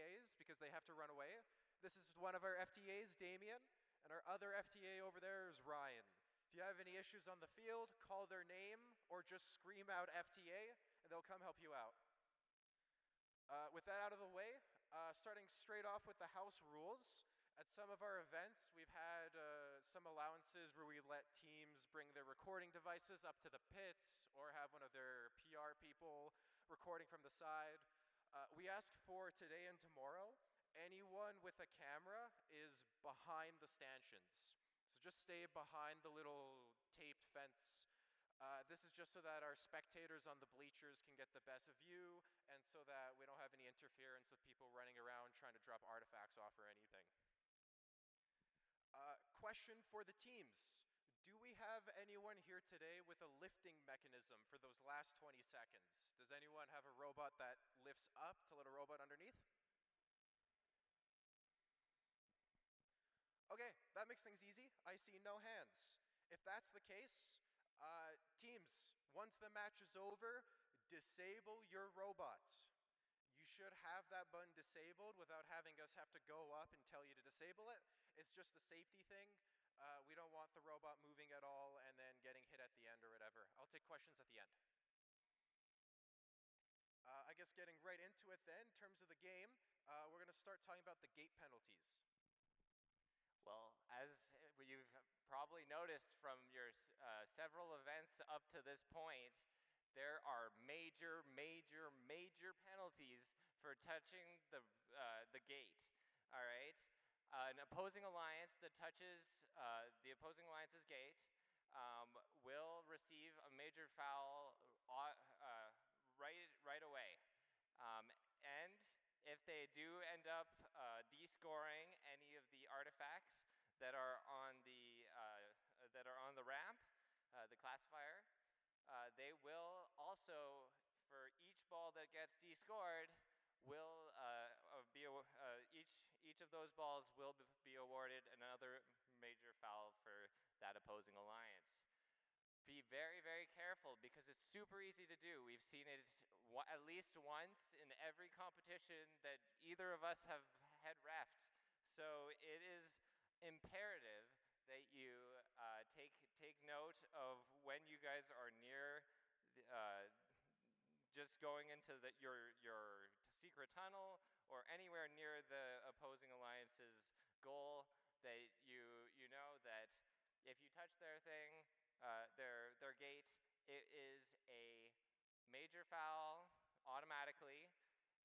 FTAs because they have to run away. This is one of our FTAs, Damien, and our other FTA over there is Ryan. If you have any issues on the field, call their name or just scream out FTA and they'll come help you out. With that out of the way, starting straight off with the house rules, at some of our events, we've had some allowances where we let teams bring their recording devices up to the pits or have one of their PR people recording from the side. We ask for today and tomorrow, anyone with a camera is behind the stanchions. So just stay behind the little taped fence. This is just so that our spectators on the bleachers can get the best view and so that we don't have any interference of people running around trying to drop artifacts off or anything. Question for the teams. Do we have anyone here today with a lifting mechanism for those last 20 seconds? Does anyone have a robot that lifts up to let a robot underneath? Okay, that makes things easy. I see no hands. If that's the case, teams, once the match is over, disable your robot. You should have that button disabled without having us have to go up and tell you to disable it. It's just a safety thing. We don't want the robot moving at all and then getting hit at the end or whatever. I'll take questions at the end. I guess getting right into it then, in terms of the game, we're going to start talking about the gate penalties. Well, as you've probably noticed from your several events up to this point, there are major penalties for touching the gate, all right? An opposing alliance that touches the opposing alliance's gate will receive a major foul right away. And if they do end up descoring any of the artifacts that are on the ramp, the classifier, they will also, for each ball that gets descored, will each of those balls will be awarded another major foul for that opposing alliance. Be very careful because it's super easy to do. We've seen it at least once in every competition that either of us have had refed. So it is imperative that you take note of when you guys are near just going into your secret tunnel or anywhere near the opposing alliance's goal, that you know that if you touch their thing, their gate, it is a major foul automatically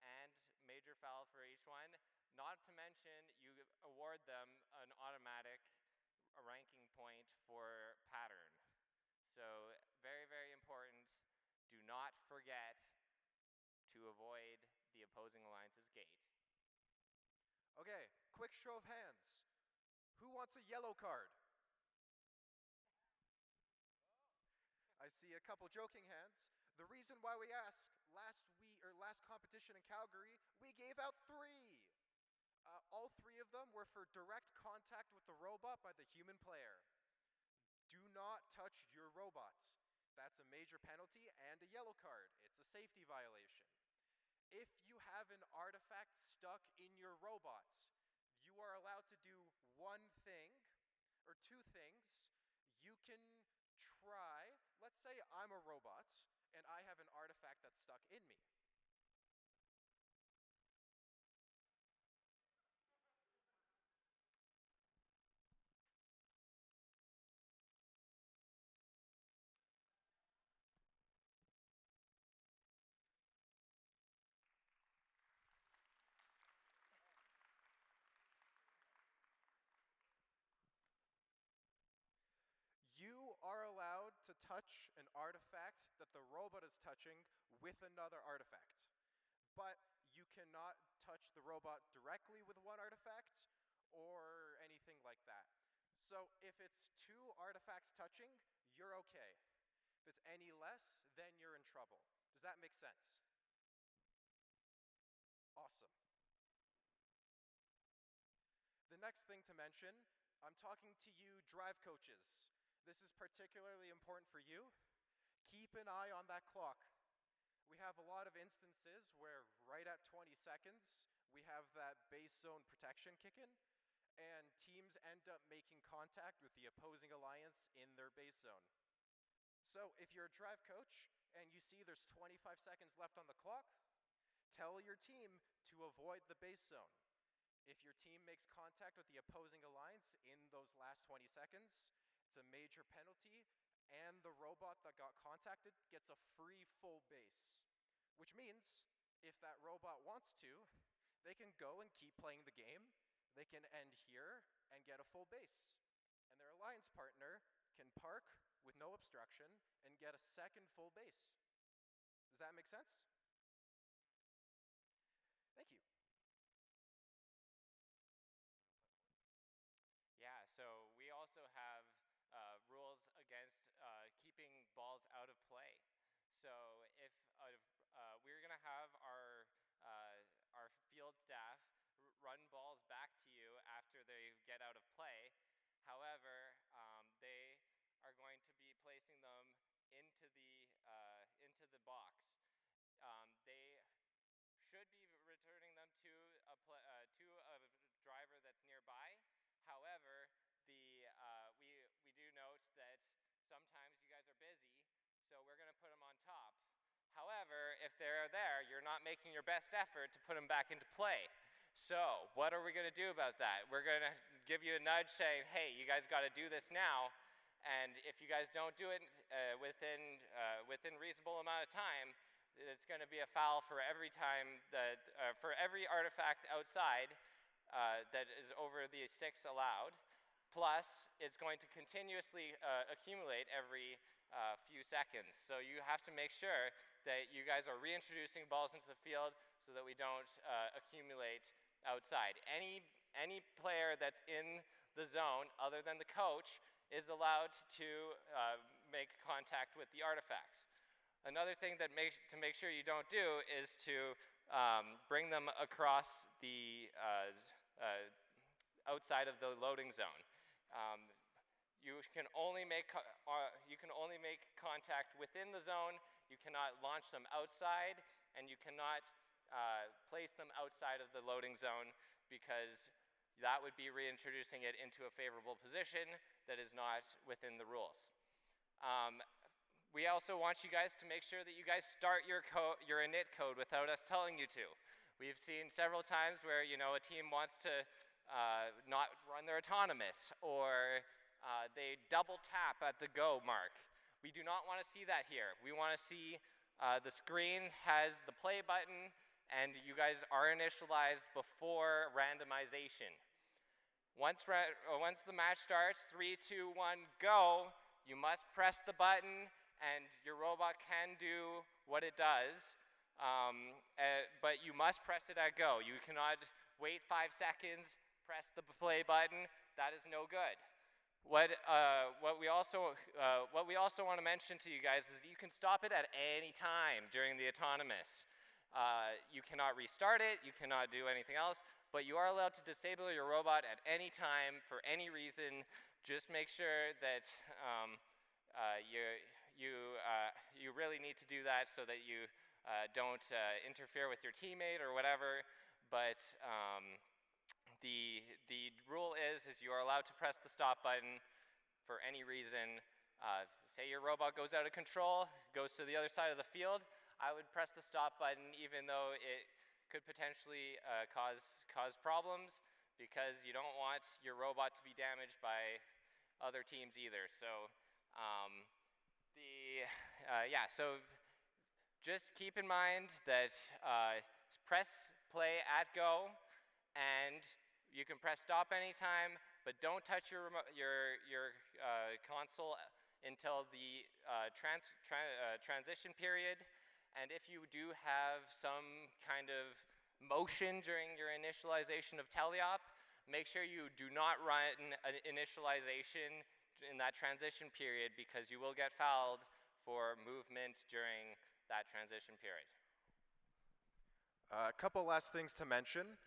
and major foul for each one. Not to mention, you award them an automatic ranking point for pattern. So very important. Do not forget to avoid the opposing alliance's gate. Okay, quick show of hands. Who wants a yellow card? I see a couple joking hands. The reason why we ask, last competition in Calgary, we gave out 3. All 3 of them were for direct contact with the robot by the human player. Do not touch your robot. That's a major penalty and a yellow card. It's a safety violation. If you have an artifact stuck in your robot, you are allowed to do one thing, or 2 things. You can try, let's say I'm a robot, and I have an artifact that's stuck in me. You are allowed to touch an artifact that the robot is touching with another artifact. But you cannot touch the robot directly with one artifact or anything like that. So if it's 2 artifacts touching, you're okay. If it's any less, then you're in trouble. Does that make sense? Awesome. The next thing to mention, I'm talking to you drive coaches. This is particularly important for you. Keep an eye on that clock. We have a lot of instances where right at 20 seconds, we have that base zone protection kick in, and teams end up making contact with the opposing alliance in their base zone. So if you're a drive coach and you see there's 25 seconds left on the clock, tell your team to avoid the base zone. If your team makes contact with the opposing alliance in those last 20 seconds, it's a major penalty, and the robot that got contacted gets a free full base. Which means, if that robot wants to, they can go and keep playing the game, they can end here and get a full base. And their alliance partner can park with no obstruction and get a second full base. Does that make sense? Thank you. Yeah, so we also have rules against keeping balls out of play. So if we're going to have our field staff run balls back to you after they get out of play. However, they are going to be placing them into the box. They should be returning them to a driver that's nearby. However, we do note that sometimes you guys are busy, so we're going to put them on top. However, if they're there, you're not making your best effort to put them back into play. So what are we going to do about that? We're going to give you a nudge saying, hey, you guys got to do this now. And if you guys don't do it within reasonable amount of time, it's going to be a foul for every time that for every artifact outside that is over the 6 allowed. Plus, it's going to continuously accumulate every few seconds. So you have to make sure that you guys are reintroducing balls into the field so that we don't accumulate outside. Any player that's in the zone other than the coach is allowed to make contact with the artifacts. Another thing that to make sure you don't do is to bring them across the outside of the loading zone. You can only make contact within the zone. You cannot launch them outside, and you cannot place them outside of the loading zone because that would be reintroducing it into a favorable position that is not within the rules. We also want you guys to make sure that you guys start your init code without us telling you to. We've seen several times where a team wants to not run their autonomous, or they double tap at the go mark. We do not want to see that here. We want to see the screen has the play button, and you guys are initialized before randomization. Once the match starts, 3, 2, 1, go, you must press the button, and your robot can do what it does, but you must press it at go. You cannot wait 5 seconds, press the play button. That is no good. What we also want to mention to you guys is that you can stop it at any time during the autonomous. You cannot restart it, you cannot do anything else, but you are allowed to disable your robot at any time for any reason. Just make sure that you really need to do that so that you don't interfere with your teammate or whatever. But the rule is you are allowed to press the stop button for any reason. Say your robot goes out of control, goes to the other side of the field, I would press the stop button even though it could potentially cause problems, because you don't want your robot to be damaged by other teams either. So so just keep in mind that press play at go, and you can press stop anytime, but don't touch your console until the transition period. And if you do have some kind of motion during your initialization of teleop, make sure you do not run an initialization in that transition period, because you will get fouled for movement during that transition period. A couple last things to mention.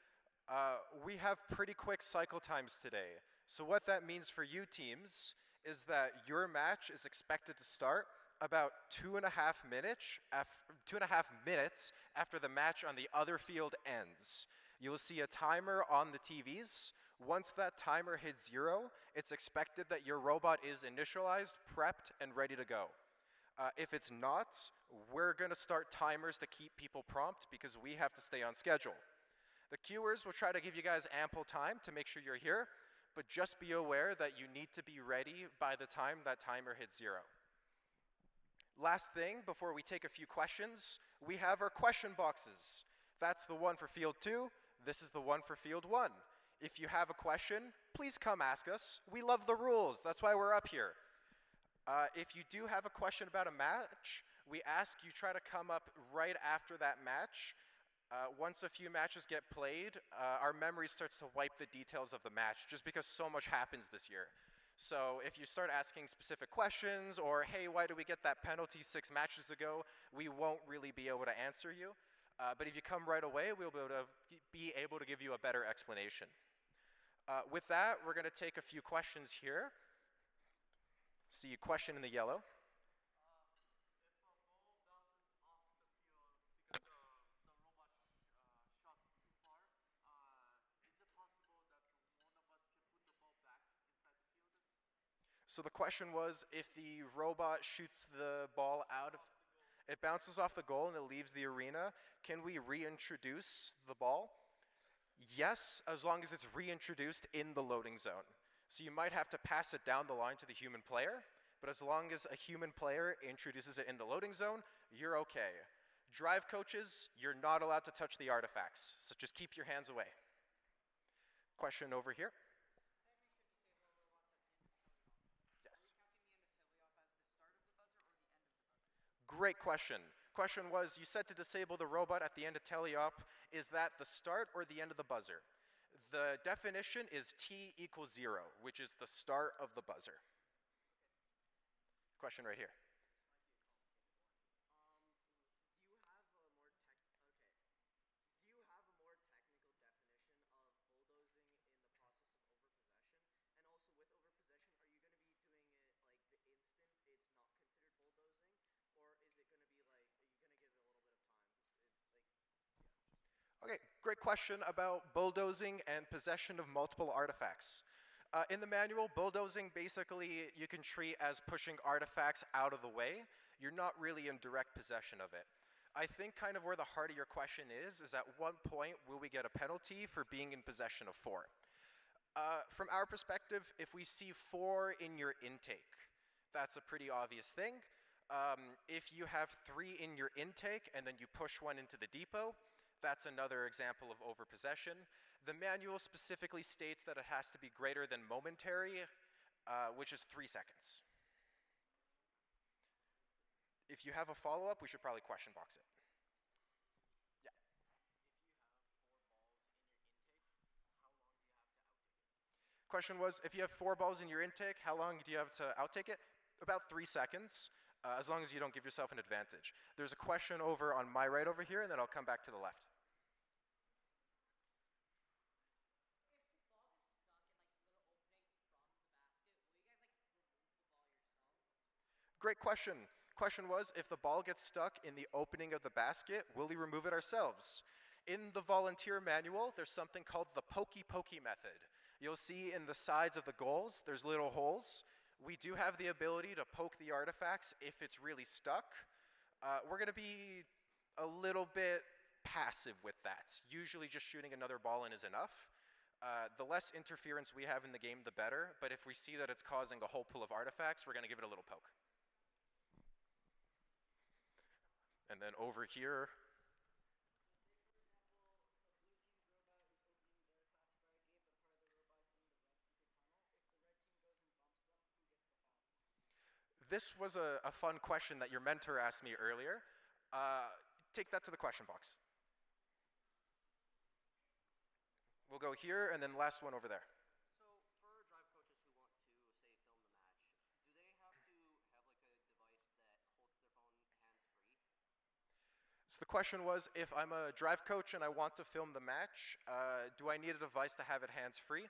We have pretty quick cycle times today. So what that means for you teams is that your match is expected to start about 2.5 minutes after the match on the other field ends. You will see a timer on the TVs. Once that timer hits 0, it's expected that your robot is initialized, prepped, and ready to go. If it's not, we're going to start timers to keep people prompt because we have to stay on schedule. The queuers will try to give you guys ample time to make sure you're here, but just be aware that you need to be ready by the time that timer hits 0. Last thing, before we take a few questions, we have our question boxes. That's the one for Field 2, this is the one for Field 1. If you have a question, please come ask us. We love the rules, that's why we're up here. If you do have a question about a match, we ask you try to come up right after that match. Once a few matches get played, our memory starts to wipe the details of the match just because so much happens this year. So if you start asking specific questions or, hey, why did we get that penalty 6 matches ago, we won't really be able to answer you. But if you come right away, we'll be able to give you a better explanation. With that, we're going to take a few questions here. See a question in the yellow. So the question was, if the robot shoots the ball out of, it bounces off the goal and it leaves the arena, can we reintroduce the ball? Yes, as long as it's reintroduced in the loading zone. So you might have to pass it down the line to the human player, but as long as a human player introduces it in the loading zone, you're okay. Drive coaches, you're not allowed to touch the artifacts, so just keep your hands away. Question over here. Great question. Question was, you said to disable the robot at the end of teleop. Is that the start or the end of the buzzer? The definition is T equals 0, which is the start of the buzzer. Question right here. Okay, great question about bulldozing and possession of multiple artifacts. In the manual, bulldozing basically you can treat as pushing artifacts out of the way. You're not really in direct possession of it. I think kind of where the heart of your question is at what point will we get a penalty for being in possession of 4? From our perspective, if we see 4 in your intake, that's a pretty obvious thing. If you have 3 in your intake and then you push 1 into the depot, that's another example of overpossession. The manual specifically states that it has to be greater than momentary, which is 3 seconds. If you have a follow-up, we should probably question box it. Yeah. Question was, if you have 4 balls in your intake, how long do you have to outtake it? About 3 seconds, as long as you don't give yourself an advantage. There's a question over on my right over here, and then I'll come back to the left. Great question. Question was, if the ball gets stuck in the opening of the basket, will we remove it ourselves? In the volunteer manual, there's something called the pokey-pokey method. You'll see in the sides of the goals, there's little holes. We do have the ability to poke the artifacts if it's really stuck. We're going to be a little bit passive with that. Usually just shooting another ball in is enough. The less interference we have in the game, the better. But if we see that it's causing a whole pool of artifacts, we're going to give it a little poke. And then over here, this was a fun question that your mentor asked me earlier. Take that to the question box. We'll go here, and then last one over there. So the question was, if I'm a drive coach and I want to film the match, do I need a device to have it hands-free?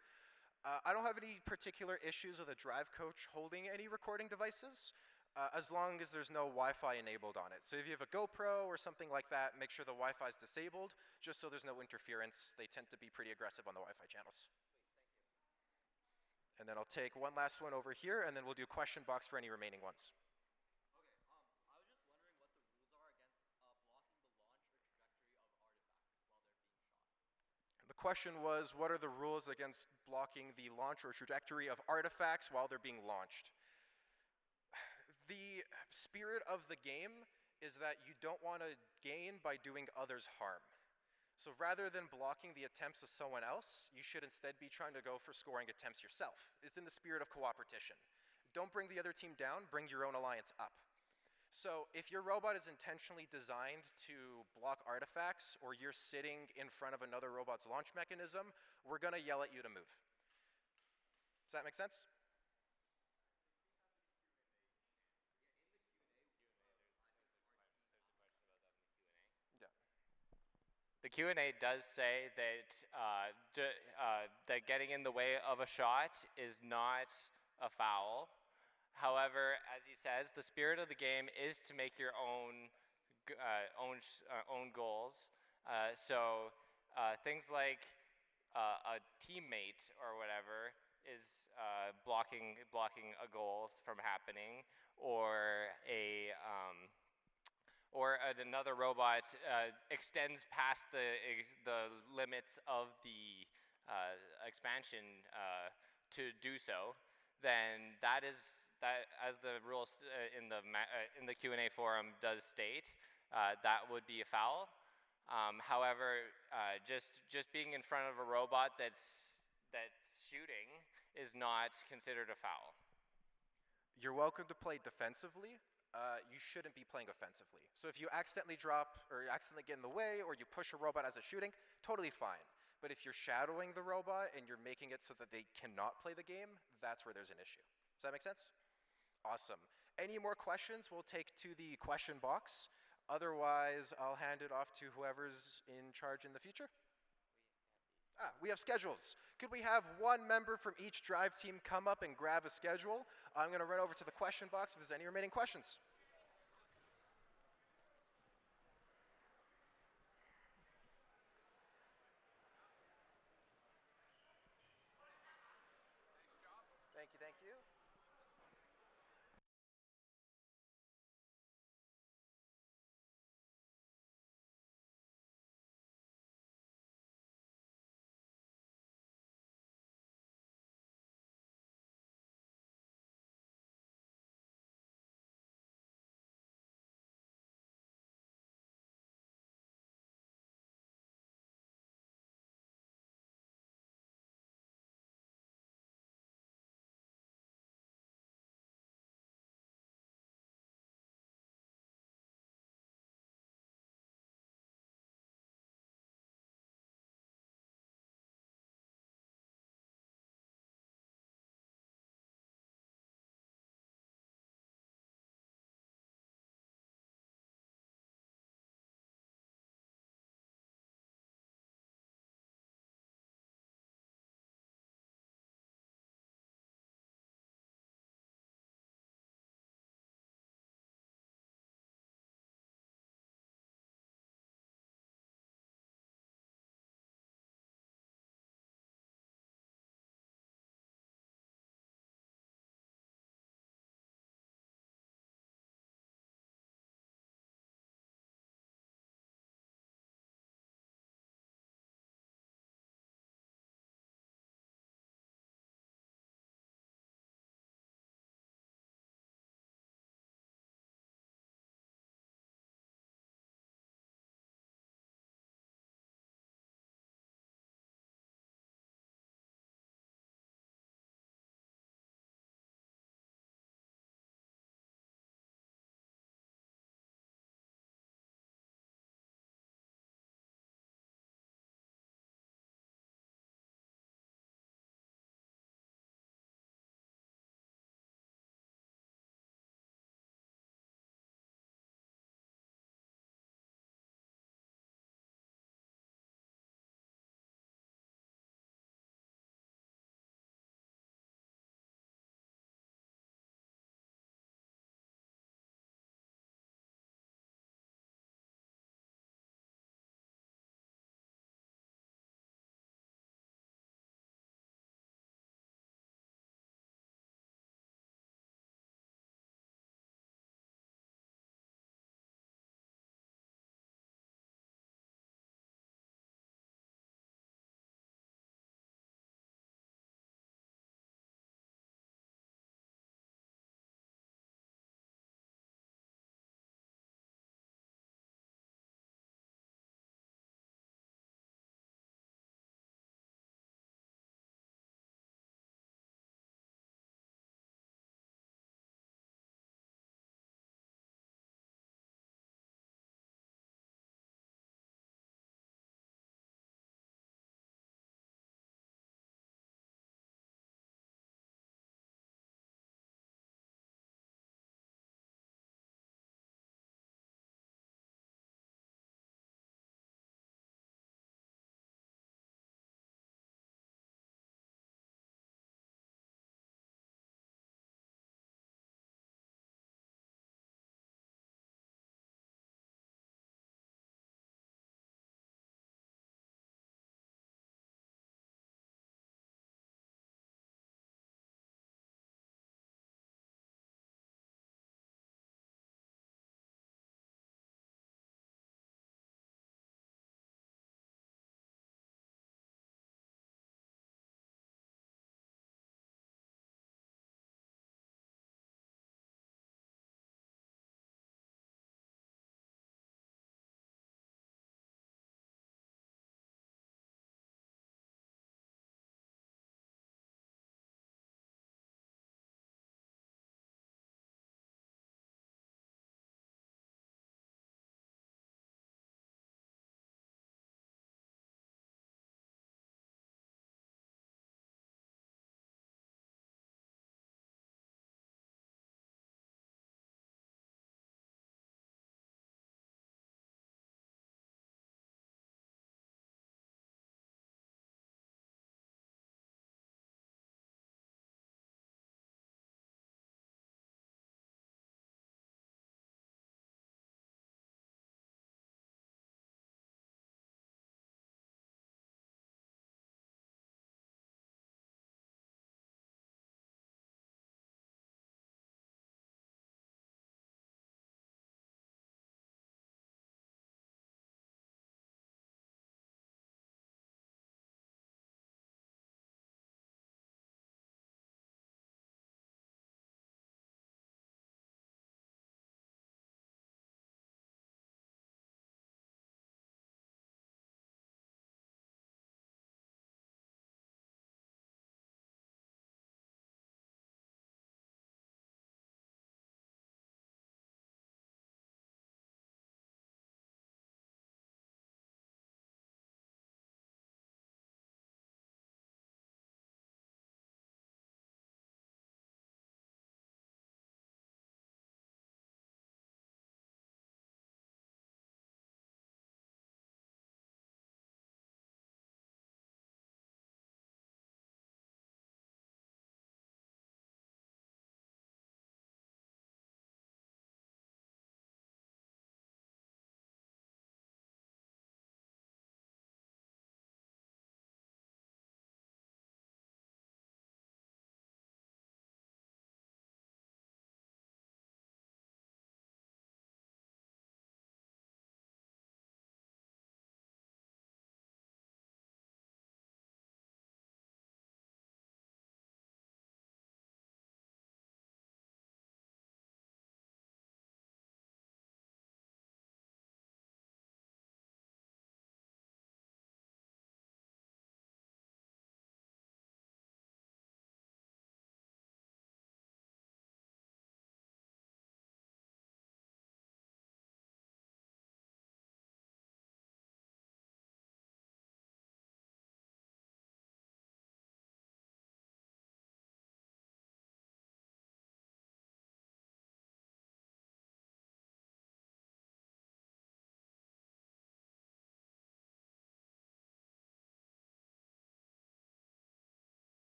I don't have any particular issues with a drive coach holding any recording devices. As long as there's no Wi-Fi enabled on it. So if you have a GoPro or something like that, make sure the Wi-Fi is disabled, just so there's no interference. They tend to be pretty aggressive on the Wi-Fi channels. And then I'll take one last one over here, and then we'll do question box for any remaining ones. I was just wondering what the rules are against blocking the launch or trajectory of artifacts while they're being shot. The question was, what are the rules against blocking the launch or trajectory of artifacts while they're being launched? The spirit of the game is that you don't want to gain by doing others harm. So rather than blocking the attempts of someone else, you should instead be trying to go for scoring attempts yourself. It's in the spirit of cooperation. Don't bring the other team down, bring your own alliance up. So if your robot is intentionally designed to block artifacts, or you're sitting in front of another robot's launch mechanism, we're gonna yell at you to move. Does that make sense? The Q&A does say that that getting in the way of a shot is not a foul. However, as he says, the spirit of the game is to make your own goals. So things like a teammate or whatever is blocking a goal from happening, or another robot extends past the limits of the expansion to do so, then that, as the rules in the Q&A forum does state, that would be a foul. However, just being in front of a robot that's shooting is not considered a foul. You're welcome to play defensively. You shouldn't be playing offensively. So if you accidentally drop or accidentally get in the way, or you push a robot as it's shooting, totally fine. But if you're shadowing the robot and you're making it so that they cannot play the game, that's where there's an issue. Does that make sense? Awesome. Any more questions, we'll take to the question box. Otherwise, I'll hand it off to whoever's in charge in the future. We have schedules. Could we have one member from each drive team come up and grab a schedule? I'm going to run over to the question box if there's any remaining questions. Thank you, thank you.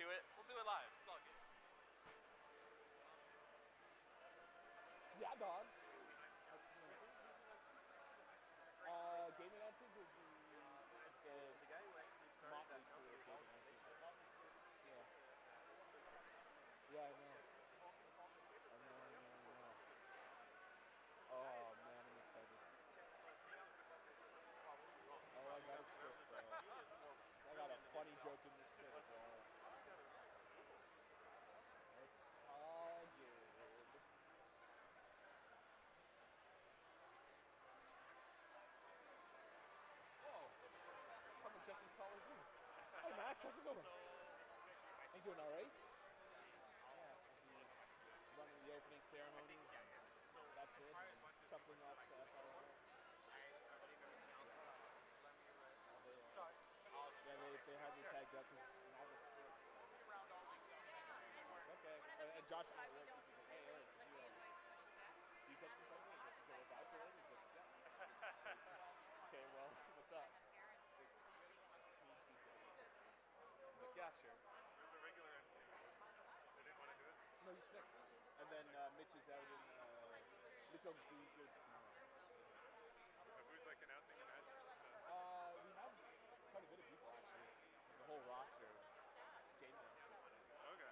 do it. We'll do it live. It's all good. Yeah, dog. Game announcers would be The guy who actually started that company Game calls announcers. Decode. Yeah, I know. Oh man, I'm excited. Oh, I got a script, bro. I got a funny joke in the script, bro. It's all good. Whoa. Someone just as tall as you. Hey, Max, how's it going? Are you doing all right? Yeah, running the opening ceremonies. That's it. Something up to FLL. Yeah, they had me tagged up because now it's sick. Okay. And Josh was at work. He's like, hey, Eric, can you do something for me? Is there a voucher in? He's like, yeah. Okay, well, what's up? He's like, yeah, sure. There's a regular MC. They didn't want to do it. No, he's sick. And then Mitch is out in Mitchell Boozer tomorrow. So who's like announcing the matches and stuff? We have quite a bit of people actually. The whole roster of game announcers. Okay.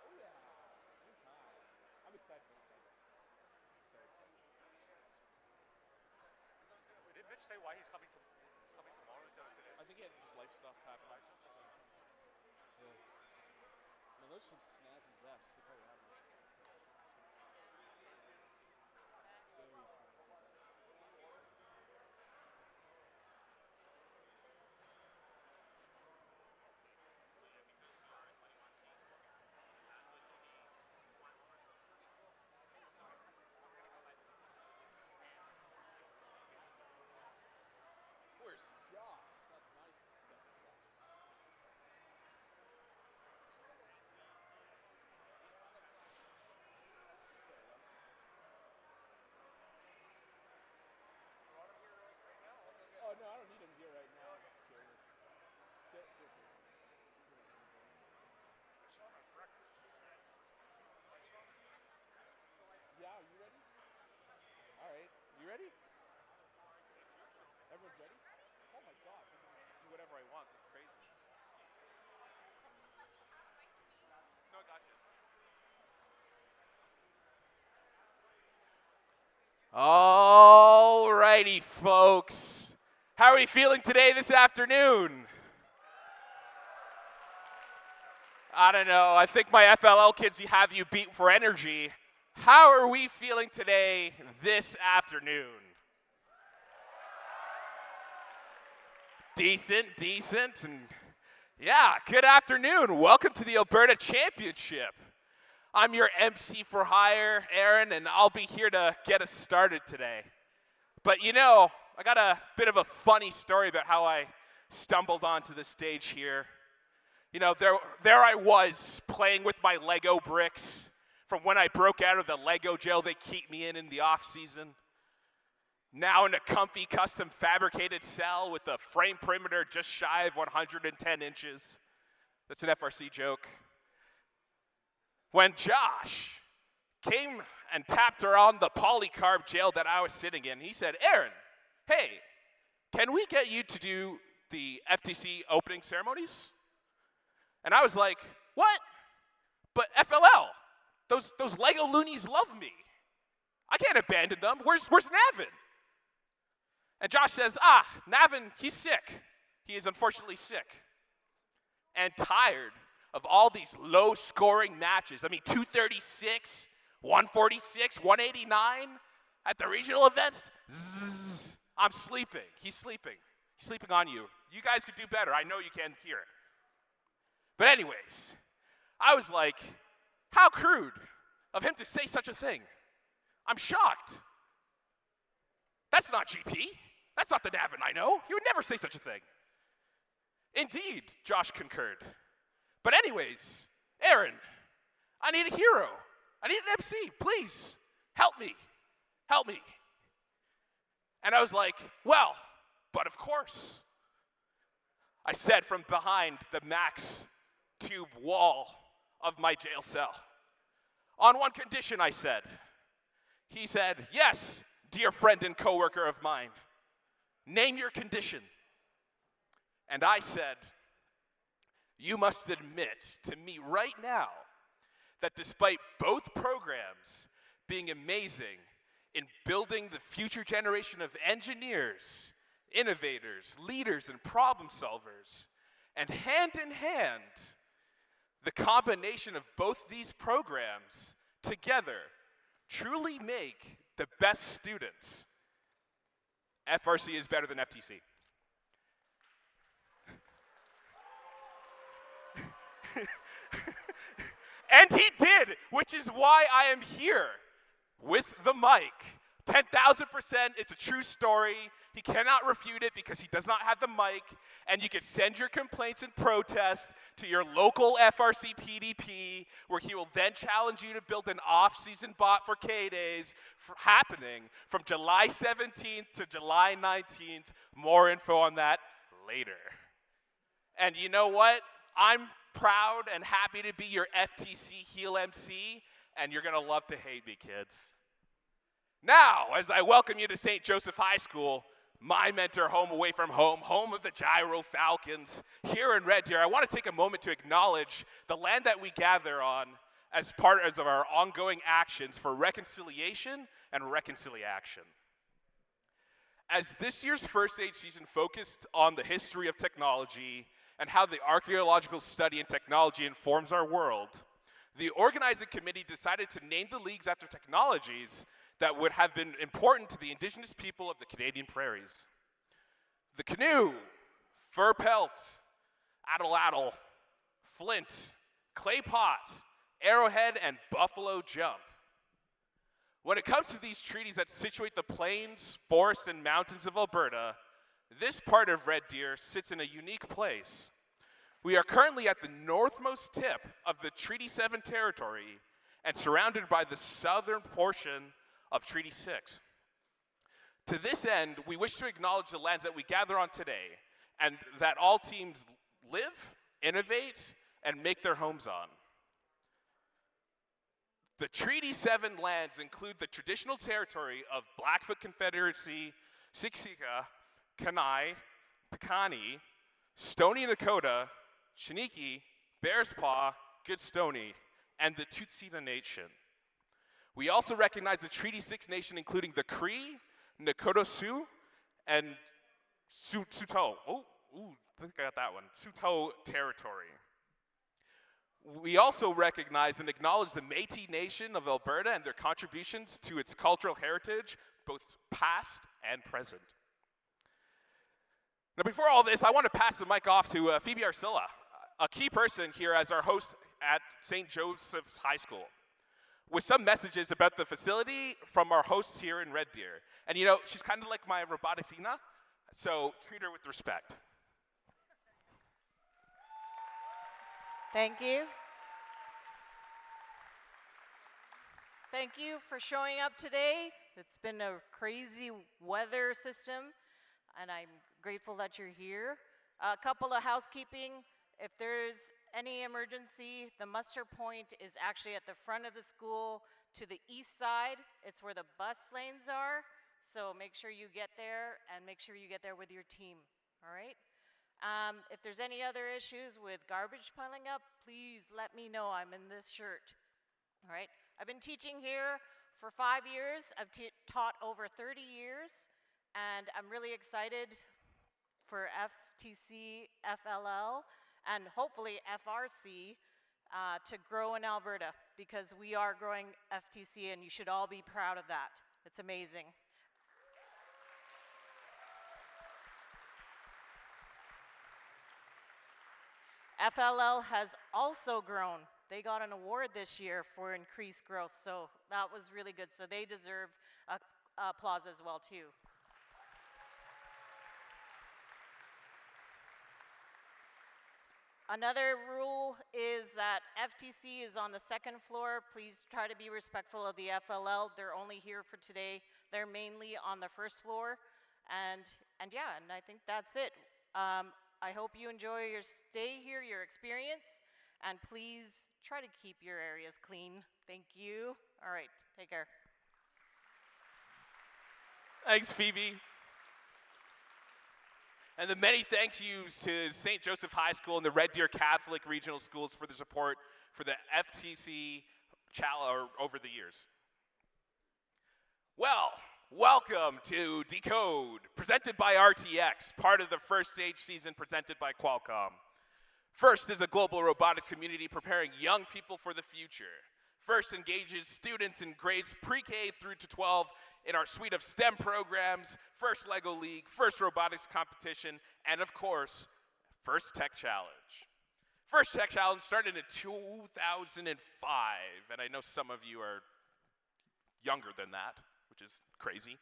Oh yeah, anytime. I'm excited. So excited. Did Mitch say why he's coming tomorrow instead of today? I think he had just life stuff happen. Yeah. No, those are some snazzy vests. That's all we have. Very snazzy vests. Where's Josh? That's my second question. Oh no, I don't need him here right now. I'm just curious. Yeah, are you ready? All right, you ready? Everyone's ready? Oh my gosh, I can just Do whatever I want. This is crazy. No, gotcha. All righty, folks. How are we feeling today, this afternoon? I don't know. I think my FLL kids have you beat for energy. How are we feeling today, this afternoon? Decent. And yeah, good afternoon. Welcome to the Alberta Championship. I'm your MC for hire, Aaron, and I'll be here to get us started today. But you know, I got a bit of a funny story about how I stumbled onto the stage here. You know, there I was playing with my Lego bricks from when I broke out of the Lego jail they keep me in the off season. Now in a comfy custom fabricated cell with a frame perimeter just shy of 110 inches. That's an FRC joke. When Josh came and tapped around the polycarb jail that I was sitting in, he said, Aaron, hey, can we get you to do the FTC opening ceremonies? And I was like, what? But FLL, those Lego loonies love me. I can't abandon them. Where's Navin? And Josh says, Navin, he's sick. He is unfortunately sick. And tired of all these low-scoring matches. I mean, 236, 146, 189 at the regional events. Zzz, I'm sleeping. He's sleeping. He's sleeping on you. You guys could do better. I know you can hear it. But anyways, I was like, how crude of him to say such a thing. I'm shocked. That's not GP. That's not the Navin I know. He would never say such a thing. Indeed, Josh concurred. But anyways, Aaron, I need a hero. I need an MC. Please, help me. Help me. And I was like, well, but of course. I said from behind the max tube wall of my jail cell. On one condition, I said. He said, yes, dear friend and coworker of mine, name your condition. And I said, you must admit to me right now that despite both programs being amazing in building the future generation of engineers, innovators, leaders, and problem solvers, and hand in hand, the combination of both these programs together truly make the best students. FRC is better than FTC. And he did, which is why I am here with the mic. 10,000%, it's a true story. He cannot refute it because he does not have the mic, and you can send your complaints and protests to your local FRC PDP, where he will then challenge you to build an off-season bot for K-Days happening from July 17th to July 19th. More info on that later. And you know what? I'm proud and happy to be your FTC heel MC, and you're going to love to hate me, kids. Now, as I welcome you to St. Joseph High School, my mentor home away from home, home of the Gyro Falcons, here in Red Deer, I want to take a moment to acknowledge the land that we gather on as part of our ongoing actions for reconciliation and reconciliation. As this year's First Aid season focused on the history of technology and how the archaeological study in technology informs our world, the organizing committee decided to name the leagues after technologies that would have been important to the indigenous people of the Canadian prairies. The canoe, fur pelt, addle-addle, flint, clay pot, arrowhead, and buffalo jump. When it comes to these treaties that situate the plains, forests, and mountains of Alberta, this part of Red Deer sits in a unique place. We are currently at the northmost tip of the Treaty 7 territory and surrounded by the southern portion of Treaty 6. To this end, we wish to acknowledge the lands that we gather on today and that all teams live, innovate, and make their homes on. The Treaty 7 lands include the traditional territory of Blackfoot Confederacy, Siksika, Kainai, Piikani, Stoney Nakoda, Chiniki, Bears Paw, Goodstoney, and the Tsuut'ina Nation. We also recognize the Treaty 6 nation, including the Cree, Nakota Sioux, and Saulteaux. I think I got that one. Saulteaux territory. We also recognize and acknowledge the Métis Nation of Alberta and their contributions to its cultural heritage, both past and present. Now, before all this, I want to pass the mic off to Phoebe Arcilla, a key person here as our host at St. Joseph's High School, with some messages about the facility from our hosts here in Red Deer. And you know, she's kind of like my robotics Ina, so treat her with respect. Thank you. Thank you for showing up today. It's been a crazy weather system, and I'm grateful that you're here. A couple of housekeeping. If there's any emergency, the muster point is actually at the front of the school to the east side. It's where the bus lanes are, so make sure you get there and make sure you get there with your team, all right? If there's any other issues with garbage piling up, please let me know. I'm in this shirt, all right? I've been teaching here for 5 years. I've taught over 30 years, and I'm really excited for FTC, FLL, and hopefully FRC to grow in Alberta, because we are growing FTC, and you should all be proud of that. It's amazing. FLL has also grown. They got an award this year for increased growth, so that was really good. So they deserve applause as well too. Another rule is that FTC is on the second floor. Please try to be respectful of the FLL. They're only here for today. They're mainly on the first floor. And yeah, and I think that's it. I hope you enjoy your stay here, your experience, and please try to keep your areas clean. Thank you. All right, take care. Thanks, Phoebe. And the many thank yous to St. Joseph High School and the Red Deer Catholic Regional Schools for the support for the FTC over the years. Well, welcome to Decode, presented by RTX, part of the first stage season presented by Qualcomm. FIRST is a global robotics community preparing young people for the future. FIRST engages students in grades pre-K through to 12 in our suite of STEM programs, FIRST LEGO League, FIRST Robotics Competition, and of course, FIRST Tech Challenge. FIRST Tech Challenge started in 2005, and I know some of you are younger than that, which is crazy,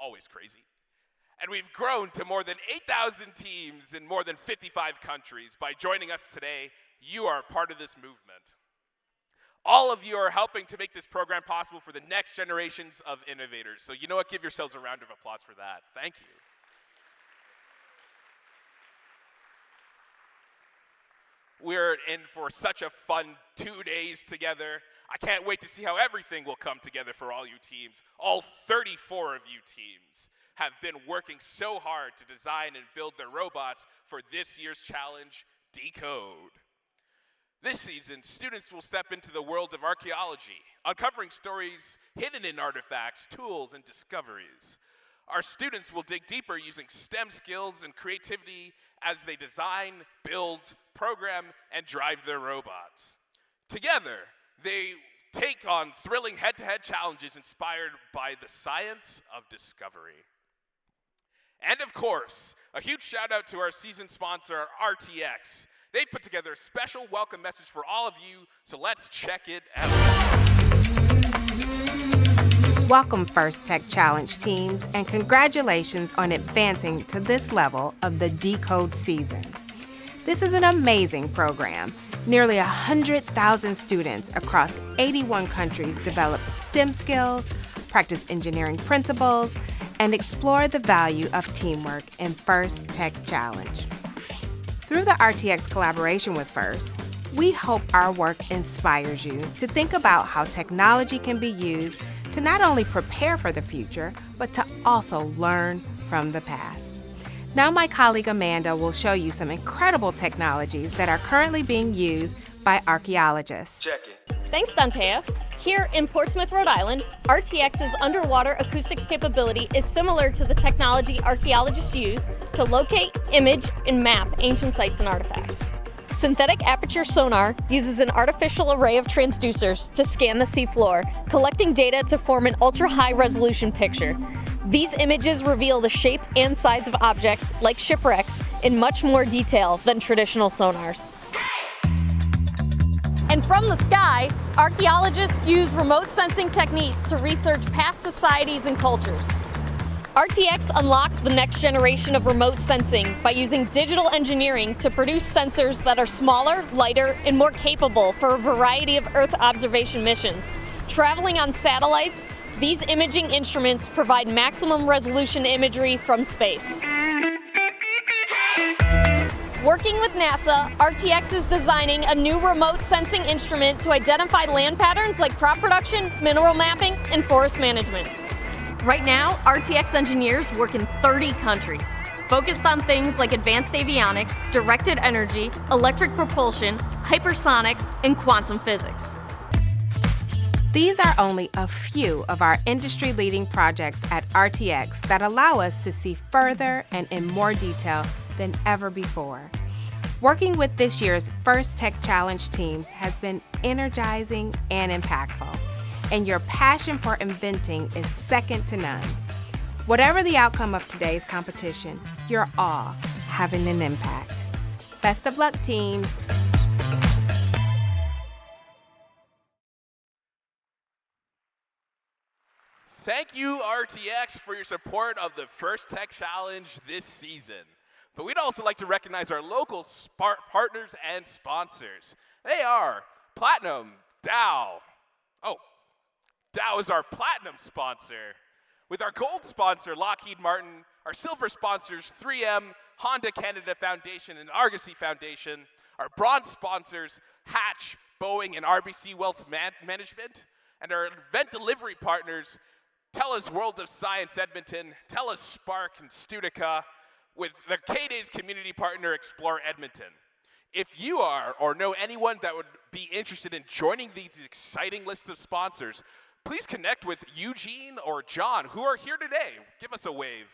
always crazy. And we've grown to more than 8,000 teams in more than 55 countries. By joining us today, you are part of this movement. All of you are helping to make this program possible for the next generations of innovators. So you know what, give yourselves a round of applause for that. Thank you. We're in for such a fun 2 days together. I can't wait to see how everything will come together for all you teams. All 34 of you teams have been working so hard to design and build their robots for this year's challenge, Decode. This season, students will step into the world of archaeology, uncovering stories hidden in artifacts, tools, and discoveries. Our students will dig deeper using STEM skills and creativity as they design, build, program, and drive their robots. Together, they take on thrilling head-to-head challenges inspired by the science of discovery. And of course, a huge shout out to our season sponsor, RTX. They've put together a special welcome message for all of you, so let's check it out. Welcome, FIRST Tech Challenge teams, and congratulations on advancing to this level of the Decode season. This is an amazing program. Nearly 100,000 students across 81 countries develop STEM skills, practice engineering principles, and explore the value of teamwork in FIRST Tech Challenge. Through the RTX collaboration with FIRST, we hope our work inspires you to think about how technology can be used to not only prepare for the future, but to also learn from the past. Now my colleague Amanda will show you some incredible technologies that are currently being used by archaeologists. Check it. Thanks, Dantea. Here in Portsmouth, Rhode Island, RTX's underwater acoustics capability is similar to the technology archaeologists use to locate, image, and map ancient sites and artifacts. Synthetic aperture sonar uses an artificial array of transducers to scan the seafloor, collecting data to form an ultra-high resolution picture. These images reveal the shape and size of objects, like shipwrecks, in much more detail than traditional sonars. And from the sky, archaeologists use remote sensing techniques to research past societies and cultures. RTX unlocked the next generation of remote sensing by using digital engineering to produce sensors that are smaller, lighter, and more capable for a variety of Earth observation missions. Traveling on satellites, these imaging instruments provide maximum resolution imagery from space. Working with NASA, RTX is designing a new remote sensing instrument to identify land patterns like crop production, mineral mapping, and forest management. Right now, RTX engineers work in 30 countries, focused on things like advanced avionics, directed energy, electric propulsion, hypersonics, and quantum physics. These are only a few of our industry-leading projects at RTX that allow us to see further and in more detail than ever before. Working with this year's FIRST Tech Challenge teams has been energizing and impactful, and your passion for inventing is second to none. Whatever the outcome of today's competition, you're all having an impact. Best of luck, teams. Thank you, RTX, for your support of the FIRST Tech Challenge this season. But we'd also like to recognize our local partners and sponsors. They are Platinum, Dow. Oh, Dow is our Platinum sponsor. With our Gold sponsor, Lockheed Martin, Our silver sponsors, 3M, Honda Canada Foundation, and Argosy Foundation. Our bronze sponsors, Hatch, Boeing, and RBC Wealth Management. And our event delivery partners, TELUS World of Science Edmonton, TELUS Spark, and Studica, with the K-Days community partner, Explore Edmonton. If you are or know anyone that would be interested in joining these exciting lists of sponsors, please connect with Eugene or John, who are here today. Give us a wave.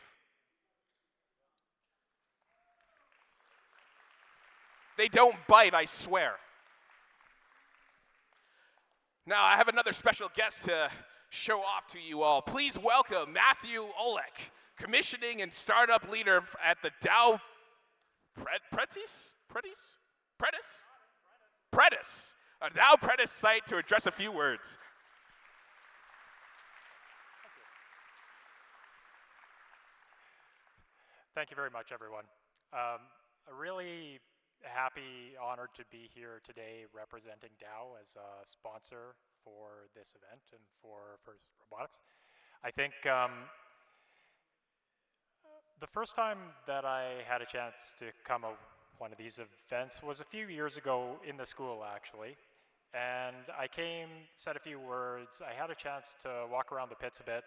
They don't bite, I swear. Now, I have another special guest to show off to you all. Please welcome Matthew Olek, commissioning and startup leader at the Dow Predis, a Dow Predis site, to address a few words. Thank you very much, everyone. Really happy, honored to be here today representing Dow as a sponsor for this event and for First Robotics. I think the first time that I had a chance to come to one of these events was a few years ago in the school, actually. And I came, said a few words, I had a chance to walk around the pits a bit,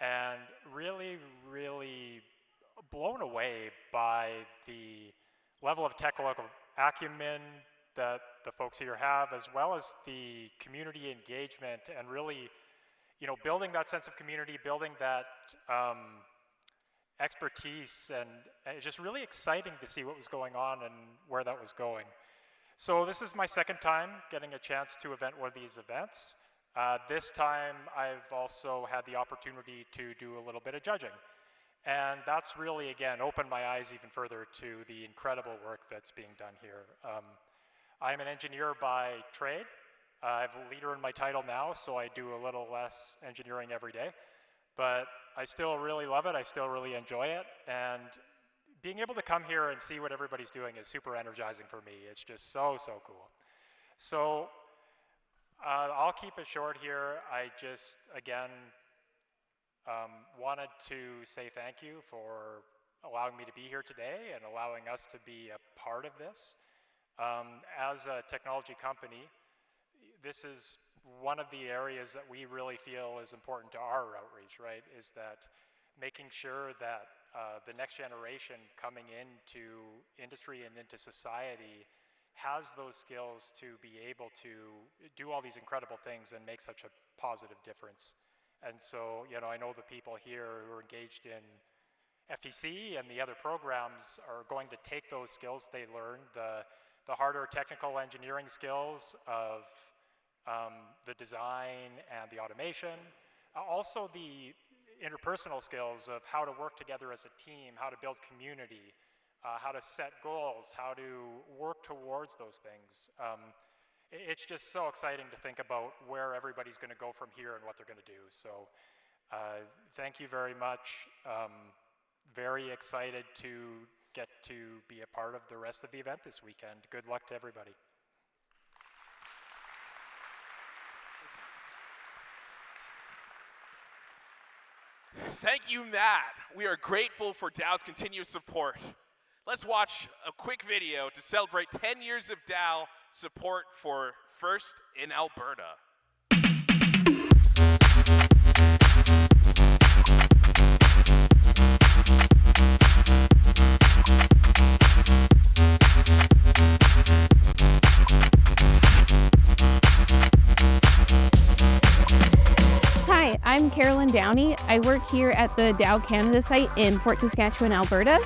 and really, really blown away by the level of technical acumen that the folks here have, as well as the community engagement, and really, you know, building that sense of community, building that expertise, and it's just really exciting to see what was going on and where that was going. So this is my second time getting a chance to event one of these events. This time I've also had the opportunity to do a little bit of judging. And that's really, again, opened my eyes even further to the incredible work that's being done here. I'm an engineer by trade. I have a leader in my title now, so I do a little less engineering every day. But I still really love it, I still really enjoy it, and being able to come here and see what everybody's doing is super energizing for me. It's just so, so cool. So I'll keep it short here. I just, again, wanted to say thank you for allowing me to be here today and allowing us to be a part of this. As a technology company, this is one of the areas that we really feel is important to our outreach, right? Is that making sure that the next generation coming into industry and into society has those skills to be able to do all these incredible things and make such a positive difference. And so, you know, I know the people here who are engaged in FTC and the other programs are going to take those skills they learned, the harder technical engineering skills of the design and the automation, also the interpersonal skills of how to work together as a team, how to build community, how to set goals, how to work towards those things. It's just so exciting to think about where everybody's going to go from here and what they're going to do. So thank you very much. Very excited to get to be a part of the rest of the event this weekend. Good luck to everybody. Thank you, Matt. We are grateful for Dow's continuous support. Let's watch a quick video to celebrate 10 years of Dow support for First in Alberta. Hi, I'm Carolyn Downey. I work here at the Dow Canada site in Fort Saskatchewan, Alberta.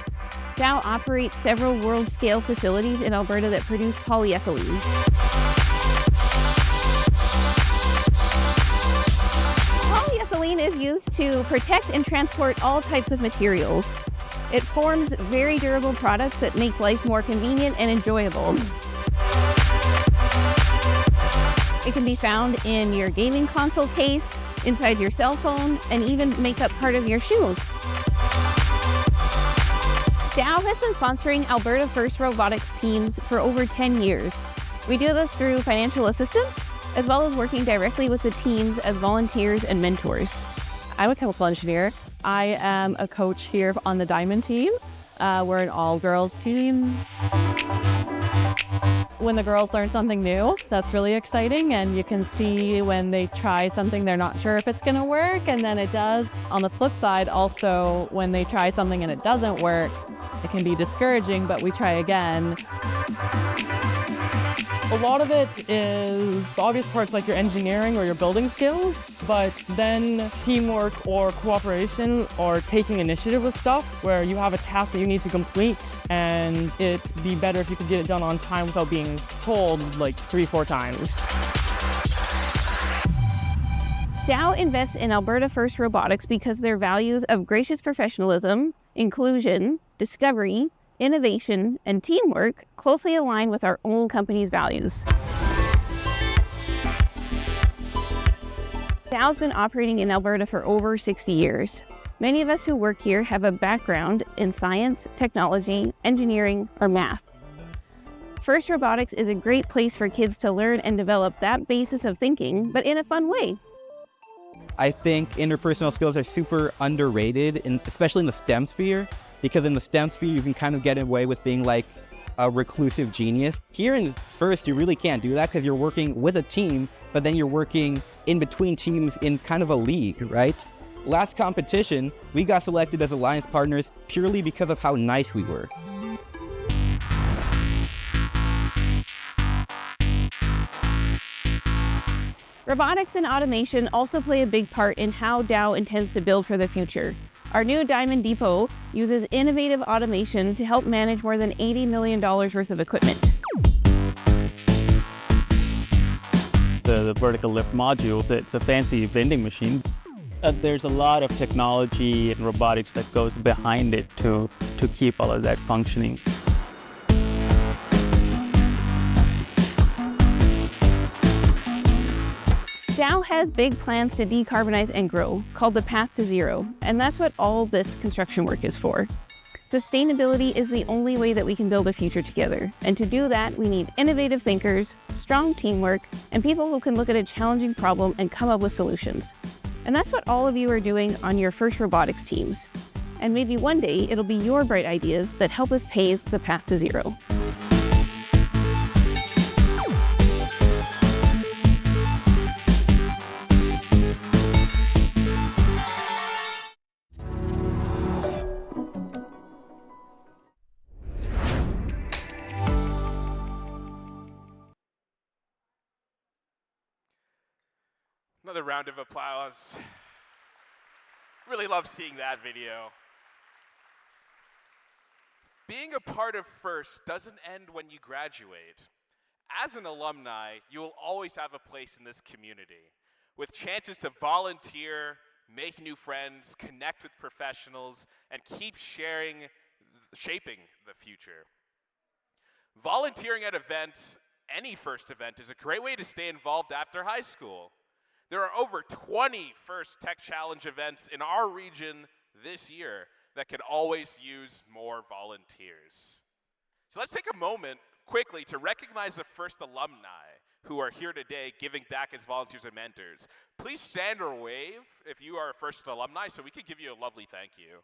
Dow operates several world-scale facilities in Alberta that produce polyethylene. Polyethylene is used to protect and transport all types of materials. It forms very durable products that make life more convenient and enjoyable. It can be found in your gaming console case, inside your cell phone, and even make up part of your shoes. Dow has been sponsoring Alberta First Robotics teams for over 10 years. We do this through financial assistance, as well as working directly with the teams as volunteers and mentors. I'm a chemical engineer, I am a coach here on the Diamond team. We're an all-girls team. When the girls learn something new, that's really exciting, and you can see when they try something they're not sure if it's going to work, and then it does. On the flip side, also, when they try something and it doesn't work, it can be discouraging, but we try again. A lot of it is the obvious parts like your engineering or your building skills, but then teamwork or cooperation or taking initiative with stuff where you have a task that you need to complete, and it'd be better if you could get it done on time without being told like 3-4 times. Dow invests in Alberta First Robotics because their values of gracious professionalism, inclusion, discovery, innovation, and teamwork closely align with our own company's values. Dow's been operating in Alberta for over 60 years. Many of us who work here have a background in science, technology, engineering, or math. First Robotics is a great place for kids to learn and develop that basis of thinking, but in a fun way. I think interpersonal skills are super underrated, especially in the STEM sphere, because in the STEM sphere, you can kind of get away with being like a reclusive genius. Here in FIRST, you really can't do that because you're working with a team, but then you're working in between teams in kind of a league, right? Last competition, we got selected as alliance partners purely because of how nice we were. Robotics and automation also play a big part in how Dow intends to build for the future. Our new Diamond Depot uses innovative automation to help manage more than $80 million worth of equipment. The vertical lift modules, it's a fancy vending machine. There's a lot of technology and robotics that goes behind it to keep all of that functioning. Dow has big plans to decarbonize and grow, called the Path to Zero, and that's what all this construction work is for. Sustainability is the only way that we can build a future together, and to do that, we need innovative thinkers, strong teamwork, and people who can look at a challenging problem and come up with solutions. And that's what all of you are doing on your FIRST Robotics teams. And maybe one day, it'll be your bright ideas that help us pave the path to zero. Another round of applause. Really love seeing that video. Being a part of FIRST doesn't end when you graduate. As an alumni, you will always have a place in this community, with chances to volunteer, make new friends, connect with professionals, and keep shaping the future. Volunteering at events, any FIRST event, is a great way to stay involved after high school. There are over 20 FIRST Tech Challenge events in our region this year that could always use more volunteers. So let's take a moment quickly to recognize the FIRST alumni who are here today giving back as volunteers and mentors. Please stand or wave if you are a FIRST alumni so we can give you a lovely thank you.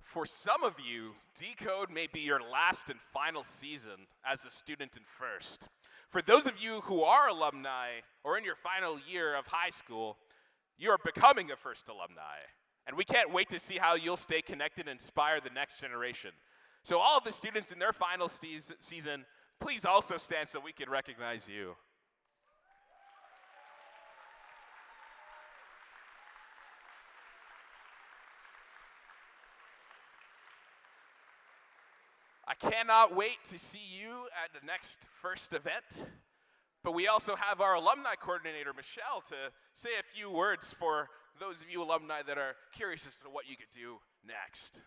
For some of you, Decode may be your last and final season as a student in FIRST. For those of you who are alumni or in your final year of high school, you are becoming a FIRST alumni. And we can't wait to see how you'll stay connected and inspire the next generation. So all of the students in their final season, please also stand so we can recognize you. I cannot wait to see you at the next FIRST event, but we also have our alumni coordinator, Michelle, to say a few words for those of you alumni that are curious as to what you could do next.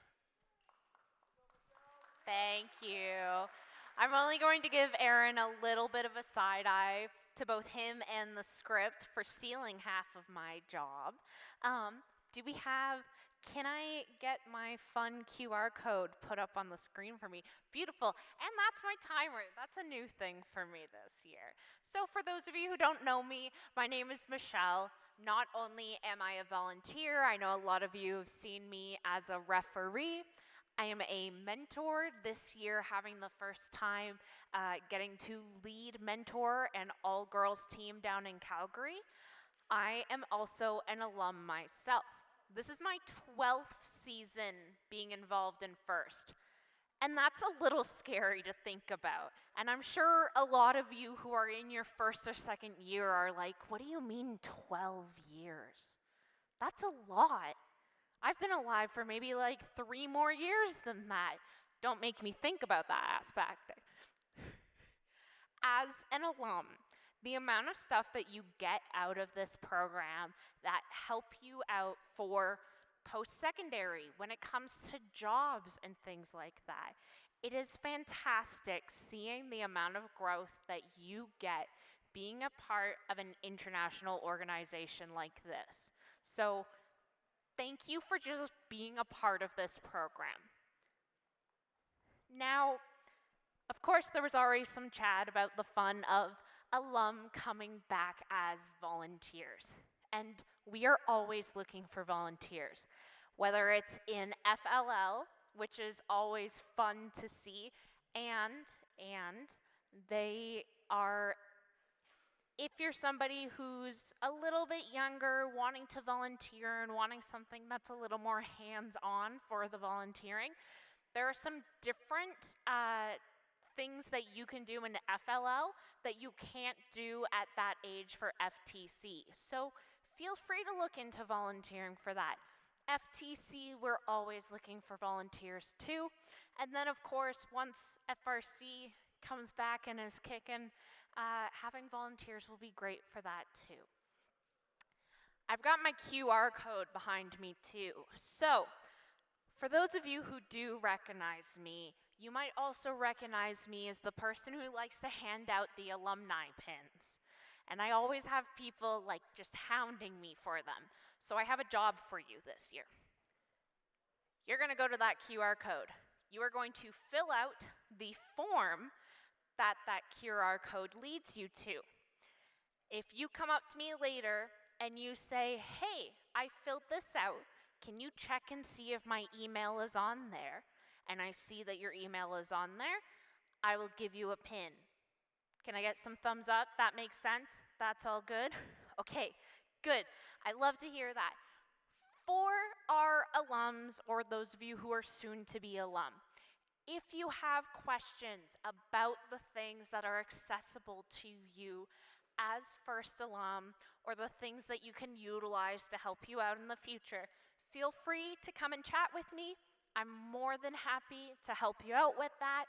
Thank you. I'm only going to give Aaron a little bit of a side eye to both him and the script for stealing half of my job. Do we have Can I get my fun QR code put up on the screen for me? Beautiful. And that's my timer. That's a new thing for me this year. So for those of you who don't know me, my name is Michelle. Not only am I a volunteer, I know a lot of you have seen me as a referee. I am a mentor this year, having the first time getting to lead mentor an all-girls team down in Calgary. I am also an alum myself. This is my 12th season being involved in First. And that's a little scary to think about. And I'm sure a lot of you who are in your first or second year are like, what do you mean 12 years? That's a lot. I've been alive for maybe like 3 more years than that. Don't make me think about that aspect. As an alum, the amount of stuff that you get out of this program that help you out for post-secondary, when it comes to jobs and things like that, it is fantastic seeing the amount of growth that you get being a part of an international organization like this. So thank you for just being a part of this program. Now, of course, there was already some chat about the fun of alum coming back as volunteers. And we are always looking for volunteers, whether it's in FLL, which is always fun to see, and they are, if you're somebody who's a little bit younger, wanting to volunteer and wanting something that's a little more hands-on for the volunteering, there are some different things that you can do in FLL that you can't do at that age for FTC. So feel free to look into volunteering for that. FTC, we're always looking for volunteers too. And then of course, once FRC comes back and is kicking, having volunteers will be great for that too. I've got my QR code behind me too. So for those of you who do recognize me, you might also recognize me as the person who likes to hand out the alumni pins. And I always have people like just hounding me for them. So I have a job for you this year. You're gonna go to that QR code. You are going to fill out the form that that QR code leads you to. If you come up to me later and you say, hey, I filled this out, can you check and see if my email is on there? And I see that your email is on there, I will give you a pin. Can I get some thumbs up? That makes sense? That's all good? Okay, good. I love to hear that. For our alums, or those of you who are soon to be alum, if you have questions about the things that are accessible to you as first alum, or the things that you can utilize to help you out in the future, feel free to come and chat with me. I'm more than happy to help you out with that.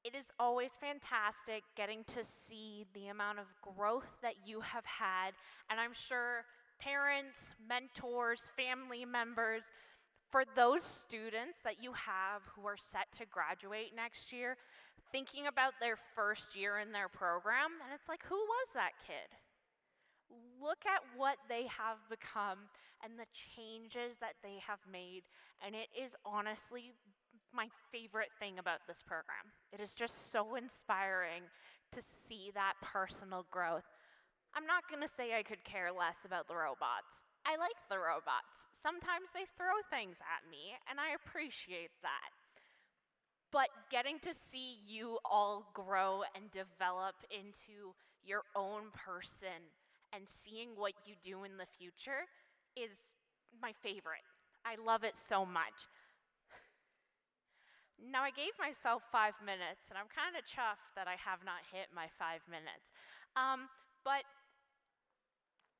It is always fantastic getting to see the amount of growth that you have had, and I'm sure parents, mentors, family members, for those students that you have who are set to graduate next year, thinking about their first year in their program, and it's like, who was that kid? Look at what they have become and the changes that they have made, and it is honestly my favorite thing about this program. It is just so inspiring to see that personal growth. I'm not gonna say I could care less about the robots. I like the robots. Sometimes they throw things at me, and I appreciate that. But getting to see you all grow and develop into your own person and seeing what you do in the future is my favorite. I love it so much. Now, I gave myself 5 minutes, and I'm kind of chuffed that I have not hit my 5 minutes. But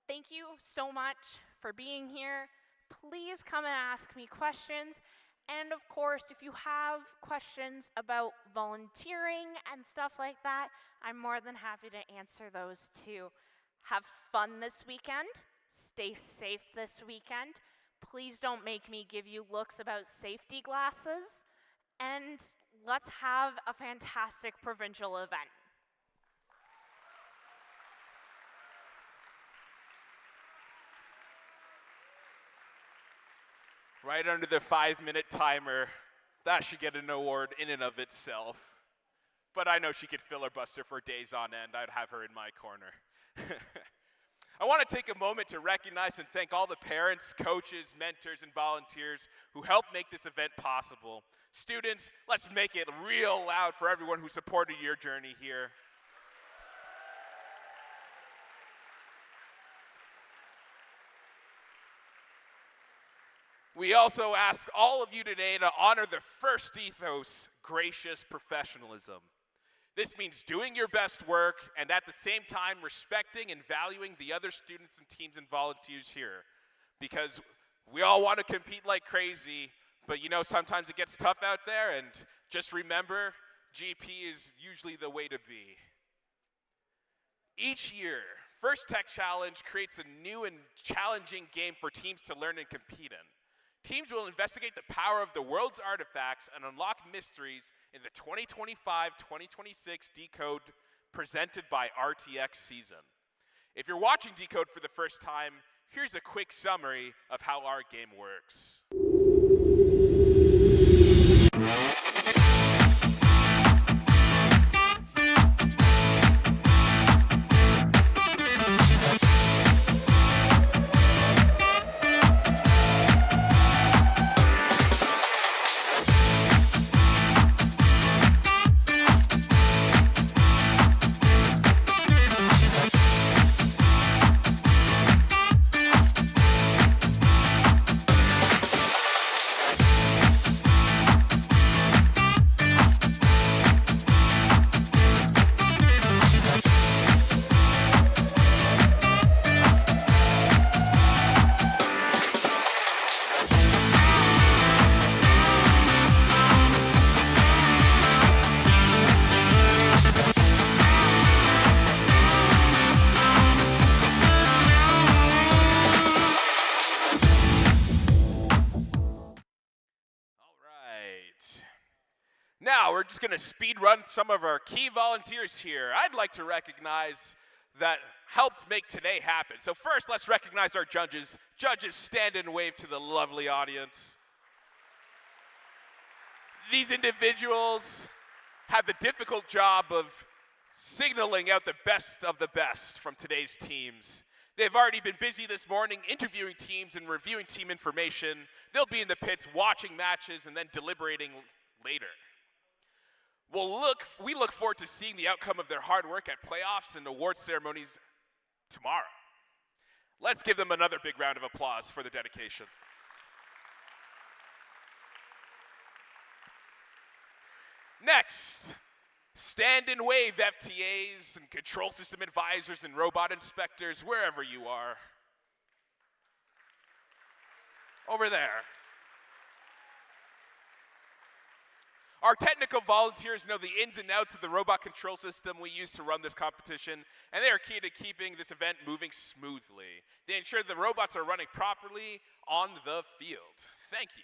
thank you so much for being here. Please come and ask me questions. And of course, if you have questions about volunteering and stuff like that, I'm more than happy to answer those too. Have fun this weekend. Stay safe this weekend. Please don't make me give you looks about safety glasses. And let's have a fantastic provincial event. right under the 5-minute timer. That should get an award in and of itself. But I know she could filibuster for days on end. I'd have her in my corner. I want to take a moment to recognize and thank all the parents, coaches, mentors, and volunteers who helped make this event possible. Students, let's make it real loud for everyone who supported your journey here. We also ask all of you today to honor the first ethos, gracious professionalism. This means doing your best work and at the same time respecting and valuing the other students and teams and volunteers here. Because we all want to compete like crazy, but you know, sometimes it gets tough out there, and just remember, GP is usually the way to be. Each year, First Tech Challenge creates a new and challenging game for teams to learn and compete in. Teams will investigate the power of the world's artifacts and unlock mysteries in the 2025-2026 Decode presented by RTX season. If you're watching Decode for the first time, here's a quick summary of how our game works. Now, we're just going to speed run some of our key volunteers here. I'd like to recognize that helped make today happen. So first, let's recognize our judges. Judges, stand and wave to the lovely audience. These individuals have the difficult job of signaling out the best from today's teams. They've already been busy this morning interviewing teams and reviewing team information. They'll be in the pits watching matches and then deliberating later. We look forward to seeing the outcome of their hard work at playoffs and award ceremonies tomorrow. Let's give them another big round of applause for their dedication. Next, stand and wave FTAs and control system advisors and robot inspectors, wherever you are. Over there. Our technical volunteers know the ins and outs of the robot control system we use to run this competition, and they are key to keeping this event moving smoothly. They ensure the robots are running properly on the field. Thank you.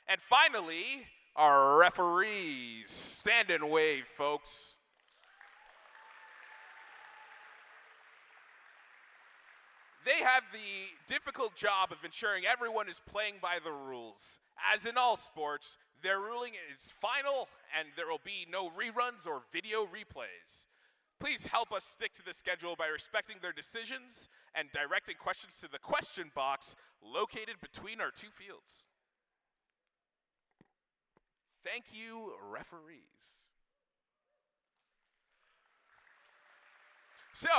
And finally, our referees. Stand and wave, folks. They have the difficult job of ensuring everyone is playing by the rules. As in all sports, their ruling is final, and there will be no reruns or video replays. Please help us stick to the schedule by respecting their decisions and directing questions to the question box located between our two fields. Thank you, referees. So,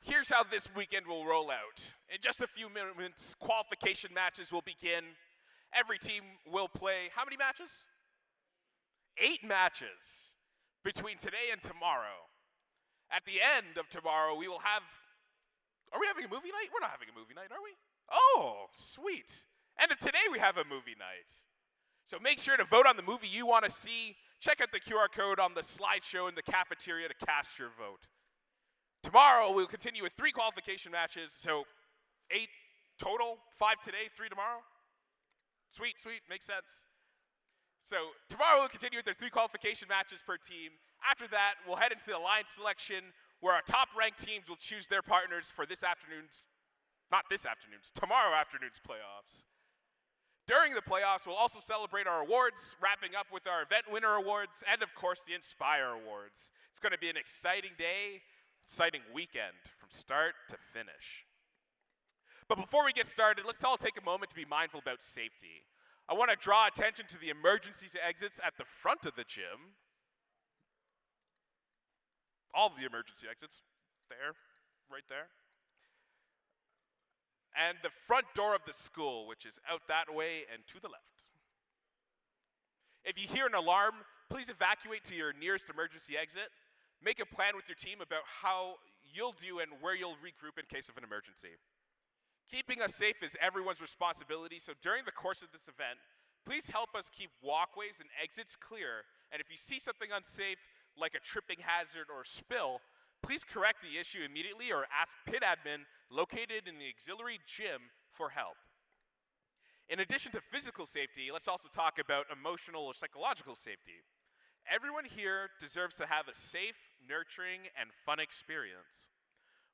here's how this weekend will roll out. In just a few moments, qualification matches will begin. Every team will play how many matches? 8 matches between today and tomorrow. At the end of tomorrow, we will have, are we having a movie night? We're not having a movie night, are we? Oh, sweet. End of today, we have a movie night. So make sure to vote on the movie you want to see. Check out the QR code on the slideshow in the cafeteria to cast your vote. Tomorrow, we'll continue with 3 qualification matches, so 8 total, 5 today, 3 tomorrow. Sweet, makes sense. So tomorrow we'll continue with their 3 qualification matches per team. After that, we'll head into the alliance selection, where our top-ranked teams will choose their partners for this afternoon's Not this afternoon's, tomorrow afternoon's playoffs. During the playoffs, we'll also celebrate our awards, wrapping up with our event winner awards and, of course, the Inspire Awards. It's going to be an exciting day, exciting weekend from start to finish. But before we get started, let's all take a moment to be mindful about safety. I want to draw attention to the emergency exits at the front of the gym. All of the emergency exits, there, right there. And the front door of the school, which is out that way and to the left. If you hear an alarm, please evacuate to your nearest emergency exit. Make a plan with your team about how you'll do and where you'll regroup in case of an emergency. Keeping us safe is everyone's responsibility, so during the course of this event, please help us keep walkways and exits clear, and if you see something unsafe, like a tripping hazard or spill, please correct the issue immediately or ask pit admin located in the auxiliary gym for help. In addition to physical safety, let's also talk about emotional or psychological safety. Everyone here deserves to have a safe, nurturing, and fun experience.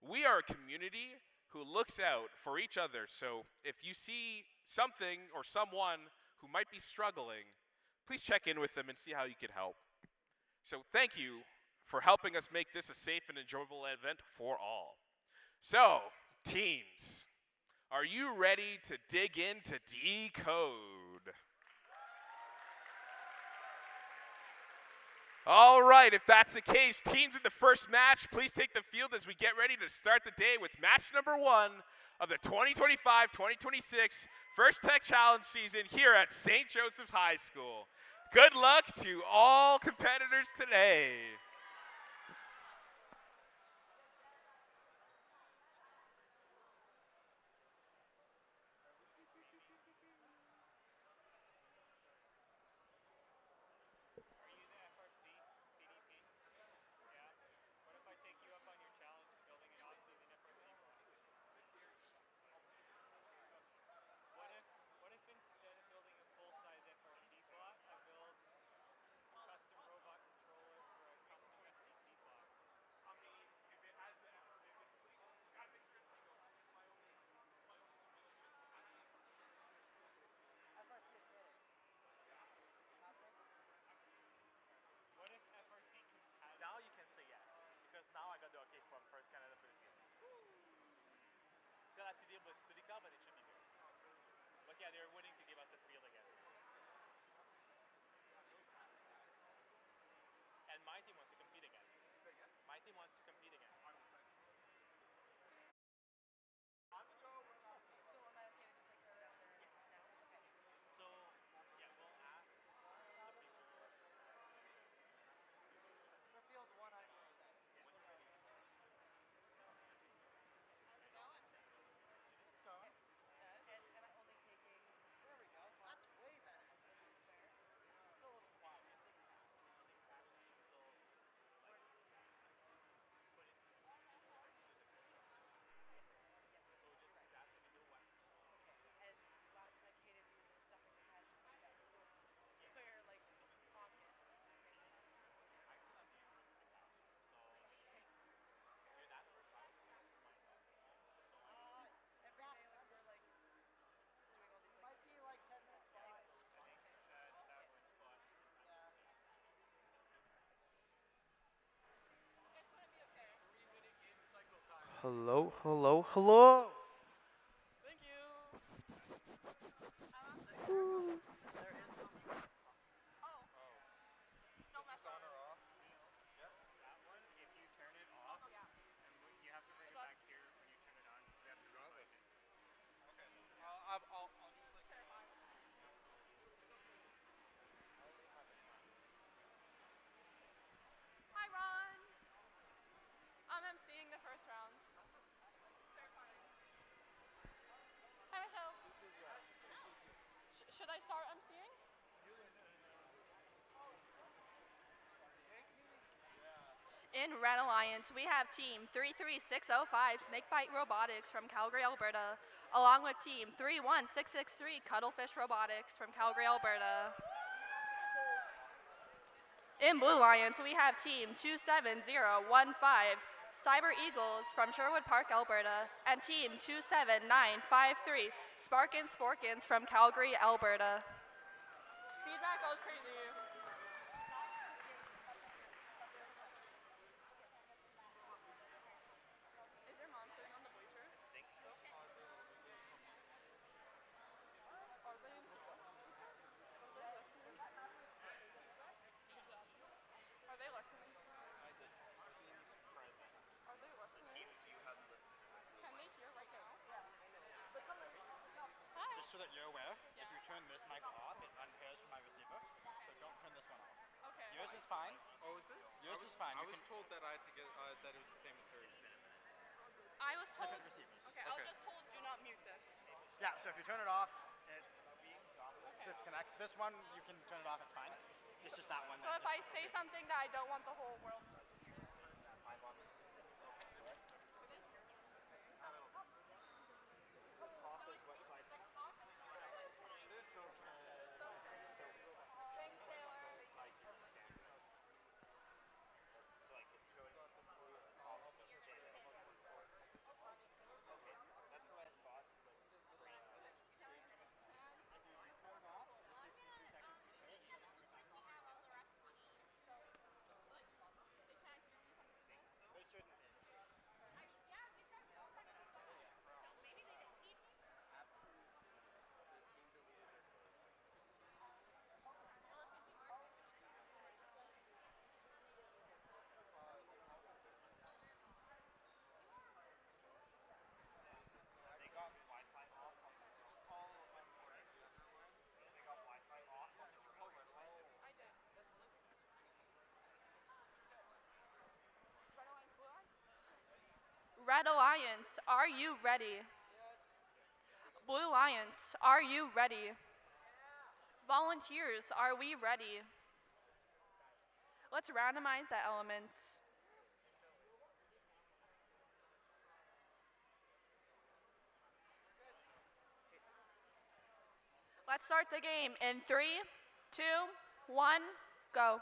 We are a community who looks out for each other, so if you see something or someone who might be struggling, please check in with them and see how you can help. So thank you for helping us make this a safe and enjoyable event for all. So, teams, are you ready to dig into Decode? All right, if that's the case, teams in the first match, please take the field as we get ready to start the day with match number 1 of the 2025-2026 First Tech Challenge season here at St. Joseph's High School. Good luck to all competitors today. Now you can say yes, because now I got the okay from First Canada for the field. Still have to deal with Studica, but it should be good. But yeah, they're willing to give us the field again. And my team wants to compete again. My team wants to compete again. Hello, hello, hello. Thank you. Don't mess on or off. Yep. That one, if you turn it off, you have to bring it back here when you turn it on. So we have to run this. Okay. I'll just like. Hi, Ron. I'm emceeing the first round. Hi, Michelle. Should I start emceeing? In Red Alliance, we have Team 33605 Snakebite Robotics from Calgary, Alberta, along with Team 31663 Cuttlefish Robotics from Calgary, Alberta. In Blue Alliance, we have Team 27015 Cyber Eagles from Sherwood Park, Alberta, and Team 27953, Sparkins Sporkins from Calgary, Alberta. Feedback goes crazy. Is your mom sitting on the bleachers? I think so. Are they in Are they listening? Are they listening? Can they hear right now? Hi. Just so that you're aware, if you turn this mic off, it unpairs from my receiver. So don't turn this one off. Okay. Yours is fine. Oh, is it? Yours is fine. I You was can- told that I had to get that it was the same as hers. I was told. Different receivers. Okay, I was just told do not mute this. Yeah, so if you turn it off, it disconnects. This one, you can turn it off, it's fine. It's just that one. So if I say something that I don't want the whole world to hear. Thanks, Taylor. Red Alliance, are you ready? Blue Alliance, are you ready? Volunteers, are we ready? Let's randomize the elements. Let's start the game in 3, 2, 1, go.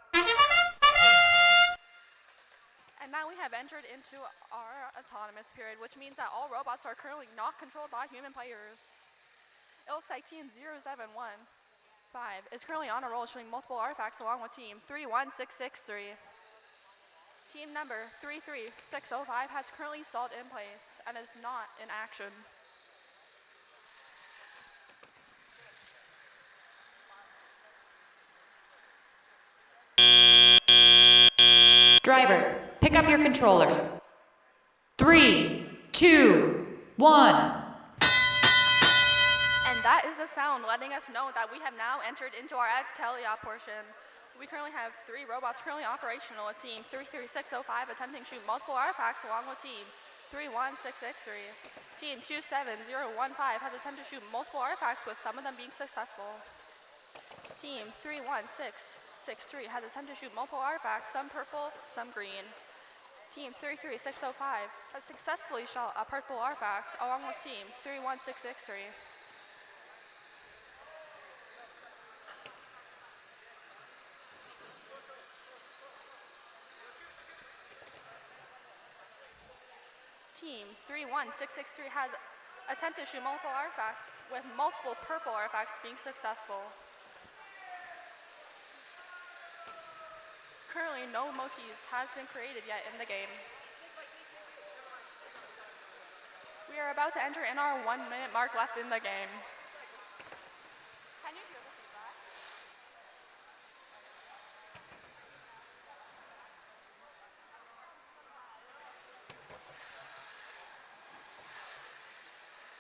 And now we have entered into our autonomous period, which means that all robots are currently not controlled by human players. It looks like Team 0715 is currently on a roll, showing multiple artifacts along with Team 31663. Team number 33605 has currently stalled in place and is not in action. Drivers, pick up your controllers. 3, 2, 1. And that is the sound letting us know that we have now entered into our Actelia portion. We currently have 3 robots currently operational with Team 33605 attempting to shoot multiple artifacts along with Team 31663. Team 27015 has attempted to shoot multiple artifacts with some of them being successful. Team 31663 has attempted to shoot multiple artifacts, some purple, some green. Team 33605 has successfully shot a purple artifact along with Team 31663. Team 31663 has attempted to shoot multiple artifacts with multiple purple artifacts being successful. Currently, no motifs has been created yet in the game. We are about to enter in our 1 minute mark left in the game. Can you hear the feedback?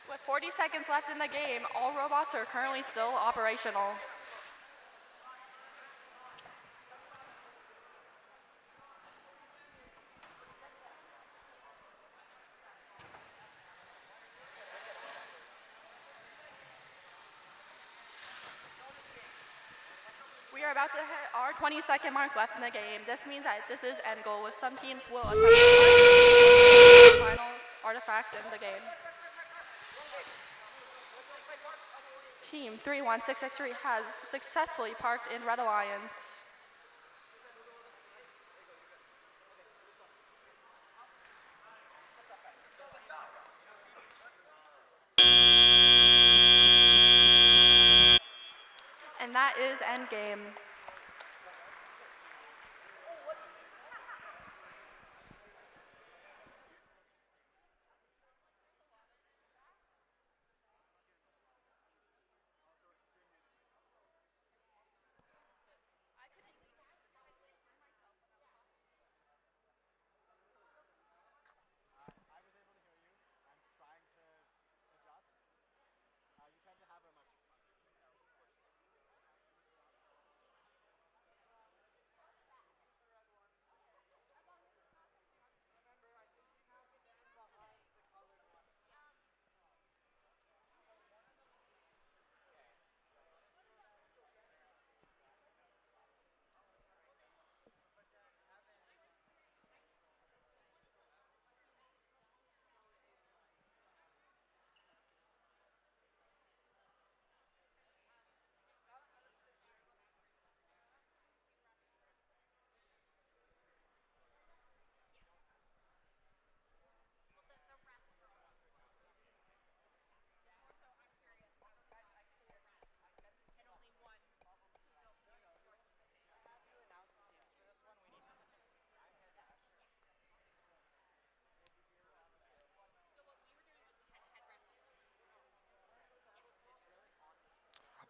With 40 seconds left in the game, all robots are currently still operational. We are about to hit our 20-second mark left in the game. This means that this is end goal, with some teams will attempt to the final artifacts in the game. Team 31663 has successfully parked in Red Alliance. that is endgame.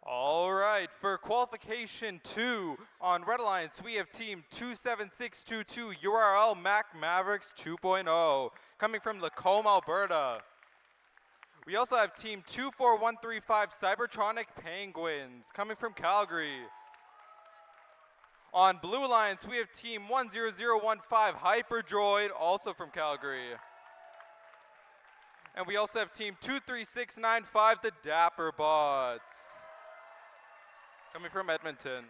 All right, for qualification 2 on Red Alliance, we have team 27622 URL Mac Mavericks 2.0 coming from Lacombe, Alberta. We also have team 24135 Cybertronic Penguins coming from Calgary. On Blue Alliance, we have team 10015 Hyperdroid, also from Calgary. And we also have team 23695 the Dapper Bots, coming from Edmonton.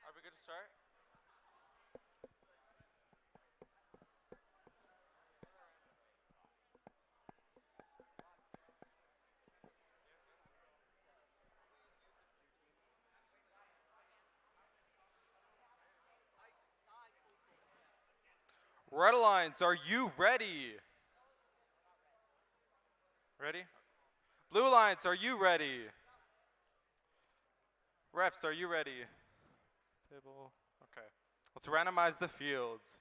Are we good to start? Red Alliance, are you ready? Ready? Blue Alliance, are you ready? Refs, are you ready? Table, okay. Let's randomize the fields.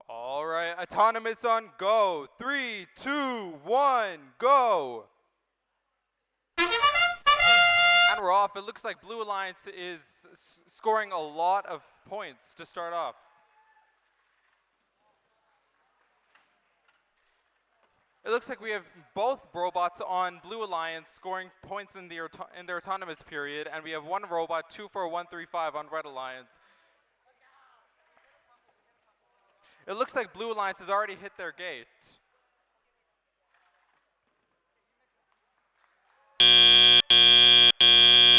All right, autonomous on go. 3, 2, 1, go. And we're off. It looks like Blue Alliance is scoring a lot of points to start off. It looks like we have both robots on Blue Alliance scoring points in their autonomous period, and we have one robot, 24135, on Red Alliance. It looks like Blue Alliance has already hit their gate.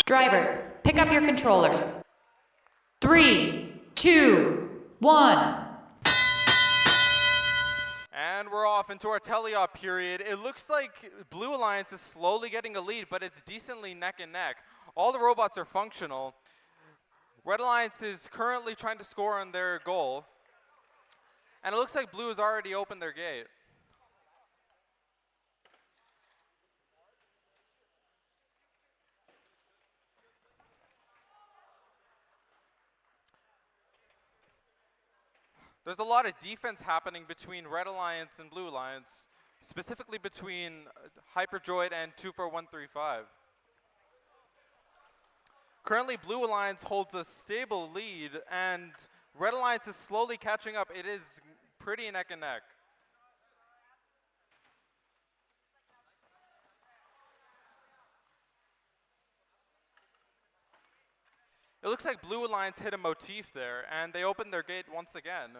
Drivers, pick up your controllers. 3, 2, 1. And we're off into our teleop period. It looks like Blue Alliance is slowly getting a lead, but it's decently neck and neck. All the robots are functional. Red Alliance is currently trying to score on their goal. And it looks like Blue has already opened their gate. There's a lot of defense happening between Red Alliance and Blue Alliance, specifically between Hyperdroid and 24135. Currently, Blue Alliance holds a stable lead, and Red Alliance is slowly catching up. It is pretty neck and neck. It looks like Blue Alliance hit a motif there, and they opened their gate once again.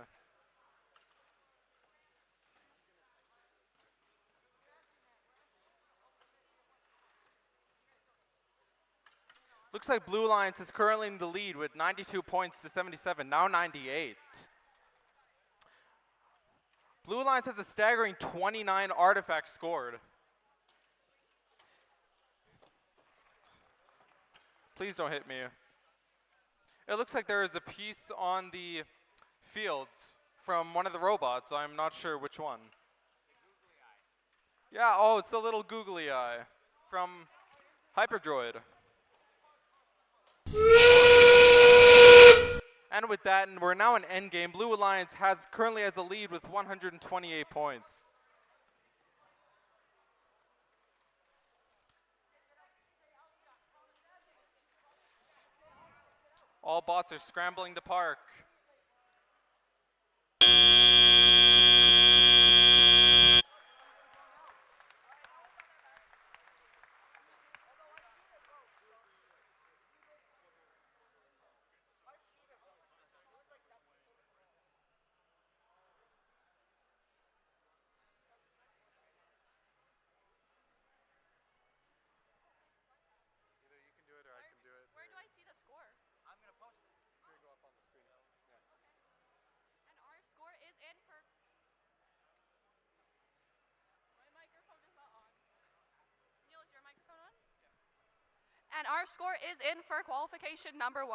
Looks like Blue Alliance is currently in the lead with 92 points to 77, now 98. Blue Alliance has a staggering 29 artifacts scored. Please don't hit me. It looks like there is a piece on the field from one of the robots. I'm not sure which one. Yeah, oh, it's the little googly eye from Hyperdroid. And with that, and we're now in endgame. Blue Alliance currently has a lead with 128 points. All bots are scrambling to park. Where do I see the score? I'm going to post it. It's going to go up on the screen. Yeah. And our score is in for... My microphone is not on. Neil, is your microphone on? Yeah. And our score is in for qualification number 1.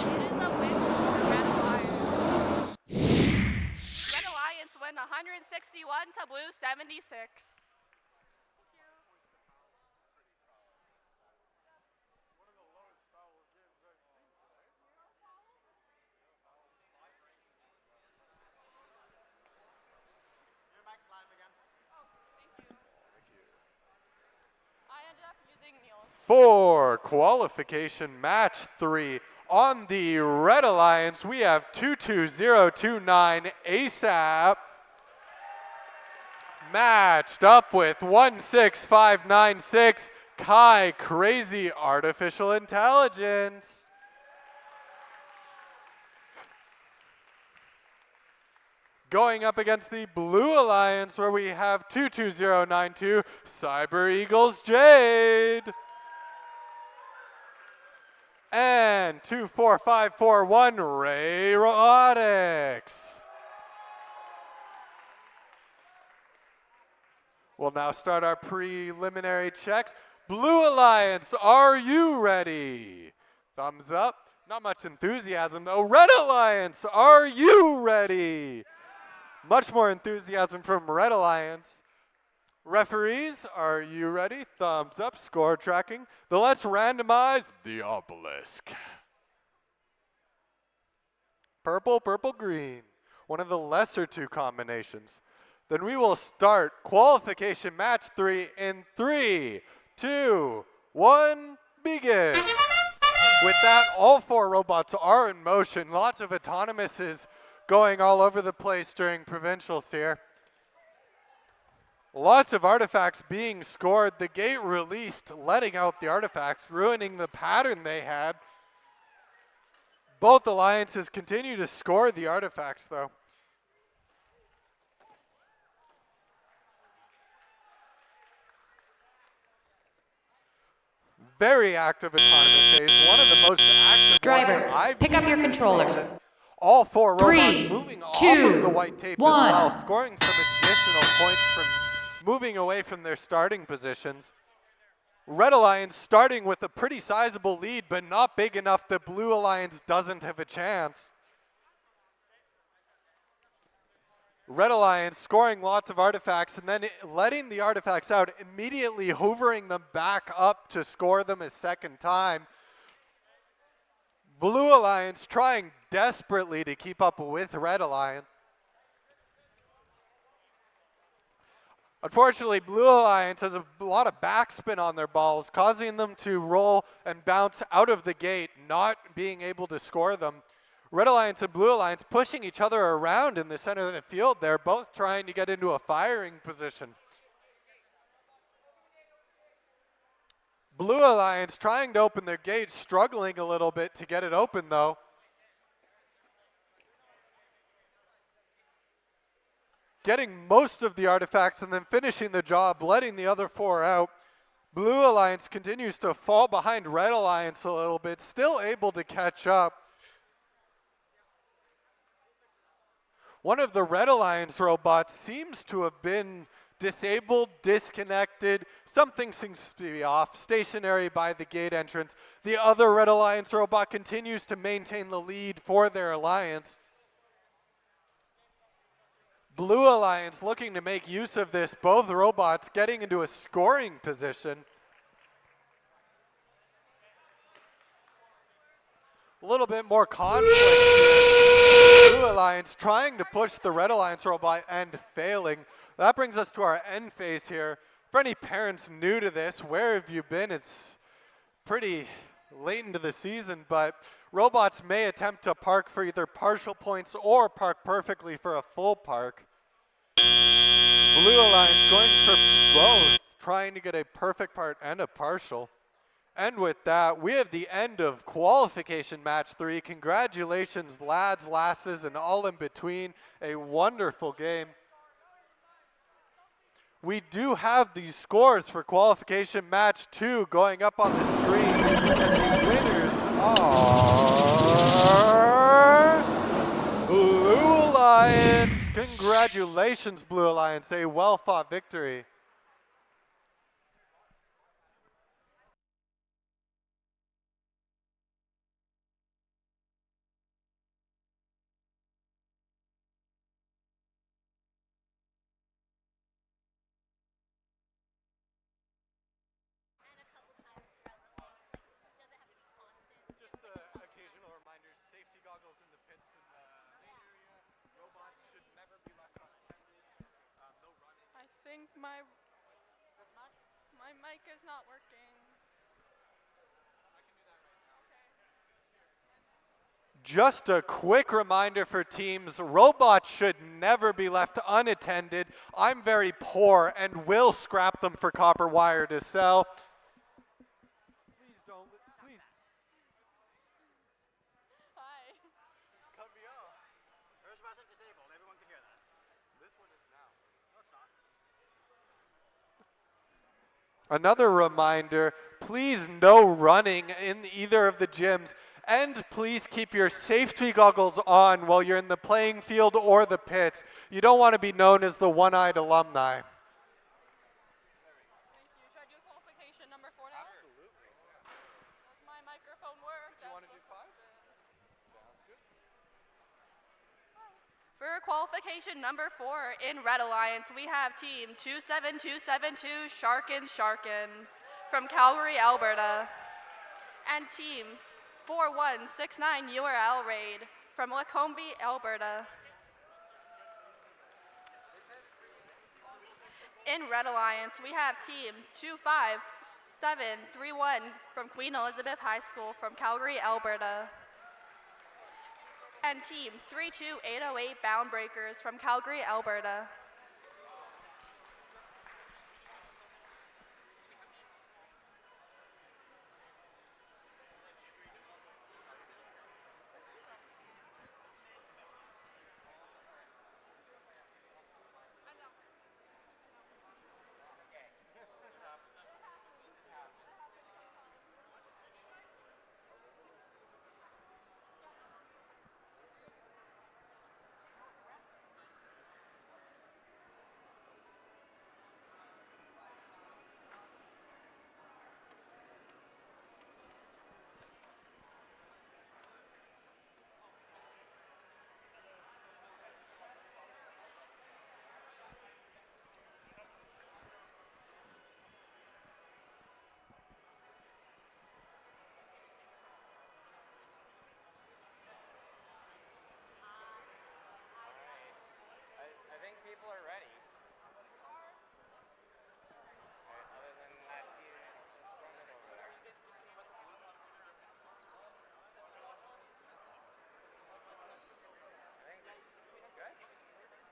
It is a win for Red Alliance. Red Alliance win 161 to Blue 76. For qualification match 3 on the Red Alliance, we have 22029 ASAP matched up with 16596 Kai Crazy Artificial Intelligence. Going up against the Blue Alliance, where we have 22092 Cyber Eagles Jade. And 24541 Ray Robotics. We'll now start our preliminary checks. Blue Alliance, are you ready? Thumbs up. Not much enthusiasm though. Red Alliance, are you ready? Much more enthusiasm from Red Alliance. Referees, are you ready? Thumbs up, score tracking. Then let's randomize the obelisk. Purple, purple, green. One of the lesser two combinations. Then we will start qualification match 3 in 3, 2, 1, begin. With that, all 4 robots are in motion. Lots of autonomouses going all over the place during provincials here. Lots of artifacts being scored. The gate released, letting out the artifacts, ruining the pattern they had. Both alliances continue to score the artifacts, though. Very active autonomous phase. One of the most active Drivers, ones I've pick seen up your controllers. All 4 robots 3, moving off 2, of the white tape 1. as well, scoring some additional points from moving away from their starting positions. Red Alliance starting with a pretty sizable lead, but not big enough that Blue Alliance doesn't have a chance. Red Alliance scoring lots of artifacts and then letting the artifacts out, immediately hoovering them back up to score them a second time. Blue Alliance trying desperately to keep up with Red Alliance. Unfortunately, Blue Alliance has a lot of backspin on their balls, causing them to roll and bounce out of the gate, not being able to score them. Red Alliance and Blue Alliance pushing each other around in the center of the field. They're both trying to get into a firing position. Blue Alliance trying to open their gate, struggling a little bit to get it open though. Getting most of the artifacts and then finishing the job, letting the other 4 out. Blue Alliance continues to fall behind Red Alliance a little bit, still able to catch up. One of the Red Alliance robots seems to have been disabled, disconnected, something seems to be off, stationary by the gate entrance. The other Red Alliance robot continues to maintain the lead for their alliance. Blue Alliance looking to make use of this, both robots getting into a scoring position. A little bit more conflict here. Blue Alliance trying to push the Red Alliance robot and failing. That brings us to our end phase here. For any parents new to this, where have you been? It's pretty late into the season, but robots may attempt to park for either partial points or park perfectly for a full park. Blue Alliance going for both, trying to get a perfect part and a partial. And with that, we have the end of qualification match 3. Congratulations, lads, lasses, and all in between. A wonderful game. We do have these scores for qualification match 2 going up on the screen. And the winners are Blue Alliance. Congratulations, Blue Alliance. A well-fought victory. Just the occasional reminders, safety goggles in the pits in the main area. Robots should never be left unattended. No running. I think my mic is not working. Just a quick reminder for teams, robots should never be left unattended. I'm very poor and will scrap them for copper wire to sell. Please don't, please. Hi. Cut me off. Hers wasn't disabled. Everyone can hear that. This one is now. No, it's not. Another reminder, please no running in either of the gyms. And please keep your safety goggles on while you're in the playing field or the pits. You don't want to be known as the one-eyed alumni. Thank you. Should I do qualification number 4 now? Absolutely. Does my microphone work? Do you want to do 5? Sounds good. For qualification number 4 in Red Alliance, we have team 27272 Sharkins from Calgary, Alberta, and team 4169 URL Raid from Lacombe, Alberta. In Red Alliance, we have team 25731 from Queen Elizabeth High School from Calgary, Alberta, and team 32808 Boundbreakers from Calgary, Alberta. I think people are ready. Other than that team running over there. I think good.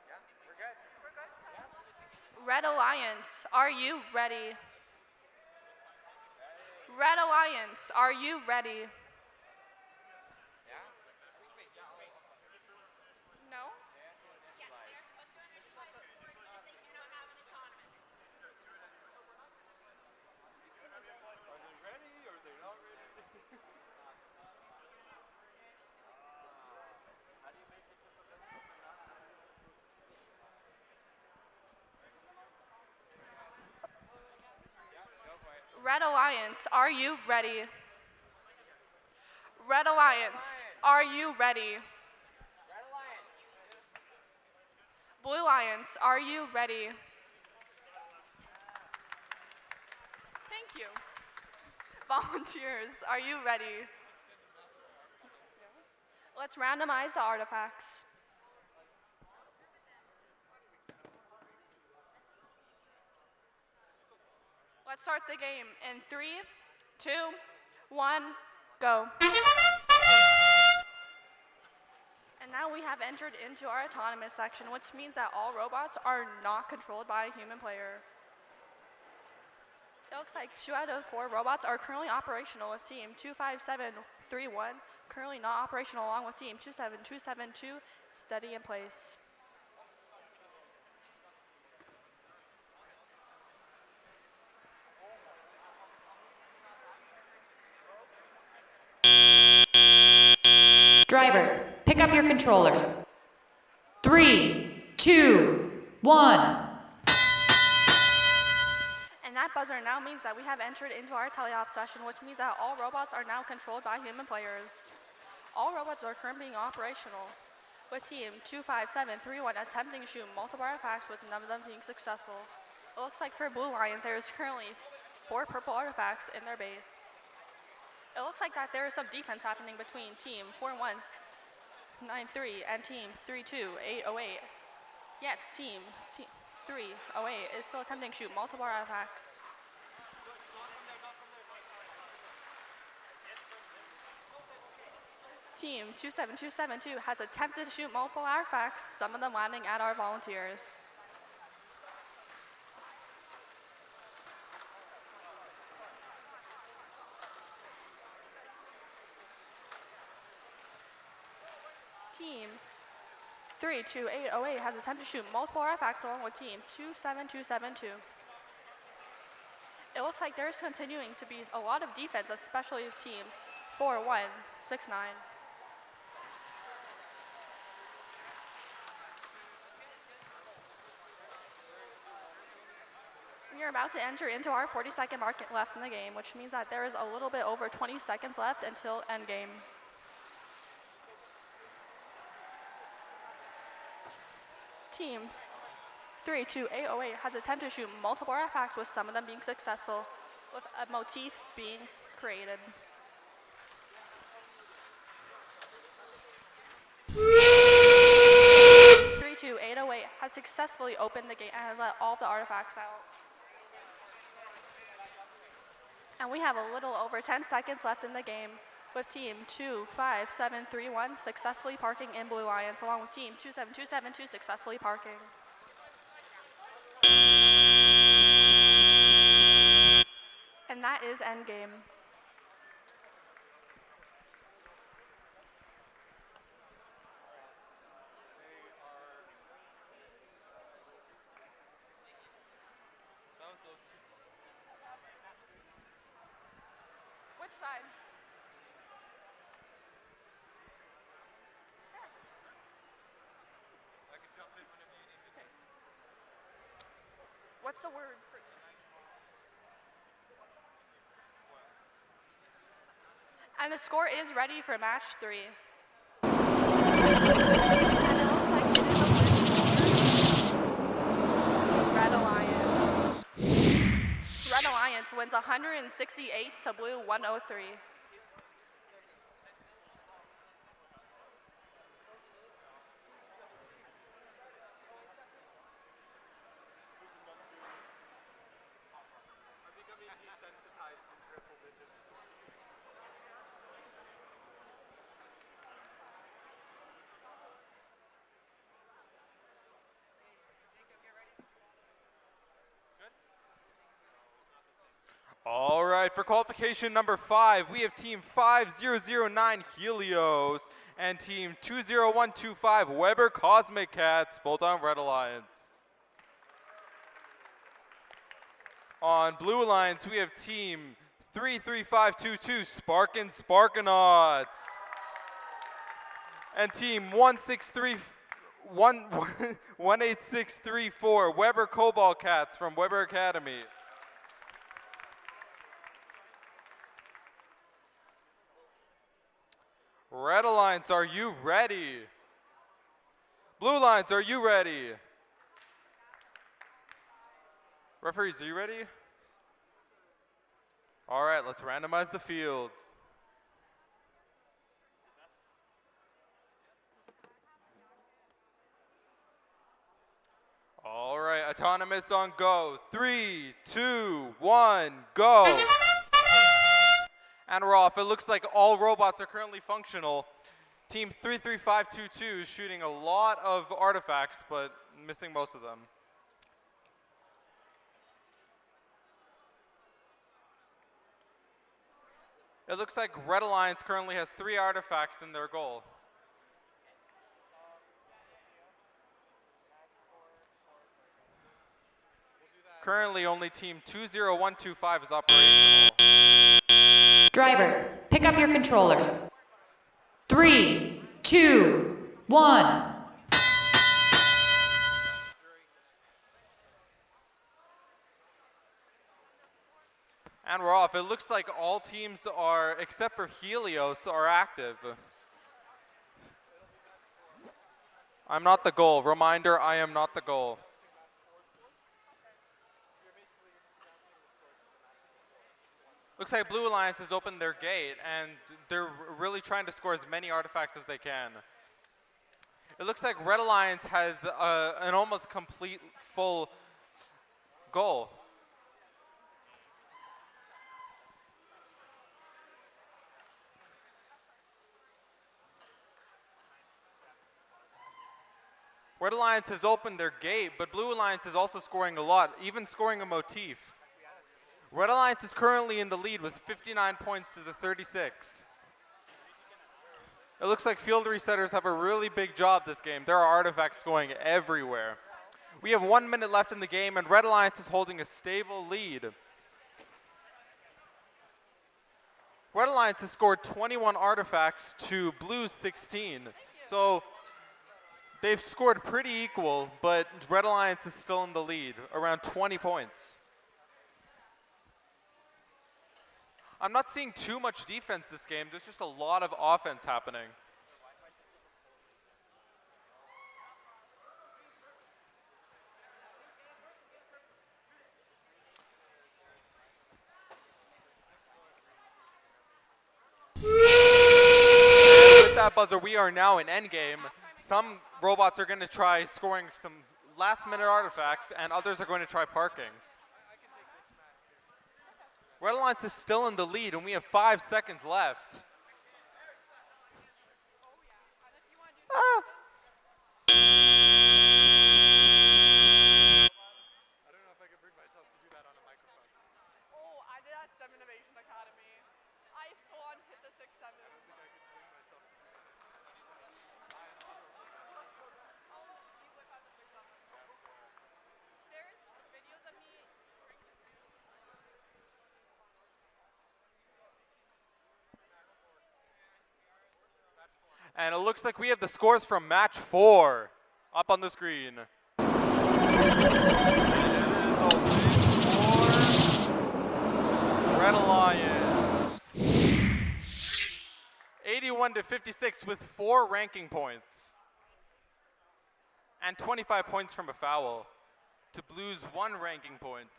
Yeah, we're good. We're good. Red Alliance, are you ready? Red Alliance, are you ready? No? Red Alliance, are you ready? Red Alliance, are you ready? Blue Alliance, are you ready? Thank you. Volunteers, are you ready? Let's randomize the artifacts. Let's start the game in 3, 2, 1, go. And now we have entered into our autonomous section, which means that all robots are not controlled by a human player. It looks like 2 out of 4 robots are currently operational with team 25731, currently not operational along with team 27272, steady in place. Drivers, pick up your controllers. 3, 2, 1. And that buzzer now means that we have entered into our teleop session, which means that all robots are now controlled by human players. All robots are currently being operational, with team 25731 attempting to shoot multiple artifacts with none of them being successful. It looks like for Blue Lions, there is currently 4 purple artifacts in their base. It looks like that there is some defense happening between team 4193 and team 32808. Yet team 308 is still attempting to shoot multiple artifacts. Team 27272 has attempted to shoot multiple artifacts, some of them landing at our volunteers. Team 32808 has attempted to shoot multiple artifacts along with team 27272. It looks like there's continuing to be a lot of defense, especially with team 4169. We are about to enter into our 40-second mark left in the game, which means that there is a little bit over 20 seconds left until endgame. Team 32808 has attempted to shoot multiple artifacts, with some of them being successful, with a motif being created. Team 32808 has successfully opened the gate and has let all the artifacts out. And we have a little over 10 seconds left in the game, with team 25731 successfully parking in Blue Alliance, along with team 27272 successfully parking. And that is endgame. Which side? I can jump in whenever you need me to. What's the word for? And the score is ready for match 3. And it looks like it is a win for Red Alliance. Red Alliance wins 168 to Blue 103. I'm becoming desensitized to triple digits. All right, for qualification number 5, we have team 5009 Helios and team 20125 Weber Cosmic Cats, both on Red Alliance. On Blue Alliance, we have team 33522 Sparkin Sparkanauts and team 18634 Weber Cobalt Cats from Weber Academy. Red Alliance, are you ready? Blue Alliance, are you ready? Referees, are you ready? All right, let's randomize the field. All right, autonomous on go. 3, 2, 1, go. And we're off. It looks like all robots are currently functional. Team 33522 is shooting a lot of artifacts, but missing most of them. It looks like Red Alliance currently has 3 artifacts in their goal. Currently, only team 20125 is operational. Drivers, pick up your controllers. 3, 2, 1. And we're off. It looks like all teams are, except for Helios, are active. I'm not the goal. Reminder, I am not the goal. Looks like Blue Alliance has opened their gate, and they're really trying to score as many artifacts as they can. It looks like Red Alliance has an almost complete full goal. Red Alliance has opened their gate, but Blue Alliance is also scoring a lot, even scoring a motif. Red Alliance is currently in the lead with 59 points to the 36. It looks like field resetters have a really big job this game. There are artifacts going everywhere. We have 1 minute left in the game, and Red Alliance is holding a stable lead. Red Alliance has scored 21 artifacts to Blue's 16. So they've scored pretty equal, but Red Alliance is still in the lead, around 20 points. I'm not seeing too much defense this game. There's just a lot of offense happening. And with that buzzer, we are now in endgame. Some robots are going to try scoring some last-minute artifacts, and others are going to try parking. Red Alliance is still in the lead, and we have 5 seconds left. Ah. I don't know if I can bring myself to do that on a microphone. Oh, I did that STEM Innovation Academy. I full on hit the 6-7. I don't think I could bring myself to do that. Oh, you whip out the 6-7. There's videos of me. And it looks like we have the scores from match 4 up on the screen. Red Alliance. 81 to 56 with 4 ranking points. And 25 points from a foul to Blue's 1 ranking point.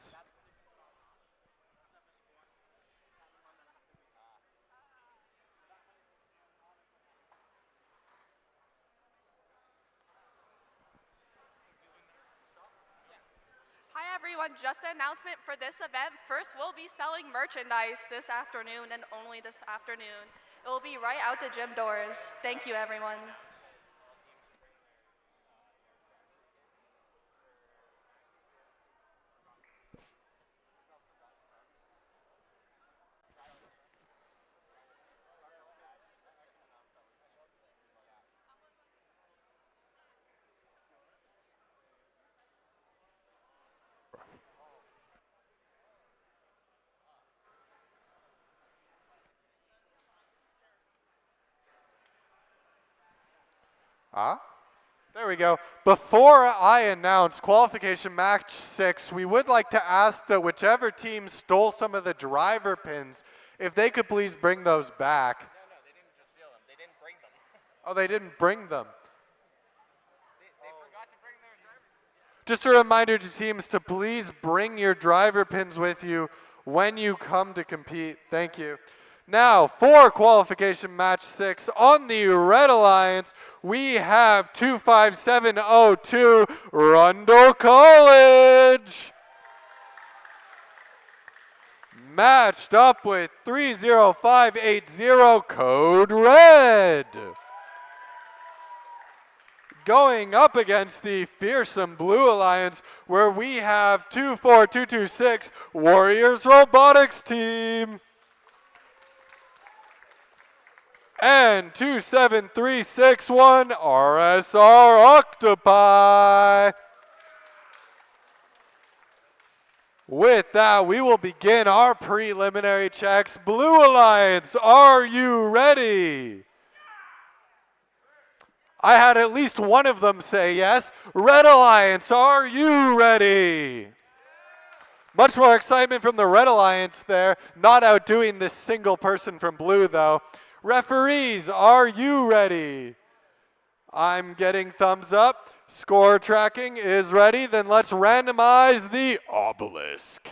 Hi everyone, just an announcement for this event. First, we'll be selling merchandise this afternoon and only this afternoon. It will be right out the gym doors. Thank you everyone. There we go. Before I announce qualification match 6, we would like to ask that whichever team stole some of the driver pins, if they could please bring those back. No, they didn't just steal them. They didn't bring them. Oh, they didn't bring them. They forgot to bring their driver. Just a reminder to teams to please bring your driver pins with you when you come to compete. Thank you. Now, for qualification match 6 on the Red Alliance, we have 25702 Rundle College. Matched up with 30580 Code Red. Going up against the fearsome Blue Alliance, where we have 24226 Warriors Robotics Team. And 27361 RSR Octopi. With that, we will begin our preliminary checks. Blue Alliance, are you ready? I had at least one of them say yes. Red Alliance, are you ready? Much more excitement from the Red Alliance there. Not outdoing this single person from Blue, though. Referees, are you ready? I'm getting thumbs up. Score tracking is ready. Then let's randomize the obelisk.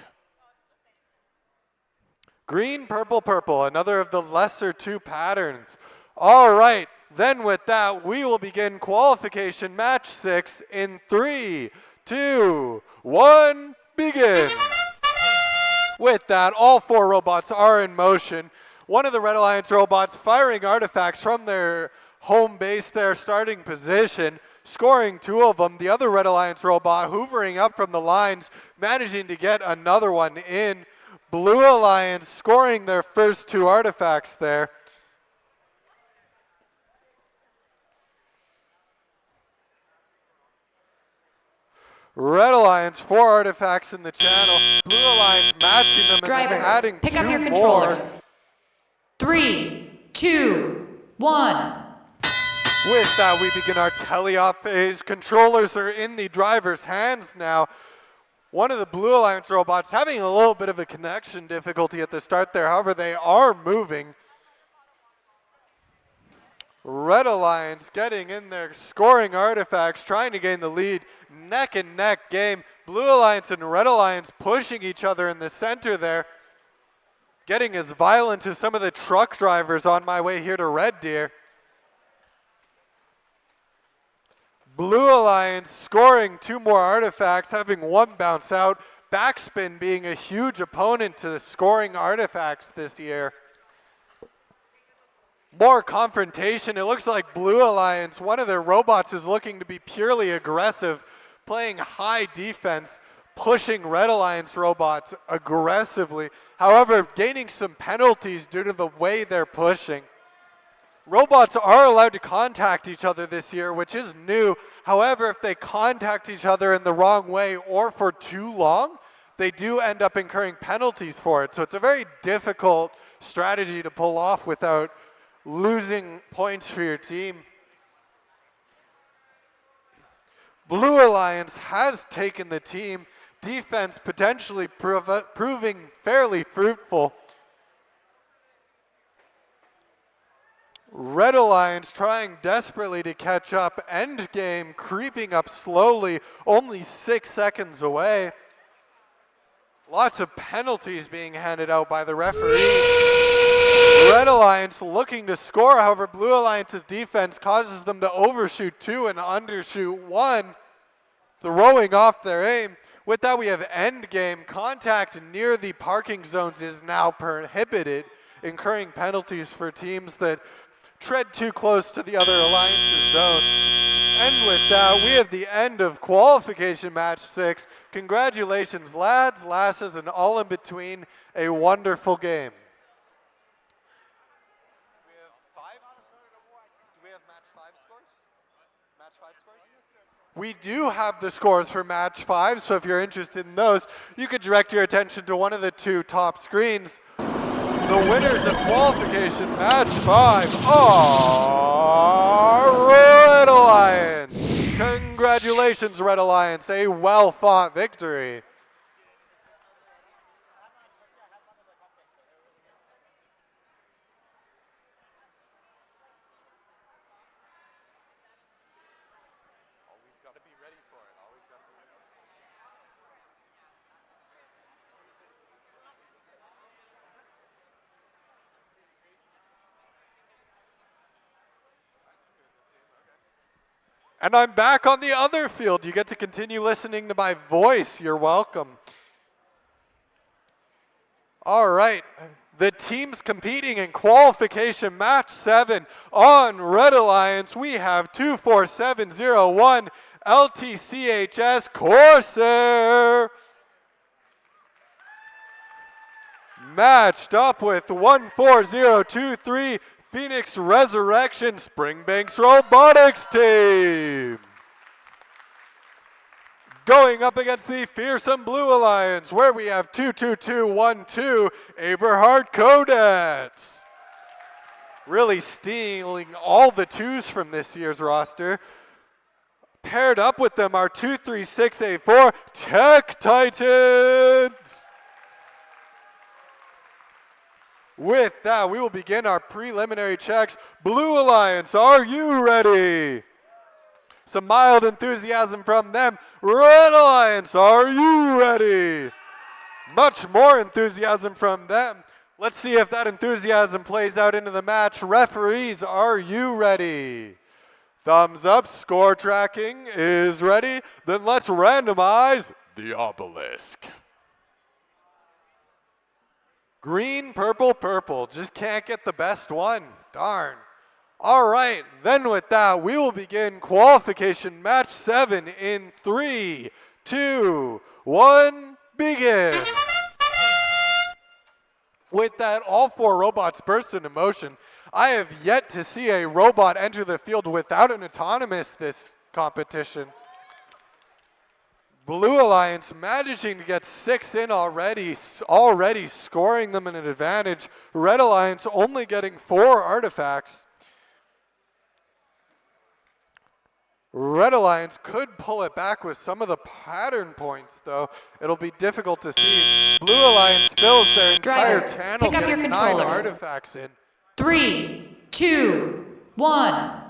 Green, purple, purple. Another of the lesser two patterns. All right. Then with that, we will begin qualification match 6 in 3, 2, 1, begin. With that, all 4 robots are in motion. One of the Red Alliance robots firing artifacts from their home base, their starting position, scoring 2 of them. The other Red Alliance robot hoovering up from the lines, managing to get another one in. Blue Alliance scoring their first 2 artifacts there. Red Alliance, 4 artifacts in the channel. Blue Alliance matching them and then adding 2 more. Pick up your controllers. 3, 2, 1. With that, we begin our teleop phase. Controllers are in the driver's hands now. One of the Blue Alliance robots having a little bit of a connection difficulty at the start there. However, they are moving. Red Alliance getting in there, scoring artifacts, trying to gain the lead. Neck and neck game. Blue Alliance and Red Alliance pushing each other in the center there. Getting as violent as some of the truck drivers on my way here to Red Deer. Blue Alliance scoring 2 more artifacts, having 1 bounce out. Backspin being a huge opponent to the scoring artifacts this year. More confrontation. It looks like Blue Alliance, one of their robots is looking to be purely aggressive, playing high defense, pushing Red Alliance robots aggressively. However, gaining some penalties due to the way they're pushing. Robots are allowed to contact each other this year, which is new. However, if they contact each other in the wrong way or for too long, they do end up incurring penalties for it. So it's a very difficult strategy to pull off without losing points for your team. Blue Alliance has taken the team. Defense potentially proving fairly fruitful. Red Alliance trying desperately to catch up. End game creeping up slowly, only 6 seconds away. Lots of penalties being handed out by the referees. Red Alliance looking to score, however, Blue Alliance's defense causes them to overshoot 2 and undershoot 1, throwing off their aim. With that, we have end game. Contact near the parking zones is now prohibited, incurring penalties for teams that tread too close to the other alliance's zone. And with that, we have the end of qualification match 6. Congratulations, lads, lasses, and all in between. A wonderful game. We do have the scores for match 5, so if you're interested in those, you could direct your attention to one of the 2 top screens. The winners of qualification match 5 are Red Alliance. Congratulations, Red Alliance, a well-fought victory. And I'm back on the other field. You get to continue listening to my voice. You're welcome. All right. The teams competing in qualification match 7 on Red Alliance. We have 24701 LTCHS Corsair. Matched up with 14023 Phoenix Resurrection Springbanks Robotics team. Going up against the fearsome Blue Alliance, where we have 22212 Aberhard Kodets. Really stealing all the twos from this year's roster. Paired up with them are 23684 Tech Titans. With that, we will begin our preliminary checks. Blue Alliance, are you ready? Some mild enthusiasm from them. Red Alliance, are you ready? Much more enthusiasm from them. Let's see if that enthusiasm plays out into the match. Referees, are you ready? Thumbs up, score tracking is ready. Then let's randomize the obelisk. Green, purple, purple. Just can't get the best one. Darn. All right, then with that, we will begin qualification match 7 in 3, 2, 1, begin. With that, all 4 robots burst into motion. I have yet to see a robot enter the field without an autonomous this competition. Blue Alliance managing to get 6 in already scoring them an advantage. Red Alliance only getting 4 artifacts. Red Alliance could pull it back with some of the pattern points, though. It'll be difficult to see. Blue Alliance fills their entire Drivers, channel, pick up your getting 9 controllers. artifacts in. 3, 2, 1.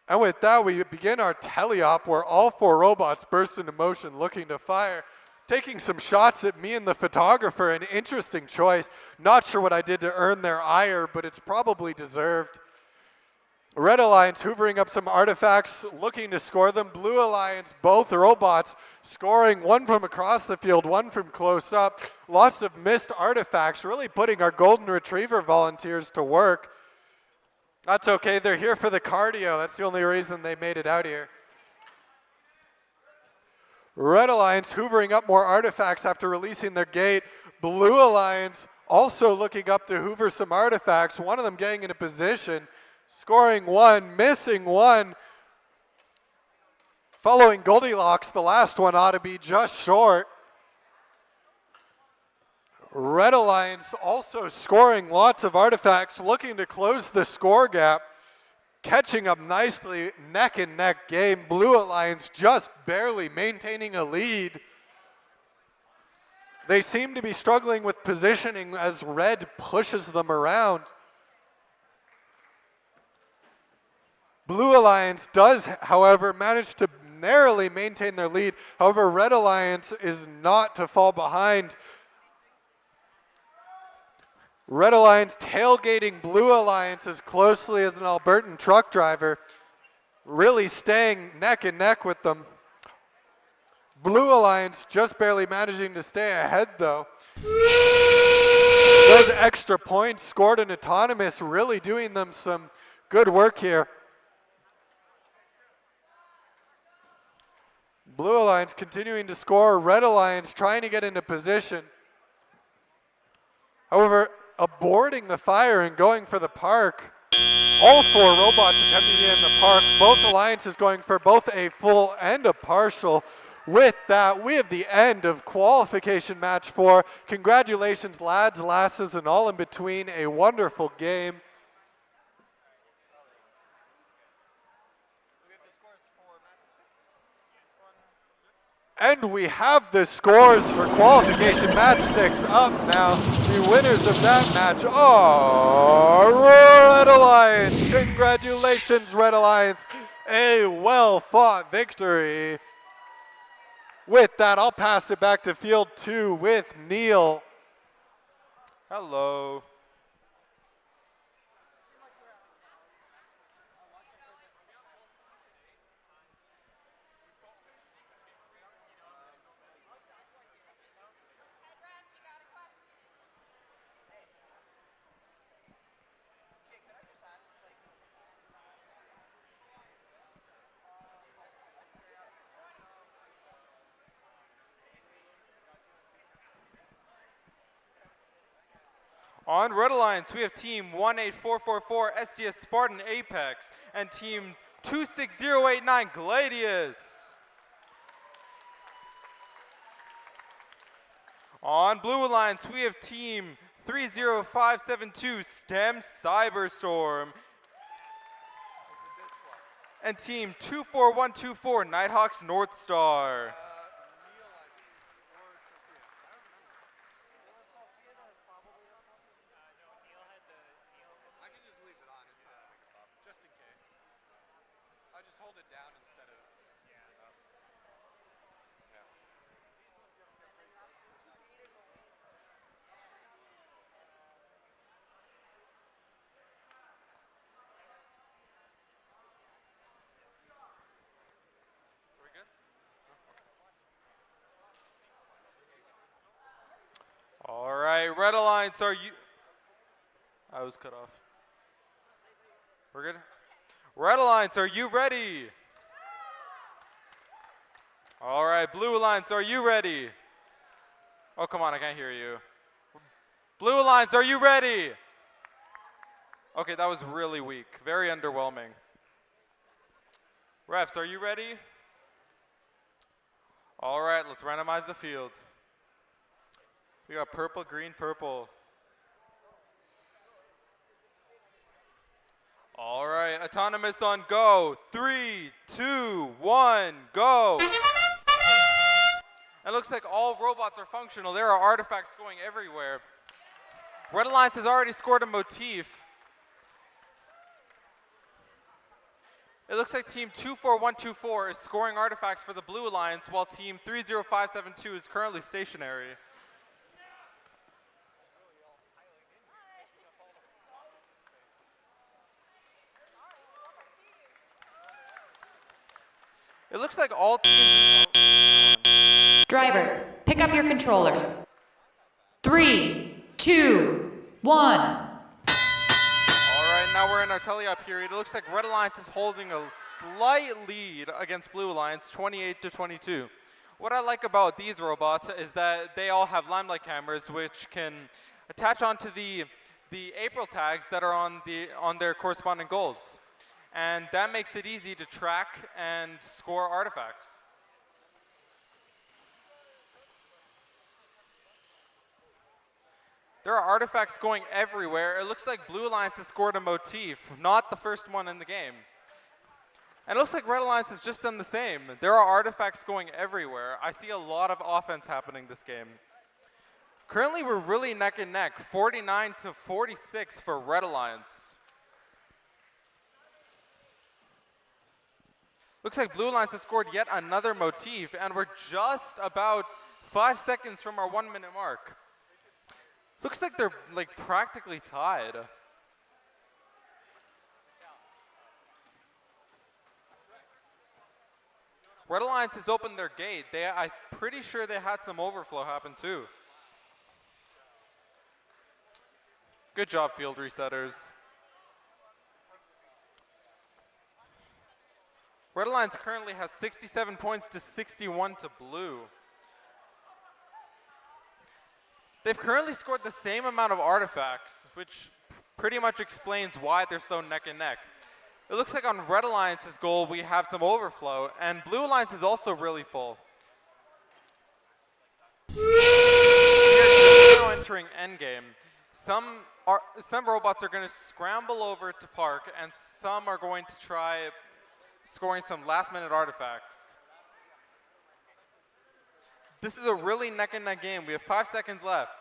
And with that, we begin our teleop where all 4 robots burst into motion looking to fire. Taking some shots at me and the photographer, an interesting choice. Not sure what I did to earn their ire, but it's probably deserved. Red Alliance hoovering up some artifacts, looking to score them. Blue Alliance, both robots scoring, one from across the field, one from close up. Lots of missed artifacts, really putting our Golden Retriever volunteers to work. That's okay, they're here for the cardio. That's the only reason they made it out here. Red Alliance hoovering up more artifacts after releasing their gate. Blue Alliance also looking up to hoover some artifacts, one of them getting into position, scoring 1, missing 1. Following Goldilocks, the last one ought to be just short. Red Alliance also scoring lots of artifacts, looking to close the score gap. Catching up nicely, neck and neck game. Blue Alliance just barely maintaining a lead. They seem to be struggling with positioning as Red pushes them around. Blue Alliance does, however, manage to narrowly maintain their lead. However, Red Alliance is not to fall behind. Red Alliance tailgating Blue Alliance as closely as an Albertan truck driver, really staying neck and neck with them. Blue Alliance just barely managing to stay ahead though. Those extra points scored in autonomous really doing them some good work here. Blue Alliance continuing to score, Red Alliance trying to get into position. However, aborting the fire and going for the park. All 4 robots attempting to get in the park. Both alliances going for both a full and a partial. With that, we have the end of qualification match 4. Congratulations, lads, lasses, and all in between. A wonderful game. And we have the scores for qualification match 6 up now. The winners of that match are Red Alliance. Congratulations, Red Alliance. A well-fought victory. With that, I'll pass it back to field 2 with Neil. Hello. On Red Alliance, we have team 18444 SDS Spartan Apex and team 26089 Gladius. On Blue Alliance, we have team 30572 STEM Cyberstorm and team 24124 Nighthawks North Star. All right, Red Alliance, are you? I was cut off. We're good? Red Alliance, are you ready? All right, Blue Alliance, are you ready? Oh, come on, I can't hear you. Blue Alliance, are you ready? Okay, that was really weak, very underwhelming. Refs, are you ready? All right, let's randomize the field. We got purple, green, purple. All right, autonomous on go. 3, 2, 1, go. It looks like all robots are functional. There are artifacts going everywhere. Red Alliance has already scored a motif. It looks like team 24124 is scoring artifacts for the Blue Alliance, while team 30572 is currently stationary. It looks like all teams... Drivers, pick up your controllers. 3, 2, 1. All right, now we're in our tele-op period. It looks like Red Alliance is holding a slight lead against Blue Alliance, 28-22. What I like about these robots is that they all have limelight cameras, which can attach onto the April tags that are on their corresponding goals. And that makes it easy to track and score artifacts. There are artifacts going everywhere. It looks like Blue Alliance has scored a motif, not the first one in the game. And it looks like Red Alliance has just done the same. There are artifacts going everywhere. I see a lot of offense happening this game. Currently, we're really neck and neck, 49-46 for Red Alliance. Looks like Blue Alliance has scored yet another motif, and we're just about 5 seconds from our 1 minute mark. Looks like they're practically tied. Red Alliance has opened their gate. I'm pretty sure they had some overflow happen too. Good job, field resetters. Red Alliance currently has 67 points to 61 to Blue. They've currently scored the same amount of artifacts, which pretty much explains why they're so neck and neck. It looks like on Red Alliance's goal we have some overflow, and Blue Alliance is also really full. We are just now entering endgame. Some robots are going to scramble over to park, and some are going to try scoring some last-minute artifacts. This is a really neck and neck game. We have 5 seconds left.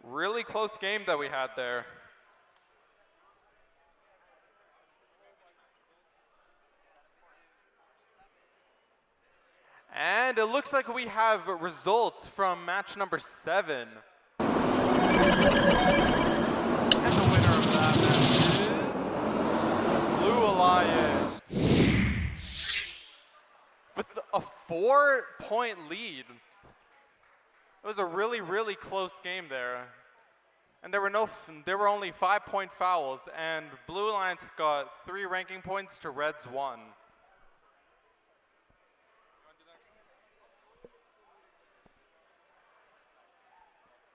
Really close game that we had there. And it looks like we have results from match number 7. And the winner of that match is Blue Alliance. With a 4-point lead. It was a really, really close game there. And there were only 5-point fouls, and Blue Alliance got 3 ranking points to Red's 1.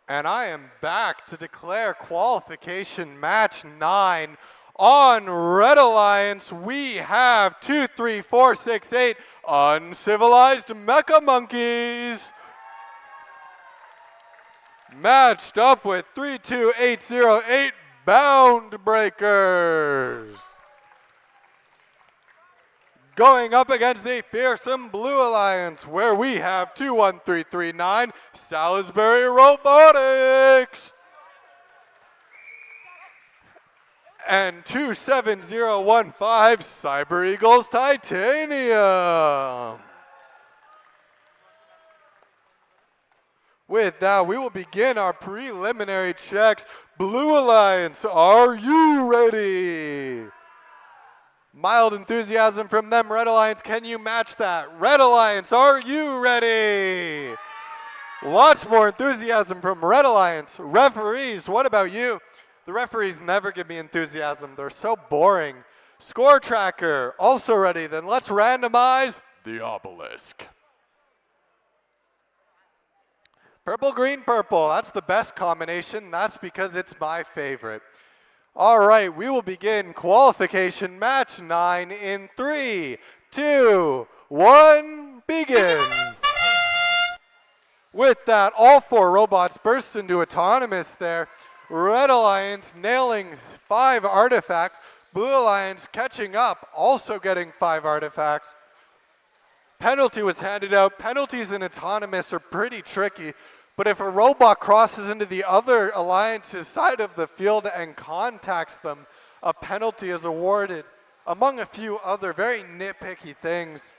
And I am back to declare qualification match 9. On Red Alliance, we have 2, 3, 4, 6, 8 Uncivilized Mecha Monkeys. Matched up with 32808 Bound Breakers. Going up against the fearsome Blue Alliance, where we have 21339 Salisbury Robotics. And 27015 Cyber Eagles Titanium. With that, we will begin our preliminary checks. Blue Alliance, are you ready? Mild enthusiasm from them. Red Alliance, can you match that? Red Alliance, are you ready? Lots more enthusiasm from Red Alliance. Referees, what about you? The referees never give me enthusiasm. They're so boring. Score tracker, also ready. Then let's randomize the obelisk. Purple, green, purple. That's the best combination. That's because it's my favorite. All right, we will begin qualification match 9 in 3, 2, 1, begin. With that, all 4 robots burst into autonomous there. Red Alliance nailing 5 artifacts. Blue Alliance catching up, also getting 5 artifacts. Penalty was handed out. Penalties in autonomous are pretty tricky. But if a robot crosses into the other alliance's side of the field and contacts them, a penalty is awarded, among a few other very nitpicky things.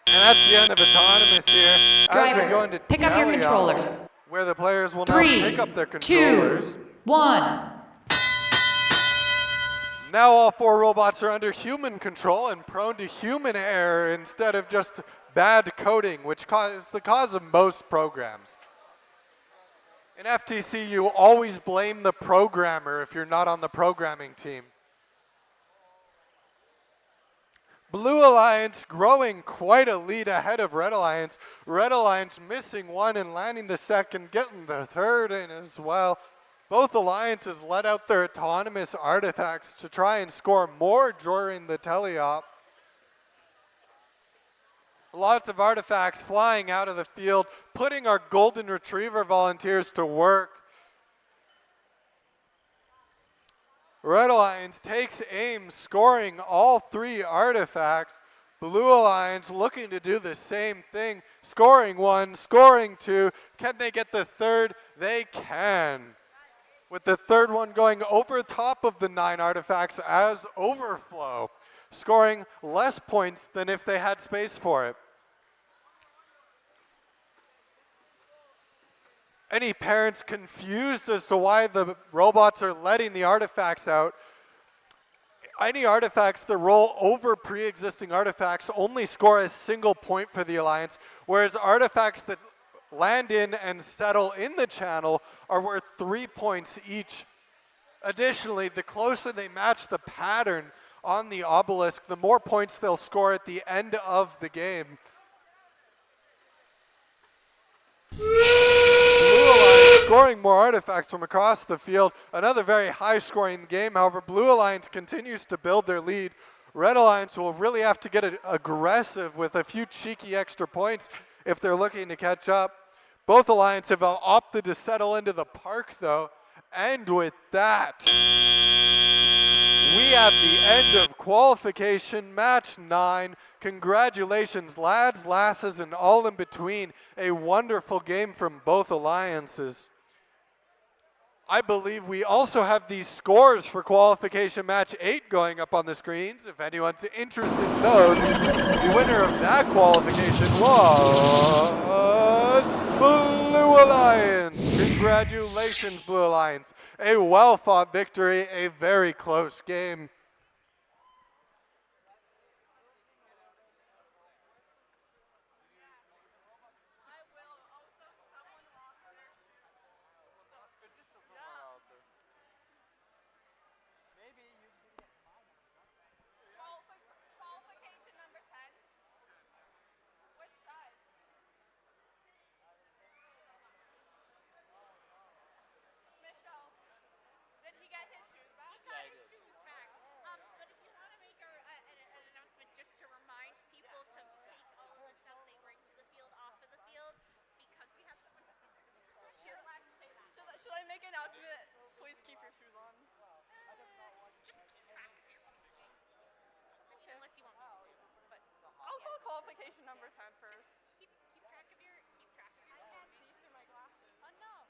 And that's the end of autonomous here. As we go into pick up your controllers. Where the players will now pick up their controllers. 2, 1. Now all 4 robots are under human control and prone to human error instead of just bad coding, which is the cause of most programs. In FTC, you always blame the programmer if you're not on the programming team. Blue Alliance growing quite a lead ahead of Red Alliance. Red Alliance missing 1 and landing the second, getting the third in as well. Both alliances let out their autonomous artifacts to try and score more during the teleop. Lots of artifacts flying out of the field, putting our Golden Retriever volunteers to work. Red Alliance takes aim, scoring all 3 artifacts. Blue Alliance looking to do the same thing, scoring 1, scoring 2. Can they get the third? They can. With the third one going over top of the 9 artifacts as overflow, scoring less points than if they had space for it. Any parents confused as to why the robots are letting the artifacts out? Any artifacts that roll over pre-existing artifacts only score a single point for the Alliance, whereas artifacts that land in and settle in the channel are worth 3 points each. Additionally, the closer they match the pattern on the obelisk, the more points they'll score at the end of the game. Blue Alliance scoring more artifacts from across the field. Another very high scoring game. However, Blue Alliance continues to build their lead. Red Alliance will really have to get aggressive with a few cheeky extra points if they're looking to catch up. Both alliances have opted to settle into the park, though. And with that, we have the end of qualification match 9. Congratulations, lads, lasses, and all in between. A wonderful game from both alliances. I believe we also have the scores for qualification match 8 going up on the screens. If anyone's interested in those, the winner of that qualification was Blue Alliance. Congratulations, Blue Alliance. A well-fought victory, a very close game. Qualification number 10. Which side? Michelle, did he get his shoes back? He got his shoes back. But if you want to make an announcement just to remind people to take all of the stuff they bring to the field off of the field, because we have someone. You're allowed to say that. Should I make an announcement? Please keep your shoes on. Just keep track of your belongings. Unless you want me to. But I'll call qualification number 10 first. Just keep track of your I can't see through my glasses. Oh no.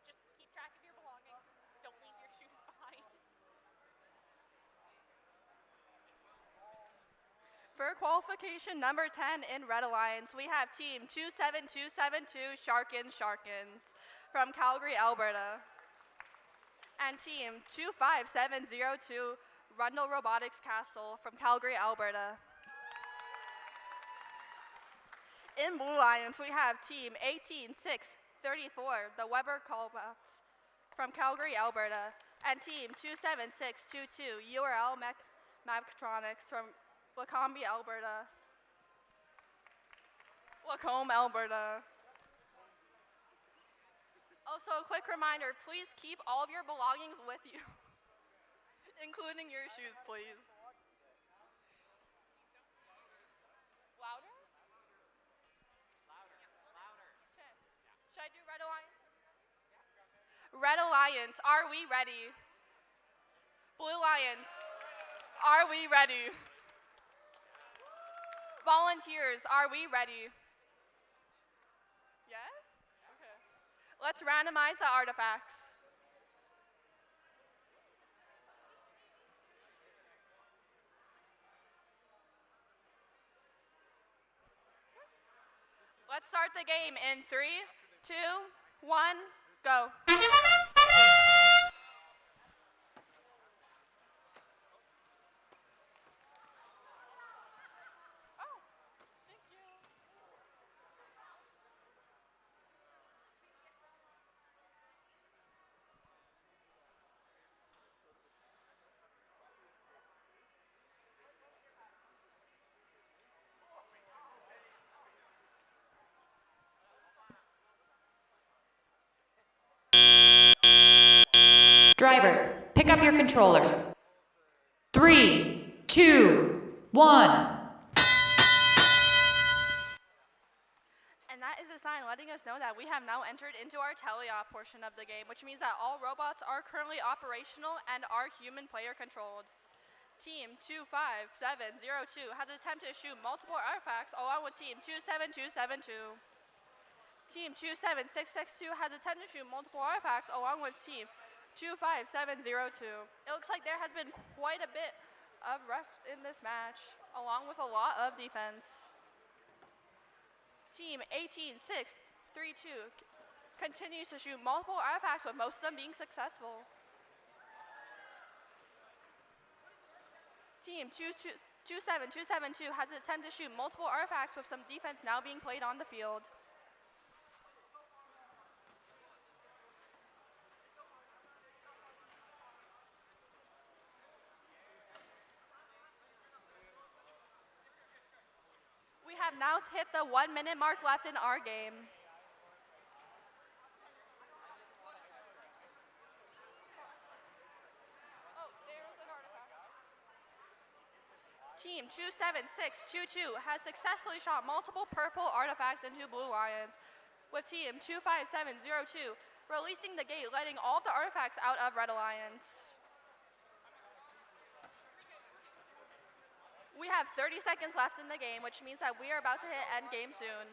Just keep track of your belongings. Don't leave your shoes behind. For qualification number 10 in Red Alliance, we have team 27272 Sharkins from Calgary, Alberta. And team 25702 Rundle Robotics Castle from Calgary, Alberta. In Blue Alliance, we have team 18634, the Weber Colbats from Calgary, Alberta, and team 27622, URL Mechatronics from Lacombe, Alberta. Lacombe, Alberta. Also, a quick reminder, please keep all of your belongings with you, including your shoes, please. Louder? Okay. Should I do Red Alliance? Red Alliance, are we ready? Blue Alliance, are we ready? Volunteers, are we ready? Yes? Okay. Let's randomize the artifacts. Let's start the game in 3, 2, 1, go. Drivers, pick up your controllers. 3, 2, 1. And that is a sign letting us know that we have now entered into our teleop portion of the game, which means that all robots are currently operational and are human player controlled. Team 25702 has attempted to shoot multiple artifacts along with team 27272. Team 27662 has attempted to shoot multiple artifacts along with team 25702. It looks like there has been quite a bit of ref in this match, along with a lot of defense. Team 18632 continues to shoot multiple artifacts, with most of them being successful. Team 27272 has attempted to shoot multiple artifacts, with some defense now being played on the field. We have now hit the 1 minute mark left in our game. Team 27622 has successfully shot multiple purple artifacts into Blue Lions. with team 25702 releasing the gate, letting all of the artifacts out of Red Alliance. We have 30 seconds left in the game, which means that we are about to hit end game soon.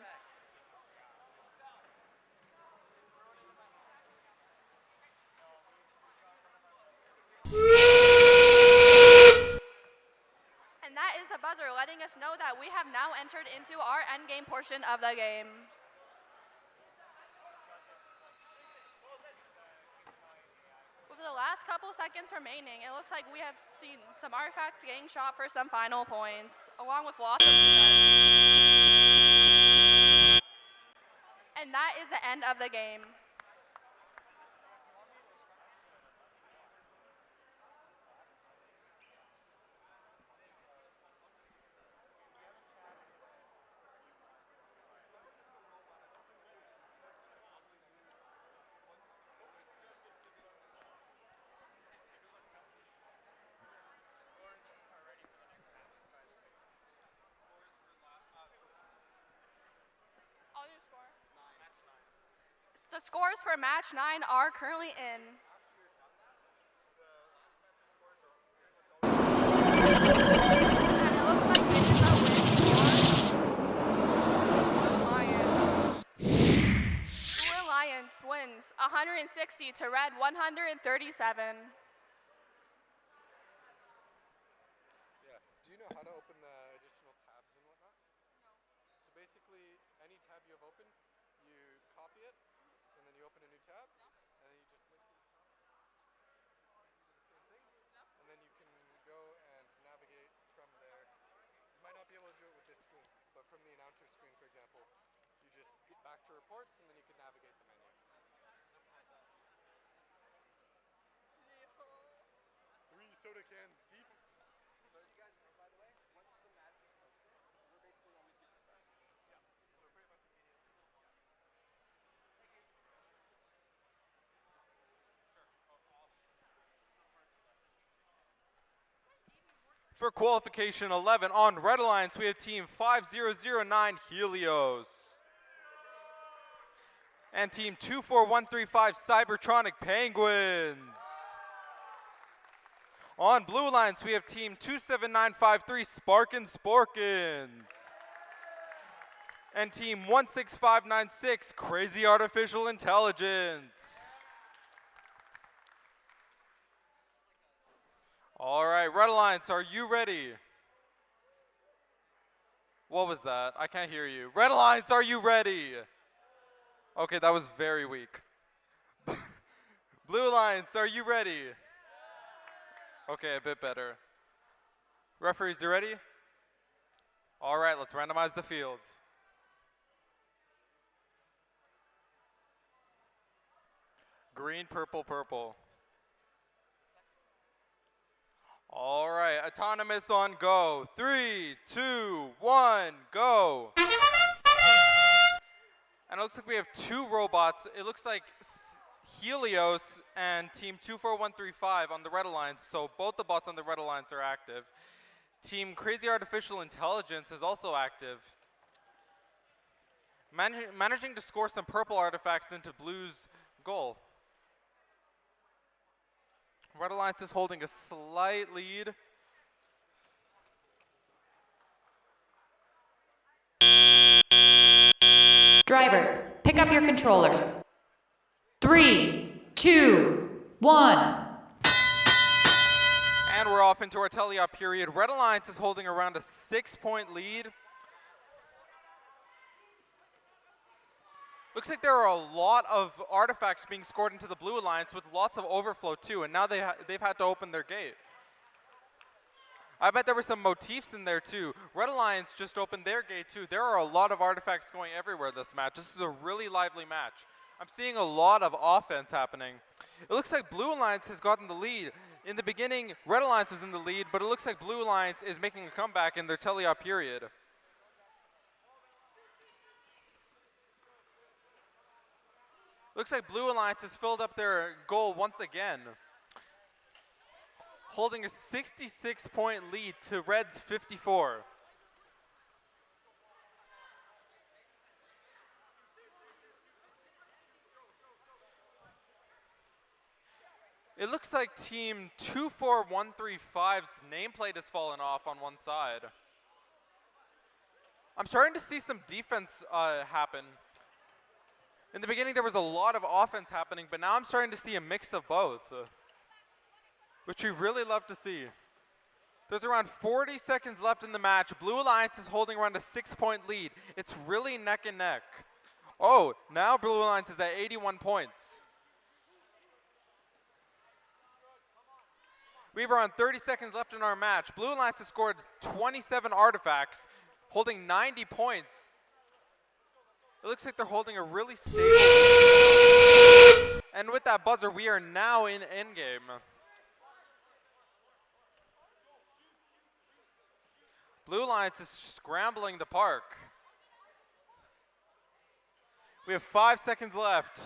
And that is the buzzer letting us know that we have now entered into our end game portion of the game. With the last couple seconds remaining, it looks like we have seen some artifacts getting shot for some final points, along with lots of defense. And that is the end of the game. The scores for match 9 are currently in. And it looks like this is a win for Blue Alliance wins 160 to Red 137. Yeah. Do you know how to open the additional tabs and whatnot? No. So basically, any tab you have open, you copy it, and then you open a new tab, and then you just link it. Same thing? And then you can go and navigate from there. You might not be able to do it with this screen, but from the announcer screen, for example, you just get back to reports, and then you can navigate the menu. 3 soda cans deep. So you guys, by the way, once the match is posted, we're basically always good to start. Yeah. So pretty much immediately. For qualification 11 on Red Alliance, we have team 5009 Helios. And team 24135 Cybertronic Penguins. On Blue Alliance, we have team 27953 Sparkin Sporkins. And team 16596 Crazy Artificial Intelligence. All right, Red Alliance, are you ready? What was that? I can't hear you. Red Alliance, are you ready? Okay, that was very weak. Blue Alliance, are you ready? Okay, a bit better. Referees, you ready? All right, let's randomize the field. Green, purple, purple. All right, autonomous on go. 3, 2, 1, go. And it looks like we have 2 robots. It looks like Helios and team 24135 on the Red Alliance, so both the bots on the Red Alliance are active. Team Crazy Artificial Intelligence is also active. Managing to score some purple artifacts into Blue's goal. Red Alliance is holding a slight lead. Drivers, pick up your controllers. 3, 2, 1. And we're off into our teleop period. Red Alliance is holding around a 6-point lead. Looks like there are a lot of artifacts being scored into the Blue Alliance with lots of overflow too, and now they've had to open their gate. I bet there were some motifs in there too. Red Alliance just opened their gate too. There are a lot of artifacts going everywhere this match. This is a really lively match. I'm seeing a lot of offense happening. It looks like Blue Alliance has gotten the lead. In the beginning, Red Alliance was in the lead, but it looks like Blue Alliance is making a comeback in their teleop period. Looks like Blue Alliance has filled up their goal once again, holding a 66-point lead to Red's 54. It looks like team 24135's nameplate has fallen off on one side. I'm starting to see some defense happen. In the beginning, there was a lot of offense happening, but now I'm starting to see a mix of both, which we really love to see. There's around 40 seconds left in the match. Blue Alliance is holding around a 6-point lead. It's really neck and neck. Oh, now Blue Alliance is at 81 points. We have around 30 seconds left in our match. Blue Alliance has scored 27 artifacts, holding 90 points. It looks like they're holding a really stable lead now. And with that buzzer, we are now in endgame. Blue Alliance is scrambling to park. We have 5 seconds left.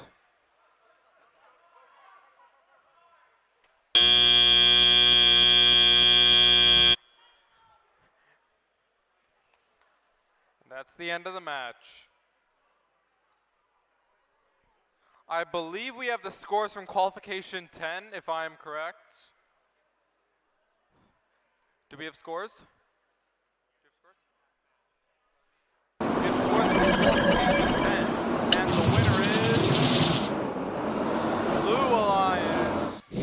That's the end of the match. I believe we have the scores from qualification 10, if I am correct. Do we have scores? We have scores from qualification 10. And the winner is Blue Alliance.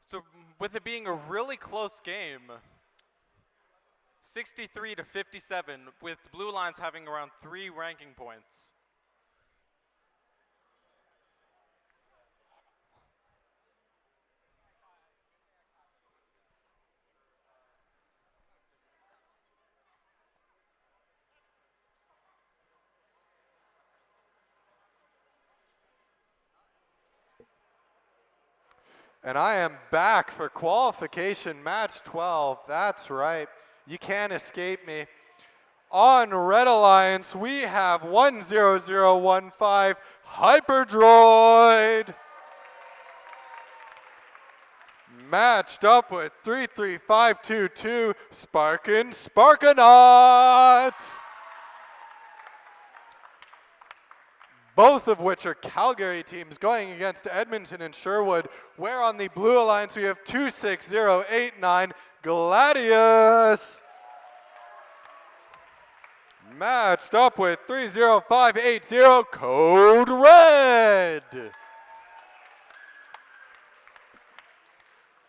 So with it being a really close game, 63 to 57, with Blue Alliance having around 3 ranking points. And I am back for qualification match 12. That's right. You can't escape me. On Red Alliance, we have 10015 Hyperdroid. Matched up with 33522 Sparkanauts. Both of which are Calgary teams going against Edmonton and Sherwood, where on the Blue Alliance we have 26089 Gladius. Matched up with 30580 Code Red.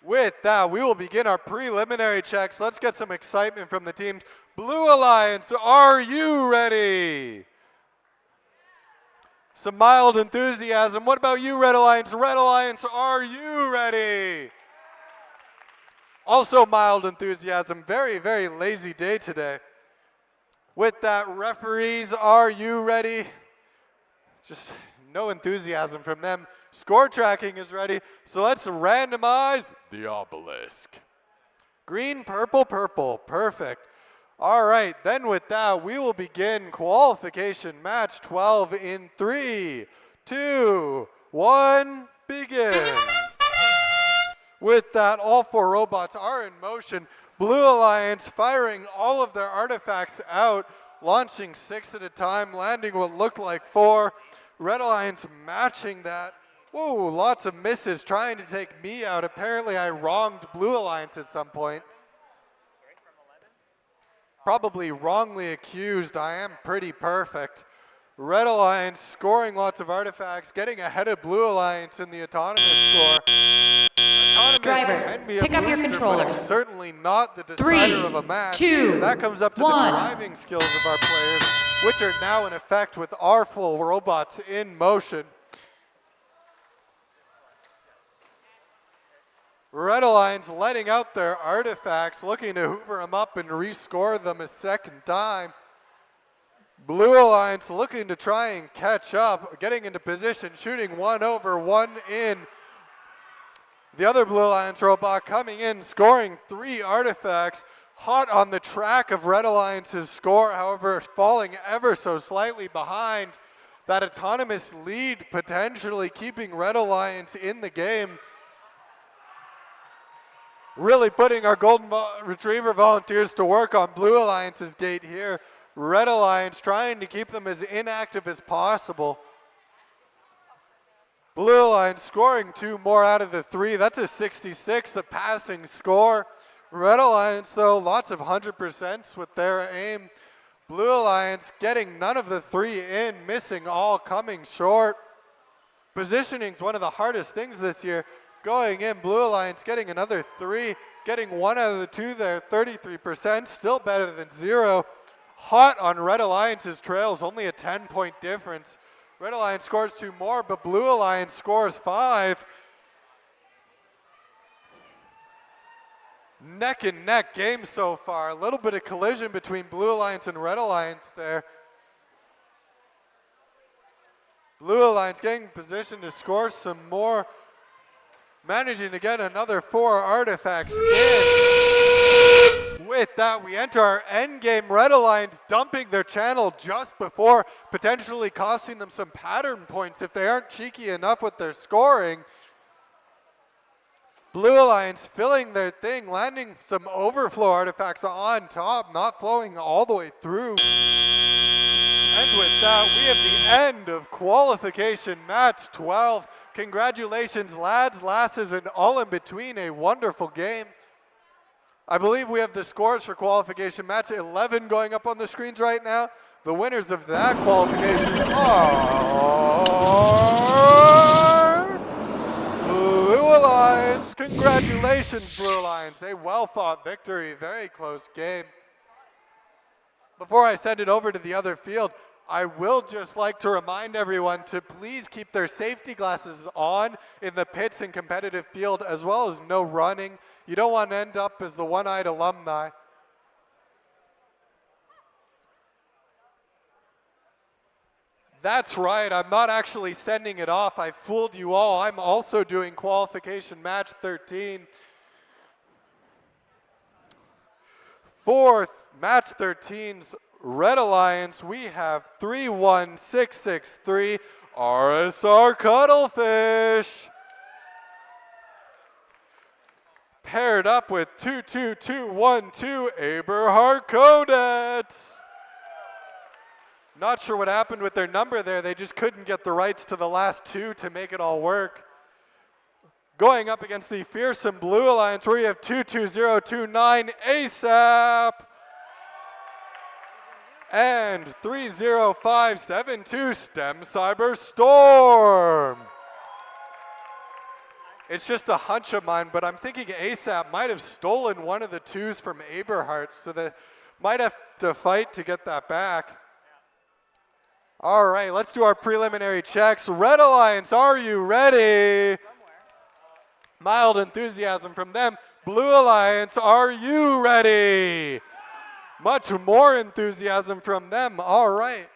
With that, we will begin our preliminary checks. Let's get some excitement from the teams. Blue Alliance, are you ready? Some mild enthusiasm. What about you, Red Alliance? Red Alliance, are you ready? Also mild enthusiasm. Very, very lazy day today. With that, referees, are you ready? Just no enthusiasm from them. Score tracking is ready. So let's randomize the obelisk. Green, purple, purple. Perfect. All right, then with that, we will begin qualification match 12 in 3, 2, 1, begin. With that, all 4 robots are in motion. Blue Alliance firing all of their artifacts out, launching 6 at a time, landing what looked like 4. Red Alliance matching that. Whoa, lots of misses, trying to take me out. Apparently I wronged Blue Alliance at some point. Probably wrongly accused. I am pretty perfect. Red Alliance scoring lots of artifacts, getting ahead of Blue Alliance in the autonomous score. Autonomous Drivers, can be a pick up your booster, controllers. but it's certainly not the decider 3, of a match. 2, that comes up to 1. the driving skills of our players, which are now in effect with our full robots in motion. Red Alliance letting out their artifacts, looking to hoover them up and rescore them a second time. Blue Alliance looking to try and catch up, getting into position, shooting 1 over, 1 in. The other Blue Alliance robot coming in, scoring 3 artifacts. Hot on the track of Red Alliance's score, however, falling ever so slightly behind. That autonomous lead potentially keeping Red Alliance in the game. Really putting our Golden Retriever volunteers to work on Blue Alliance's gate here. Red Alliance trying to keep them as inactive as possible. Blue Alliance scoring 2 more out of the 3. That's a 66, a passing score. Red Alliance, though, lots of 100% with their aim. Blue Alliance getting none of the 3 in, missing all, coming short. Positioning is one of the hardest things this year. Going in, Blue Alliance getting another 3, getting 1 out of the 2 there, 33%, still better than 0. Hot on Red Alliance's trails, only a 10-point difference. Red Alliance scores 2 more, but Blue Alliance scores 5. Neck and neck game so far. A little bit of collision between Blue Alliance and Red Alliance there. Blue Alliance getting positioned to score some more. Managing to get another 4 artifacts in. With that, we enter our end game. Red Alliance dumping their channel just before, potentially costing them some pattern points if they aren't cheeky enough with their scoring. Blue Alliance filling their thing, landing some overflow artifacts on top, not flowing all the way through. And with that, we have the end of qualification match 12. Congratulations, lads, lasses, and all in between. A wonderful game. I believe we have the scores for qualification match 11 going up on the screens right now. The winners of that qualification are Blue Alliance. Congratulations, Blue Alliance. A well-fought victory. Very close game. Before I send it over to the other field, I will just like to remind everyone to please keep their safety glasses on in the pits and competitive field, as well as no running. You don't want to end up as the one-eyed alumni. That's right, I'm not actually sending it off. I fooled you all. I'm also doing qualification match 13. Fourth, match 13's Red Alliance, we have 31663 RSR Cuttlefish. Paired up with 22212 Aberhart Codets. Not sure what happened with their number there. They just couldn't get the rights to the last 2 to make it all work. Going up against the fearsome Blue Alliance, where you have 22029 ASAP. And 30572 STEM Cyber Storm. It's just a hunch of mine, but I'm thinking ASAP might have stolen one of the 2s from Aberhart, so they might have to fight to get that back. All right, let's do our preliminary checks. Red Alliance, are you ready? Mild enthusiasm from them. Blue Alliance, are you ready? Much more enthusiasm from them. All right.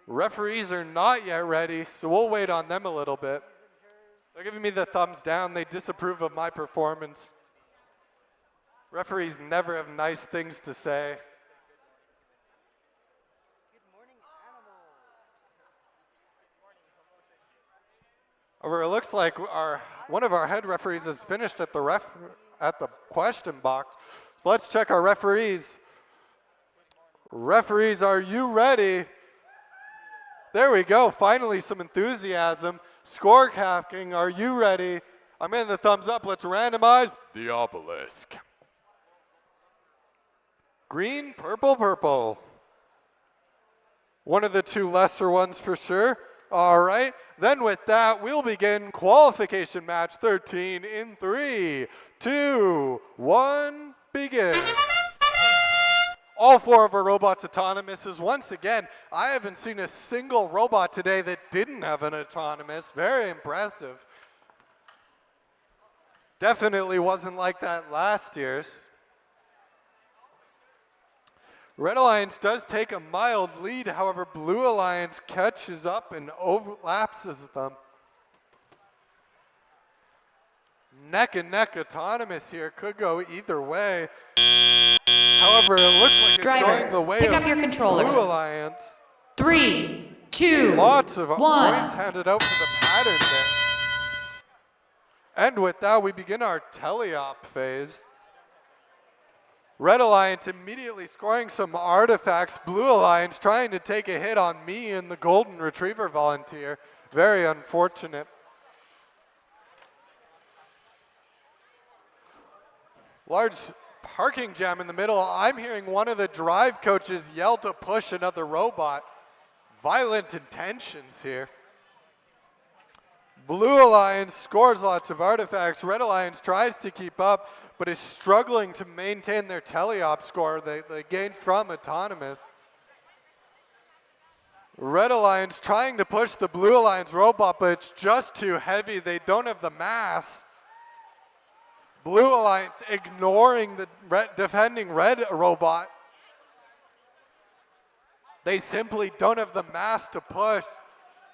Referees are not yet ready, so we'll wait on them a little bit. They're giving me the thumbs down. They disapprove of my performance. Referees never have nice things to say. However, it looks like one of our head referees has finished at the question box. So let's check our referees. Referees, are you ready? There we go. Finally, some enthusiasm. Score capping, are you ready? I'm in the thumbs up. Let's randomize the obelisk. Green, purple, purple. One of the 2 lesser ones for sure. All right. Then with that, we'll begin qualification match 13 in 3, 2, 1, begin. All 4 of our robots autonomous is once again, I haven't seen a single robot today that didn't have an autonomous. Very impressive. Definitely wasn't like that last year's. Red Alliance does take a mild lead, however, Blue Alliance catches up and overlaps them. Neck and neck autonomous here, could go either way. However, it looks like it's going the way pick of up your controllers. Blue Alliance. 3, 2, Lots of 1. points handed out for the pattern there. And with that, we begin our teleop phase. Red Alliance immediately scoring some artifacts. Blue Alliance trying to take a hit on me and the Golden Retriever Volunteer. Very unfortunate. Large parking jam in the middle. I'm hearing one of the drive coaches yell to push another robot. Violent intentions here. Blue Alliance scores lots of artifacts. Red Alliance tries to keep up, but is struggling to maintain their teleop score they gained from Autonomous. Red Alliance trying to push the Blue Alliance robot, but it's just too heavy. They don't have the mass. Blue Alliance ignoring the defending red robot. They simply don't have the mass to push.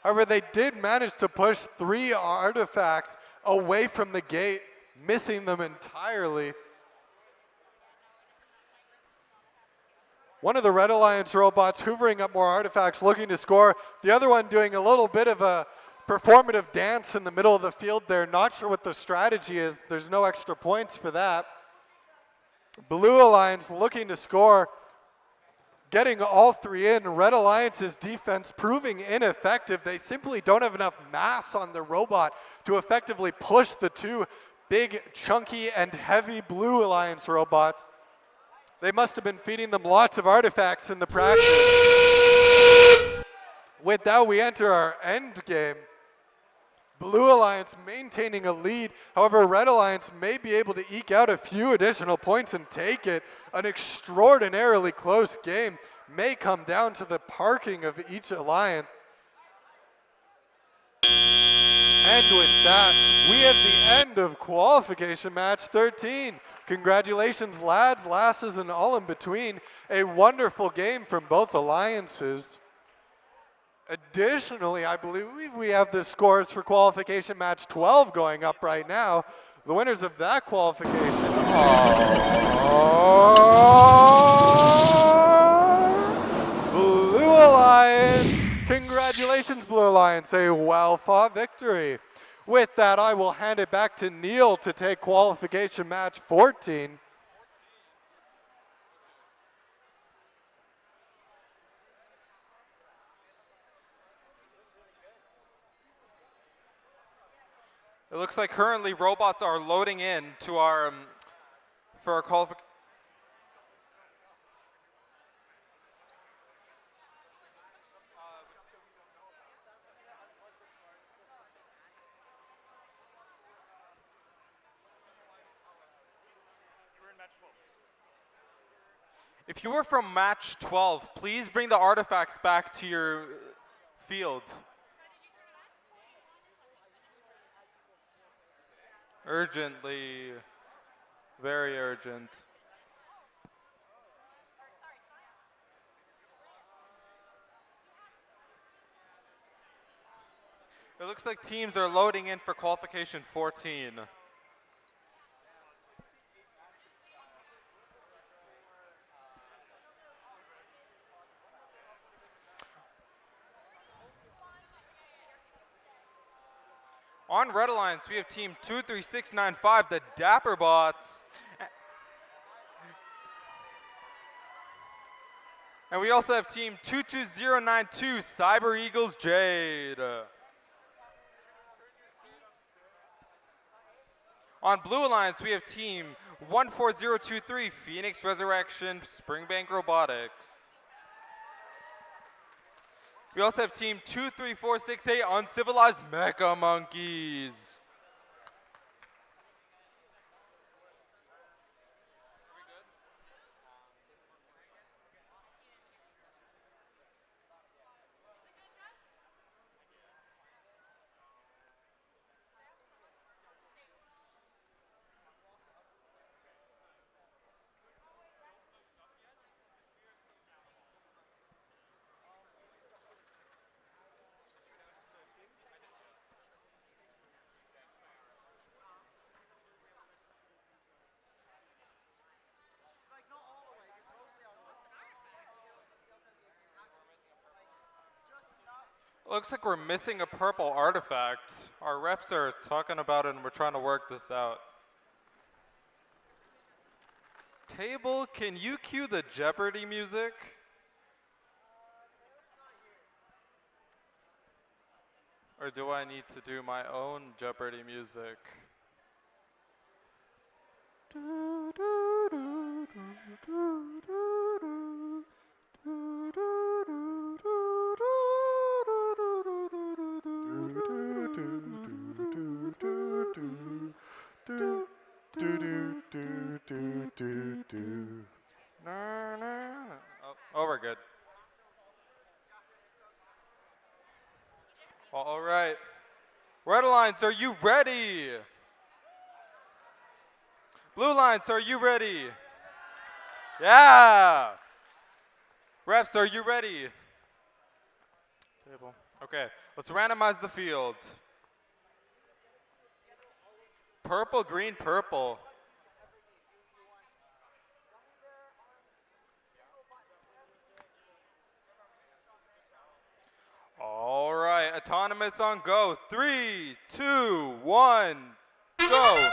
However, they did manage to push 3 artifacts away from the gate, missing them entirely. One of the Red Alliance robots hoovering up more artifacts, looking to score. The other one doing a little bit of a performative dance in the middle of the field there. Not sure what the strategy is. There's no extra points for that. Blue Alliance looking to score, getting all 3 in. Red Alliance's defense proving ineffective. They simply don't have enough mass on the robot to effectively push the 2 big, chunky, and heavy Blue Alliance robots. They must have been feeding them lots of artifacts in the practice. With that, we enter our end game. Blue Alliance maintaining a lead. However, Red Alliance may be able to eke out a few additional points and take it. An extraordinarily close game may come down to the parking of each alliance. And with that, we have the end of qualification match 13. Congratulations, lads, lasses, and all in between. A wonderful game from both alliances. Additionally, I believe we have the scores for qualification match 12 going up right now. The winners of that qualification are Blue Alliance. Congratulations, Blue Alliance, a well-fought victory. With that, I will hand it back to Neil to take qualification match 14. It looks like currently robots are loading in to our for our qualification. If you were from match 12, please bring the artifacts back to your field. Urgently, very urgent. It looks like teams are loading in for qualification 14. On Red Alliance, we have team 23695, the Dapper Bots. And we also have team 22092, Cyber Eagles Jade. On Blue Alliance, we have team 14023, Phoenix Resurrection, Springbank Robotics. We also have team 23468, Uncivilized Mecha Monkeys. Looks like we're missing a purple artifact. Our refs are talking about it and we're trying to work this out. Table, can you cue the Jeopardy music? Or do I need to do my own Jeopardy music? Oh, we're good. All right. Red Alliance, are you ready? Blue Alliance, are you ready? Yeah. Refs, are you ready? Table. Okay, let's randomize the field. Purple, green, purple. All right, autonomous on go. 3, 2, 1, go.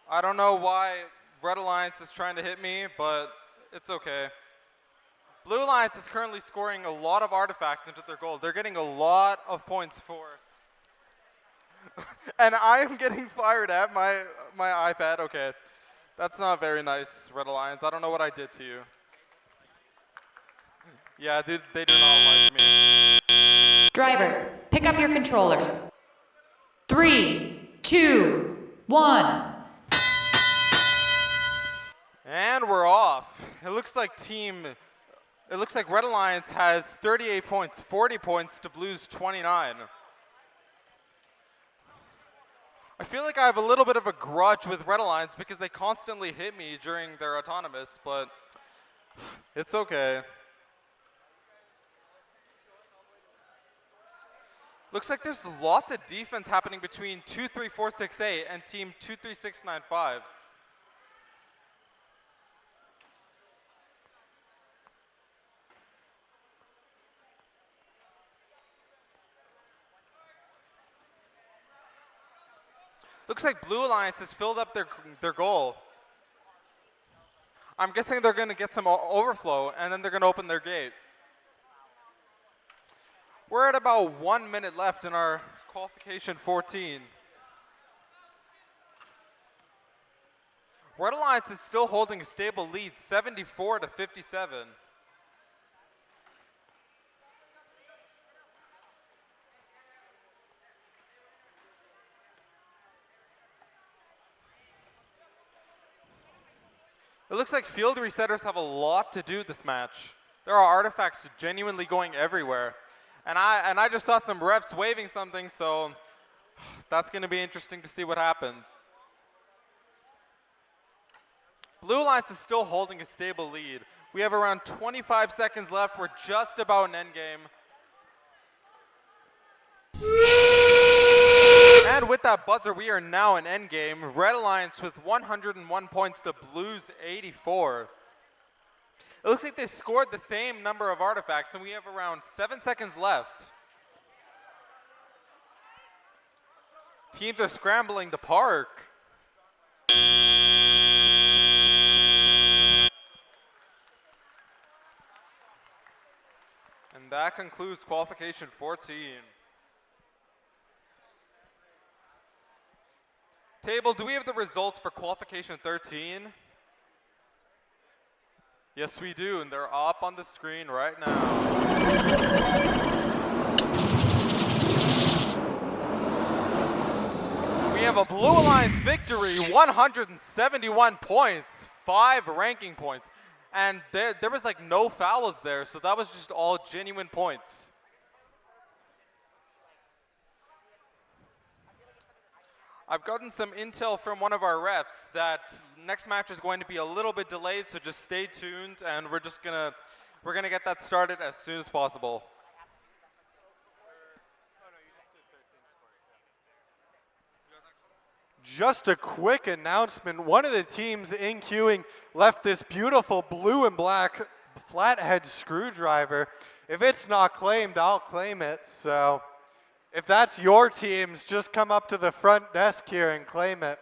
I don't know why Red Alliance is trying to hit me, but it's okay. Blue Alliance is currently scoring a lot of artifacts into their goal. They're getting a lot of points for. And I'm getting fired at my iPad. Okay, that's not very nice, Red Alliance. I don't know what I did to you. Yeah, they do not like me. Drivers, pick up your controllers. 3, 2, 1. And we're off. It looks like Red Alliance has 38 points, 40 points to Blue's 29. I feel like I have a little bit of a grudge with Red Alliance because they constantly hit me during their autonomous, but it's okay. Looks like there's lots of defense happening between 23468 and team 23695. Looks like Blue Alliance has filled up their goal. I'm guessing they're going to get some overflow, and then they're going to open their gate. We're at about 1 minute left in our qualification 14. Red Alliance is still holding a stable lead, 74 to 57. It looks like field resetters have a lot to do this match. There are artifacts genuinely going everywhere. And I just saw some refs waving something, so that's going to be interesting to see what happens. Blue Alliance is still holding a stable lead. We have around 25 seconds left. We're just about an endgame. And with that buzzer, we are now in endgame. Red Alliance with 101 points to Blue's 84. It looks like they scored the same number of artifacts, and we have around 7 seconds left. Teams are scrambling to park. And that concludes qualification 14. Table, do we have the results for qualification 13? Yes, we do, and they're up on the screen right now. We have a Blue Alliance victory, 171 points, 5 ranking points. And there was like no fouls there, so that was just all genuine points. I've gotten some intel from one of our refs that next match is going to be a little bit delayed, so just stay tuned, and we're gonna get that started as soon as possible. Just a quick announcement. One of the teams in queuing left this beautiful blue and black flathead screwdriver. If it's not claimed, I'll claim it. So If that's your teams, just come up to the front desk here and claim it.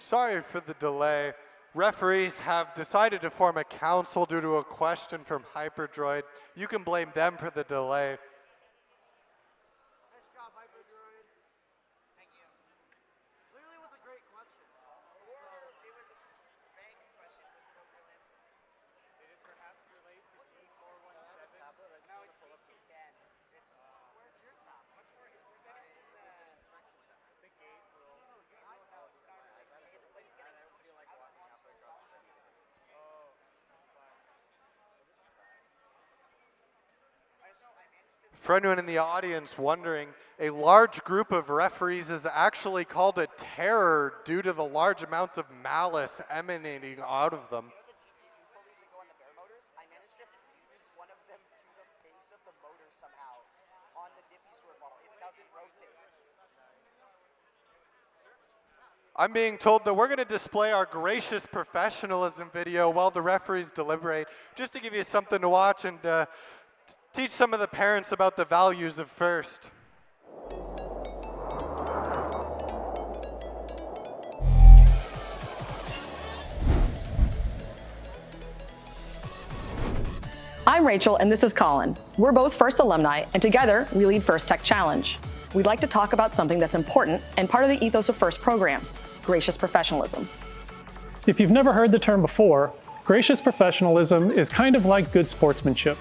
Sorry for the delay. Referees have decided to form a council due to a question from Hyperdroid. You can blame them for the delay. Nice job, Hyperdroid. Thank you. Clearly was a great question. Or it was a vague question with no real answer. Did it perhaps relate to D417? No, it's D210. It's where's your top? Where's 17 The gate rule. I know it's not really. It's when you get a feel like walking up across the street. Oh, For anyone in the audience wondering, a large group of referees is actually called a terror due to the large amounts of malice emanating out of them. The GT2 pulleys that go on the bear motors, I managed to fuse one of them to the base of the motor somehow on the Diffie Sword model. It doesn't rotate. I'm being told that we're going to display our gracious professionalism video while the referees deliberate, just to give you something to watch and teach some of the parents about the values of first. I'm Rachel and this is Colin. We're both First alumni and together we lead First Tech Challenge. We'd like to talk about something that's important and part of the ethos of First programs, gracious professionalism. If you've never heard the term before, gracious professionalism is kind of like good sportsmanship.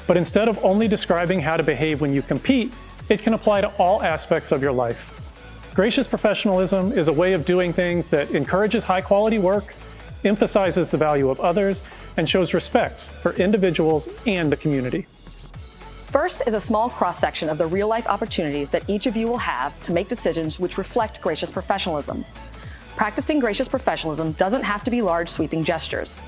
But instead of only describing how to behave when you compete, it can apply to all aspects of your life. Gracious professionalism is a way of doing things that encourages high-quality work, emphasizes the value of others, and shows respect for individuals and the community. First is a small cross-section of the real-life opportunities that each of you will have to make decisions which reflect gracious professionalism. Practicing gracious professionalism doesn't have to be large, sweeping gestures.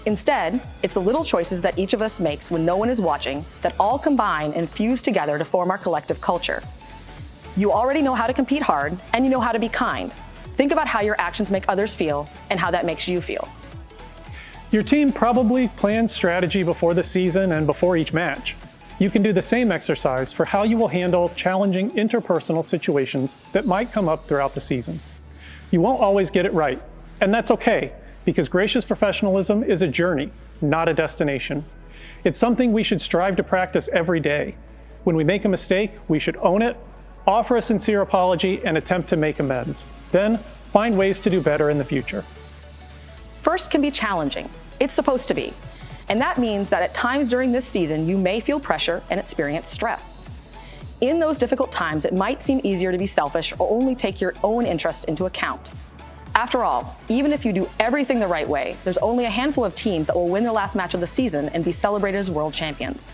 Instead, it's the little choices that each of us makes when no one is watching that all combine and fuse together to form our collective culture. You already know how to compete hard, and you know how to be kind. Think about how your actions make others feel and how that makes you feel. Your team probably plans strategy before the season and before each match. You can do the same exercise for how you will handle challenging interpersonal situations that might come up throughout the season. You won't always get it right, and that's okay, because gracious professionalism is a journey, not a destination. It's something we should strive to practice every day. When we make a mistake, we should own it, offer a sincere apology, and attempt to make amends. Then, find ways to do better in the future. First can be challenging. It's supposed to be. And that means that at times during this season, you may feel pressure and experience stress. In those difficult times, it might seem easier to be selfish or only take your own interests into account. After all, even if you do everything the right way, there's only a handful of teams that will win their last match of the season and be celebrated as world champions.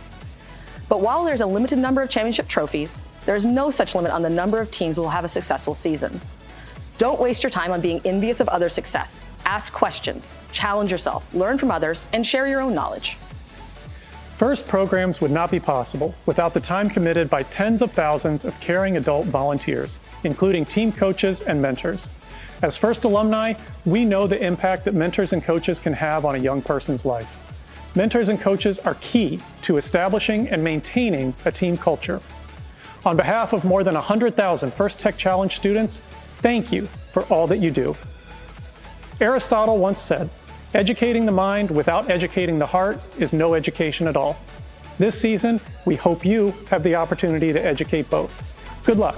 But while there's a limited number of championship trophies, there's no such limit on the number of teams who will have a successful season. Don't waste your time on being envious of others' success. Ask questions, challenge yourself, learn from others, and share your own knowledge. First programs would not be possible without the time committed by tens of thousands of caring adult volunteers, including team coaches and mentors. As First alumni, we know the impact that mentors and coaches can have on a young person's life. Mentors and coaches are key to establishing and maintaining a team culture. On behalf of more than 100,000 First Tech Challenge students, thank you for all that you do. Aristotle once said, "Educating the mind without educating the heart is no education at all." This season, we hope you have the opportunity to educate both. Good luck.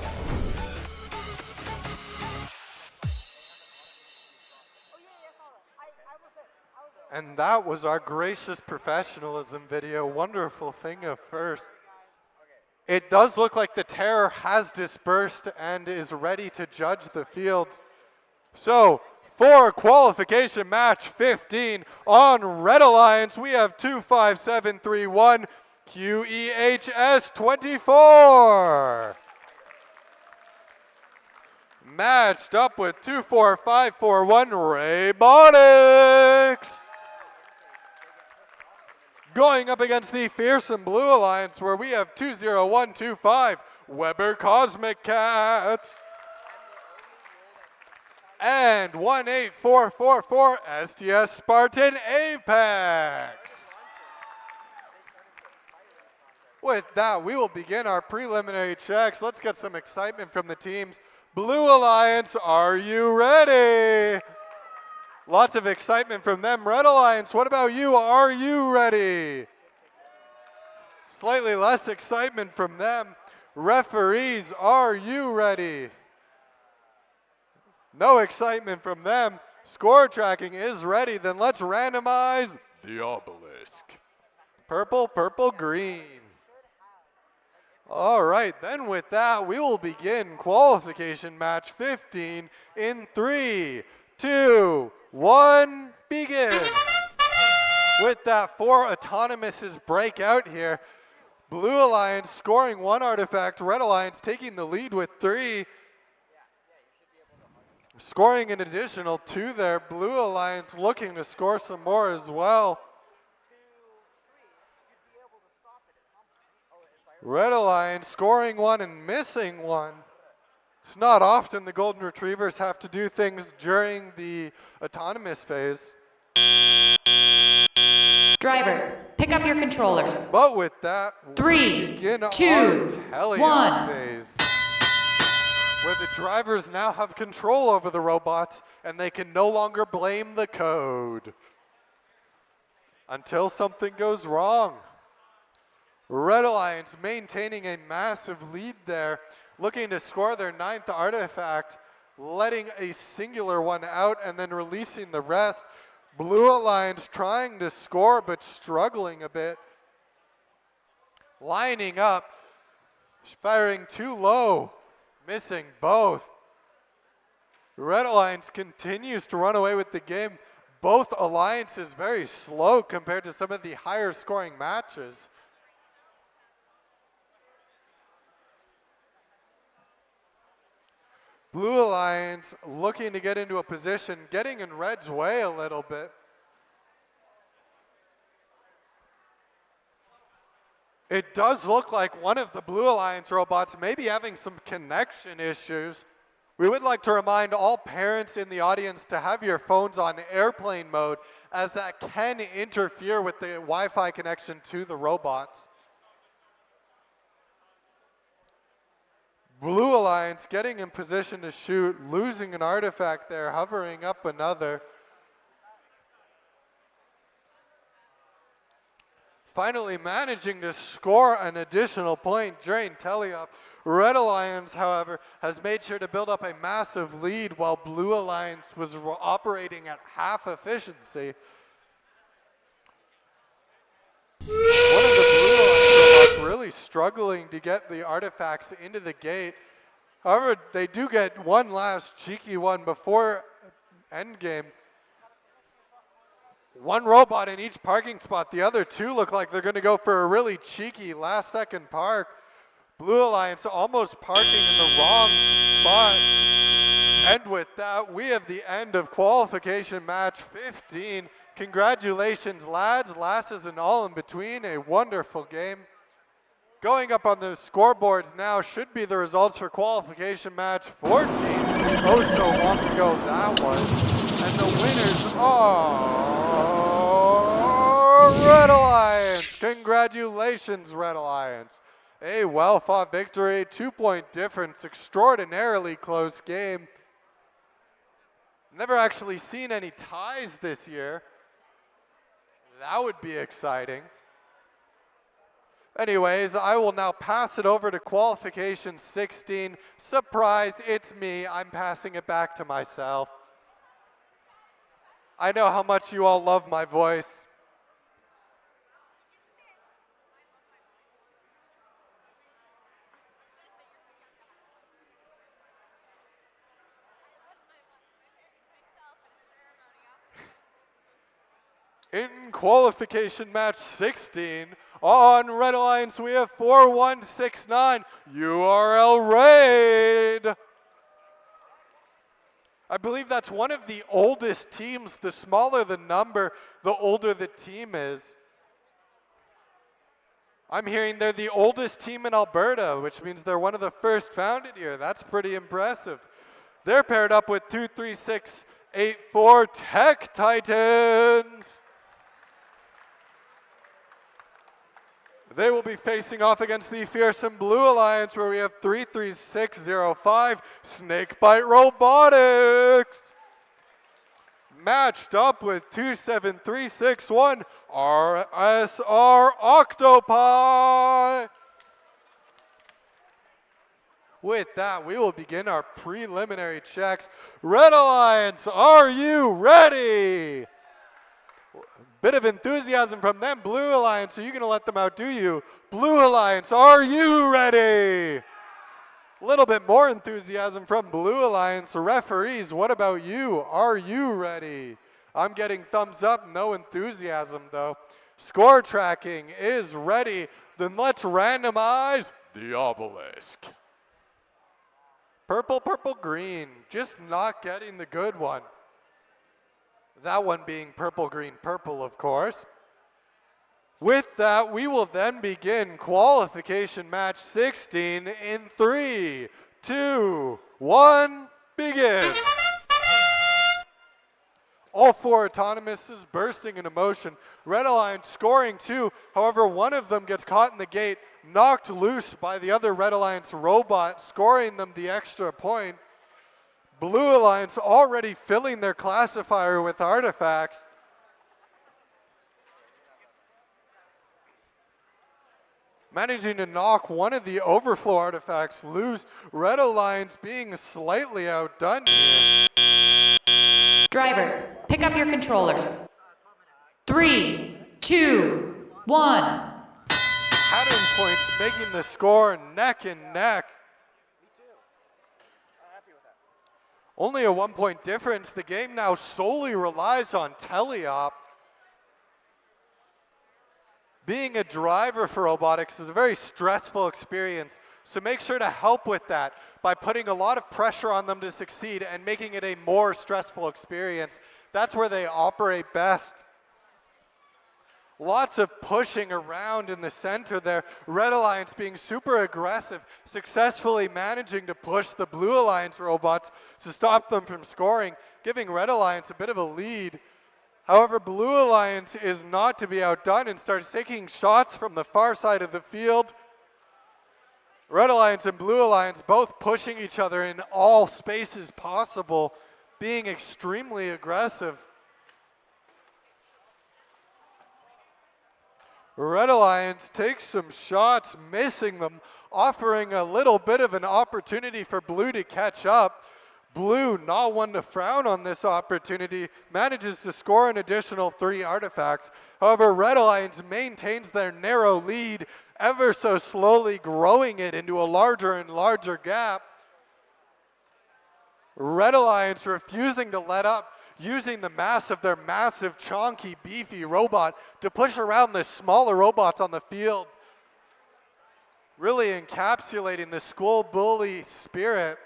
And that was our gracious professionalism video. Wonderful thing of first. It does look like the terror has dispersed and is ready to judge the fields. So, for qualification match 15 on Red Alliance, we have 25731 QEHS 24. Matched up with 24541 Raybonics. Going up against the fearsome Blue Alliance, where we have 20125 Weber Cosmic Cats. And 18444 STS Spartan Apex. With that, we will begin our preliminary checks. Let's get some excitement from the teams. Blue Alliance, are you ready? Lots of excitement from them. Red Alliance, what about you? Are you ready? Slightly less excitement from them. Referees, are you ready? No excitement from them. Score tracking is ready. Then let's randomize the obelisk. Purple, purple, green. All right, then with that, we will begin qualification match 15 in 3, 2, 1, begin. With that, 4 autonomouses break out here. Blue Alliance scoring 1 artifact, Red Alliance taking the lead with 3. Scoring an additional 2 there. Blue Alliance looking to score some more as well. Red Alliance scoring 1 and missing 1. It's not often the Golden Retrievers have to do things during the autonomous phase. Drivers, pick up your controllers. But with that, 3, we begin 2, our teleon 1. phase, where the drivers now have control over the robots and they can no longer blame the code until something goes wrong. Red Alliance maintaining a massive lead there, looking to score their 9th artifact, letting a singular one out and then releasing the rest. Blue Alliance trying to score but struggling a bit. Lining up, firing too low, missing both. Red Alliance continues to run away with the game. Both alliances very slow compared to some of the higher scoring matches. Blue Alliance looking to get into a position, getting in Red's way a little bit. It does look like one of the Blue Alliance robots may be having some connection issues. We would like to remind all parents in the audience to have your phones on airplane mode, as that can interfere with the Wi-Fi connection to the robots. Blue Alliance getting in position to shoot, losing an artifact there, hovering up another. Finally managing to score an additional point during teleop. Red Alliance, however, has made sure to build up a massive lead while Blue Alliance was operating at half efficiency. One of the Blue Alliance robots really struggling to get the artifacts into the gate. However, they do get one last cheeky one before endgame. One robot in each parking spot. The other 2 look like they're going to go for a really cheeky last second park. Blue Alliance almost parking in the wrong spot. And with that, we have the end of qualification match 15. Congratulations, lads, lasses, and all in between. A wonderful game. Going up on the scoreboards now should be the results for qualification match 14. Oh, so long ago that was. And the winners are Red Alliance. Congratulations, Red Alliance. A well-fought victory, 2-point difference, extraordinarily close game. Never actually seen any ties this year. That would be exciting. Anyways, I will now pass it over to qualification 16. Surprise, it's me. I'm passing it back to myself. I know how much you all love my voice. In qualification match 16, on Red Alliance we have 4169 URL Raid. I believe that's one of the oldest teams. The smaller the number, the older the team is. I'm hearing they're the oldest team in Alberta, which means they're one of the first founded here. That's pretty impressive. They're paired up with 23684 Tech Titans. They will be facing off against the fearsome Blue Alliance, where we have 33605 Snakebite Robotics. Matched up with 27361 RSR Octopi. With that, we will begin our preliminary checks. Red Alliance, are you ready? Bit of enthusiasm from them. Blue Alliance, are you going to let them outdo you? Blue Alliance, are you ready? A little bit more enthusiasm from Blue Alliance. Referees, what about you? Are you ready? I'm getting thumbs up, no enthusiasm though. Score tracking is ready. Then let's randomize the obelisk. Purple, purple, green. Just not getting the good one. That one being purple, green, purple, of course. With that, we will then begin qualification match 16 in 3, 2, 1, begin. All four autonomouses bursting into motion. Red Alliance scoring 2. However, one of them gets caught in the gate, knocked loose by the other Red Alliance robot, scoring them the extra point. Blue Alliance already filling their classifier with artifacts. Managing to knock one of the overflow artifacts loose. Red Alliance being slightly outdone here. Drivers, pick up your controllers. 3, 2, 1. Pattern points making the score neck and neck. Only a 1-point difference. The game now solely relies on teleop. Being a driver for robotics is a very stressful experience, so make sure to help with that by putting a lot of pressure on them to succeed and making it a more stressful experience. That's where they operate best. Lots of pushing around in the center there. Red Alliance being super aggressive, successfully managing to push the Blue Alliance robots to stop them from scoring, giving Red Alliance a bit of a lead. However, Blue Alliance is not to be outdone and starts taking shots from the far side of the field. Red Alliance and Blue Alliance both pushing each other in all spaces possible, being extremely aggressive. Red Alliance takes some shots, missing them, offering a little bit of an opportunity for Blue to catch up. Blue, not one to frown on this opportunity, manages to score an additional 3 artifacts. However, Red Alliance maintains their narrow lead, ever so slowly growing it into a larger and larger gap. Red Alliance refusing to let up, using the mass of their massive, chonky, beefy robot to push around the smaller robots on the field. Really encapsulating the school bully spirit.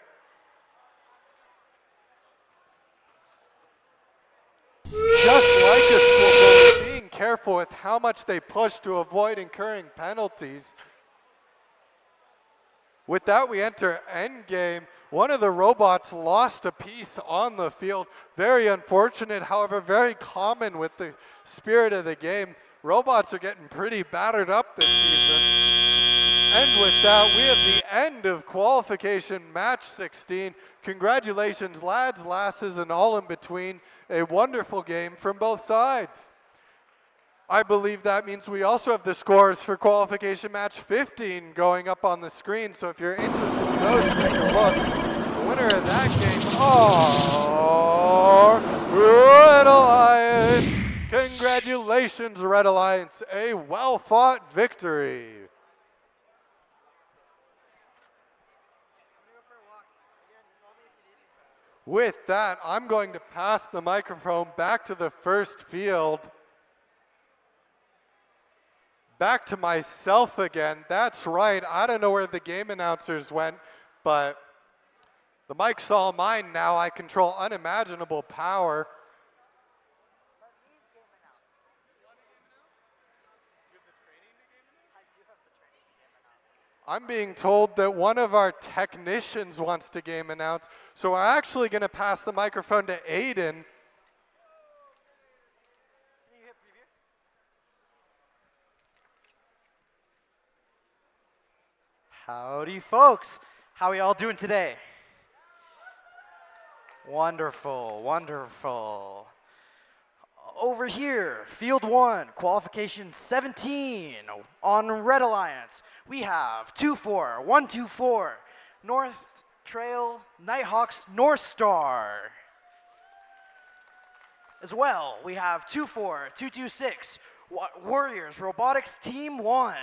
Just like a school bully, being careful with how much they push to avoid incurring penalties. With that, we enter endgame. One of the robots lost a piece on the field. Very unfortunate, however, very common with the spirit of the game. Robots are getting pretty battered up this season. And with that, we have the end of qualification match 16. Congratulations, lads, lasses, and all in between. A wonderful game from both sides. I believe that means we also have the scores for qualification match 15 going up on the screen. So if you're interested in those, take a look. The winner of that game are Red Alliance. Congratulations, Red Alliance. A well-fought victory. With that, I'm going to pass the microphone back to the first field. Back to myself again. That's right. I don't know where the game announcers went, but the mic's all mine now. I control unimaginable power. I'm being told that one of our technicians wants to game announce, so we're actually going to pass the microphone to Aiden. Howdy, folks. How are y'all doing today? Wonderful, wonderful. Over here, Field 1, Qualification 17 on Red Alliance. We have 24124, North Trail Nighthawks North Star. As well, we have 24226, Warriors Robotics Team 1.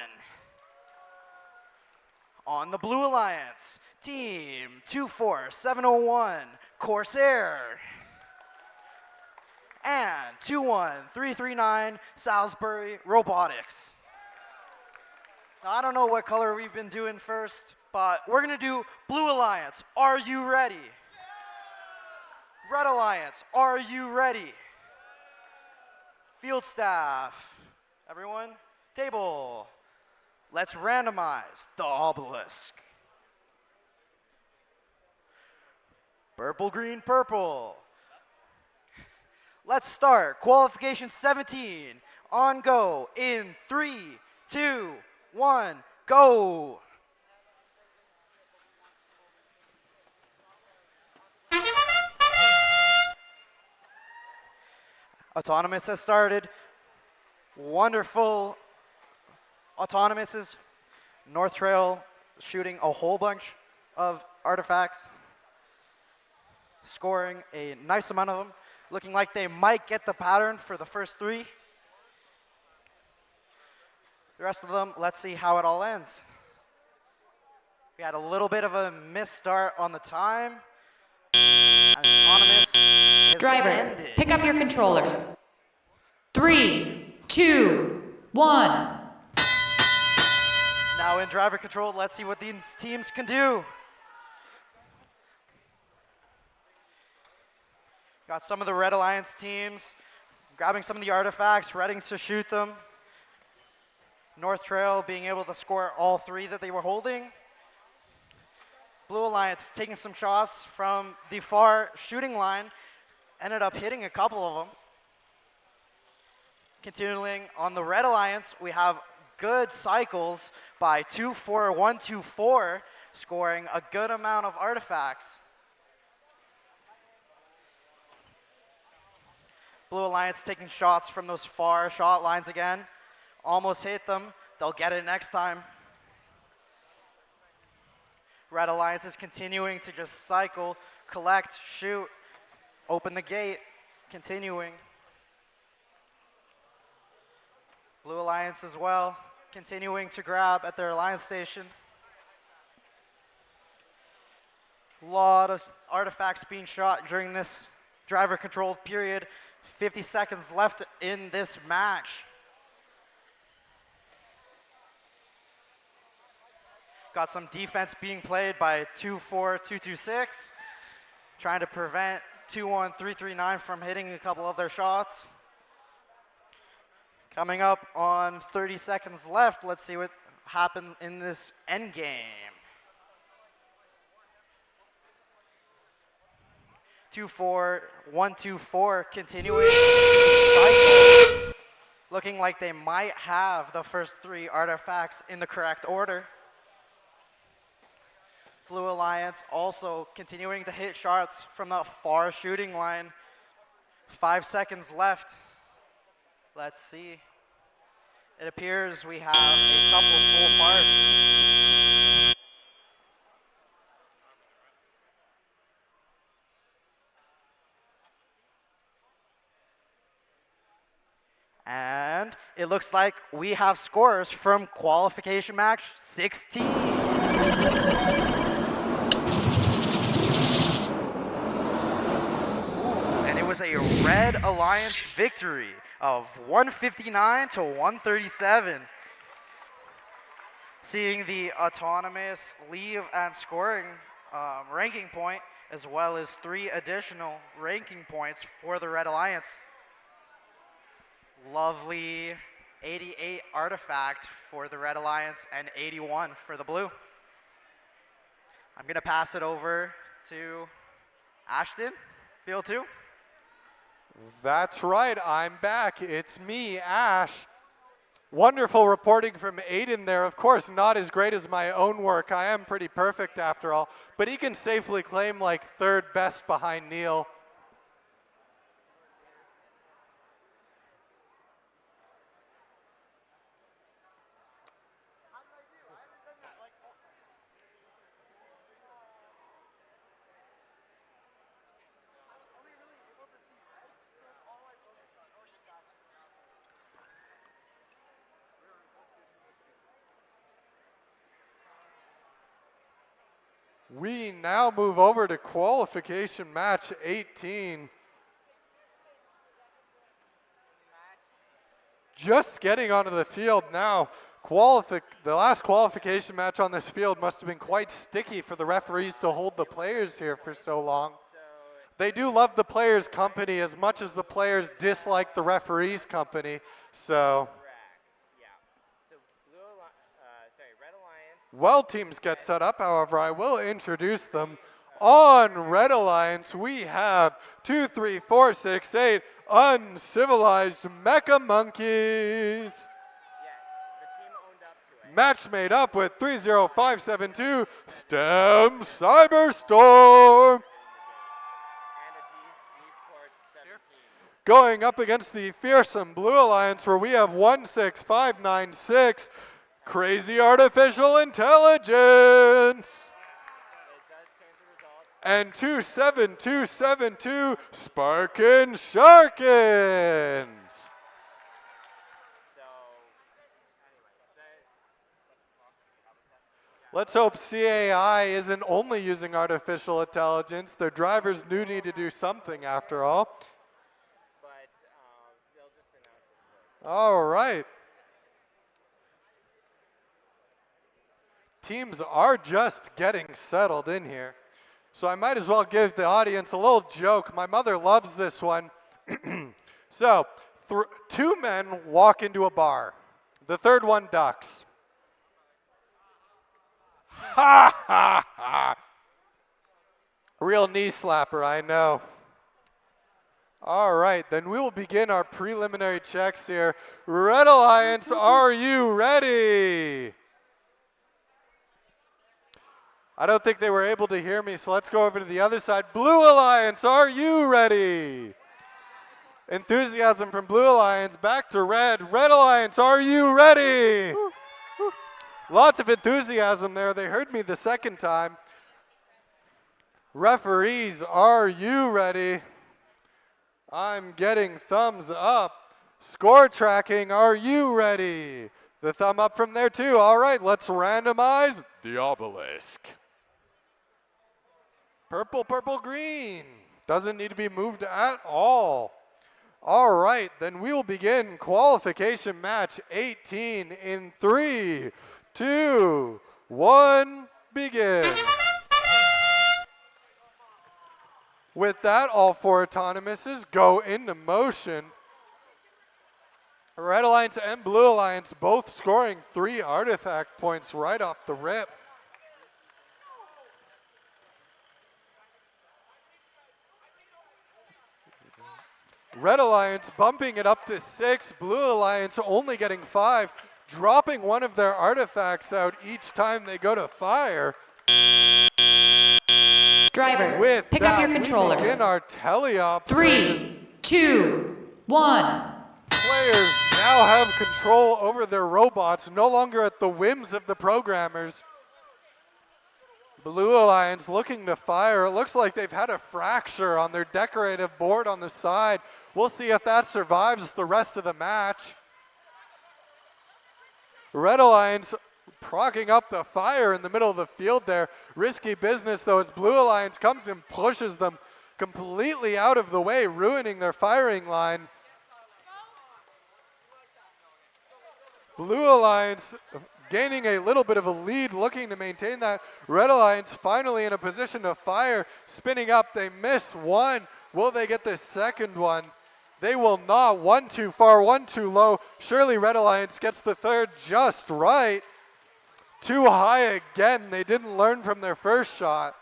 On the Blue Alliance, Team 24701, Corsair. And 21339, Salisbury Robotics. Now, I don't know what color we've been doing first, but we're gonna do Blue Alliance. Are you ready? Red Alliance, are you ready? Field staff, everyone, table. Let's randomize the obelisk. Purple, green, purple. Let's start. Qualification 17 on go in 3, 2, 1, go. Autonomous has started. Wonderful autonomouses. North Trail shooting a whole bunch of artifacts, scoring a nice amount of them, looking like they might get the pattern for the first 3. The rest of them, let's see how it all ends. We had a little bit of a missed start on the time. Autonomous is Drivers, ended. pick up your controllers. 3, 2, 1. Now in driver control, let's see what these teams can do. Got some of the Red Alliance teams grabbing some of the artifacts, ready to shoot them. North Trail being able to score all 3 that they were holding. Blue Alliance taking some shots from the far shooting line, ended up hitting a couple of them. Continuing on the Red Alliance, we have good cycles by 24124, scoring a good amount of artifacts. Blue Alliance taking shots from those far shot lines again. Almost hit them. They'll get it next time. Red Alliance is continuing to just cycle, collect, shoot, open the gate, continuing. Blue Alliance as well, continuing to grab at their alliance station. A lot of artifacts being shot during this driver-controlled period. 50 seconds left in this match. Got some defense being played by 24226, trying to prevent 21339 from hitting a couple of their shots. Coming up on 30 seconds left, let's see what happens in this end game. 24124 continuing to cycle, looking like they might have the first 3 artifacts in the correct order. Blue Alliance also continuing to hit shots from the far shooting line. 5 seconds left. Let's see. It appears we have a couple full marks. And it looks like we have scores from qualification match 16. And it was a Red Alliance victory of 159 to 137. Seeing the autonomous leave and scoring ranking point, as well as 3 additional ranking points for the Red Alliance. Lovely 88 artifact for the Red Alliance and 81 for the Blue. I'm gonna pass it over to Ashton, Field 2. That's right, I'm back. It's me, Ash. Wonderful reporting from Aiden there. Of course, not as great as my own work. I am pretty perfect after all, but he can safely claim like third best behind Neil. We now move over to qualification match 18. Just getting onto the field now. The last qualification match on this field must have been quite sticky for the referees to hold the players here for so long. They do love the players' company as much as the players dislike the referees' company. So, while teams get set up, however, I will introduce them. On Red Alliance, we have 2, 3, 4, 6, 8 Uncivilized Mecha Monkeys. Match made up with 30572 STEM Cyberstorm. Going up against the fearsome Blue Alliance, where we have 16596 Crazy Artificial Intelligence. And 27272 Sparkin' Sharkins. Let's hope CAI isn't only using artificial intelligence. Their drivers do need to do something after all. All right. Teams are just getting settled in here. So I might as well give the audience a little joke. My mother loves this one. So, two men walk into a bar. The third one ducks. Ha ha ha. Real knee slapper, I know. All right, then we will begin our preliminary checks here. Red Alliance, are you ready? I don't think they were able to hear me, so let's go over to the other side. Blue Alliance, are you ready? Enthusiasm from Blue Alliance, back to Red. Red Alliance, are you ready? Lots of enthusiasm there. They heard me the second time. Referees, are you ready? I'm getting thumbs up. Score tracking, are you ready? The thumb up from there too. All right, let's randomize the obelisk. Purple, purple, green. Doesn't need to be moved at all. All right, then we will begin qualification match 18 in 3, 2, 1, begin. With that, all four autonomouses go into motion. Red Alliance and Blue Alliance both scoring 3 artifact points right off the rip. Red Alliance bumping it up to 6, Blue Alliance only getting 5, dropping one of their artifacts out each time they go to fire. Drivers, With pick that, up your controllers. We begin our teleop. 3, 2, 1. Players now have control over their robots, no longer at the whims of the programmers. Blue Alliance looking to fire. It looks like they've had a fracture on their decorative board on the side. We'll see if that survives the rest of the match. Red Alliance progging up the fire in the middle of the field there. Risky business though, as Blue Alliance comes and pushes them completely out of the way, ruining their firing line. Blue Alliance gaining a little bit of a lead, looking to maintain that. Red Alliance finally in a position to fire, spinning up. They miss one. Will they get the second one? They will not. One too far, one too low. Surely Red Alliance gets the third just right. Too high again. They didn't learn from their first shot.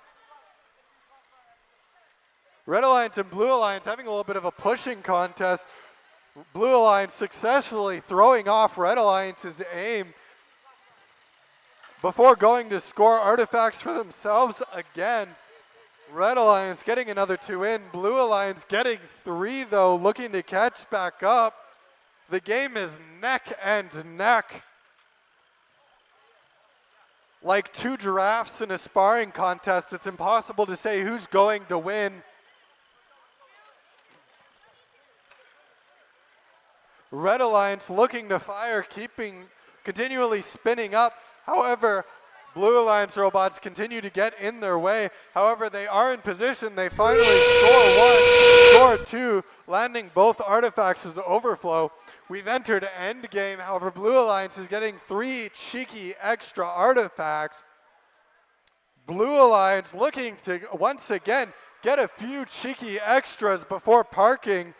Red Alliance and Blue Alliance having a little bit of a pushing contest. Blue Alliance successfully throwing off Red Alliance's aim before going to score artifacts for themselves again. Red Alliance getting another 2 in. Blue Alliance getting 3 though, looking to catch back up. The game is neck and neck. Like 2 giraffes in a sparring contest, it's impossible to say who's going to win. Red Alliance looking to fire, continually spinning up. However, Blue Alliance robots continue to get in their way. However, they are in position. They finally score 1, score 2, landing both artifacts as overflow. We've entered end game. However, Blue Alliance is getting 3 cheeky extra artifacts. Blue Alliance looking to once again get a few cheeky extras before parking.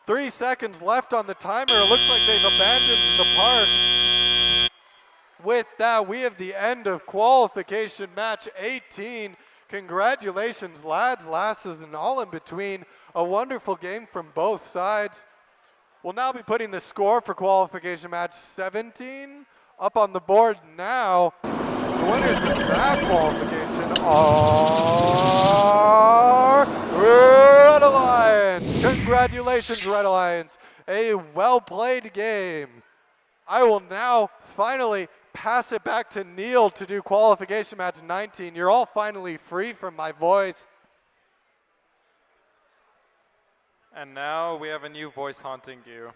3 seconds left on the timer. It looks like they've abandoned the park. With that, we have the end of qualification match 18. Congratulations, lads, lasses, and all in between. A wonderful game from both sides. We'll now be putting the score for qualification match 17 up on the board now. The winners of that qualification are Red Alliance. Congratulations, Red Alliance. A well-played game. I will now finally pass it back to Neil to do qualification match 19. You're all finally free from my voice. And now we have a new voice haunting you.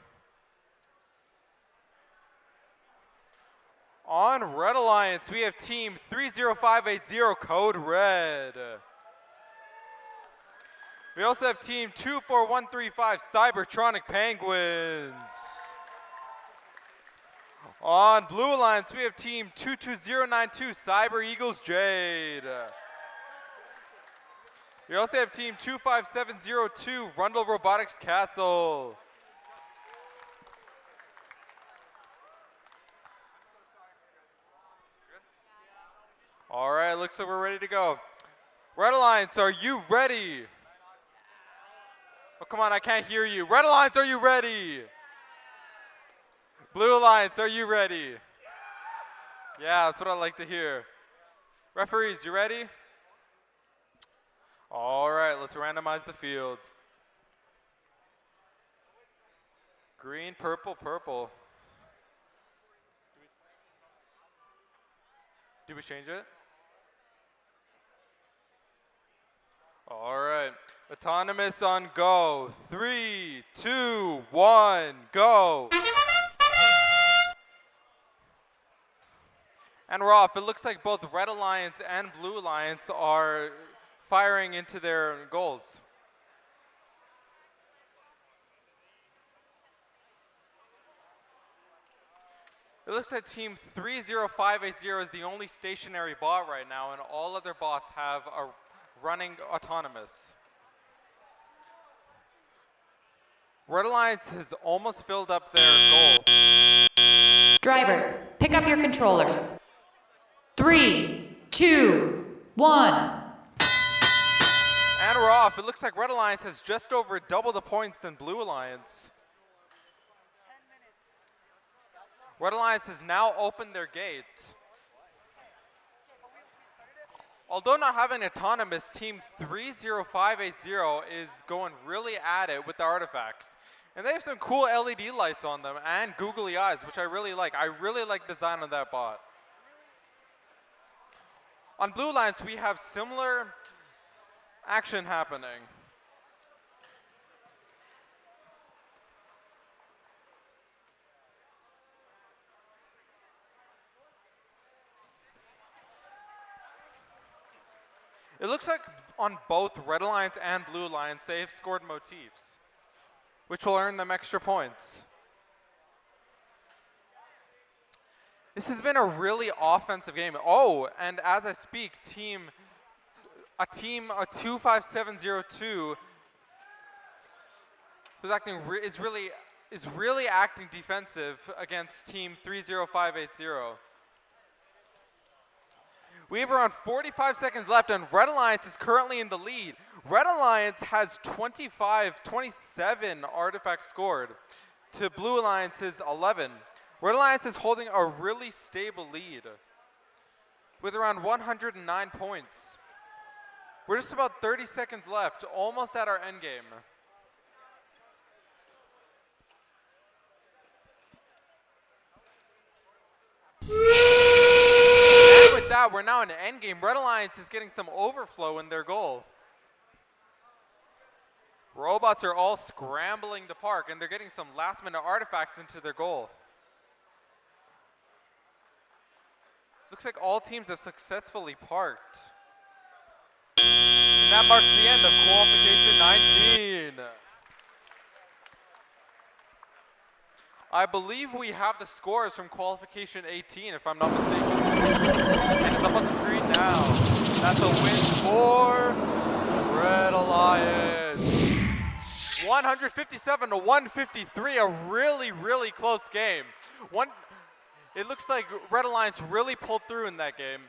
On Red Alliance, we have team 30580, code red. We also have team 24135, Cybertronic Penguins. On Blue Alliance, we have team 22092, Cyber Eagles Jade. We also have team 25702, Rundle Robotics Castle. All right, looks like we're ready to go. Red Alliance, are you ready? Oh, come on, I can't hear you. Red Alliance, are you ready? Blue Alliance, are you ready? Yeah, that's what I like to hear. Referees, you ready? All right, let's randomize the field. Green, purple, purple. Did we change it? All right, autonomous on go. 3, 2, 1, go. And we're off. It looks like both Red Alliance and Blue Alliance are firing into their goals. It looks like team 30580 is the only stationary bot right now, and all other bots have a running autonomous. Red Alliance has almost filled up their goal. Drivers, pick up your controllers. 3, 2, 1. And we're off. It looks like Red Alliance has just over double the points than Blue Alliance. Red Alliance has now opened their gate. Although not having autonomous, team 30580 is going really at it with the artifacts. And they have some cool LED lights on them and googly eyes, which I really like. I really like the design of that bot. On Blue Alliance, we have similar action happening. It looks like on both Red Alliance and Blue Alliance, they have scored motifs, which will earn them extra points. This has been a really offensive game. Oh, and as I speak, a 25702 is really acting defensive against team 30580. We have around 45 seconds left, and Red Alliance is currently in the lead. Red Alliance has 27 artifacts scored. to Blue Alliance's 11. Red Alliance is holding a really stable lead with around 109 points. We're just about 30 seconds left, almost at our end game. And with that, we're now in end game. Red Alliance is getting some overflow in their goal. Robots are all scrambling to park, and they're getting some last-minute artifacts into their goal. Looks like all teams have successfully parked. And that marks the end of qualification 19. I believe we have the scores from qualification 18, if I'm not mistaken. And it's up on the screen now. That's a win for Red Alliance. 157 to 153, a really, really close game. It looks like Red Alliance really pulled through in that game,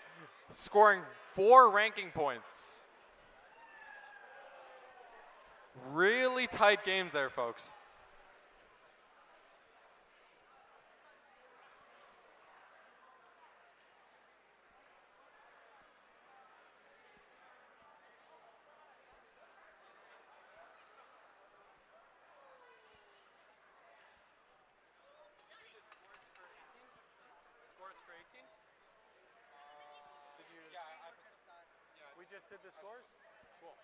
scoring 4 ranking points. Really tight games there, folks. We just did the scores? Cool.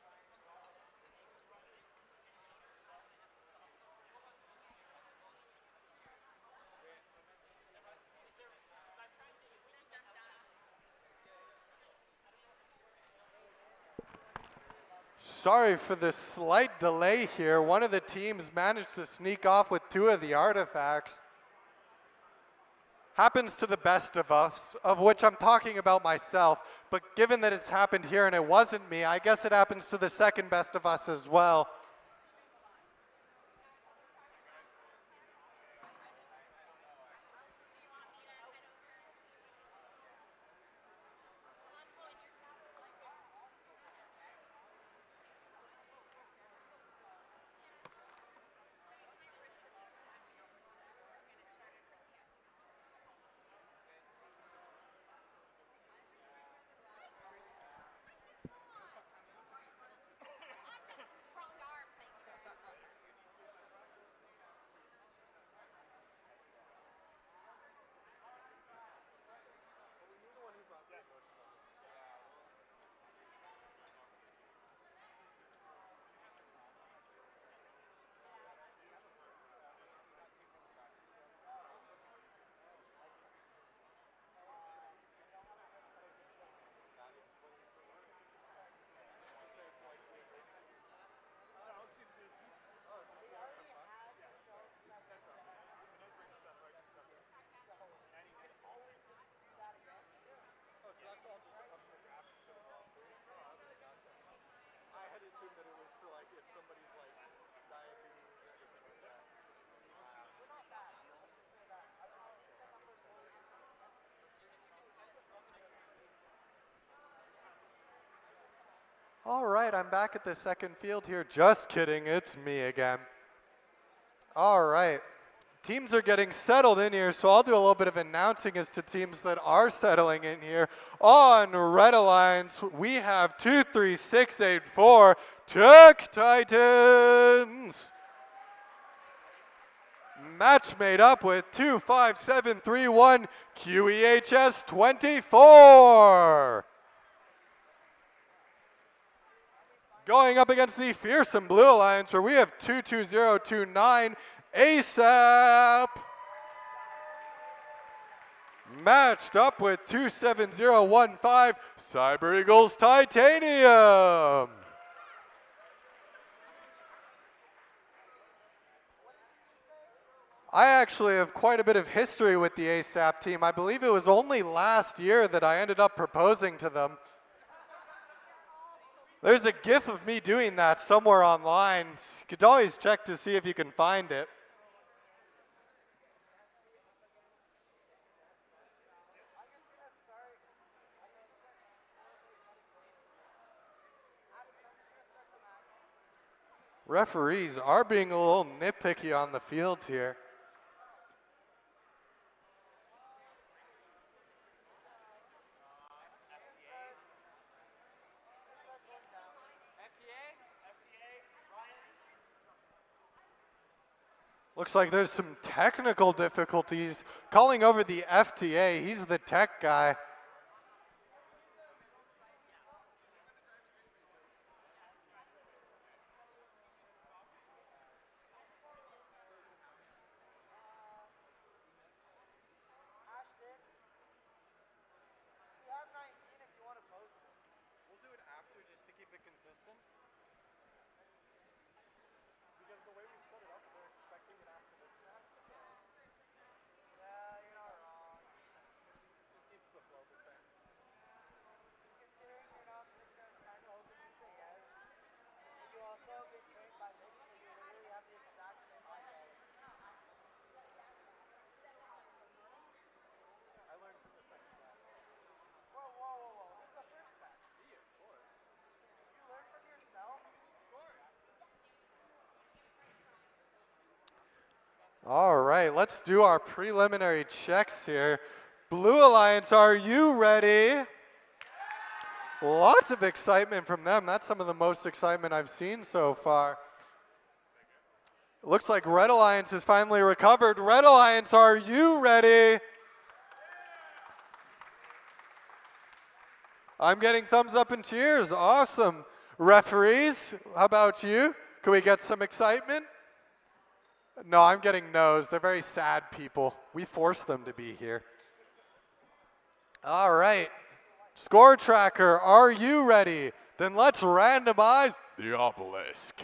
Sorry for the slight delay here. One of the teams managed to sneak off with 2 of the artifacts. Happens to the best of us, of which I'm talking about myself, but given that it's happened here and it wasn't me, I guess it happens to the second best of us as well. All right, I'm back at the second field here. Just kidding, it's me again. All right, teams are getting settled in here, so I'll do a little bit of announcing as to teams that are settling in here. On Red Alliance, we have 23684 Tech Titans. Match made up with 25731 QEHS 24. Going up against the fearsome Blue Alliance, where we have 22029 ASAP. Matched up with 27015 Cyber Eagles Titanium. I actually have quite a bit of history with the ASAP team. I believe it was only last year that I ended up proposing to them. There's a GIF of me doing that somewhere online. You could always check to see if you can find it. Referees are being a little nitpicky on the field here. Looks like there's some technical difficulties. Calling over the FTA, he's the tech guy. All right, let's do our preliminary checks here. Blue Alliance, are you ready? Lots of excitement from them. That's some of the most excitement I've seen so far. It looks like Red Alliance has finally recovered. Red Alliance, are you ready? I'm getting thumbs up and cheers. Awesome. Referees, how about you? Can we get some excitement? No, I'm getting no's. They're very sad people. We forced them to be here. All right. Score tracker, are you ready? Then let's randomize the obelisk.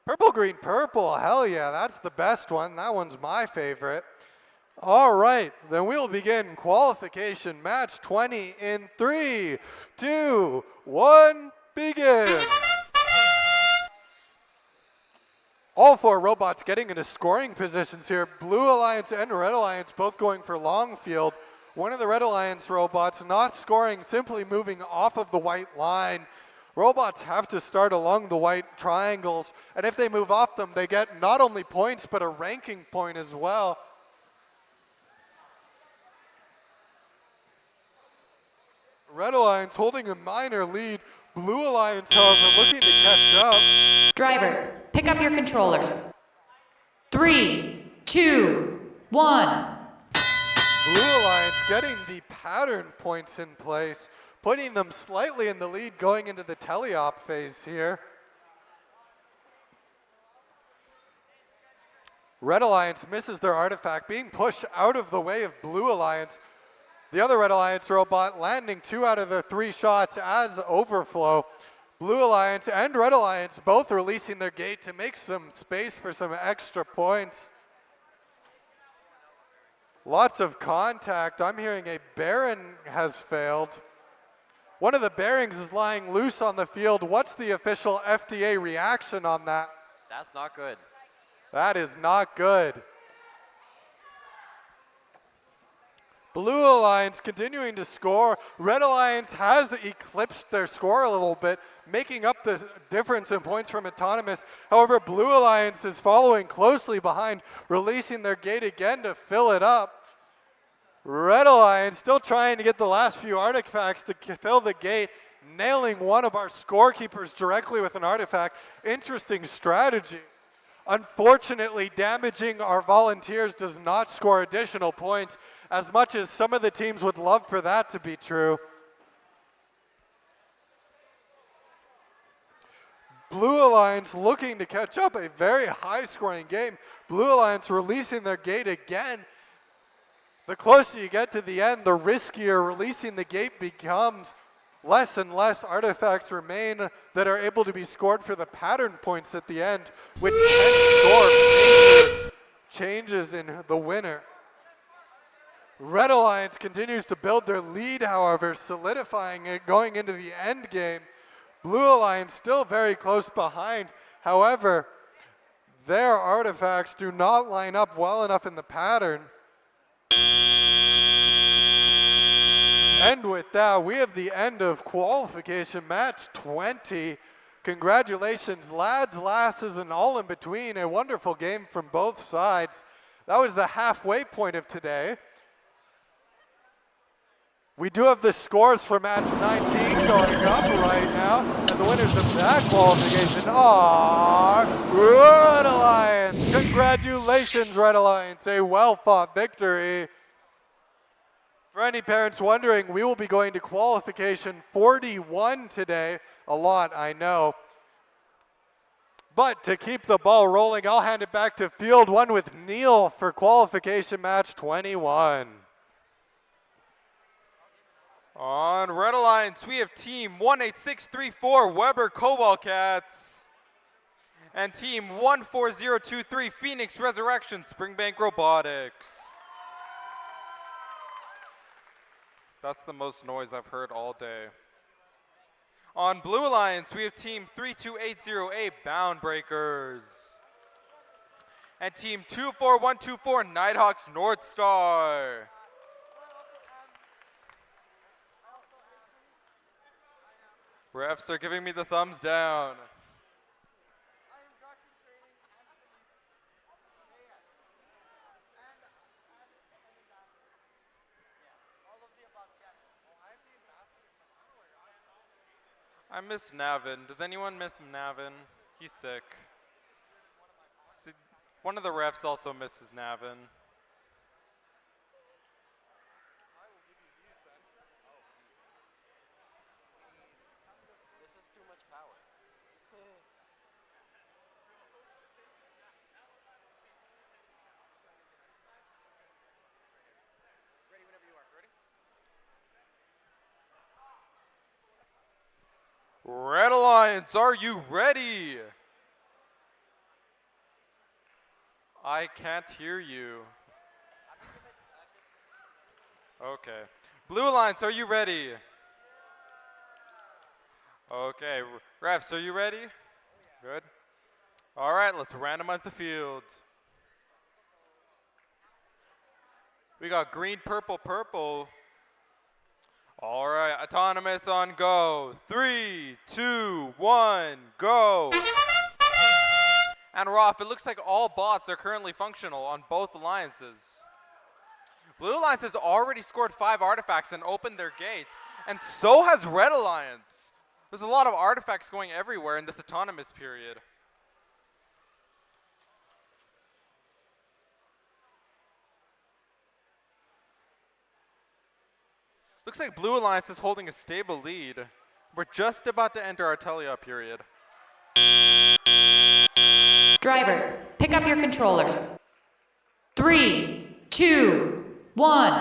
Purple, green, purple. Hell yeah, that's the best one. That one's my favorite. All right, then we'll begin qualification match 20 in 3, 2, 1, begin. All four robots getting into scoring positions here. Blue Alliance and Red Alliance both going for long field. One of the Red Alliance robots not scoring, simply moving off of the white line. Robots have to start along the white triangles, and if they move off them, they get not only points, but a ranking point as well. Red Alliance holding a minor lead. Blue Alliance, however, looking to catch up. Drivers, pick up your controllers. 3, 2, 1. Blue Alliance getting the pattern points in place, putting them slightly in the lead going into the teleop phase here. Red Alliance misses their artifact, being pushed out of the way of Blue Alliance. The other Red Alliance robot landing 2 out of the 3 shots as overflow. Blue Alliance and Red Alliance both releasing their gate to make some space for some extra points. Lots of contact. I'm hearing a Baron has failed. One of the bearings is lying loose on the field. What's the official FTA reaction on that? That's not good. That is not good. Blue Alliance continuing to score. Red Alliance has eclipsed their score a little bit, making up the difference in points from Autonomous. However, Blue Alliance is following closely behind, releasing their gate again to fill it up. Red Alliance still trying to get the last few artifacts to fill the gate, nailing one of our scorekeepers directly with an artifact. Interesting strategy. Unfortunately, damaging our volunteers does not score additional points, as much as some of the teams would love for that to be true. Blue Alliance looking to catch up, a very high-scoring game. Blue Alliance releasing their gate again. The closer you get to the end, the riskier releasing the gate becomes. Less and less artifacts remain that are able to be scored for the pattern points at the end, which can score major changes in the winner. Red Alliance continues to build their lead, however, solidifying it going into the end game. Blue Alliance still very close behind. However, their artifacts do not line up well enough in the pattern. And with that, we have the end of qualification match 20. Congratulations, lads, lasses, and all in between. A wonderful game from both sides. That was the halfway point of today. We do have the scores for match 19 going up right now. And the winners of that qualification are Red Alliance. Congratulations, Red Alliance, a well-fought victory. For any parents wondering, we will be going to qualification 41 today. A lot, I know. But to keep the ball rolling, I'll hand it back to field one with Neil for qualification match 21. On Red Alliance, we have team 18634 Weber Cobalt Cats and team 14023 Phoenix Resurrection Springbank Robotics. That's the most noise I've heard all day. On Blue Alliance, we have team 32808 Bound Breakers and team 24124 Nighthawks North Star. Refs are giving me the thumbs down. I miss Navin. Does anyone miss Navin? He's sick. One of the refs also misses Navin. Red Alliance, are you ready? I can't hear you. Okay. Blue Alliance, are you ready? Okay. Refs, are you ready? Good. All right, let's randomize the field. We got green, purple, purple. All right, autonomous on go. 3, 2, 1, go. And Roth, it looks like all bots are currently functional on both alliances. Blue Alliance has already scored 5 artifacts and opened their gate, and so has Red Alliance. There's a lot of artifacts going everywhere in this autonomous period. Looks like Blue Alliance is holding a stable lead. We're just about to enter our teleop period. Drivers, pick up your controllers. 3, 2, 1.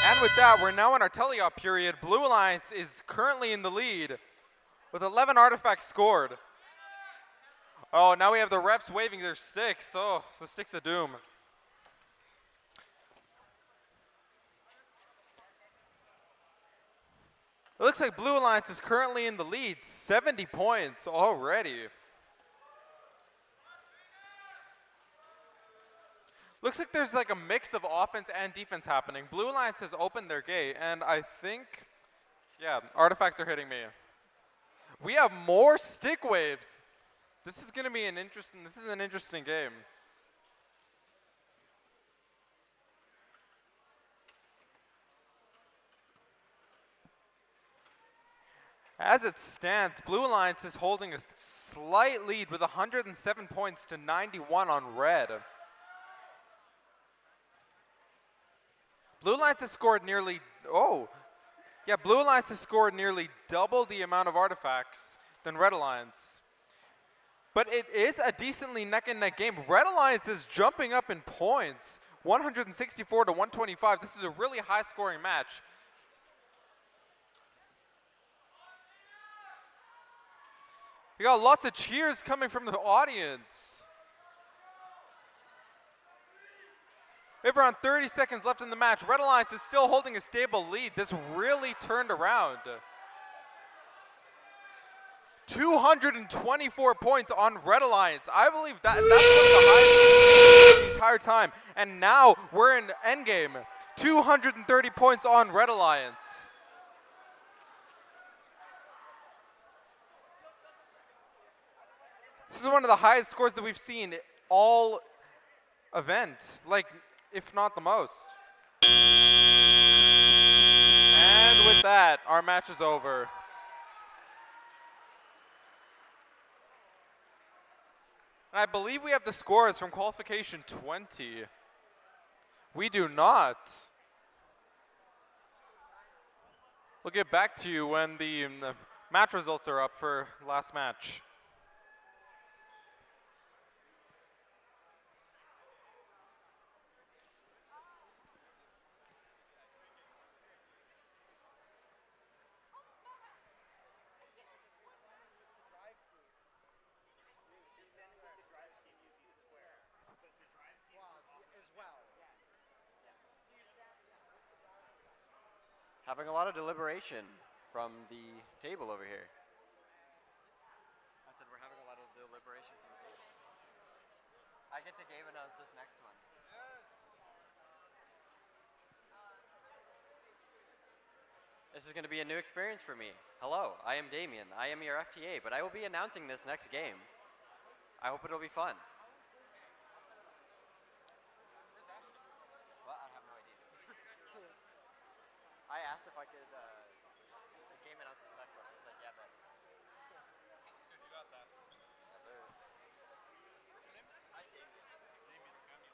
And with that, we're now in our teleop period. Blue Alliance is currently in the lead with 11 artifacts scored. Oh, now we have the refs waving their sticks. Oh, the sticks of doom. It looks like Blue Alliance is currently in the lead, 70 points already. Looks like there's like a mix of offense and defense happening. Blue Alliance has opened their gate, and I think, yeah, artifacts are hitting me. We have more stick waves. This is gonna be an interesting game. As it stands, Blue Alliance is holding a slight lead with 107 points to 91 on red. Blue Alliance has scored nearly, Blue Alliance has scored nearly double the amount of artifacts than Red Alliance. But it is a decently neck and neck game. Red Alliance is jumping up in points, 164 to 125. This is a really high scoring match. We got lots of cheers coming from the audience. We have around 30 seconds left in the match. Red Alliance is still holding a stable lead. This really turned around. 224 points on Red Alliance. I believe that's one of the highest that we've seen the entire time. And now we're in endgame. 230 points on Red Alliance. This is one of the highest scores that we've seen all event, like, if not the most. And with that, our match is over. And I believe we have the scores from qualification 20. We do not. We'll get back to you when the match results are up for last match. Having a lot of deliberation from the table over here. I said we're having a lot of deliberation from the table. I get to game announce this next one. This is going to be a new experience for me. Hello, I am Damien. I am your FTA, but I will be announcing this next game. I hope it'll be fun. Well, I have no idea. I asked if I could game announce this next one. I said, yeah, bet. That's good, you got that. Yes, sir. What's your name? I'm Damien. Damien, okay. Yeah.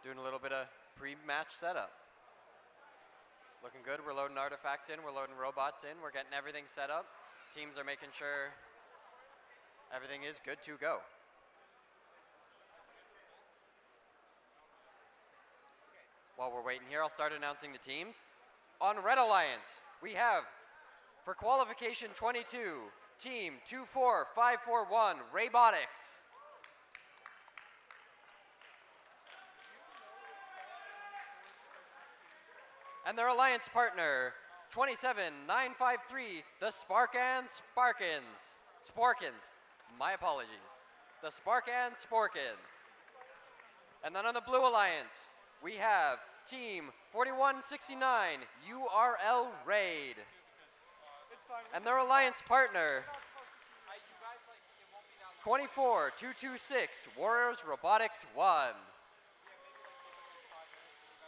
Doing a little bit of pre-match setup. Looking good. We're loading artifacts in. We're loading robots in. We're getting everything set up. Teams are making sure everything is good to go. While we're waiting here, I'll start announcing the teams. On Red Alliance, we have, for qualification 22, team 24541, Robotics. And their alliance partner, 27953, the Sporkins. My apologies. The Sporkins. And then on the Blue Alliance, we have team 4169, URL Raid. And their alliance partner, 24226, Warriors Robotics 1.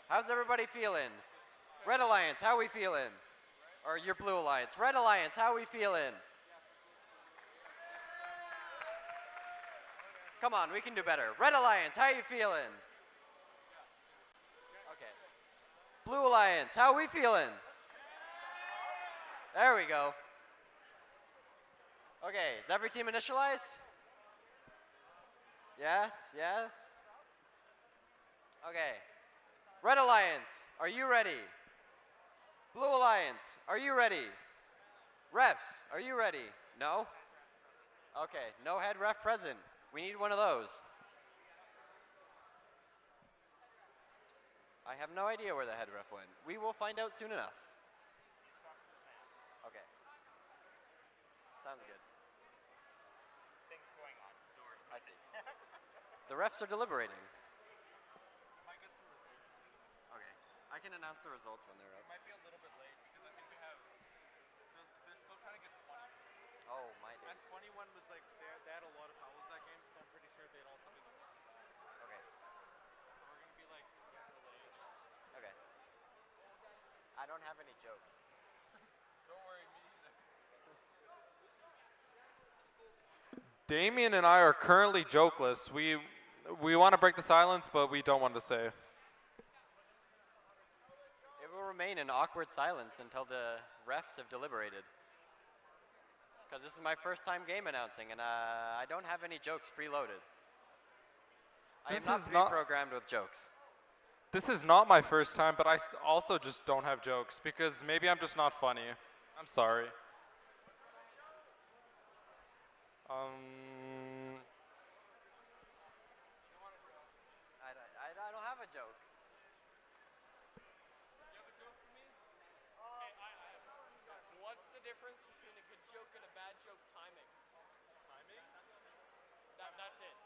How's everybody feeling? Red Alliance, how we feeling? Or your Blue Alliance. Red Alliance, how we feeling? Come on, we can do better. Red Alliance, how you feeling? Okay. Blue Alliance, how we feeling? There we go. Okay, is every team initialized? Yes, yes. Okay. Red Alliance, are you ready? Blue Alliance, are you ready? Refs, are you ready? No? Okay, no head ref present. We need one of those. I have no idea where the head ref went. We will find out soon enough. Okay. Sounds good. Things going on. I see. The refs are deliberating. Might get some results soon. Okay. I can announce the results when they're It up. might be a little bit late because I think we have. They're still trying to get 20. Oh, my days. And 21 was like they had a lot of fouls that game, so I'm pretty sure they'd also be the one. Okay. So we're gonna be like delayed. Okay. I don't have any jokes. Don't worry, me either. Damien and I are currently jokeless. We want to break the silence, but we don't want to say. It will remain an awkward silence until the refs have deliberated. Because this is my first time game announcing, and I don't have any jokes preloaded. I am not pre-programmed with jokes. This is not my first time, but I also just don't have jokes because maybe I'm just not funny. I'm sorry. I don't have a joke. You have a joke for me? So what's the difference between a good joke and a bad joke timing? Timing? That's it.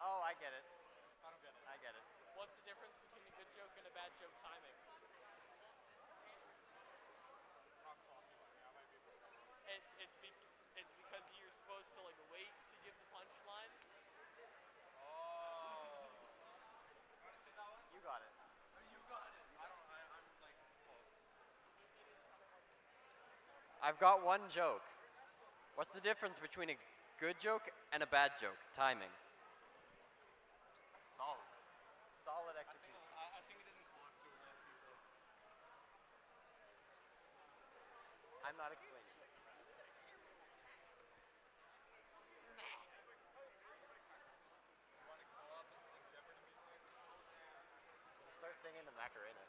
Oh, I get it. I don't get it. I get it. What's the difference between a good joke and a bad joke timing? It's not copyright. I might be able to. It's because you're supposed to like wait to give the punchline I've got one joke. What's the difference between a good joke and a bad joke? Timing. Solid. Solid execution. I think it didn't clock to a lot of people. I'm not explaining. Just start singing the Macarena.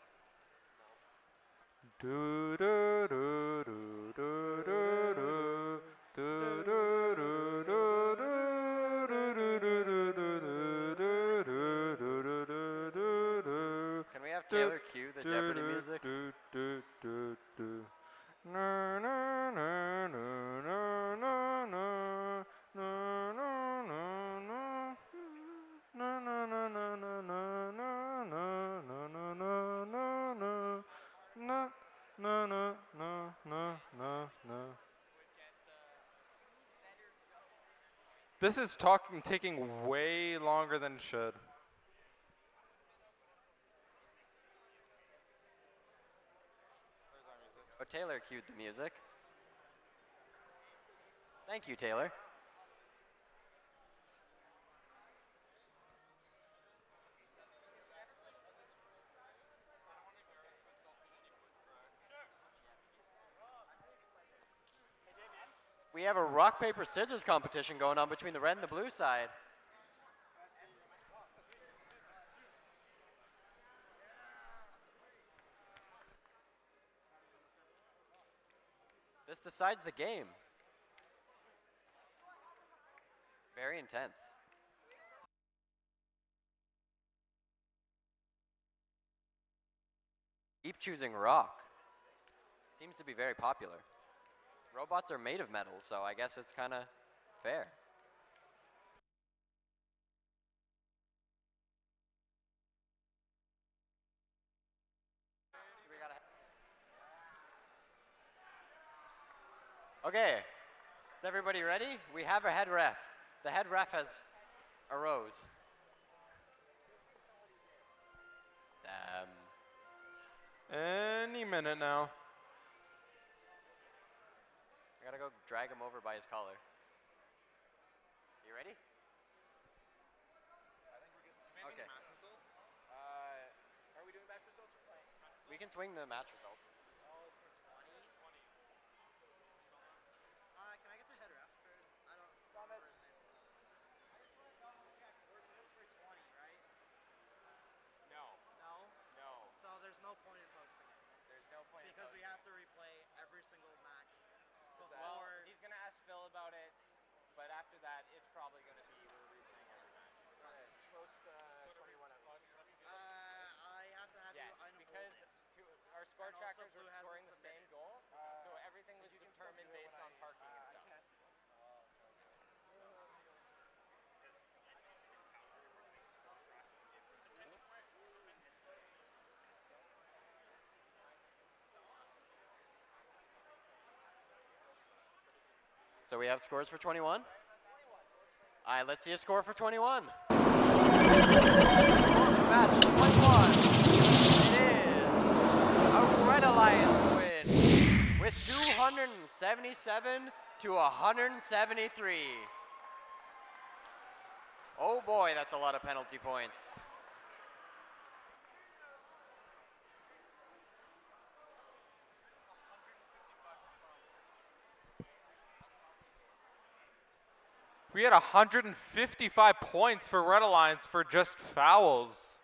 Do do do do do do do do do do. Can we have Taylor cue the Jeopardy music? This is taking way longer than it should. Oh, Taylor cued the music. Thank you, Taylor. We have a rock, paper, scissors competition going on between the red and the blue side. This decides the game. Very intense. Keep choosing rock. Seems to be very popular. Robots are made of metal, so I guess it's kind of fair. Okay, is everybody ready? We have a head ref. The head ref has arose. Any minute now. I gotta go drag him over by his collar. You ready? Okay. Are we doing match results or playing? We can swing the match results. Oh, for 20? Can I get the head ref? I don't. Thomas. I just want to double check. We're good for 20, right? No. No? No. So there's no point in posting it. There's no point in Because we posting have to replay every single match Well, before. he's going to ask Phil about it, but after that, it's probably going to be we're replaying every match. Post 21 hours. I have to have Yes, you unhold because it. our score And also trackers Blue were hasn't scoring the same submitted. goal, so everything was determined based on parking and stuff. So we have scores for 21? All right, let's see a score for 21. Match 21. It is a Red Alliance win with 277 to 173. Oh boy, that's a lot of penalty points. We had 155 points for Red Alliance for just fouls,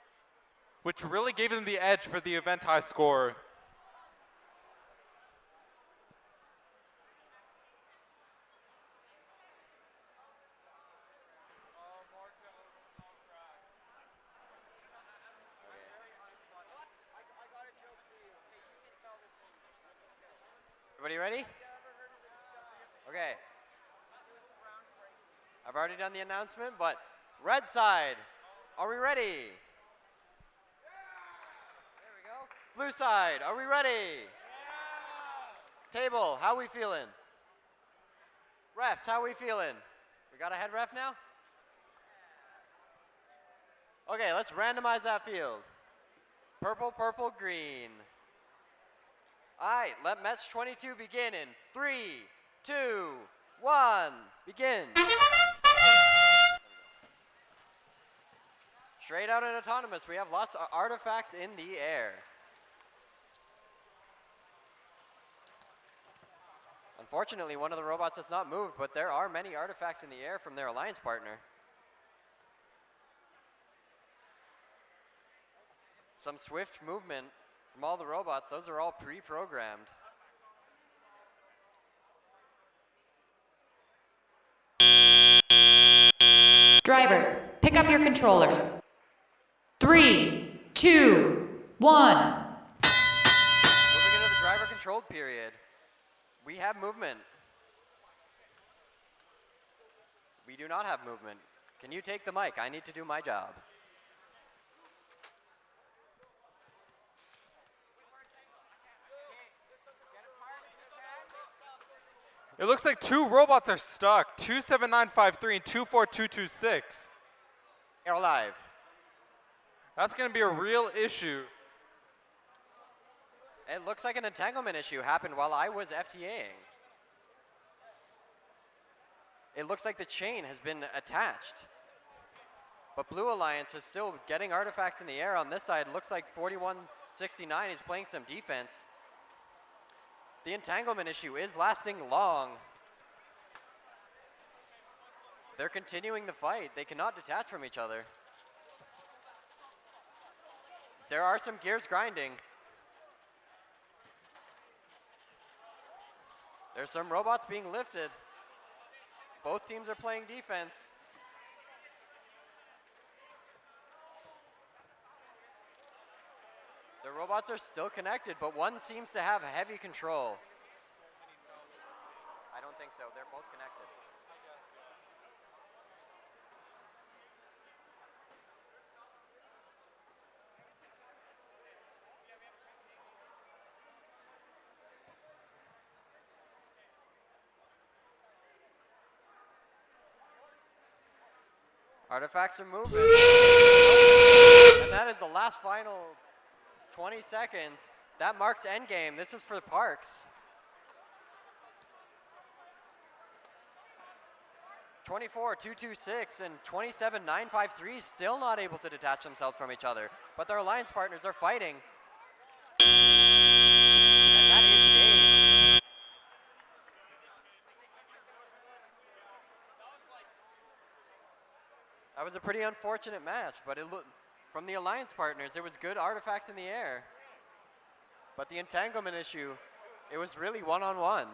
which really gave them the edge for the event high score. Everybody ready? Okay. I've already done the announcement, but red side, are we ready? There we go. Blue side, are we ready? Table, how we feeling? Refs, how we feeling? We got a head ref now? Okay, let's randomize that field. Purple, purple, green. All right, let match 22 begin in 3, 2, 1, begin. Straight out and autonomous, we have lots of artifacts in the air. Unfortunately, one of the robots has not moved, but there are many artifacts in the air from their alliance partner. Some swift movement from all the robots. Those are all pre-programmed. Drivers, pick up your controllers. 3, 2, 1. Moving into the driver controlled period. We have movement. We do not have movement. Can you take the mic? I need to do my job. It looks like 2 robots are stuck, 27953 and 24226. Air live. That's going to be a real issue. It looks like an entanglement issue happened while I was FTAing. It looks like the chain has been attached. But Blue Alliance is still getting artifacts in the air on this side. Looks like 4169 is playing some defense. The entanglement issue is lasting long. They're continuing the fight. They cannot detach from each other. There are some gears grinding. There's some robots being lifted. Both teams are playing defense. The robots are still connected, but one seems to have heavy control. I don't think so. They're both connected. Artifacts are moving. The gates have been opened. And that is the last final 20 seconds. That marks endgame. This is for Parks. 24,226 and 27,953 still not able to detach themselves from each other, but their alliance partners are fighting. And that is game. That was a pretty unfortunate match, but it looked from the alliance partners, there was good artifacts in the air. But the entanglement issue, it was really one-on-one.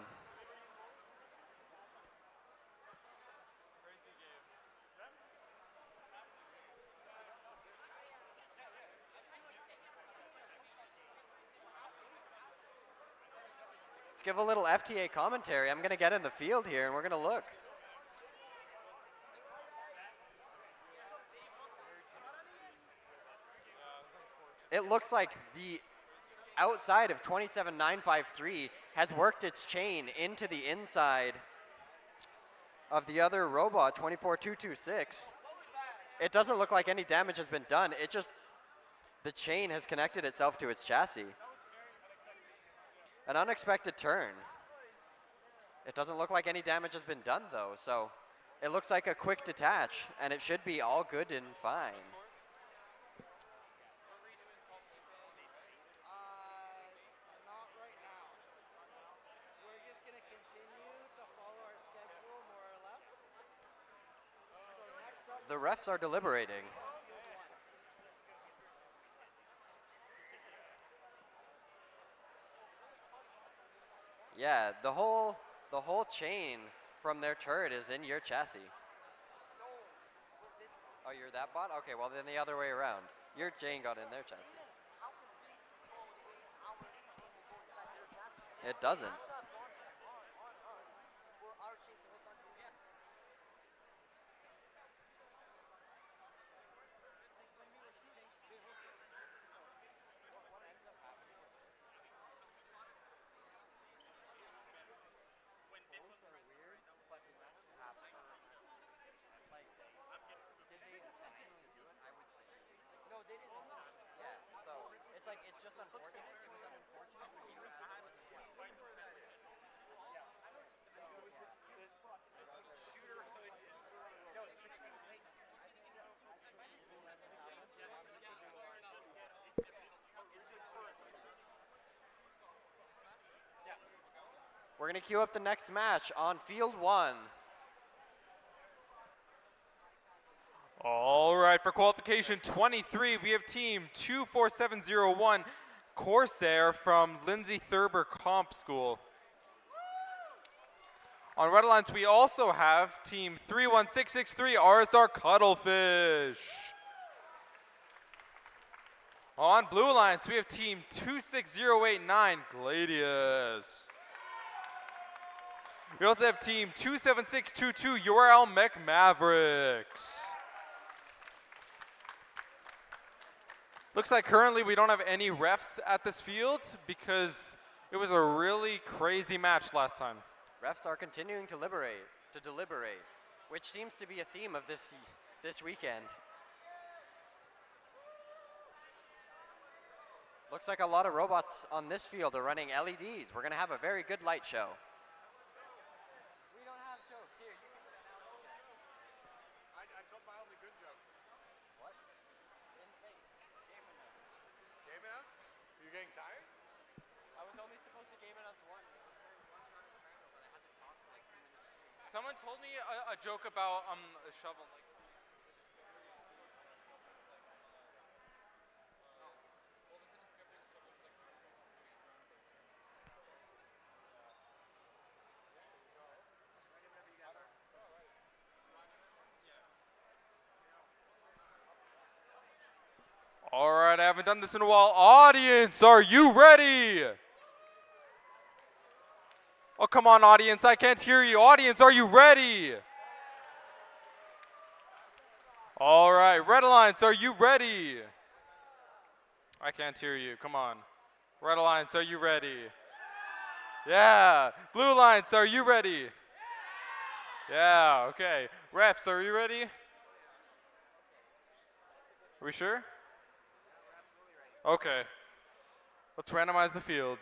Let's give a little FTA commentary. I'm going to get in the field here, and we're going to look. It looks like the outside of 27,953 has worked its chain into the inside of the other robot, 24,226. It doesn't look like any damage has been done. It just, the chain has connected itself to its chassis. An unexpected turn. It doesn't look like any damage has been done though, so it looks like a quick detach, and it should be all good and fine. The refs are deliberating. Yeah, the whole chain from their turret is in your chassis. Oh, you're that bot? Okay, well then the other way around. Your chain got in their chassis. It doesn't. Yeah, so it's like, it's just unfortunate. It was unfortunate to hear We're going to queue up the next match on field 1. All right, for qualification 23, we have team 24701 Corsair from Lindsay Thurber Comp School. On Red Alliance, we also have team 31663 RSR Cuttlefish. On Blue Alliance, we have team 26089 Gladius. We also have team 27622 URL Mech Mavericks. Looks like currently we don't have any refs at this field because it was a really crazy match last time. Refs are continuing to deliberate, which seems to be a theme of this weekend. Looks like a lot of robots on this field are running LEDs. We're going to have a very good light show. We don't have jokes here. You can announce. I told my only good joke. What? Didn't say. Game announce. Game announce? Are you getting tired? I was only supposed to game announce one. Someone told me a joke about a shovel. Like, all right, I haven't done this in a while. Audience, are you ready? Oh, come on, audience, I can't hear you. Audience, are you ready? All right, Red Alliance, are you ready? I can't hear you, come on. Red Alliance, are you ready? Yeah. Blue Alliance, are you ready? Yeah, okay. Refs, are you ready? Are we sure? Okay. Let's randomize the field.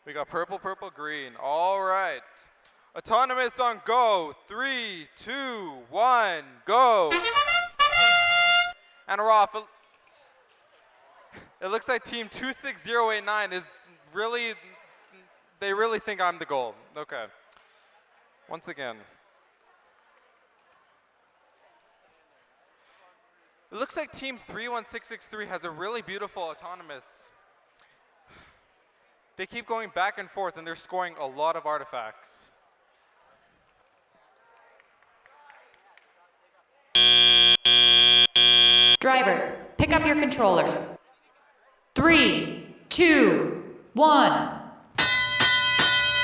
We got purple, purple, green. All right. Autonomous on go. 3, 2, 1, go. And we're off. It looks like team 26089 is really, they really think I'm the goal. Okay. Once again. It looks like team 31663 has a really beautiful autonomous. They keep going back and forth and they're scoring a lot of artifacts. Drivers, pick up your controllers. 3, 2, 1.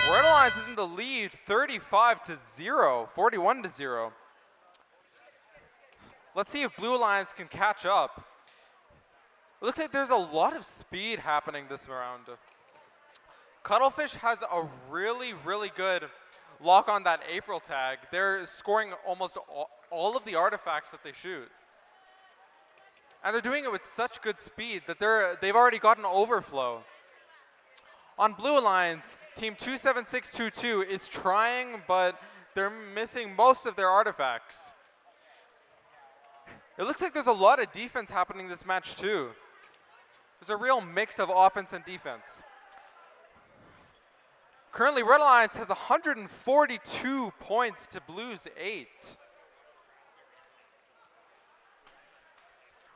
Red Alliance is in the lead, 35-0, 41-0. Let's see if Blue Alliance can catch up. It looks like there's a lot of speed happening this round. Cuttlefish has a really, really good lock on that April tag. They're scoring almost all of the artifacts that they shoot. And they're doing it with such good speed that they've already got an overflow. On Blue Alliance, team 27622 is trying, but they're missing most of their artifacts. It looks like there's a lot of defense happening this match too. There's a real mix of offense and defense. Currently, Red Alliance has 142 points to Blue's 8.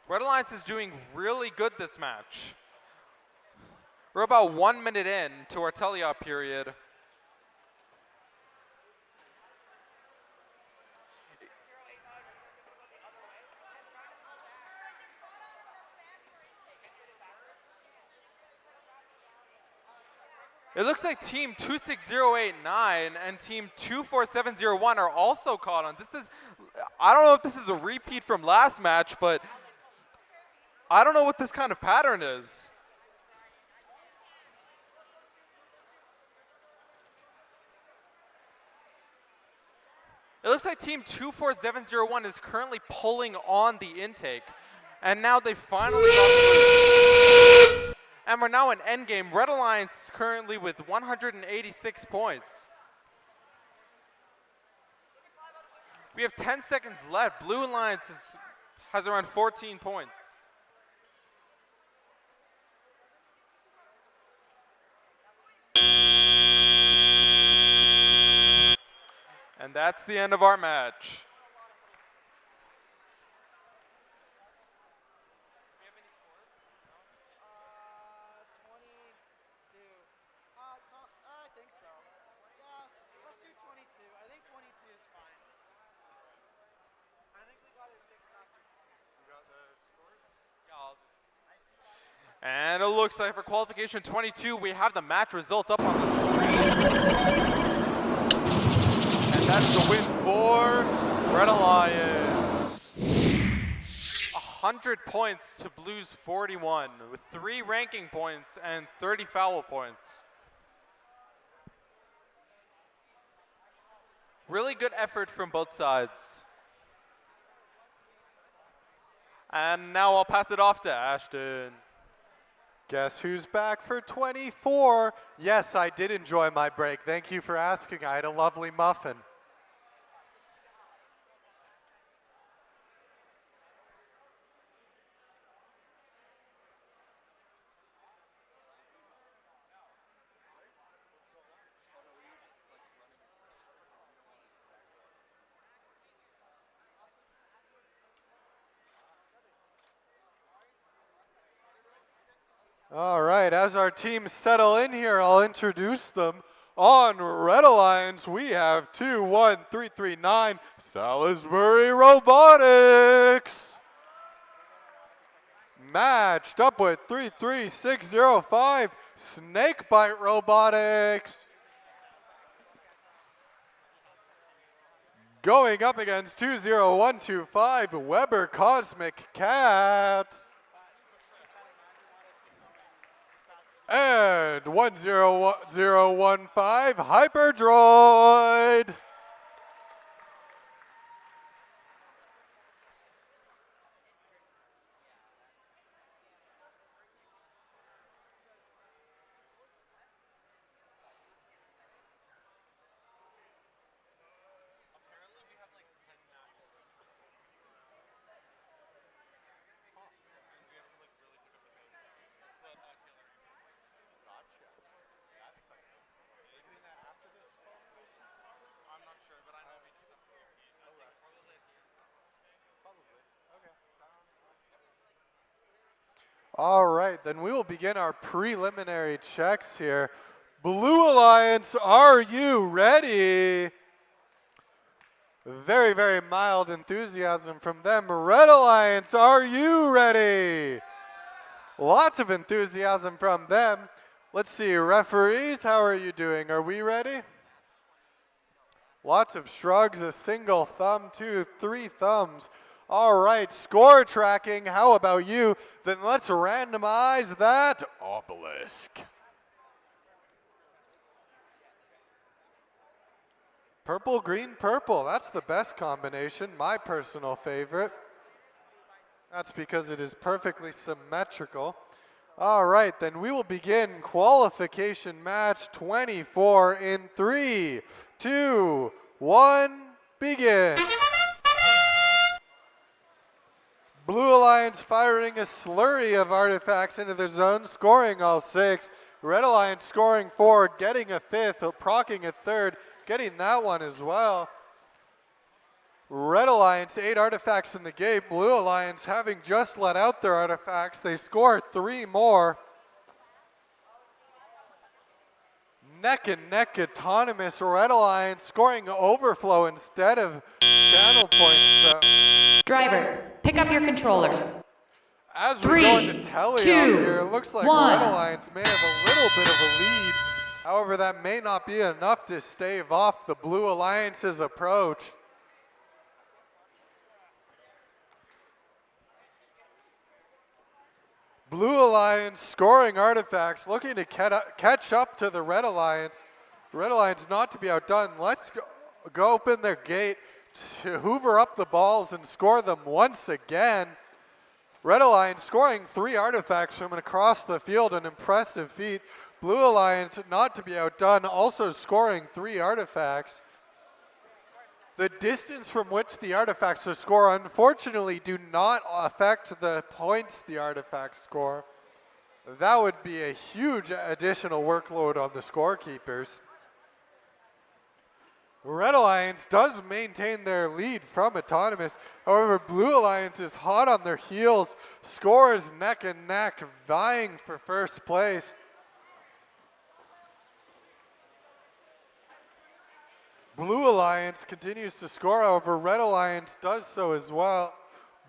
Red Alliance is doing really good this match. We're about 1 minute in to our teleop period. It looks like team 26089 and team 24701 are also caught on. This is, I don't know if this is a repeat from last match, but I don't know what this kind of pattern is. It looks like team 24701 is currently pulling on the intake, and now they finally got loose. And we're now in endgame. Red Alliance currently with 186 points. We have 10 seconds left. Blue Alliance has around 14 points. And that's the end of our match. And it looks like for qualification 22, we have the match result up on the screen. And that's the win for Red Alliance. 100 points to Blues 41 with 3 ranking points and 30 foul points. Really good effort from both sides. And now I'll pass it off to Ashton. Guess who's back for 24? Yes, I did enjoy my break. Thank you for asking. I had a lovely muffin. All right, as our teams settle in here, I'll introduce them. On Red Alliance, we have 21339 Salisbury Robotics. Matched up with 33605 Snakebite Robotics. Going up against 20125 Weber Cosmic Cats. And 10015 Hyperdroid. All right, then we will begin our preliminary checks here. Blue Alliance, are you ready? Very, very mild enthusiasm from them. Red Alliance, are you ready? Lots of enthusiasm from them. Let's see, referees, how are you doing? Are we ready? Lots of shrugs, a single thumb, 2, 3 thumbs. All right, score tracking, how about you? Then let's randomize that obelisk. Purple, green, purple, that's the best combination, my personal favorite. That's because it is perfectly symmetrical. All right, then we will begin qualification match 24 in 3, 2, 1, begin. Blue Alliance firing a slurry of artifacts into their zone, scoring all 6. Red Alliance scoring 4, getting a 5th, procking a 3rd, getting that one as well. Red Alliance, 8 artifacts in the game. Blue Alliance having just let out their artifacts, they score 3 more. Neck and neck autonomous. Red Alliance scoring overflow instead of channel points though. Drivers, pick up your controllers. As we go into tele here, it looks like Red Alliance may have a little bit of a lead. However, that may not be enough to stave off the Blue Alliance's approach. Blue Alliance scoring artifacts, looking to catch up to the Red Alliance. Red Alliance not to be outdone. Let's go open their gate to hoover up the balls and score them once again. Red Alliance scoring 3 artifacts from across the field, an impressive feat. Blue Alliance not to be outdone, also scoring 3 artifacts. The distance from which the artifacts are scored unfortunately do not affect the points the artifacts score. That would be a huge additional workload on the scorekeepers. Red Alliance does maintain their lead from Autonomous. However, Blue Alliance is hot on their heels. Scores neck and neck, vying for first place. Blue Alliance continues to score, however, Red Alliance does so as well.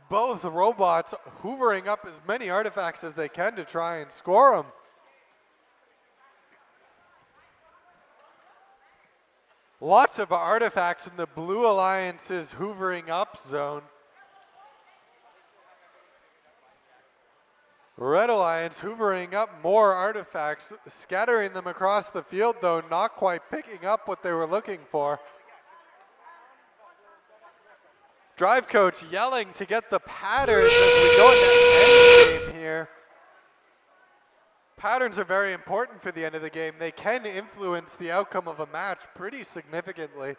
Both robots hoovering up as many artifacts as they can to try and score them. Lots of artifacts in the Blue Alliance's hoovering up zone. Red Alliance hoovering up more artifacts, scattering them across the field, though not quite picking up what they were looking for. Drive coach yelling to get the patterns as we go into endgame here. Patterns are very important for the end of the game. They can influence the outcome of a match pretty significantly.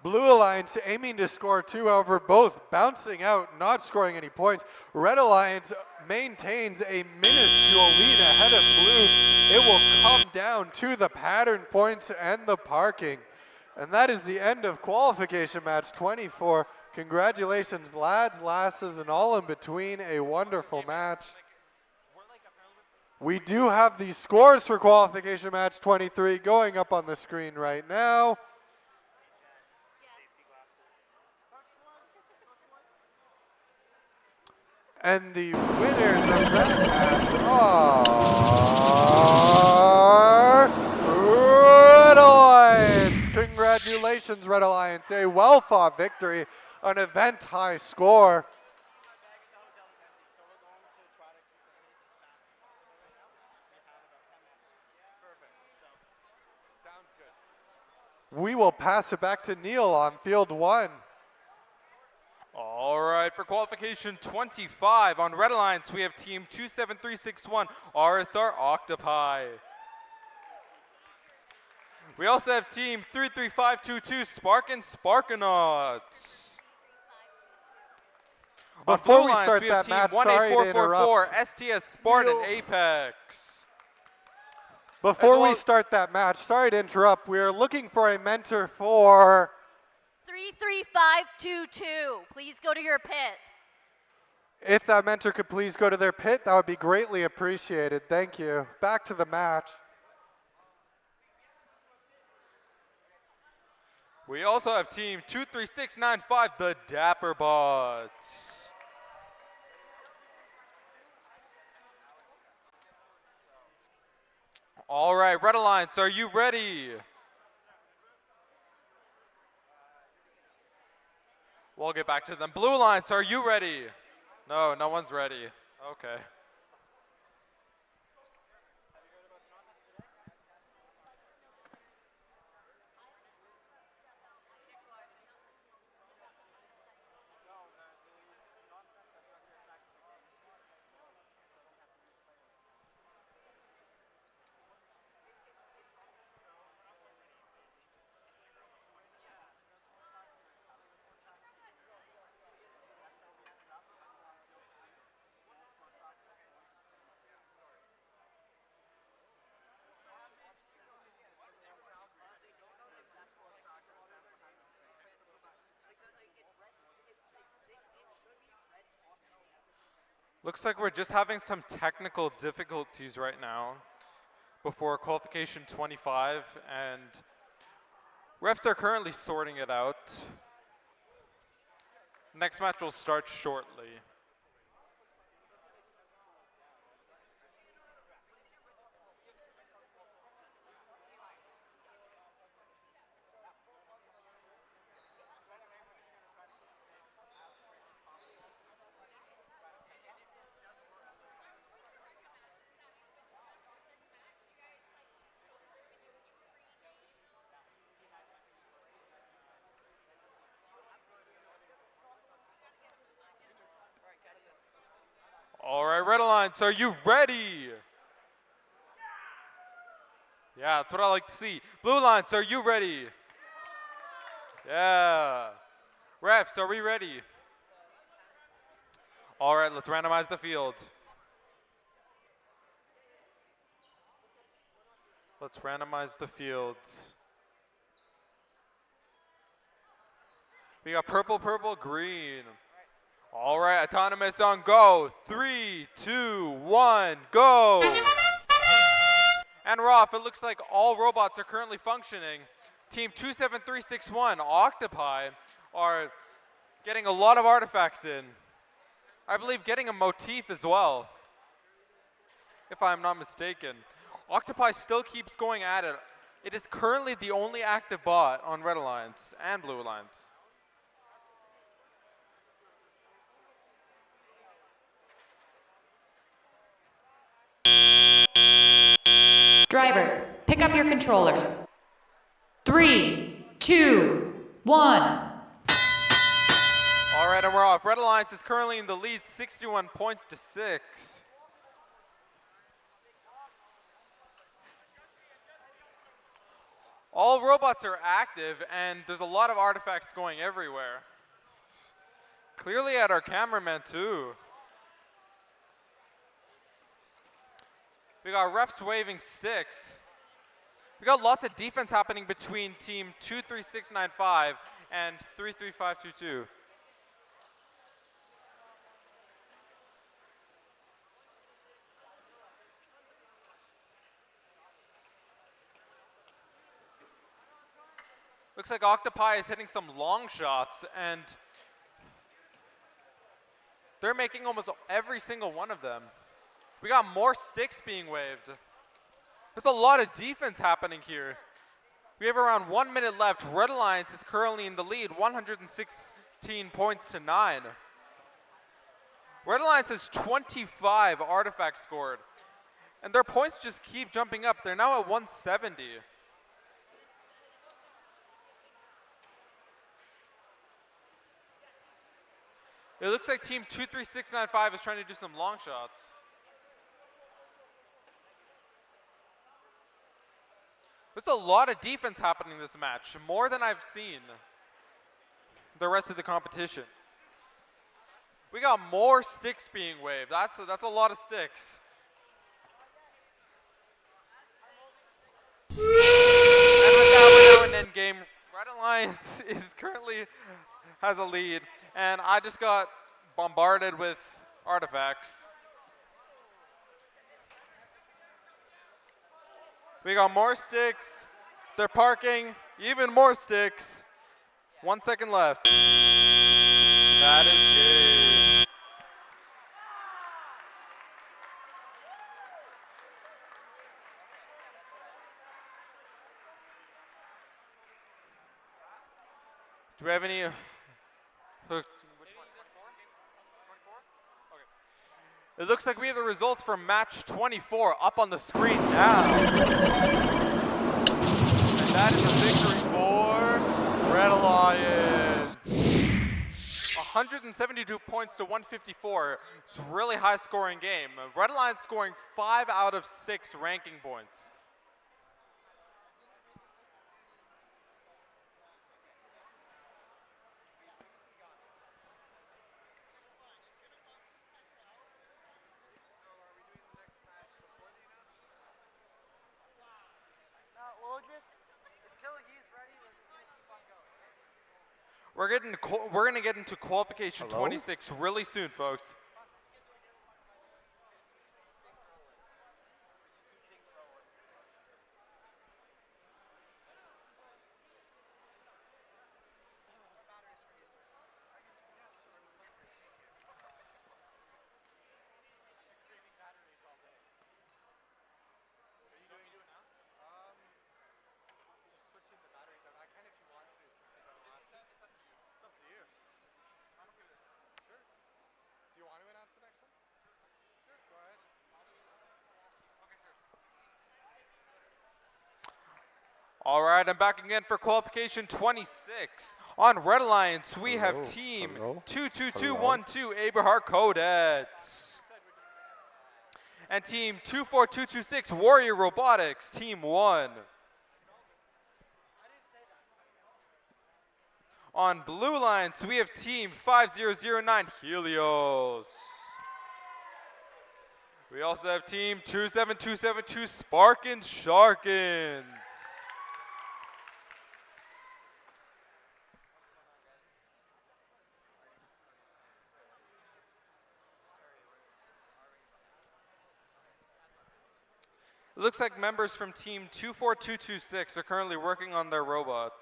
Blue Alliance aiming to score 2, however, both bouncing out, not scoring any points. Red Alliance maintains a minuscule lead ahead of Blue. It will come down to the pattern points and the parking. And that is the end of qualification match 24. Congratulations, lads, lasses, and all in between. A wonderful match. We do have the scores for qualification match 23 going up on the screen right now. And the winners of that match are Red Alliance. Congratulations, Red Alliance. A well-fought victory, an event-high score. We will pass it back to Neil on field 1. All right, for qualification 25 on Red Alliance, we have team 27361 RSR Octopi. We also have team 33522 Sparkin Sparkanauts. Before we Lines, start we have that match, team sorry to interrupt. STS Spartan Apex. Before we start that match, sorry to interrupt, we are looking for a mentor for 33522. Please go to your pit. If that mentor could please go to their pit, that would be greatly appreciated. Thank you. Back to the match. We also have team 23695, the Dapper Bots. All right, Red Alliance, are you ready? We'll get back to them. Blue Alliance, are you ready? No, no one's ready. Okay. Looks like we're just having some technical difficulties right now before qualification 25, and refs are currently sorting it out. Next match will start shortly. All right, Red Alliance, are you ready? Yeah, that's what I like to see. Blue Alliance, are you ready? Yeah. Refs, are we ready? All right, let's randomize the field. Let's randomize the field. We got purple, purple, green. All right, autonomous on go. 3, 2, 1, go. And we're off. It looks like all robots are currently functioning. Team 27361, Octopi, are getting a lot of artifacts in. I believe getting a motif as well, if I'm not mistaken. Octopi still keeps going at it. It is currently the only active bot on Red Alliance and Blue Alliance. Drivers, pick up your controllers. 3, 2, 1. All right, and we're off. Red Alliance is currently in the lead, 61 points to 6. All robots are active, and there's a lot of artifacts going everywhere. Clearly at our cameraman, too. We got refs waving sticks. We got lots of defense happening between team 23695 and 33522. Looks like Octopi is hitting some long shots, and they're making almost every single one of them. We got more sticks being waved. There's a lot of defense happening here. We have around 1 minute left. Red Alliance is currently in the lead, 116 points to 9. Red Alliance has 25 artifacts scored, and their points just keep jumping up. They're now at 170. It looks like team 23695 is trying to do some long shots. There's a lot of defense happening in this match, more than I've seen the rest of the competition. We got more sticks being waved. That's a lot of sticks. And with that, we're now in endgame. Red Alliance is currently has a lead, and I just got bombarded with artifacts. We got more sticks. They're parking. Even more sticks. 1 second left. That is good. Do we have any? It looks like we have the results from match 24 up on the screen now. And that is a victory for Red Alliance. 172 points to 154. It's a really high scoring game. Red Alliance scoring 5 out of 6 ranking points. We're gonna get into qualification 26 really soon, folks. All right, I'm back again for qualification 26. On Red Alliance, we have team 22212, Abrahart Codettes. And team 24226, Warrior Robotics, team 1. On Blue Alliance, we have team 5009, Helios. We also have team 27272, Sparkins Sharkins. It looks like members from team 24226 are currently working on their robot.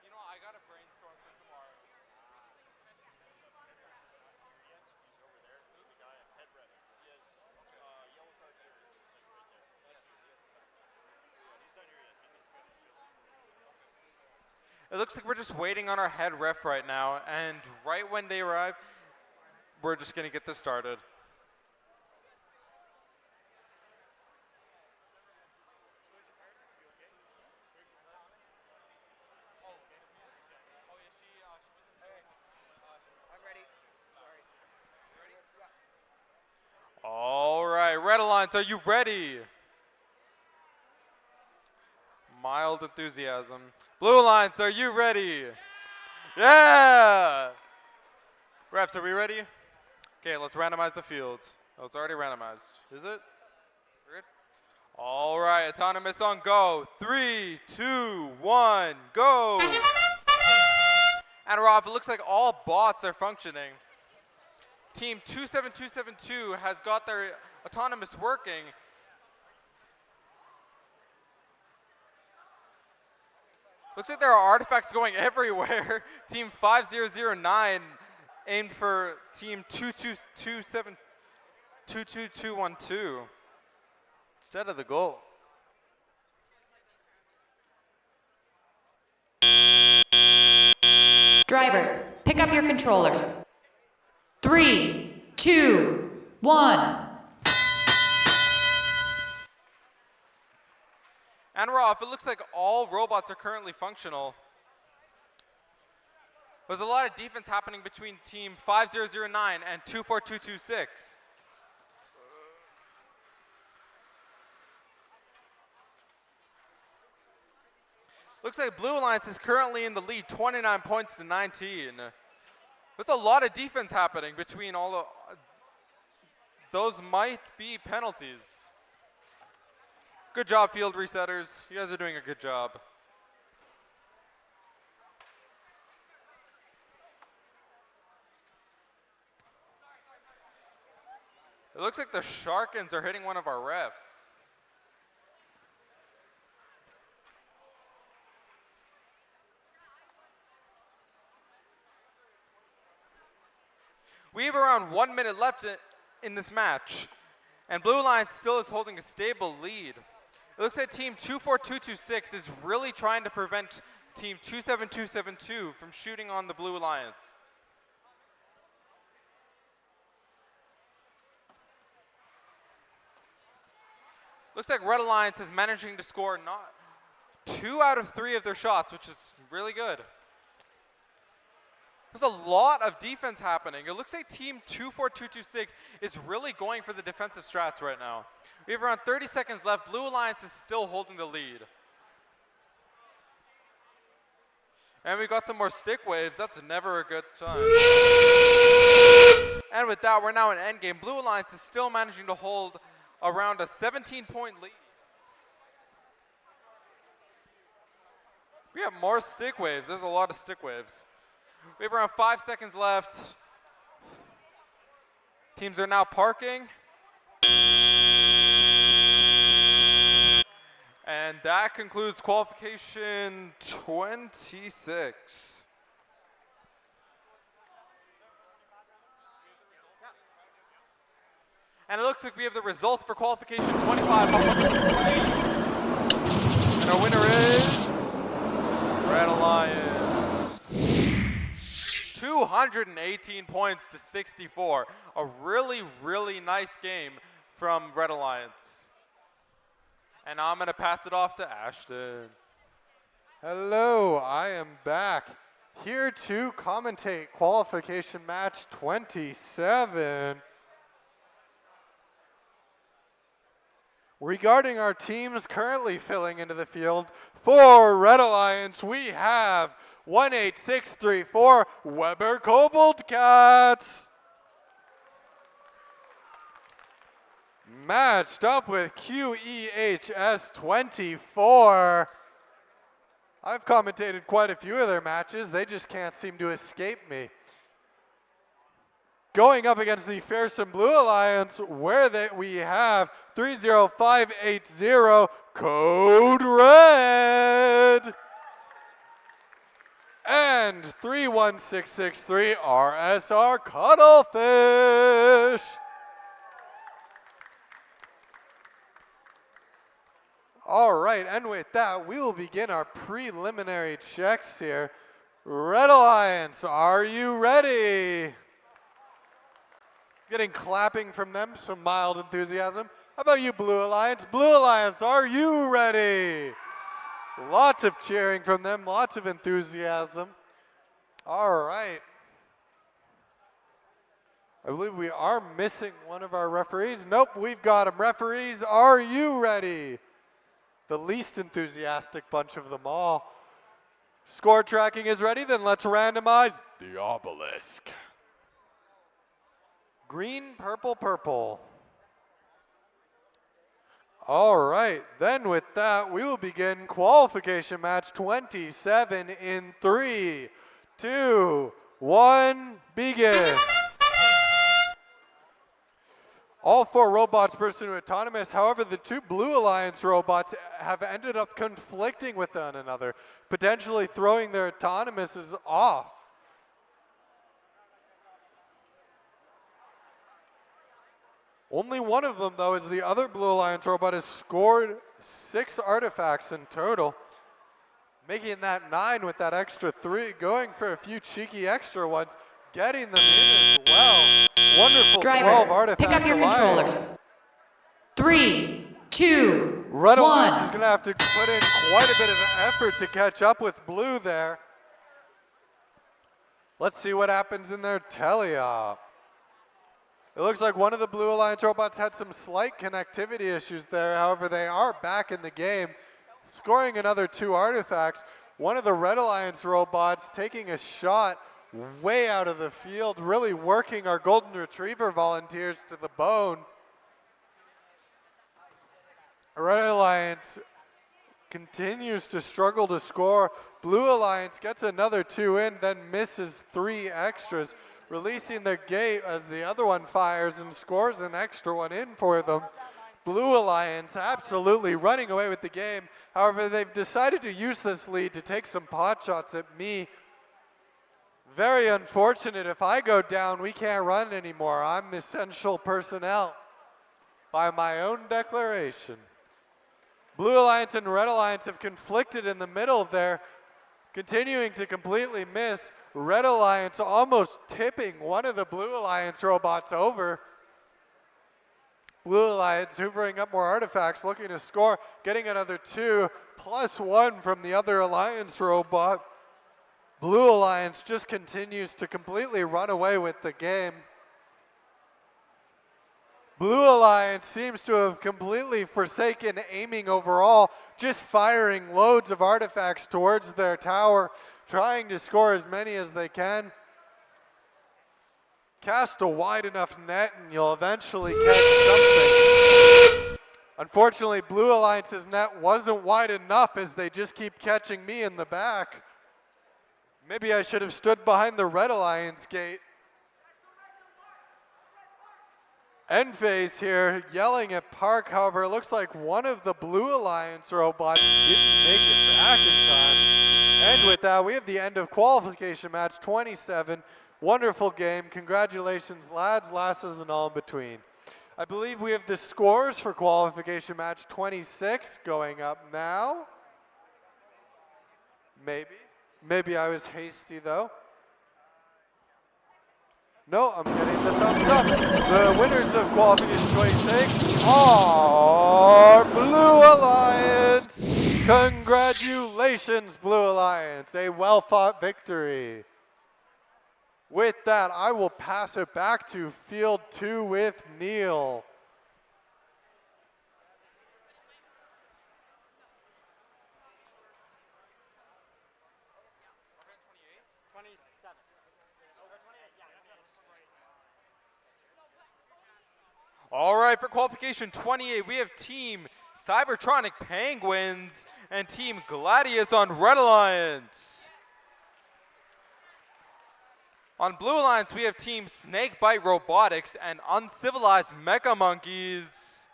You know, I got a brainstorm for tomorrow. It looks like we're just waiting on our head ref right now, and right when they arrive, we're just gonna get this started. All right, Red Alliance, are you ready? Mild enthusiasm. Blue Alliance, are you ready? Yeah! Refs, are we ready? Okay, let's randomize the field. Oh, it's already randomized. Is it? We're good? All right, autonomous on go. 3, 2, 1, go! And Rob, it looks like all bots are functioning. Team 27272 has got their autonomous working. Looks like there are artifacts going everywhere. Team 5009 aimed for team 22212 instead of the goal. Drivers, pick up your controllers. 3, 2, 1. And Rolf, it looks like all robots are currently functional. There's a lot of defense happening between team 5009 and 24226. Looks like Blue Alliance is currently in the lead, 29 points to 19. There's a lot of defense happening between all of those might be penalties. Good job, field resetters. You guys are doing a good job. It looks like the Sharkins are hitting one of our refs. We have around 1 minute left in this match, and Blue Alliance still is holding a stable lead. It looks like team 24226 is really trying to prevent team 27272 from shooting on the Blue Alliance. Looks like Red Alliance is managing to score not 2 out of 3 of their shots, which is really good. There's a lot of defense happening. It looks like team 24226 is really going for the defensive strats right now. We have around 30 seconds left. Blue Alliance is still holding the lead. And we got some more stick waves. That's never a good sign. And with that, we're now in endgame. Blue Alliance is still managing to hold around a 17-point lead. We have more stick waves. There's a lot of stick waves. We have around 5 seconds left. Teams are now parking. And that concludes qualification 26. And it looks like we have the results for qualification 25. And our winner is Red Alliance. 218 points to 64. A really, really nice game from Red Alliance. And I'm going to pass it off to Ashton. Hello, I am back. Here to commentate qualification match 27. Regarding our teams currently filling into the field, for Red Alliance, we have 18634 Weber Kobold Cats. Matched up with QEHS 24. I've commentated quite a few of their matches. They just can't seem to escape me. Going up against the fearsome Blue Alliance, where we have 30580 Code Red and 31663 RSR Cuttlefish. All right, and with that, we will begin our preliminary checks here. Red Alliance, are you ready? Getting clapping from them, some mild enthusiasm. How about you, Blue Alliance? Blue Alliance, are you ready? Lots of cheering from them, lots of enthusiasm. All right. I believe we are missing one of our referees. Nope, we've got him. Referees, are you ready? The least enthusiastic bunch of them all. Score tracking is ready, then let's randomize the obelisk. Green, purple, purple. All right, then with that, we will begin qualification match 27 in 3, 2, 1, begin. All 4 robots burst into autonomous. However, the 2 Blue Alliance robots have ended up conflicting with one another, potentially throwing their autonomouses off. Only one of them, though, is the other Blue Alliance robot, has scored 6 artifacts in total, making that 9 with that extra 3, going for a few cheeky extra ones, getting them in as well. Wonderful Drivers, 12 artifact pick up your alliance. controllers. 3, 2, Red 1. Alliance is going to have to put in quite a bit of effort to catch up with Blue there. Let's see what happens in their teleop. It looks like one of the Blue Alliance robots had some slight connectivity issues there. However, they are back in the game, scoring another 2 artifacts. One of the Red Alliance robots taking a shot way out of the field, really working our Golden Retriever volunteers to the bone. Red Alliance continues to struggle to score. Blue Alliance gets another 2 in, then misses 3 extras, releasing their gate as the other one fires and scores an extra one in for them. Blue Alliance absolutely running away with the game. However, they've decided to use this lead to take some pot shots at me. Very unfortunate. If I go down, we can't run anymore. I'm essential personnel by my own declaration. Blue Alliance and Red Alliance have conflicted in the middle there, continuing to completely miss. Red Alliance almost tipping one of the Blue Alliance robots over. Blue Alliance hoovering up more artifacts, looking to score, getting another 2, +1 from the other Alliance robot. Blue Alliance just continues to completely run away with the game. Blue Alliance seems to have completely forsaken aiming overall, just firing loads of artifacts towards their tower, trying to score as many as they can. Cast a wide enough net and you'll eventually catch something. Unfortunately, Blue Alliance's net wasn't wide enough as they just keep catching me in the back. Maybe I should have stood behind the Red Alliance gate. End phase here, yelling at Park. However, it looks like one of the Blue Alliance robots didn't make it back in time. And with that, we have the end of qualification match 27. Wonderful game. Congratulations, lads, lasses, and all in between. I believe we have the scores for qualification match 26 going up now. Maybe I was hasty though. No, I'm getting the thumbs up. The winners of qualification 26 are Blue Alliance. Congratulations, Blue Alliance. A well-fought victory. With that, I will pass it back to Field 2 with Neil. All right, for qualification 28, we have Team Cybertronic Penguins and Team Gladius on Red Alliance. On Blue Alliance, we have Team Snakebite Robotics and Uncivilized Mecha Monkeys.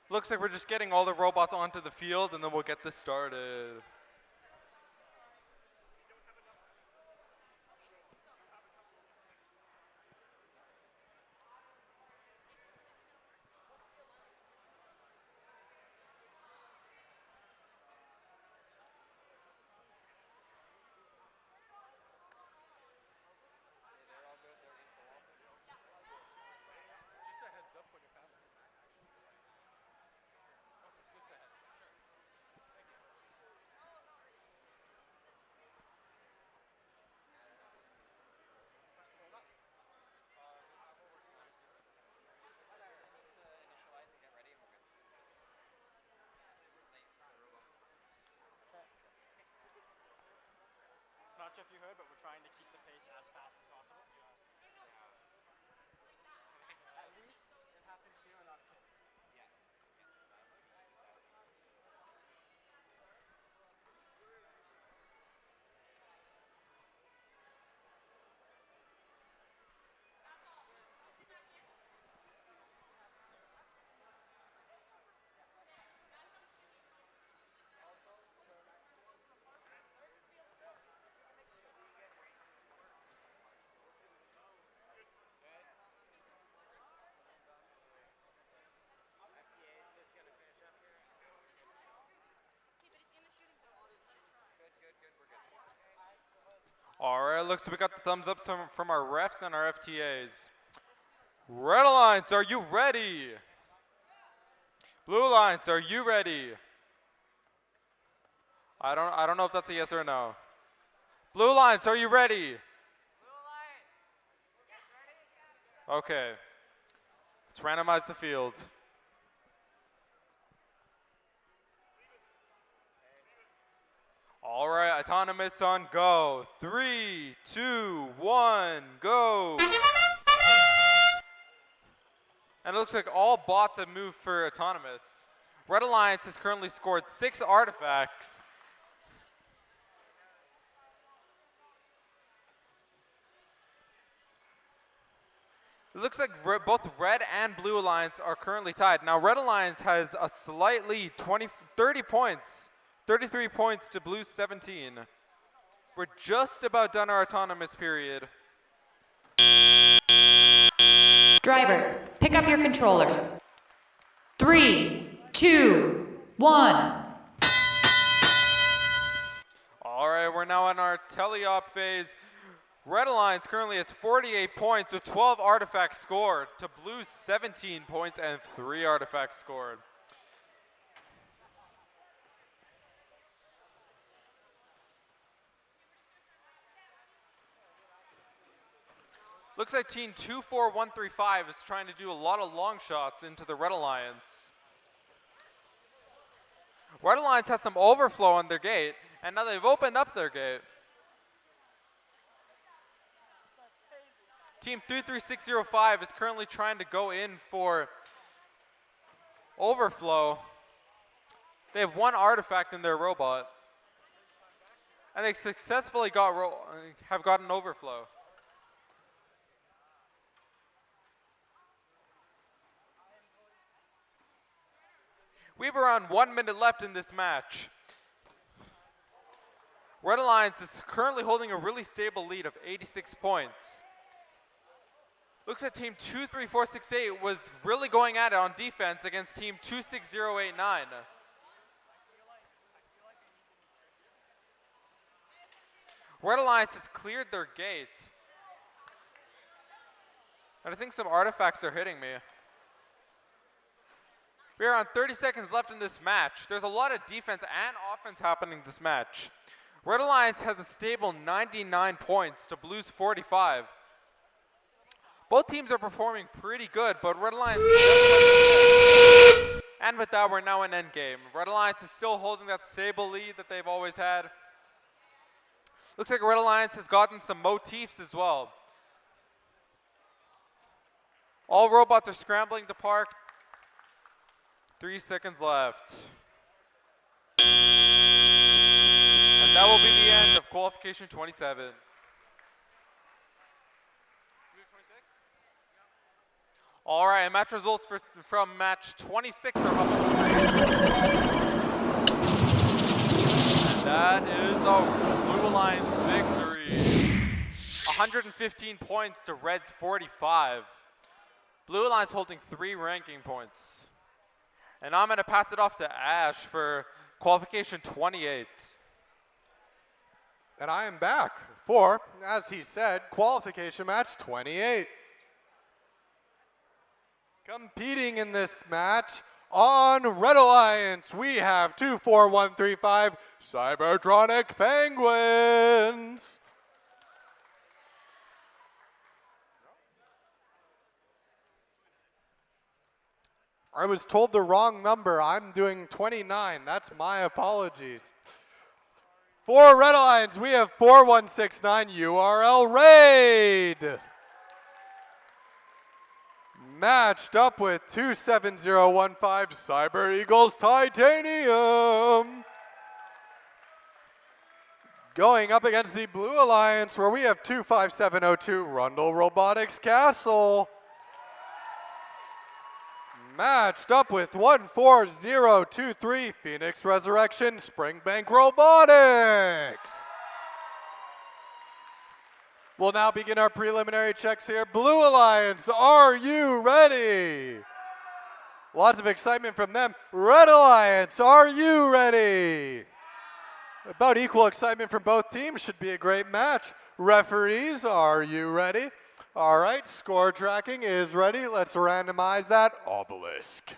Looks like we're just getting all the robots onto the field, and then we'll get this started. Not sure if you heard, but we're trying to keep the pace as fast as possible. At least it happens here and not yes. All right, looks like we got the thumbs up from our refs and our FTAs. Red Alliance, are you ready? Blue Alliance, are you ready? I don't know if that's a yes or a no. Blue Alliance, are you ready? Okay. Let's randomize the field. All right, autonomous on go. 3, 2, 1, go. And it looks like all bots have moved for autonomous. Red Alliance has currently scored 6 artifacts. It looks like both Red and Blue Alliance are currently tied. Now, Red Alliance has a slightly 30 points. 33 points to Blue's 17. We're just about done our autonomous period. Drivers, pick up your controllers. 3, 2, 1. All right, we're now in our teleop phase. Red Alliance currently has 48 points with 12 artifacts scored to Blue's 17 points and 3 artifacts scored. Looks like Team 24135 is trying to do a lot of long shots into the Red Alliance. Red Alliance has some overflow on their gate, and now they've opened up their gate. Team 33605 is currently trying to go in for overflow. They have 1 artifact in their robot, and they successfully have gotten overflow. We have around 1 minute left in this match. Red Alliance is currently holding a really stable lead of 86 points. Looks like Team 23468 was really going at it on defense against Team 26089. Red Alliance has cleared their gate. And I think some artifacts are hitting me. We are on 30 seconds left in this match. There's a lot of defense and offense happening this match. Red Alliance has a stable 99 points to Blue's 45. Both teams are performing pretty good, but Red Alliance just has the edge. And with that, we're now in endgame. Red Alliance is still holding that stable lead that they've always had. Looks like Red Alliance has gotten some motifs as well. All robots are scrambling to park. 3 seconds left. And that will be the end of qualification 27. All right, and match results from match 26 are up on the screen. And that is a Blue Alliance victory. 115 points to Red's 45. Blue Alliance holding 3 ranking points. And I'm going to pass it off to Ash for qualification 28. And I am back for, as he said, qualification match 28. Competing in this match on Red Alliance, we have 24135 Cybertronic Penguins. I was told the wrong number. I'm doing 29. That's my apologies. For Red Alliance, we have 4169 URL Raid. Matched up with 27015 Cyber Eagles Titanium. Going up against the Blue Alliance, where we have 25702 Rundle Robotics Castle. Matched up with 14023 Phoenix Resurrection Springbank Robotics. We'll now begin our preliminary checks here. Blue Alliance, are you ready? Lots of excitement from them. Red Alliance, are you ready? About equal excitement from both teams. Should be a great match. Referees, are you ready? All right, score tracking is ready. Let's randomize that obelisk.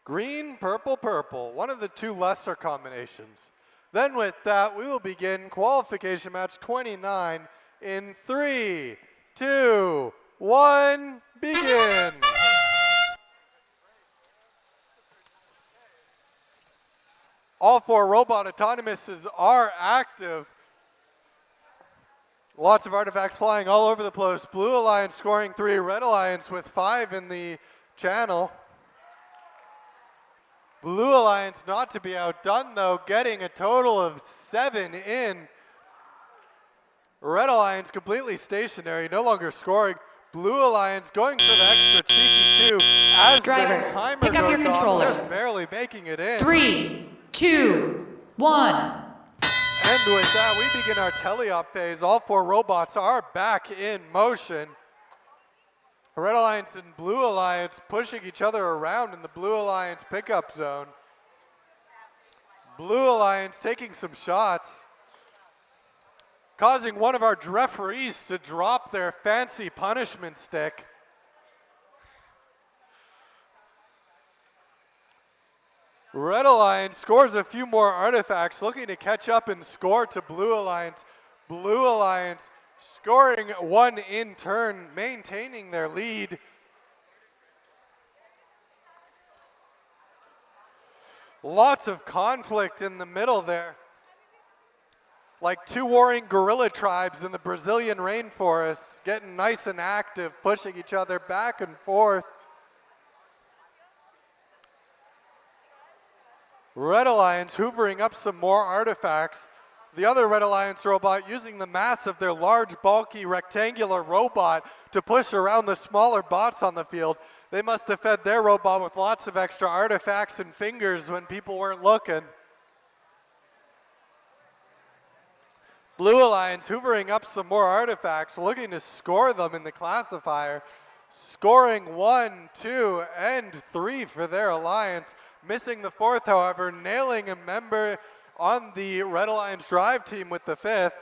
Green, purple, purple. One of the 2 lesser combinations. Then with that, we will begin qualification match 29 in 3, 2, 1, begin. All 4 robot autonomouses are active. Lots of artifacts flying all over the place. Blue Alliance scoring 3, Red Alliance with 5 in the channel. Blue Alliance not to be outdone though, getting a total of 7 in. Red Alliance completely stationary, no longer scoring. Blue Alliance going for the extra cheeky 2 as Drivers, the timer pick up your goes off, controllers. just barely making it in. 3, 2, 1. And with that, we begin our teleop phase. All 4 robots are back in motion. Red Alliance and Blue Alliance pushing each other around in the Blue Alliance pickup zone. Blue Alliance taking some shots, causing one of our referees to drop their fancy punishment stick. Red Alliance scores a few more artifacts, looking to catch up and score to Blue Alliance. Blue Alliance scoring 1 in turn, maintaining their lead. Lots of conflict in the middle there. Like 2 warring gorilla tribes in the Brazilian rainforests, getting nice and active, pushing each other back and forth. Red Alliance hoovering up some more artifacts. The other Red Alliance robot using the mass of their large, bulky, rectangular robot to push around the smaller bots on the field. They must have fed their robot with lots of extra artifacts and fingers when people weren't looking. Blue Alliance hoovering up some more artifacts, looking to score them in the classifier. Scoring 1, 2, and 3 for their alliance. Missing the 4th, however, nailing a member on the Red Alliance drive team with the 5th.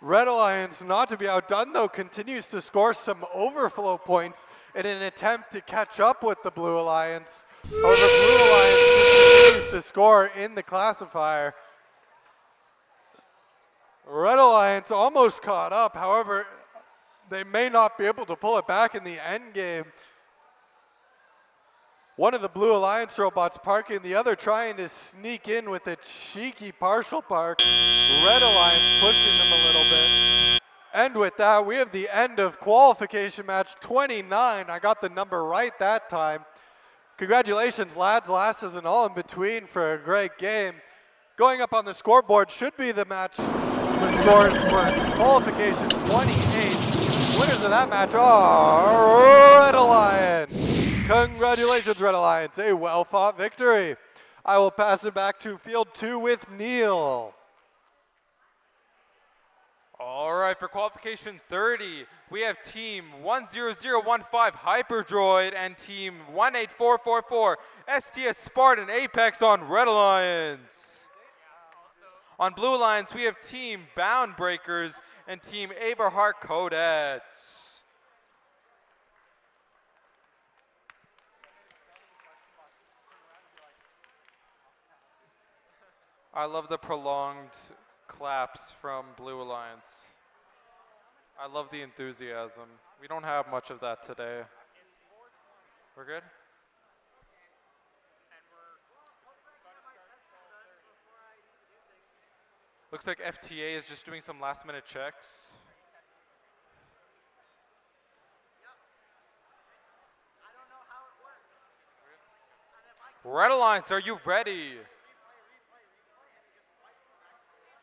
Red Alliance, not to be outdone though, continues to score some overflow points in an attempt to catch up with the Blue Alliance. However, Blue Alliance just continues to score in the classifier. Red Alliance almost caught up, however, they may not be able to pull it back in the end game. One of the Blue Alliance robots parking, the other trying to sneak in with a cheeky partial park. Red Alliance pushing them a little bit. And with that, we have the end of qualification match 29. I got the number right that time. Congratulations, lads, lasses, and all in between for a great game. Going up on the scoreboard should be the match with scores for qualification 28. Winners of that match are Red Alliance. Congratulations, Red Alliance, a well-fought victory. I will pass it back to field 2 with Neil. All right, for qualification 30, we have team 10015 Hyperdroid and team 18444 STS Spartan Apex on Red Alliance. On Blue Alliance, we have team Bound Breakers and team Aberhart Codettes. I love the prolonged claps from Blue Alliance. I love the enthusiasm. We don't have much of that today. We're good? Looks like FTA is just doing some last minute checks. Red Alliance, are you ready?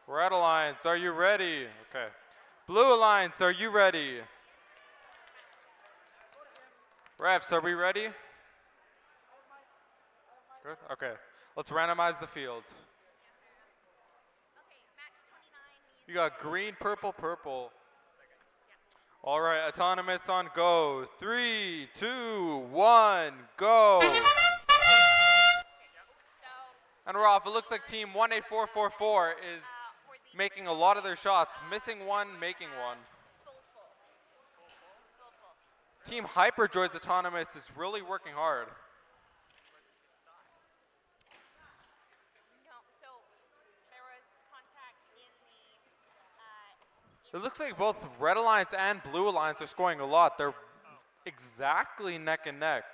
Red Alliance, are you ready? Okay. Blue Alliance, are you ready? Refs, are we ready? Good? Okay. Let's randomize the field. You got green, purple, purple. All right, autonomous on go. 3, 2, 1, go. And we're off. It looks like team 18444 is making a lot of their shots, missing one, making one. Team Hyperdroid's autonomous is really working hard. It looks like both Red Alliance and Blue Alliance are scoring a lot. They're exactly neck and neck.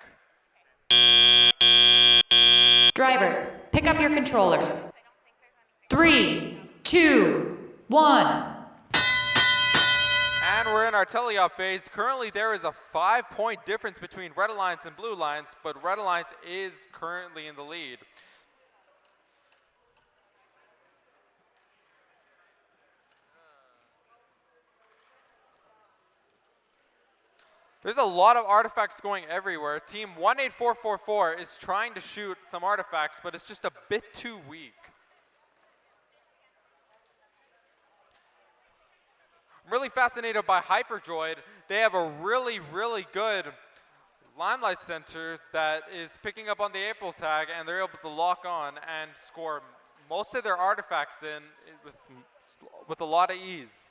Drivers, pick up your controllers. 3, 2, 1. And we're in our teleop phase. Currently, there is a 5-point difference between Red Alliance and Blue Alliance, but Red Alliance is currently in the lead. There's a lot of artifacts going everywhere. Team 18444 is trying to shoot some artifacts, but it's just a bit too weak. I'm really fascinated by Hyperdroid. They have a really, really good Limelight Center that is picking up on the April tag, and they're able to lock on and score most of their artifacts in with a lot of ease.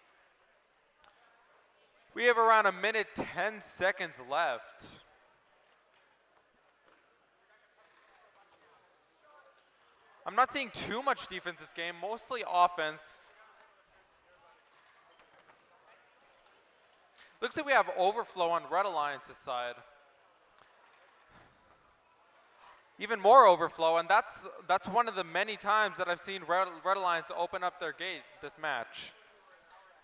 We have around 1 minute, 10 seconds left. I'm not seeing too much defense this game, mostly offense. Looks like we have overflow on Red Alliance's side. Even more overflow, and that's one of the many times that I've seen Red Alliance open up their gate this match.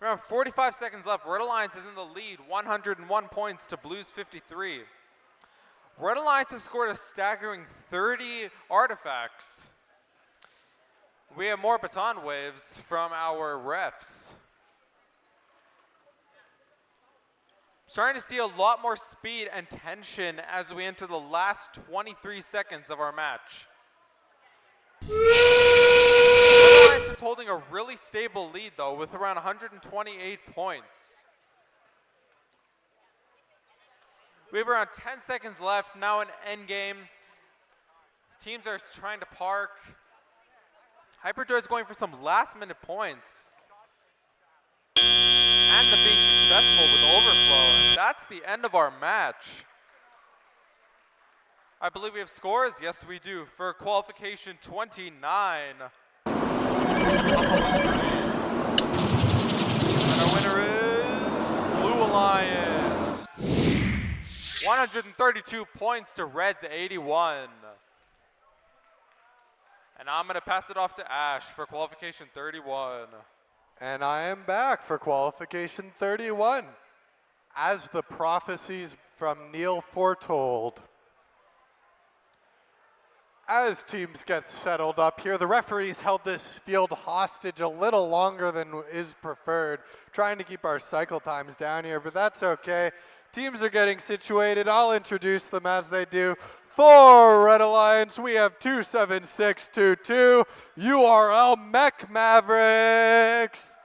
Around 45 seconds left. Red Alliance is in the lead, 101 points to Blue's 53. Red Alliance has scored a staggering 30 artifacts. We have more baton waves from our refs. Starting to see a lot more speed and tension as we enter the last 23 seconds of our match. Red Alliance is holding a really stable lead though with around 128 points. We have around 10 seconds left, now an end game. Teams are trying to park. Hyperdroid's going for some last minute points. And them being successful with overflow. And that's the end of our match. I believe we have scores. Yes, we do. For qualification 29. And our winner is Blue Alliance. 132 points to Red's 81. And I'm going to pass it off to Ash for qualification 31. And I am back for qualification 31. As the prophecies from Neil foretold. As teams get settled up here, the referees held this field hostage a little longer than is preferred, trying to keep our cycle times down here, but that's okay. Teams are getting situated. I'll introduce them as they do. For Red Alliance, we have 27622, URL Mech Mavericks.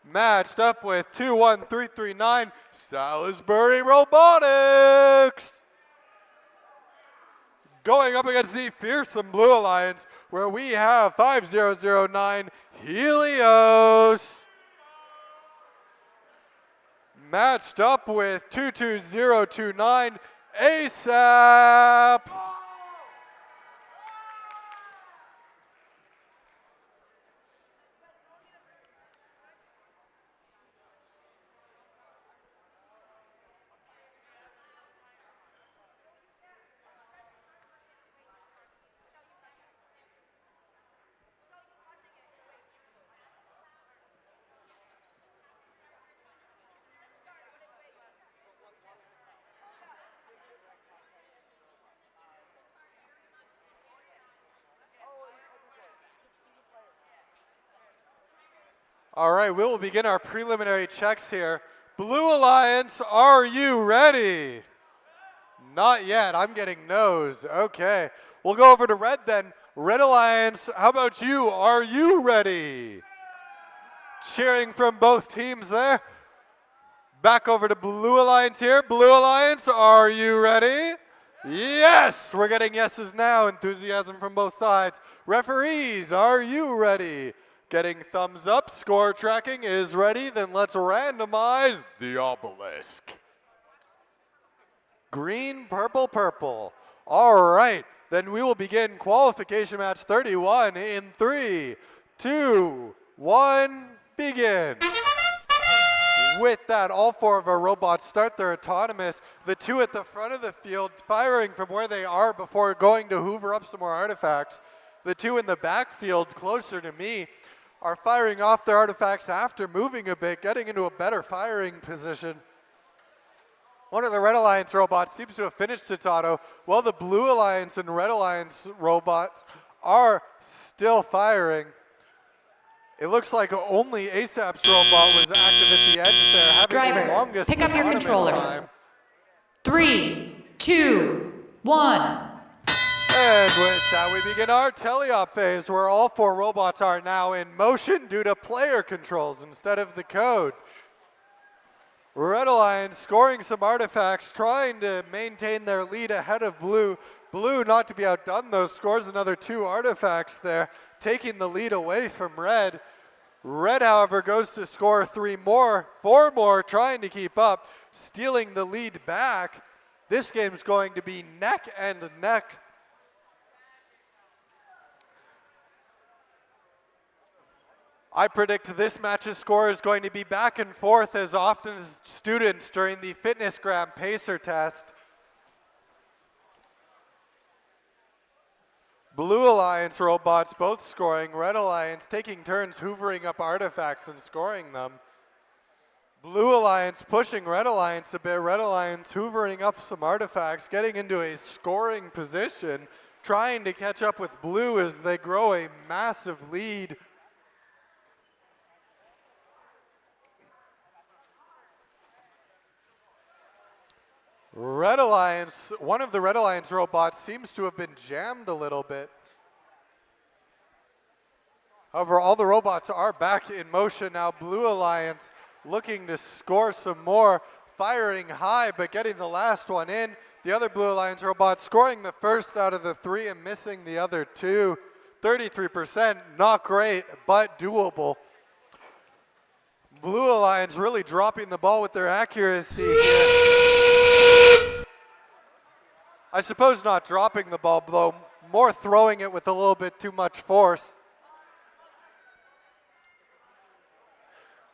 Matched up with 21339, Salisbury Robotics. Going up against the fearsome Blue Alliance, where we have 5009 Helios. Matched up with 22029 ASAP. All right, we will begin our preliminary checks here. Blue Alliance, are you ready? Not yet, I'm getting no's. Okay, we'll go over to Red then. Red Alliance, how about you? Are you ready? Cheering from both teams there. Back over to Blue Alliance here. Blue Alliance, are you ready? Yes, we're getting yeses now. Enthusiasm from both sides. Referees, are you ready? Getting thumbs up. Score tracking is ready. Then let's randomize the obelisk. Green, purple, purple. All right, then we will begin qualification match 31 in 3, 2, 1, begin. With that, all four of our robots start their autonomous. The two at the front of the field firing from where they are before going to hoover up some more artifacts. The two in the backfield closer to me are firing off their artifacts after moving a bit, getting into a better firing position. One of the Red Alliance robots seems to have finished its auto, while the Blue Alliance and Red Alliance robots are still firing. It looks like only ASAP's robot was active at the end there, having Drivers, the longest pick up your autonomous controllers. time. 3, 2, 1. And with that, we begin our teleop phase, where all four robots are now in motion due to player controls instead of the code. Red Alliance scoring some artifacts, trying to maintain their lead ahead of Blue. Blue, not to be outdone though, scores another 2 artifacts there, taking the lead away from Red. Red, however, goes to score 4 more, trying to keep up, stealing the lead back. This game's going to be neck and neck. I predict this match's score is going to be back and forth as often as students during the FitnessGram Pacer test. Blue Alliance robots both scoring, Red Alliance taking turns hoovering up artifacts and scoring them. Blue Alliance pushing Red Alliance a bit, Red Alliance hoovering up some artifacts, getting into a scoring position, trying to catch up with Blue as they grow a massive lead. Red Alliance, one of the Red Alliance robots seems to have been jammed a little bit. However, all the robots are back in motion now. Blue Alliance looking to score some more, firing high but getting the last one in. The other Blue Alliance robot scoring the first out of the 3 and missing the other 2. 33%, not great, but doable. Blue Alliance really dropping the ball with their accuracy here. I suppose not dropping the ball, though, more throwing it with a little bit too much force.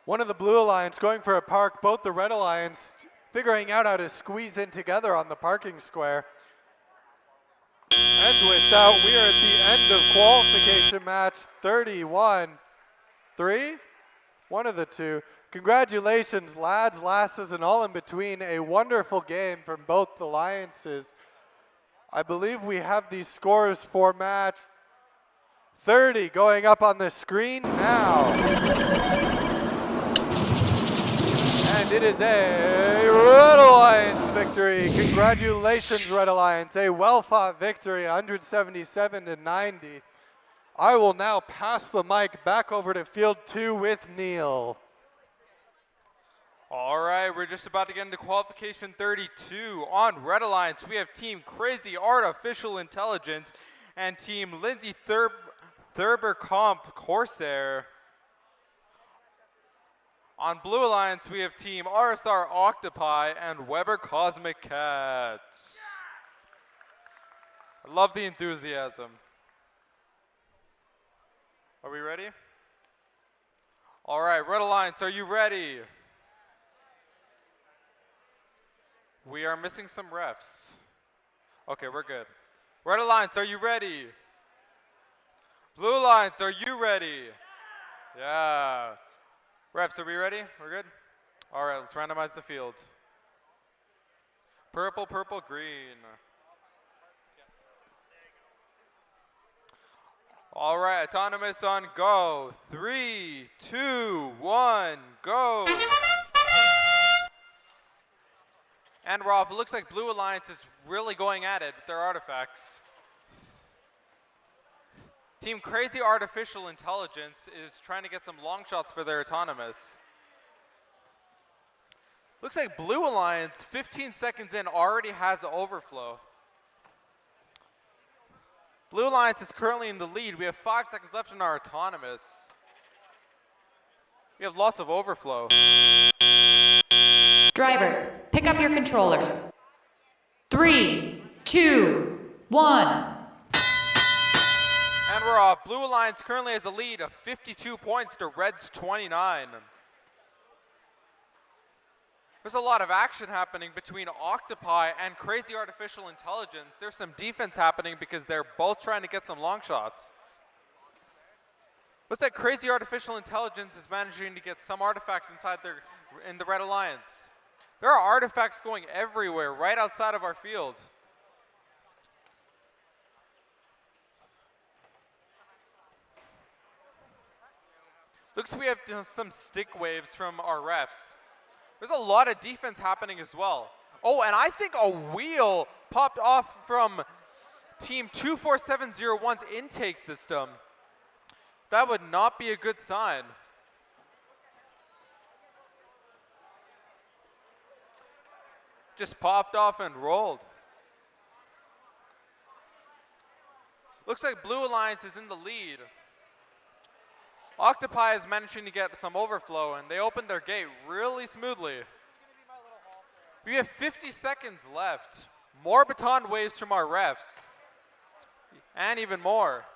One of the Blue Alliance going for a park, both the Red Alliance figuring out how to squeeze in together on the parking square. And with that, we are at the end of qualification match 31. 3? One of the two. Congratulations, lads, lasses, and all in between. A wonderful game from both alliances. I believe we have these scores for match 30 going up on the screen now. And it is a Red Alliance victory. Congratulations, Red Alliance. A well-fought victory, 177-90. I will now pass the mic back over to Field 2 with Neil. All right, we're just about to get into qualification 32. On Red Alliance, we have Team Crazy Artificial Intelligence and Team Lindsay Thurber Comp Corsair. On Blue Alliance, we have Team RSR Octopi and Weber Cosmic Cats. I love the enthusiasm. Are we ready? All right, Red Alliance, are you ready? We are missing some refs. Okay, we're good. Red Alliance, are you ready? Blue Alliance, are you ready? Yeah. Refs, are we ready? We're good? All right, let's randomize the field. Purple, purple, green. All right, autonomous on go. 3, 2, 1, go. And Rob, it looks like Blue Alliance is really going at it with their artifacts. Team Crazy Artificial Intelligence is trying to get some long shots for their autonomous. Looks like Blue Alliance, 15 seconds in, already has overflow. Blue Alliance is currently in the lead. We have 5 seconds left in our autonomous. We have lots of overflow. Drivers, pick up your controllers. 3, 2, 1. And we're off. Blue Alliance currently has a lead of 52 points to Red's 29. There's a lot of action happening between Octopi and Crazy Artificial Intelligence. There's some defense happening because they're both trying to get some long shots. Looks like Crazy Artificial Intelligence is managing to get some artifacts in the Red Alliance. There are artifacts going everywhere, right outside of our field. Looks like we have some stick waves from our refs. There's a lot of defense happening as well. Oh, and I think a wheel popped off from Team 24701's intake system. That would not be a good sign. Just popped off and rolled. Looks like Blue Alliance is in the lead. Octopi is managing to get some overflow, and they opened their gate really smoothly. We have 50 seconds left. More baton waves from our refs, and even more.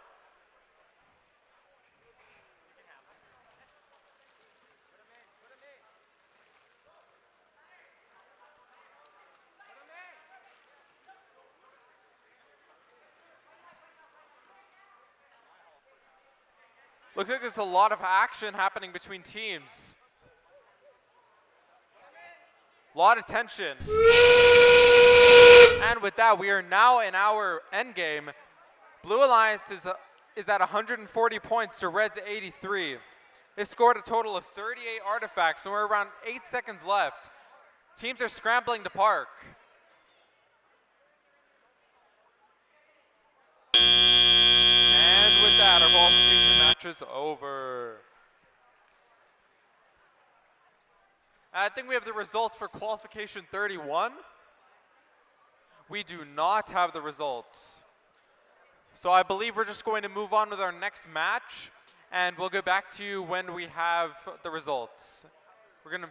Looks like there's a lot of action happening between teams. A lot of tension. And with that, we are now in our end game. Blue Alliance is at 140 points to Red's 83. They've scored a total of 38 artifacts, and we're around 8 seconds left. Teams are scrambling to park. And with that, our qualification match is over. I think we have the results for qualification 31. We do not have the results. So I believe we're just going to move on with our next match, and we'll get back to you when we have the results. We're going to...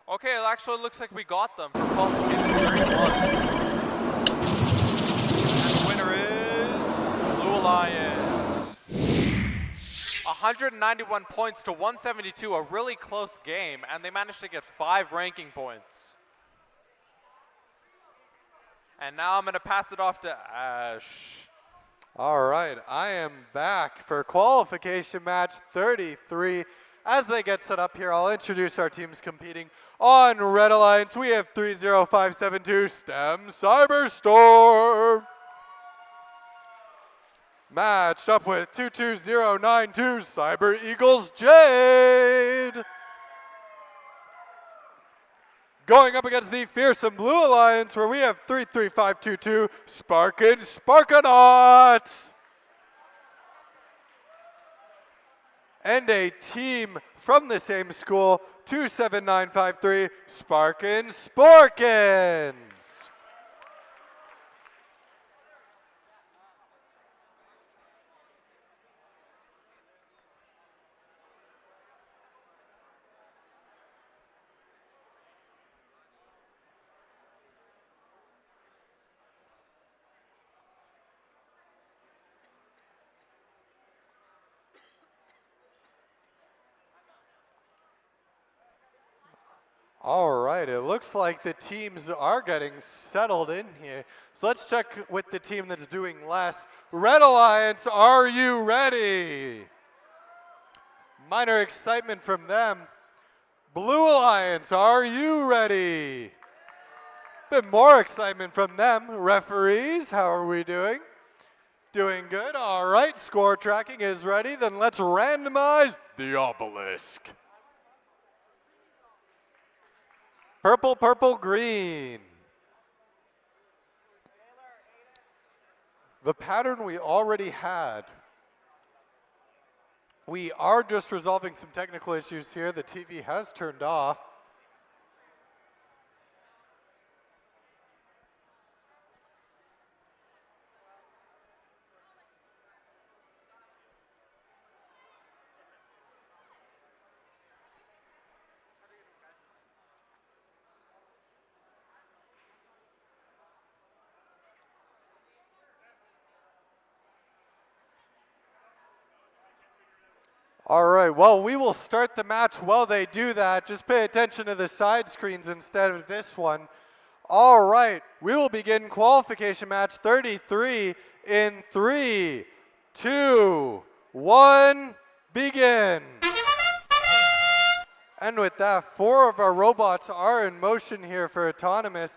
Okay, it actually looks like we got them for qualification 31. And the winner is Blue Alliance. 191 points to 172, a really close game, and they managed to get 5 ranking points. And now I'm going to pass it off to Ash. All right, I am back for qualification match 33. As they get set up here, I'll introduce our teams competing. On Red Alliance, we have 30572 STEM Cyberstorm. Matched up with 22092 Cyber Eagles Jade. Going up against the fearsome Blue Alliance, where we have 33522 Sparkin' Sparkanauts. And a team from the same school, 27953 Sparkin' Sporkins. All right, it looks like the teams are getting settled in here. So let's check with the team that's doing less. Red Alliance, are you ready? Minor excitement from them. Blue Alliance, are you ready? Bit more excitement from them. Referees, how are we doing? Doing good. All right, score tracking is ready. Then let's randomize the obelisk. Purple, purple, green. The pattern we already had. We are just resolving some technical issues here. The TV has turned off. All right, well, we will start the match while they do that. Just pay attention to the side screens instead of this one. All right, we will begin qualification match 33 in 3, 2, 1, begin. And with that, 4 of our robots are in motion here for autonomous.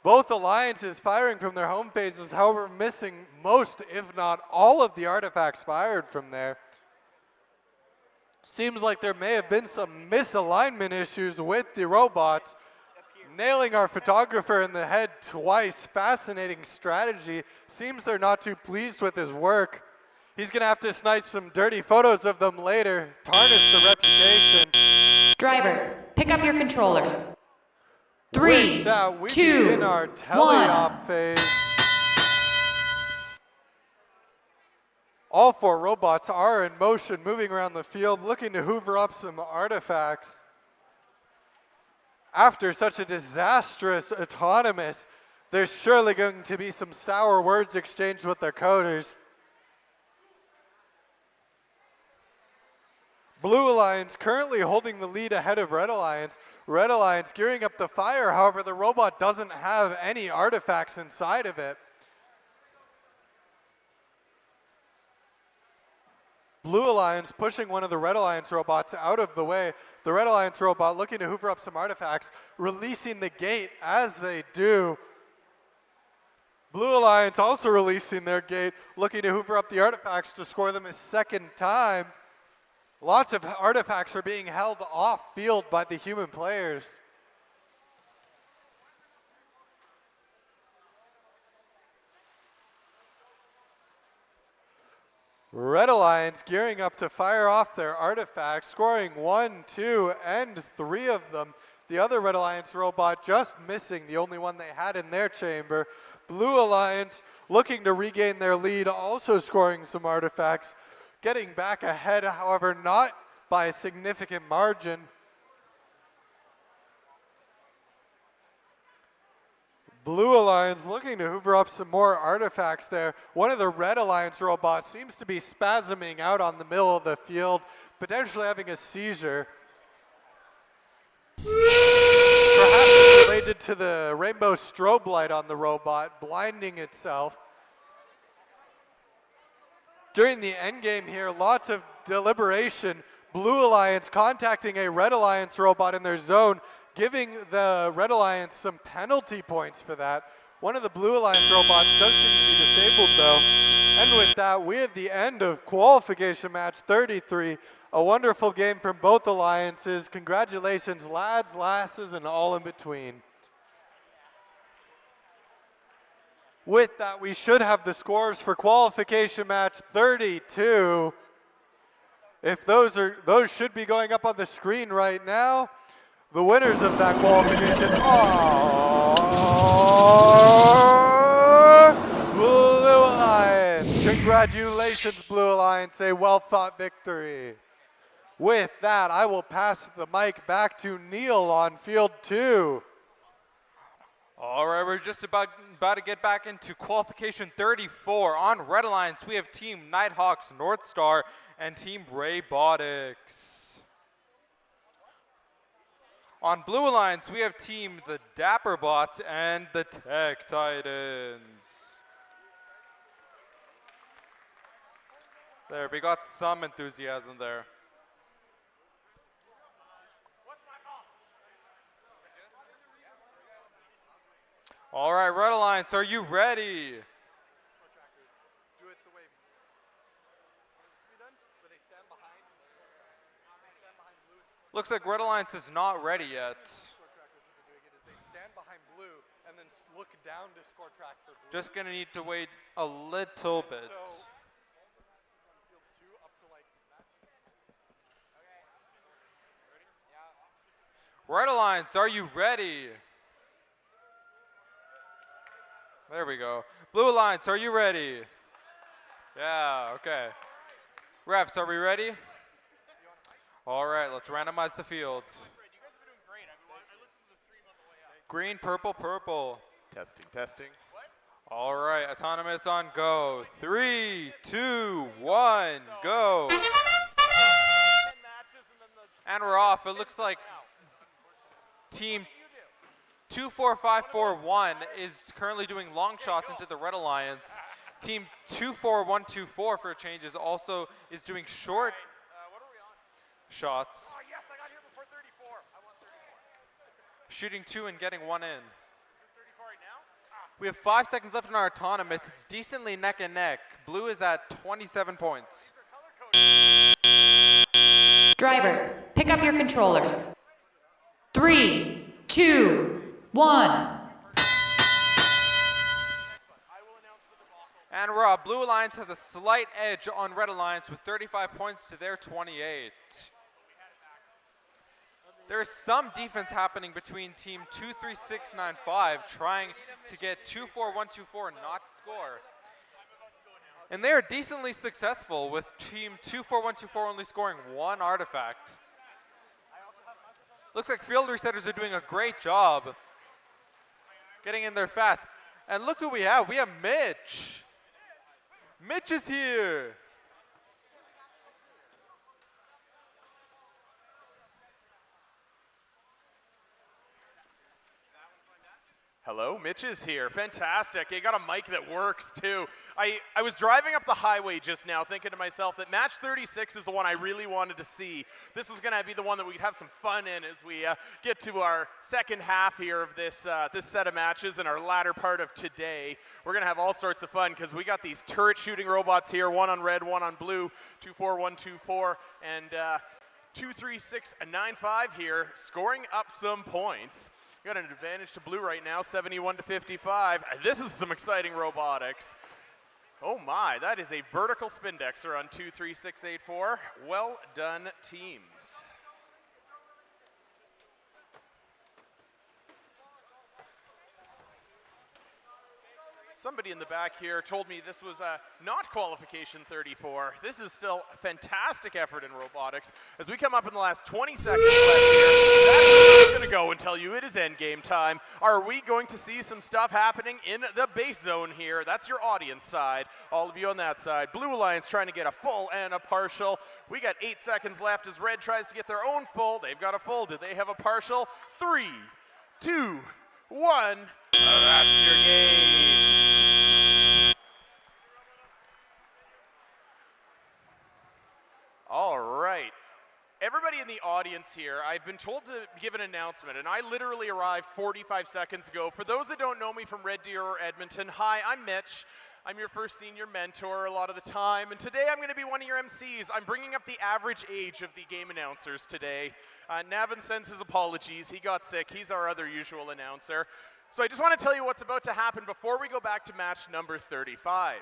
Both alliances firing from their home phases, however, missing most, if not all, of the artifacts fired from there. Seems like there may have been some misalignment issues with the robots. Nailing our photographer in the head twice. Fascinating strategy. Seems they're not too pleased with his work. He's going to have to snipe some dirty photos of them later. Tarnish the reputation. Drivers, pick up your controllers. 3, With that, we 2, begin our teleop 1. phase. All 4 robots are in motion, moving around the field, looking to hoover up some artifacts. After such a disastrous autonomous, there's surely going to be some sour words exchanged with their coders. Blue Alliance currently holding the lead ahead of Red Alliance. Red Alliance gearing up the fire, however, the robot doesn't have any artifacts inside of it. Blue Alliance pushing one of the Red Alliance robots out of the way. The Red Alliance robot looking to hoover up some artifacts, releasing the gate as they do. Blue Alliance also releasing their gate, looking to hoover up the artifacts to score them a second time. Lots of artifacts are being held off field by the human players. Red Alliance gearing up to fire off their artifacts, scoring 1, 2, and 3 of them. The other Red Alliance robot just missing the only one they had in their chamber. Blue Alliance looking to regain their lead, also scoring some artifacts. Getting back ahead, however, not by a significant margin. Blue Alliance looking to hoover up some more artifacts there. One of the Red Alliance robots seems to be spasming out on the middle of the field, potentially having a seizure. Perhaps it's related to the rainbow strobe light on the robot, blinding itself. During the end game here, lots of deliberation. Blue Alliance contacting a Red Alliance robot in their zone, giving the Red Alliance some penalty points for that. One of the Blue Alliance robots does seem to be disabled though. And with that, we have the end of qualification match 33. A wonderful game from both alliances. Congratulations, lads, lasses, and all in between. With that, we should have the scores for qualification match 32. If those should be going up on the screen right now. The winners of that qualification are Blue Alliance. Congratulations, Blue Alliance, a well-fought victory. With that, I will pass the mic back to Neil on field 2. All right, we're just about to get back into qualification 34. On Red Alliance, we have Team Nighthawks North Star and Team Raybotics. On Blue Alliance, we have Team the Dapperbots and the Tech Titans. There, we got some enthusiasm there. All right, Red Alliance, are you ready? Looks like Red Alliance is not ready yet. They stand behind blue and then look down to score track for blue. Just gonna need to wait a little bit. Red Alliance, are you ready? There we go. Blue Alliance, are you ready? Yeah, okay. Refs, are we ready? All right, let's randomize the fields. Green, purple, purple. Testing, testing. All right, autonomous on go. 3, 2, 1, go. And we're off. It looks like team 24541 is currently doing long shots into the Red Alliance. Team 24124 for a change is doing short shots. Oh, yes, I got here before 34. I want 34. Shooting 2 and getting 1 in. Is this 34 right now? We have 5 seconds left in our autonomous. It's decently neck and neck. Blue is at 27 points. Drivers, pick up your controllers. 3, 2, 1. And we're up. Blue Alliance has a slight edge on Red Alliance with 35 points to their 28. There's some defense happening between team 23695 trying to get 24124 not to score. And they are decently successful with team 24124 only scoring 1 artifact. Looks like field resetters are doing a great job getting in there fast. And look who we have. We have Mitch. Mitch is here. Hello, Mitch is here. Fantastic. You got a mic that works too. I was driving up the highway just now thinking to myself that match 36 is the one I really wanted to see. This was going to be the one that we'd have some fun in as we get to our second half here of this set of matches and our latter part of today. We're going to have all sorts of fun because we got these turret shooting robots here, one on red, one on blue, 24124, and 23695 here, scoring up some points. Got an advantage to blue right now, 71 to 55. This is some exciting robotics. Oh my, that is a vertical spindexer on 23684. Well done, teams. Somebody in the back here told me this was not qualification 34. This is still a fantastic effort in robotics. As we come up in the last 20 seconds left here, that's going to go and tell you it is endgame time. Are we going to see some stuff happening in the base zone here? That's your audience side. All of you on that side. Blue Alliance trying to get a full and a partial. We got 8 seconds left as Red tries to get their own full. They've got a full. Do they have a partial? 3, 2, 1. That's your game. All right. Everybody in the audience here, I've been told to give an announcement, and I literally arrived 45 seconds ago. For those that don't know me from Red Deer or Edmonton, hi, I'm Mitch. I'm your first senior mentor a lot of the time, and today I'm going to be one of your MCs. I'm bringing up the average age of the game announcers today. Navin sends his apologies. He got sick. He's our other usual announcer. So I just want to tell you what's about to happen before we go back to match number 35.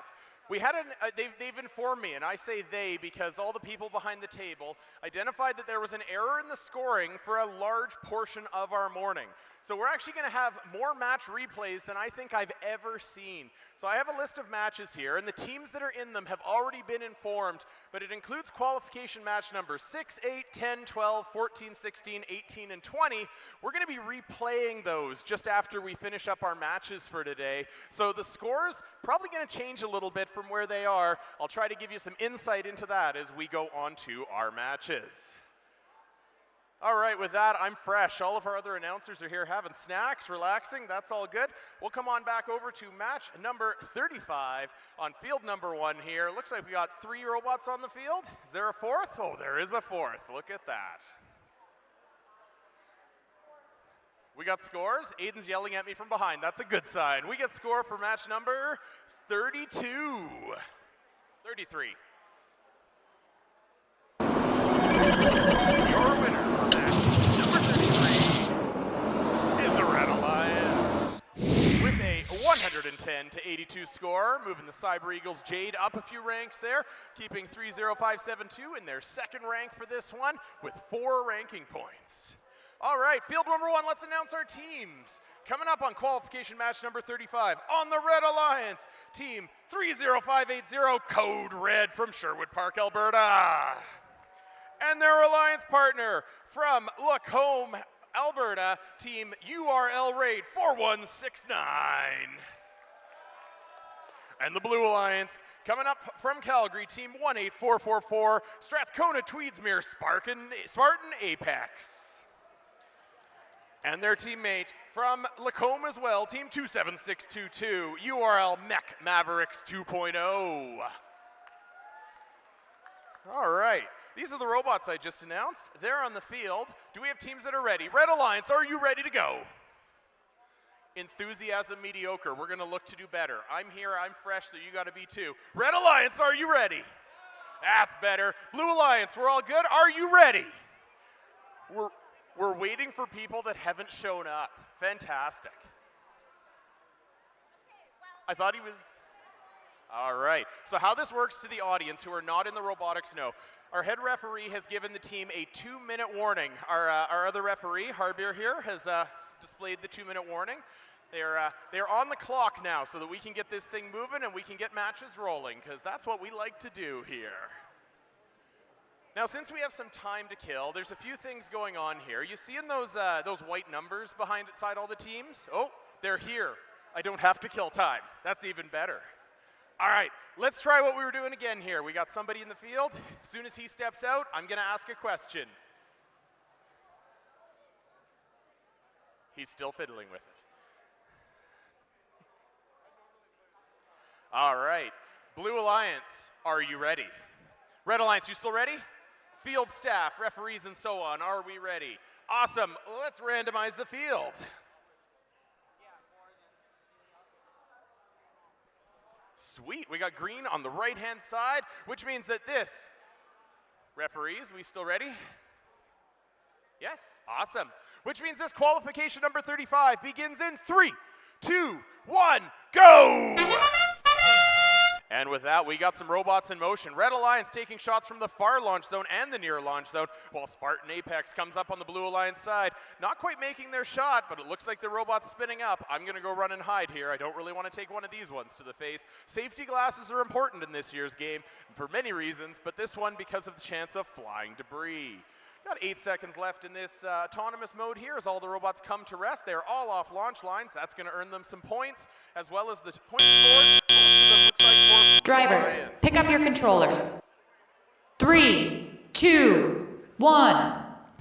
We had they've informed me, and I say they because all the people behind the table identified that there was an error in the scoring for a large portion of our morning. So we're actually going to have more match replays than I think I've ever seen. So I have a list of matches here, and the teams that are in them have already been informed, but it includes qualification match numbers 6, 8, 10, 12, 14, 16, 18, and 20. We're going to be replaying those just after we finish up our matches for today. So the scores probably going to change a little bit from where they are. I'll try to give you some insight into that as we go on to our matches. All right, with that, I'm fresh. All of our other announcers are here having snacks, relaxing. That's all good. We'll come on back over to match number 35 on field number 1 here. Looks like we got 3 robots on the field. Is there a 4th? Oh, there is a 4th. Look at that. We got scores. Aiden's yelling at me from behind. That's a good sign. We get score for match number 32. 33. Your winner for match number 33 is the Red Alliance. With a 110 to 82 score, moving the Cyber Eagles Jade up a few ranks there, keeping 30572 in their second rank for this one with 4 ranking points. All right, field number 1, let's announce our teams. Coming up on qualification match number 35, on the Red Alliance, team 30580, Code Red from Sherwood Park, Alberta. And their alliance partner from Lacombe, Alberta, team URL Raid 4169. And the Blue Alliance, coming up from Calgary, team 18444, Strathcona Tweedsmuir Spartan Apex. And their teammate from Lacombe as well, team 27622, URL Mech Mavericks 2.0. All right, these are the robots I just announced. They're on the field. Do we have teams that are ready? Red Alliance, are you ready to go? Enthusiasm mediocre. We're going to look to do better. I'm here, I'm fresh, so you got to be too. Red Alliance, are you ready? That's better. Blue Alliance, we're all good? Are you ready? We're waiting for people that haven't shown up. Fantastic. I thought he was... All right. So how this works to the audience who are not in the robotics know, our head referee has given the team a 2-minute warning. Our other referee, Harbier here, has displayed the 2-minute warning. They're on the clock now so that we can get this thing moving and we can get matches rolling, because that's what we like to do here. Now, since we have some time to kill, there's a few things going on here. You see in those white numbers beside all the teams? Oh, they're here. I don't have to kill time. That's even better. All right, let's try what we were doing again here. We got somebody in the field. As soon as he steps out, I'm going to ask a question. He's still fiddling with it. All right, Blue Alliance, are you ready? Red Alliance, you still ready? Field staff, referees, and so on, are we ready? Awesome, let's randomize the field. Sweet, we got green on the right-hand side, which means that this, referees, we still ready? Yes, awesome. Which means this qualification number 35 begins in 3, 2, 1, go! And with that, we got some robots in motion. Red Alliance taking shots from the far launch zone and the near launch zone, while Spartan Apex comes up on the Blue Alliance side. Not quite making their shot, but it looks like the robot's spinning up. I'm going to go run and hide here. I don't really want to take one of these ones to the face. Safety glasses are important in this year's game for many reasons, but this one because of the chance of flying debris. Got 8 seconds left in this autonomous mode here as all the robots come to rest. They're all off launch lines. That's going to earn them some points, as well as the points scored. Most of them looks like for Drivers, pick up your controllers. 3, 2, 1.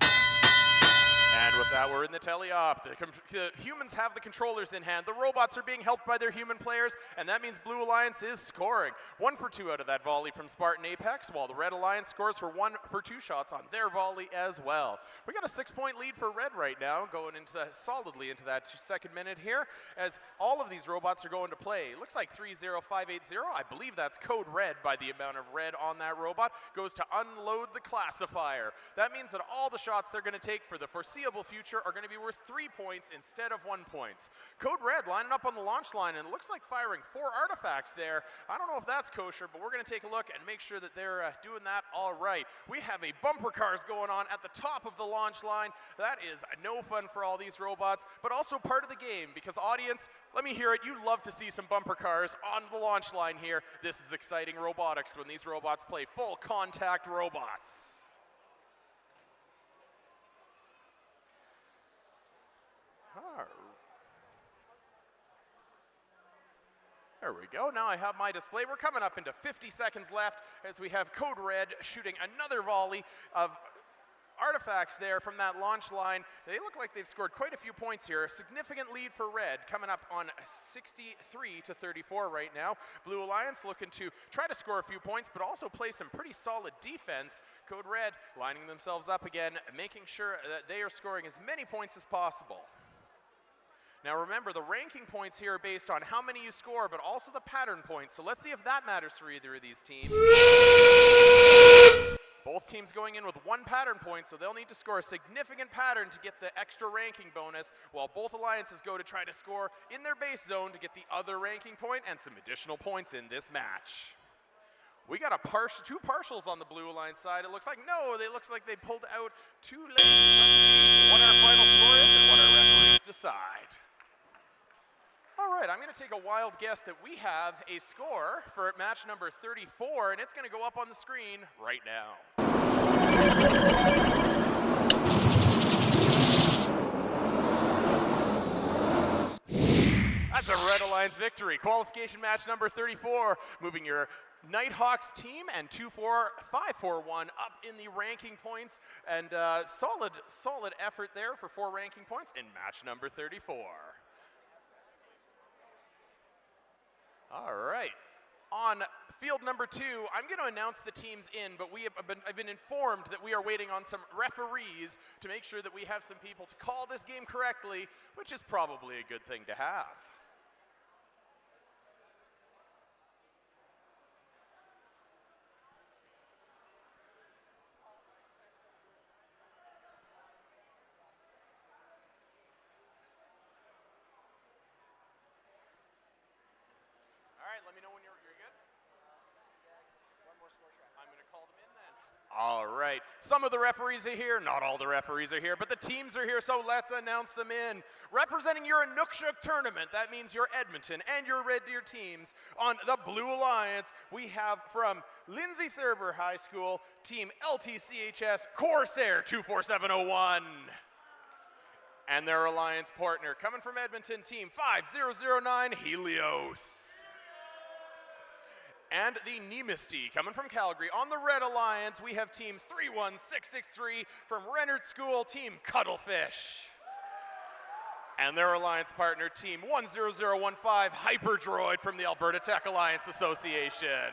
And with that? We're in the teleop. The humans have the controllers in hand. The robots are being helped by their human players, and that means Blue Alliance is scoring. 1 for 2 out of that volley from Spartan Apex, while the Red Alliance scores for 1 for 2 shots on their volley as well. We got a 6-point lead for Red right now, going into solidly into that second minute here, as all of these robots are going to play. Looks like 30580. I believe that's code red by the amount of red on that robot. Goes to unload the classifier. That means that all the shots they're going to take for the foreseeable future are going to be worth 3 points instead of 1 point. Code red lining up on the launch line, and it looks like firing 4 artifacts there. I don't know if that's kosher, but we're going to take a look and make sure that they're doing that all right. We have a bumper cars going on at the top of the launch line. That is no fun for all these robots, but also part of the game, because audience, let me hear it. You love to see some bumper cars on the launch line here. This is exciting robotics when these robots play full contact robots. There we go. Now I have my display. We're coming up into 50 seconds left as we have Code Red shooting another volley of artifacts there from that launch line. They look like they've scored quite a few points here. A significant lead for Red, coming up on 63-34 right now. Blue Alliance looking to try to score a few points, but also play some pretty solid defense. Code Red lining themselves up again, making sure that they are scoring as many points as possible. Now remember, the ranking points here are based on how many you score, but also the pattern points. So let's see if that matters for either of these teams. Both teams going in with 1 pattern point, so they'll need to score a significant pattern to get the extra ranking bonus, while both alliances go to try to score in their base zone to get the other ranking point and some additional points in this match. We got 2 partials on the Blue Alliance side. It looks like, no, it looks like they pulled out too late. Let's see what our final score is and what our referees decide. All right, I'm going to take a wild guess that we have a score for match number 34, and it's going to go up on the screen right now. That's a Red Alliance victory. Qualification match number 34, moving your Nighthawks team and 2-4-5-4-1 up in the ranking points, and solid effort there for 4 ranking points in match number 34. All right. On field number 2, I'm going to announce the teams in, but I've been informed that we are waiting on some referees to make sure that we have some people to call this game correctly, which is probably a good thing to have. Let me know when you're good. One more score track. I'm going to call them in then. All right. Some of the referees are here. Not all the referees are here, but the teams are here, so let's announce them in. Representing your Inukshuk tournament, that means your Edmonton and your Red Deer teams. On the Blue Alliance, we have from Lindsay Thurber High School, Team LTCHS Corsair 24701. And their alliance partner, coming from Edmonton, Team 5009 Helios. And the Nemisty, coming from Calgary. On the Red Alliance, we have Team 31663 from Renard School, Team Cuttlefish. And their alliance partner, Team 10015 Hyperdroid from the Alberta Tech Alliance Association.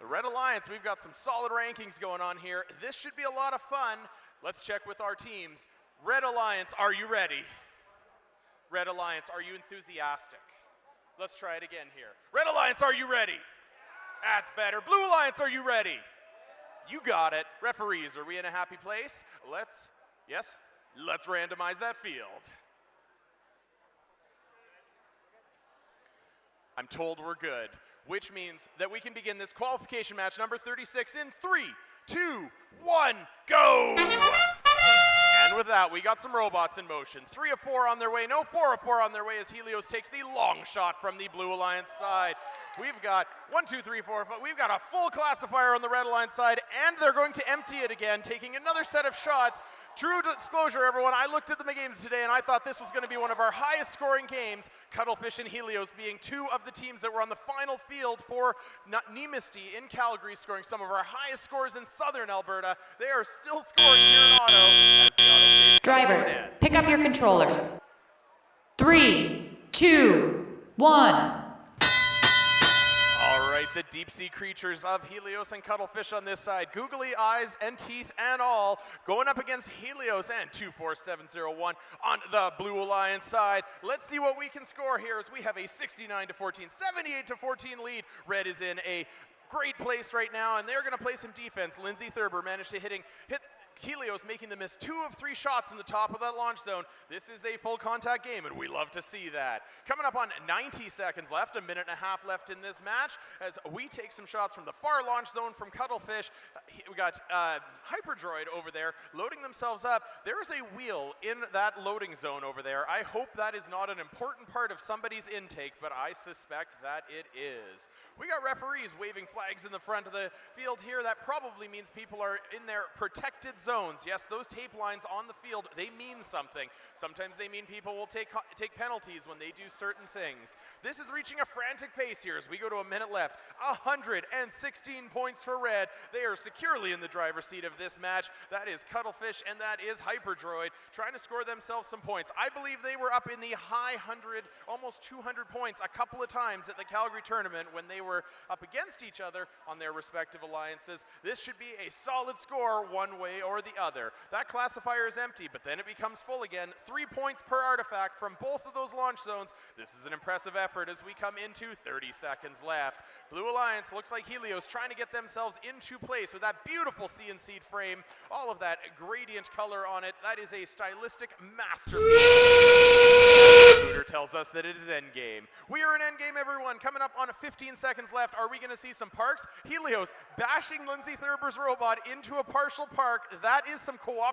The Red Alliance, we've got some solid rankings going on here. This should be a lot of fun. Let's check with our teams. Red Alliance, are you ready? Red Alliance, are you enthusiastic? Let's try it again here. Red Alliance, are you ready? That's better. Blue Alliance, are you ready? You got it. Referees, are we in a happy place? Let's randomize that field. I'm told we're good, which means that we can begin this qualification match number 36 in 3, 2, 1, go! And with that, we got some robots in motion. 3 of 4 on their way. No, 4 of 4 on their way as Helios takes the long shot from the Blue Alliance side. We've got 1, 2, 3, 4, 5. We've got a full classifier on the Red Alliance side, and they're going to empty it again, taking another set of shots. True disclosure, everyone, I looked at the games today, and I thought this was going to be one of our highest scoring games, Cuttlefish and Helios being 2 of the teams that were on the final field for Nemisty in Calgary, scoring some of our highest scores in southern Alberta. They are still scoring here in Otto as the Otto face Drivers, pick up your controllers. 3, 2, 1. All right, the deep sea creatures of Helios and Cuttlefish on this side. Googly eyes and teeth and all, going up against Helios and 24701 on the Blue Alliance side. Let's see what we can score here as we have a 69-14, 78-14 lead. Red is in a great place right now, and they're going to play some defense. Lindsay Thurber managed to hit Helios, making them miss 2 of 3 shots in the top of that launch zone. This is a full contact game, and we love to see that. Coming up on 90 seconds left, a minute and a half left in this match, as we take some shots from the far launch zone from Cuttlefish. We got Hyperdroid over there loading themselves up. There is a wheel in that loading zone over there. I hope that is not an important part of somebody's intake, but I suspect that it is. We got referees waving flags in the front of the field here. That probably means people are in their protected zones. Yes, those tape lines on the field, they mean something. Sometimes they mean people will take penalties when they do certain things. This is reaching a frantic pace here as we go to a minute left. 116 points for Red. They are securely in the driver's seat of this match. That is Cuttlefish and that is Hyperdroid trying to score themselves some points. I believe they were up in the high 100, almost 200 points a couple of times at the Calgary tournament when they were up against each other on their respective alliances. This should be a solid score one way or the other. That classifier is empty, but then it becomes full again. 3 points per artifact from both of those launch zones. This is an impressive effort as we come into 30 seconds left. Blue Alliance looks like Helios trying to get themselves into place with that beautiful CNC frame, all of that gradient color on it. That is a stylistic masterpiece. Hooter tells us that it is endgame. We are in endgame, everyone. Coming up on 15 seconds left, are we going to see some parks? Helios bashing Lindsay Thurber's robot into a partial park. That is some cooperation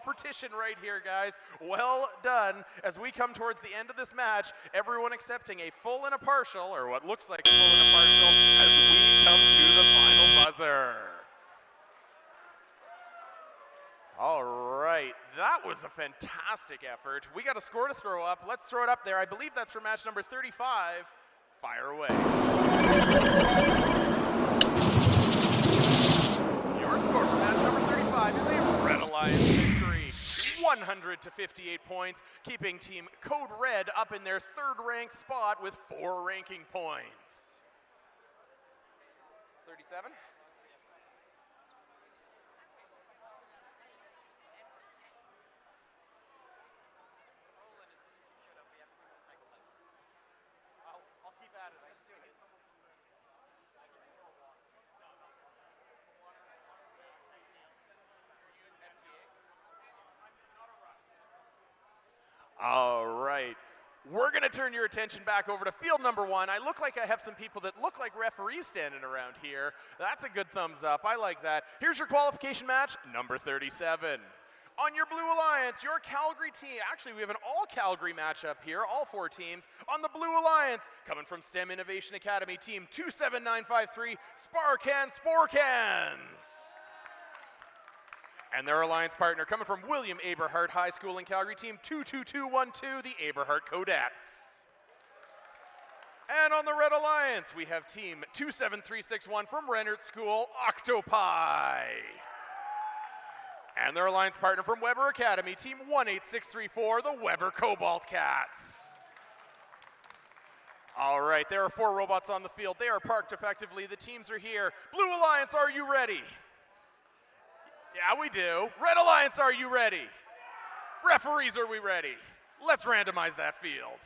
right here, guys. Well done. As we come towards the end of this match, everyone accepting a full and a partial, or what looks like a full and a partial, as we come to the final buzzer. All right, that was a fantastic effort. We got a score to throw up. Let's throw it up there. I believe that's for match number 35. Fire away. Your score for match number 35 is a Red Alliance victory. 100 to 58 points, keeping Team Code Red up in their 3rd ranked spot with 4 ranking points. 37? All right, we're going to turn your attention back over to field number 1. I look like I have some people that look like referees standing around here. That's a good thumbs up. I like that. Here's your qualification match, number 37. On your Blue Alliance, your Calgary team. Actually, we have an all-Calgary matchup here, all 4 teams. On the Blue Alliance, coming from STEM Innovation Academy, Team 27953, Sparcan Sporcans. And their alliance partner coming from William Aberhart High School in Calgary, Team 22212, the Aberhart Codettes. And on the Red Alliance, we have Team 27361 from Rennert School, Octopi. And their alliance partner from Weber Academy, Team 18634, the Weber Cobalt Cats. All right, there are 4 robots on the field. They are parked effectively. The teams are here. Blue Alliance, are you ready? Yeah, we do. Red Alliance, are you ready? Referees, are we ready? Let's randomize that field.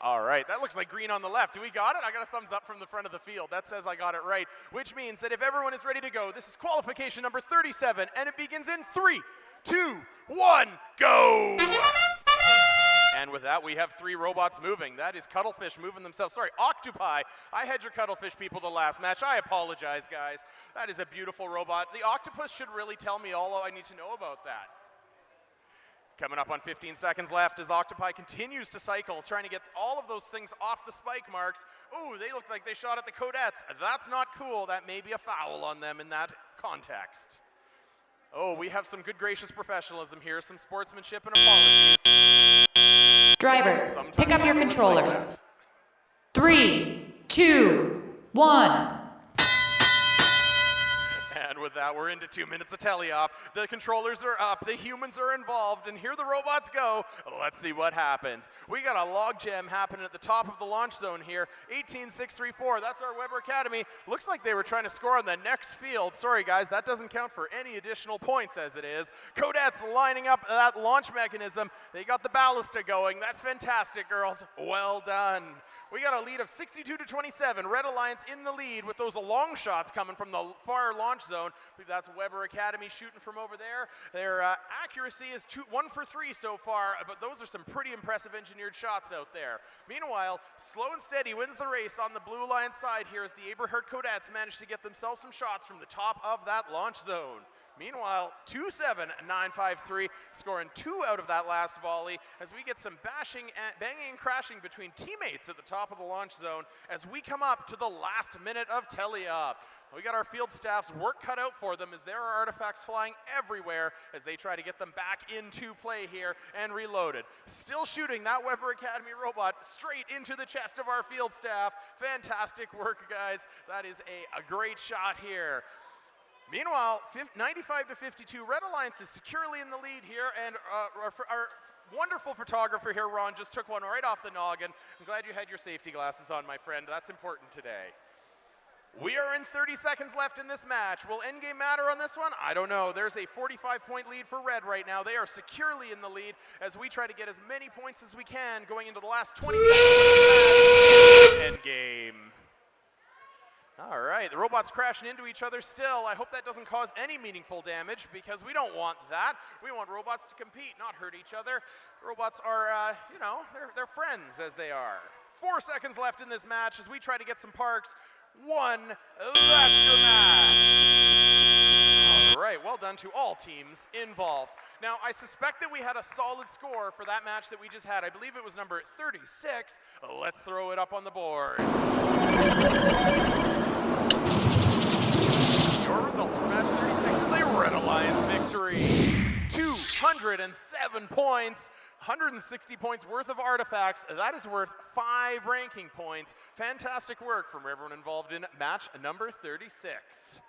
All right, that looks like green on the left. Do we got it? I got a thumbs up from the front of the field. That says I got it right, which means that if everyone is ready to go, this is qualification number 37, and it begins in 3, 2, 1, go! And with that, we have 3 robots moving. That is Cuttlefish moving themselves. Sorry, Octopi. I had your Cuttlefish people the last match. I apologize, guys. That is a beautiful robot. The octopus should really tell me all I need to know about that. Coming up on 15 seconds left as Octopi continues to cycle, trying to get all of those things off the spike marks. Ooh, they look like they shot at the Codettes. That's not cool. That may be a foul on them in that context. Oh, we have some good gracious professionalism here, some sportsmanship and apologies. Drivers, pick up your controllers. 3, 2, 1. with that. We're into 2 minutes of teleop. The controllers are up, the humans are involved, and here the robots go. Let's see what happens. We got a log jam happening at the top of the launch zone here. 18-6-3-4, that's our Weber Academy. Looks like they were trying to score on the next field. Sorry guys, that doesn't count for any additional points as it is. Codettes lining up that launch mechanism. They got the ballista going. That's fantastic, girls. Well done. We got a lead of 62-27. Red Alliance in the lead with those long shots coming from the far launch zone. I believe that's Weber Academy shooting from over there. Their accuracy is 1 for 3 so far, but those are some pretty impressive engineered shots out there. Meanwhile, Slow and Steady wins the race on the Blue Alliance side here as the Aberhart Codettes managed to get themselves some shots from the top of that launch zone. Meanwhile, 2-7-9-5-3, scoring 2 out of that last volley as we get some banging and crashing between teammates at the top of the launch zone as we come up to the last minute of teleop. We got our field staff's work cut out for them as there are artifacts flying everywhere as they try to get them back into play here and reloaded. Still shooting that Weber Academy robot straight into the chest of our field staff. Fantastic work, guys. That is a great shot here. Meanwhile, 95-52, Red Alliance is securely in the lead here, and our wonderful photographer here, Ron, just took one right off the noggin. I'm glad you had your safety glasses on, my friend. That's important today. We are in 30 seconds left in this match. Will endgame matter on this one? I don't know. There's a 45-point lead for Red right now. They are securely in the lead as we try to get as many points as we can going into the last 20 seconds of this match. Here is endgame. All right, the robots crashing into each other still. I hope that doesn't cause any meaningful damage because we don't want that. We want robots to compete, not hurt each other. Robots are, you know, they're friends as they are. 4 seconds left in this match as we try to get some parks. 1, that's your match. All right, well done to all teams involved. Now, I suspect that we had a solid score for that match that we just had. I believe it was number 36. Let's throw it up on the board. Your results for match 36 is a Red Alliance victory. 207 points, 160 points worth of artifacts. That is worth 5 ranking points. Fantastic work from everyone involved in match number 36.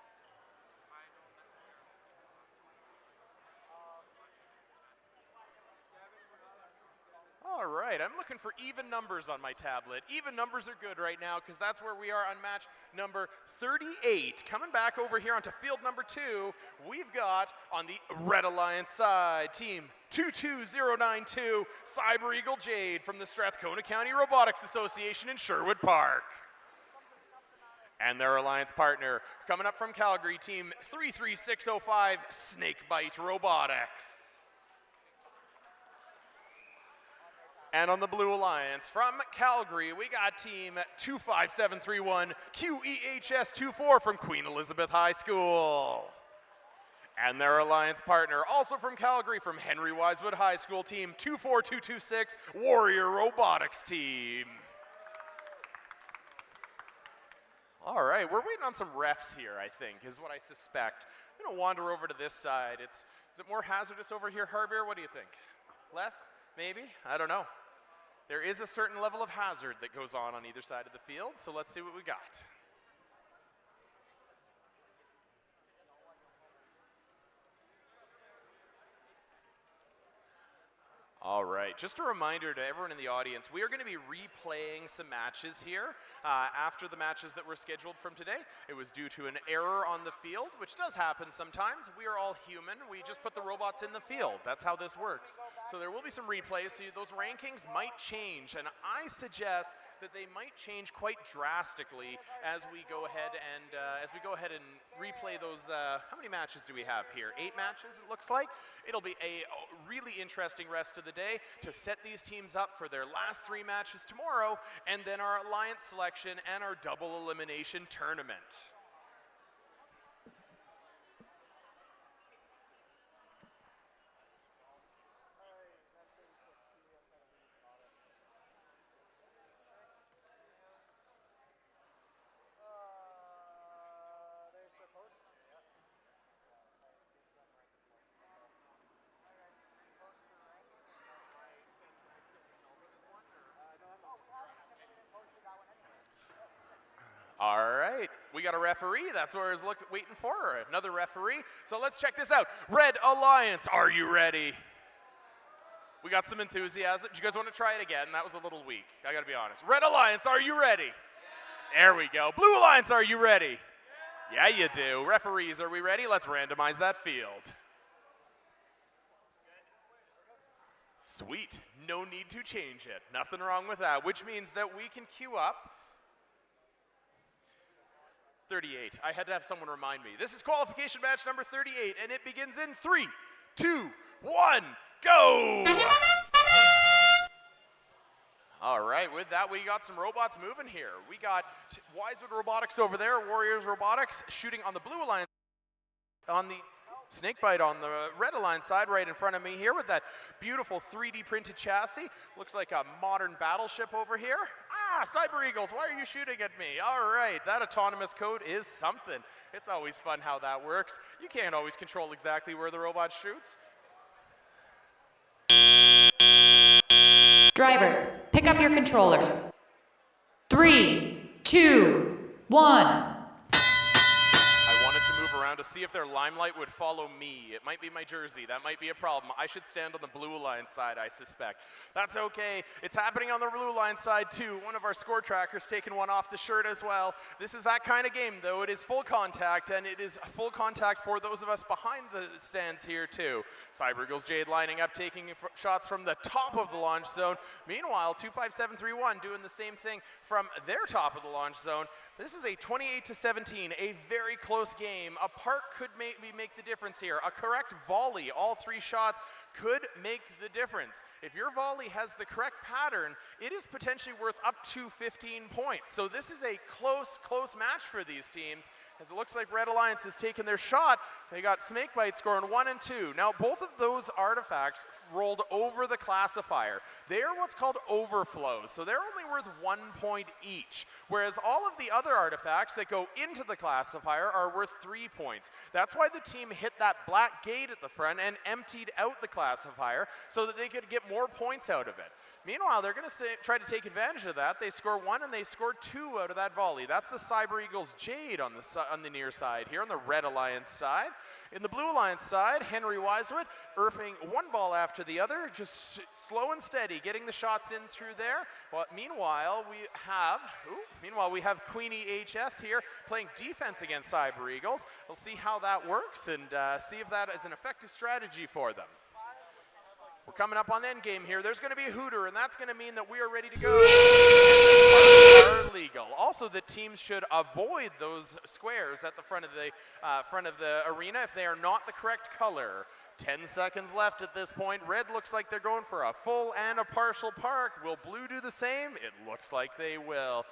All right, I'm looking for even numbers on my tablet. Even numbers are good right now because that's where we are on match number 38. Coming back over here onto field number 2, we've got on the Red Alliance side, team 22092, Cyber Eagle Jade from the Strathcona County Robotics Association in Sherwood Park. And their alliance partner, coming up from Calgary, team 33605, Snakebite Robotics. And on the Blue Alliance, from Calgary, we got team 25731, QEHS24 from Queen Elizabeth High School. And their alliance partner, also from Calgary, from Henry Wisewood High School, team 24226, Warrior Robotics team. All right, we're waiting on some refs here, I think, is what I suspect. I'm gonna wander over to this side. Is it more hazardous over here, Harbier? What do you think? Less? Maybe? I don't know. There is a certain level of hazard that goes on either side of the field, so let's see what we got. All right, just a reminder to everyone in the audience, we are going to be replaying some matches here after the matches that were scheduled from today. It was due to an error on the field, which does happen sometimes. We are all human. We just put the robots in the field. That's how this works. So there will be some replays, so those rankings might change, and I suggest that they might change quite drastically as we go ahead and replay those. How many matches do we have here? 8 matches, it looks like. It'll be a really interesting rest of the day to set these teams up for their last 3 matches tomorrow, and then our alliance selection and our double elimination tournament. All right, We got a referee. That's what I was waiting for. Another referee. So let's check this out. Red Alliance, are you ready? We got some enthusiasm. Do you guys want to try it again? That was a little weak. I got to be honest. Red Alliance, are you ready? There we go. Blue Alliance, are you ready? Yeah, you do. Referees, are we ready? Let's randomize that field. Sweet. No need to change it. Nothing wrong with that, which means that we can queue up 38. I had to have someone remind me. This is qualification match number 38, and it begins in 3, 2, 1, go! All right, with that, we got some robots moving here. We got Wisewood Robotics over there, Warriors Robotics, shooting on the Blue Alliance, on the Snakebite on the Red Alliance side right in front of me here with that beautiful 3D printed chassis. Looks like a modern battleship over here. Ah, Cyber Eagles, why are you shooting at me? All right, that autonomous code is something. It's always fun how that works. You can't always control exactly where the robot shoots. Drivers, pick up your controllers. 3, 2, 1. I wanted to move around to see if their limelight would follow me. It might be my jersey. That might be a problem. I should stand on the Blue Alliance side, I suspect. That's okay. It's happening on the Blue Alliance side, too. One of our score trackers taking one off the shirt as well. This is that kind of game, though. It is full contact, and it is full contact for those of us behind the stands here, too. Cyber Eagles Jade lining up, taking shots from the top of the launch zone. Meanwhile, 25731 doing the same thing from their top of the launch zone. This is a 28-17, a very close game. A park could maybe make the difference here. A correct volley, all 3 shots, could make the difference. If your volley has the correct pattern, it is potentially worth up to 15 points. So this is a close match for these teams, as it looks like Red Alliance has taken their shot. They got Snakebite scoring 1 and 2. Now, both of those artifacts rolled over the classifier. They are what's called overflows, so they're only worth 1 point each, whereas all of the other artifacts that go into the classifier are worth 3 points. That's why the team hit that black gate at the front and emptied out the classifier so that they could get more points out of it. Meanwhile, they're going to try to take advantage of that. They score 1 and they score 2 out of that volley. That's the Cyber Eagles Jade on the near side here, on the Red Alliance side. In the Blue Alliance side, Henry Wisewood earthing one ball after the other, just slow and steady, getting the shots in through there. Well, meanwhile, we have Queenie HS here playing defense against Cyber Eagles. We'll see how that works and see if that is an effective strategy for them. We're coming up on the end game here. There's going to be a hooter, and that's going to mean that we are ready to go. And the parks are legal. Also, the teams should avoid those squares at the front of the arena if they are not the correct color. 10 seconds left at this point. Red looks like they're going for a full and a partial park. Will blue do the same? It looks like they will.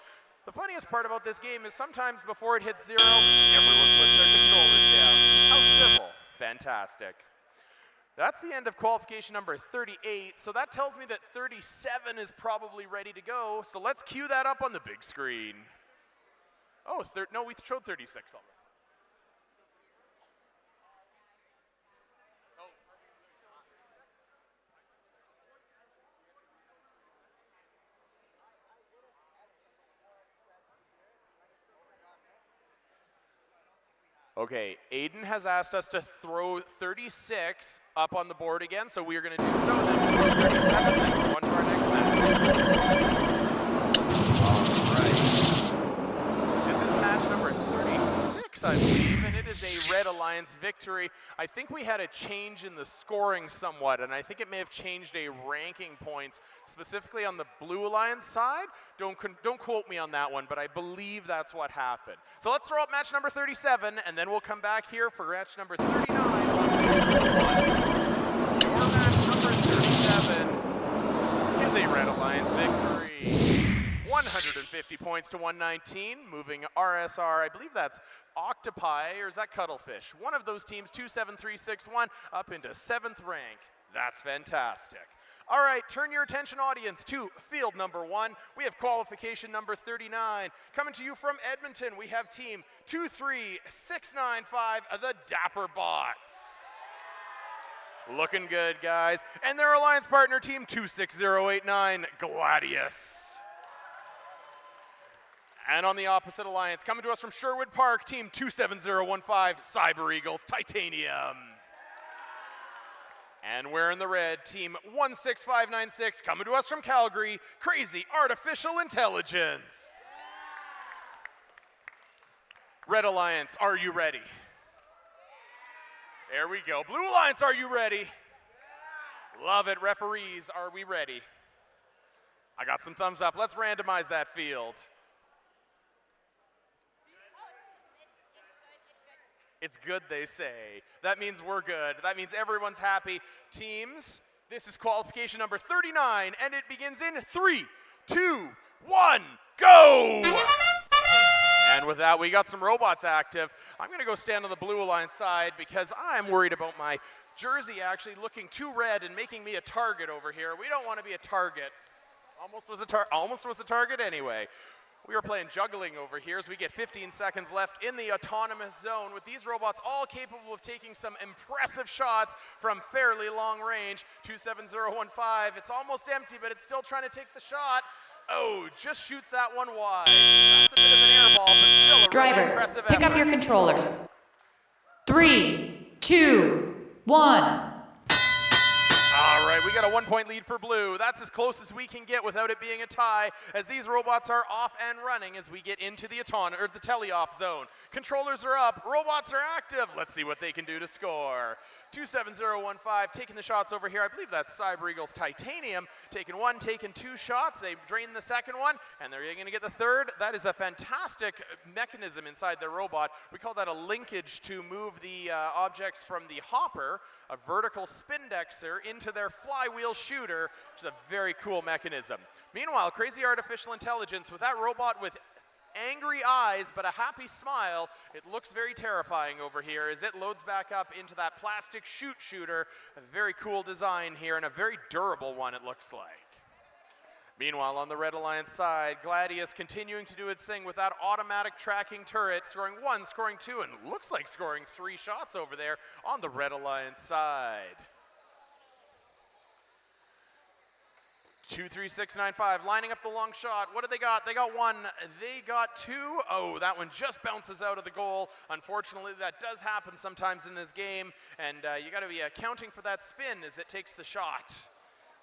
The funniest part about this game is sometimes before it hits 0, everyone puts their controllers down. How civil. Fantastic. That's the end of qualification number 38, so that tells me that 37 is probably ready to go, so let's cue that up on the big screen. Oh, no, we showed 36 already. Okay, Aiden has asked us to throw 36 up on the board again, so we are going to do so. And then we'll throw 37, then we'll go on to our next match. All right. This is match number 36, I believe, and it is a Red Alliance victory. I think we had a change in the scoring somewhat, and I think it may have changed a ranking points, specifically on the Blue Alliance side. Don't quote me on that one, but I believe that's what happened. So let's throw up match number 37, and then we'll come back here for match number 39. Your match number 37 is a Red Alliance victory. 150 points to 119, moving RSR, I believe that's Octopi, or is that Cuttlefish? One of those teams, 27361, up into 7th rank. That's fantastic. All right, turn your attention, audience, to field number 1. We have qualification number 39. Coming to you from Edmonton, we have team 23695, the Dapper Bots. Looking good, guys. And their alliance partner, team 26089, Gladius. And on the opposite alliance, coming to us from Sherwood Park, Team 27015, Cyber Eagles Titanium. And wearing the red, Team 16596, coming to us from Calgary, Crazy Artificial Intelligence. Red Alliance, are you ready? There we go. Blue Alliance, are you ready? Love it. Referees, are we ready? I got some thumbs up. Let's randomize that field. It's good, they say. That means we're good. That means everyone's happy. Teams, this is qualification number 39, and it begins in 3, 2, 1, go! And with that, we got some robots active. I'm going to go stand on the Blue Alliance side because I'm worried about my jersey actually looking too red and making me a target over here. We don't want to be a target. Almost was a target anyway. We are playing juggling over here as we get 15 seconds left in the autonomous zone with these robots all capable of taking some impressive shots from fairly long range. 27015, it's almost empty, but it's still trying to take the shot. Oh, just shoots that one wide. That's a bit of an air ball, but still a really impressive effort. Pick up your controllers. 3, 2, 1. All right, we got a 1-point lead for Blue. That's as close as we can get without it being a tie, as these robots are off and running as we get into the teleop zone. Controllers are up, robots are active. Let's see what they can do to score. 27015 taking the shots over here. I believe that's Cyber Eagles Titanium. Taking one, taking two shots. They drain the second one, and they're going to get the third. That is a fantastic mechanism inside the robot. We call that a linkage to move the objects from the hopper, a vertical spindexer, into their flywheel shooter, which is a very cool mechanism. Meanwhile, Crazy Artificial Intelligence, with that robot with angry eyes but a happy smile, it looks very terrifying over here as it loads back up into that plastic shooter. A very cool design here and a very durable one, it looks like. Meanwhile, on the Red Alliance side, Gladius continuing to do its thing with that automatic tracking turret, scoring 1, scoring 2, and looks like scoring 3 shots over there on the Red Alliance side. 23695 lining up the long shot. What do they got? They got 1. They got 2. Oh, that one just bounces out of the goal. Unfortunately, that does happen sometimes in this game, and you got to be accounting for that spin as it takes the shot.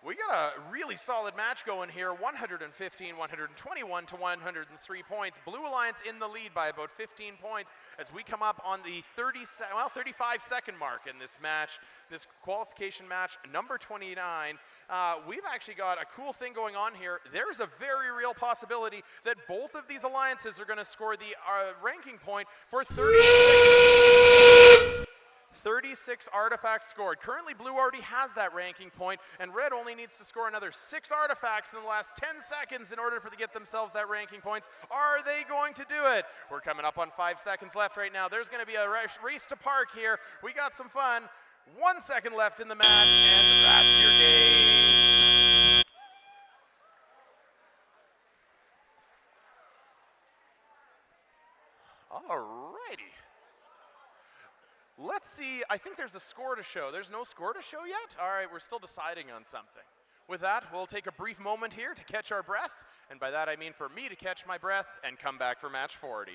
We got a really solid match going here. 115, 121 to 103 points. Blue Alliance in the lead by about 15 points as we come up on the 35-second mark in this match, this qualification match, number 29. We've actually got a cool thing going on here. There's a very real possibility that both of these alliances are going to score the ranking point for 36 artifacts scored. Currently, Blue already has that ranking point, and Red only needs to score another 6 artifacts in the last 10 seconds in order to get themselves that ranking points. Are they going to do it? We're coming up on 5 seconds left right now. There's going to be a race to park here. We got some fun. 1 second left in the match, and that's your game. Alrighty. Let's see, I think there's a score to show. There's no score to show yet? All right, we're still deciding on something. With that, we'll take a brief moment here to catch our breath, and by that I mean for me to catch my breath and come back for match 40.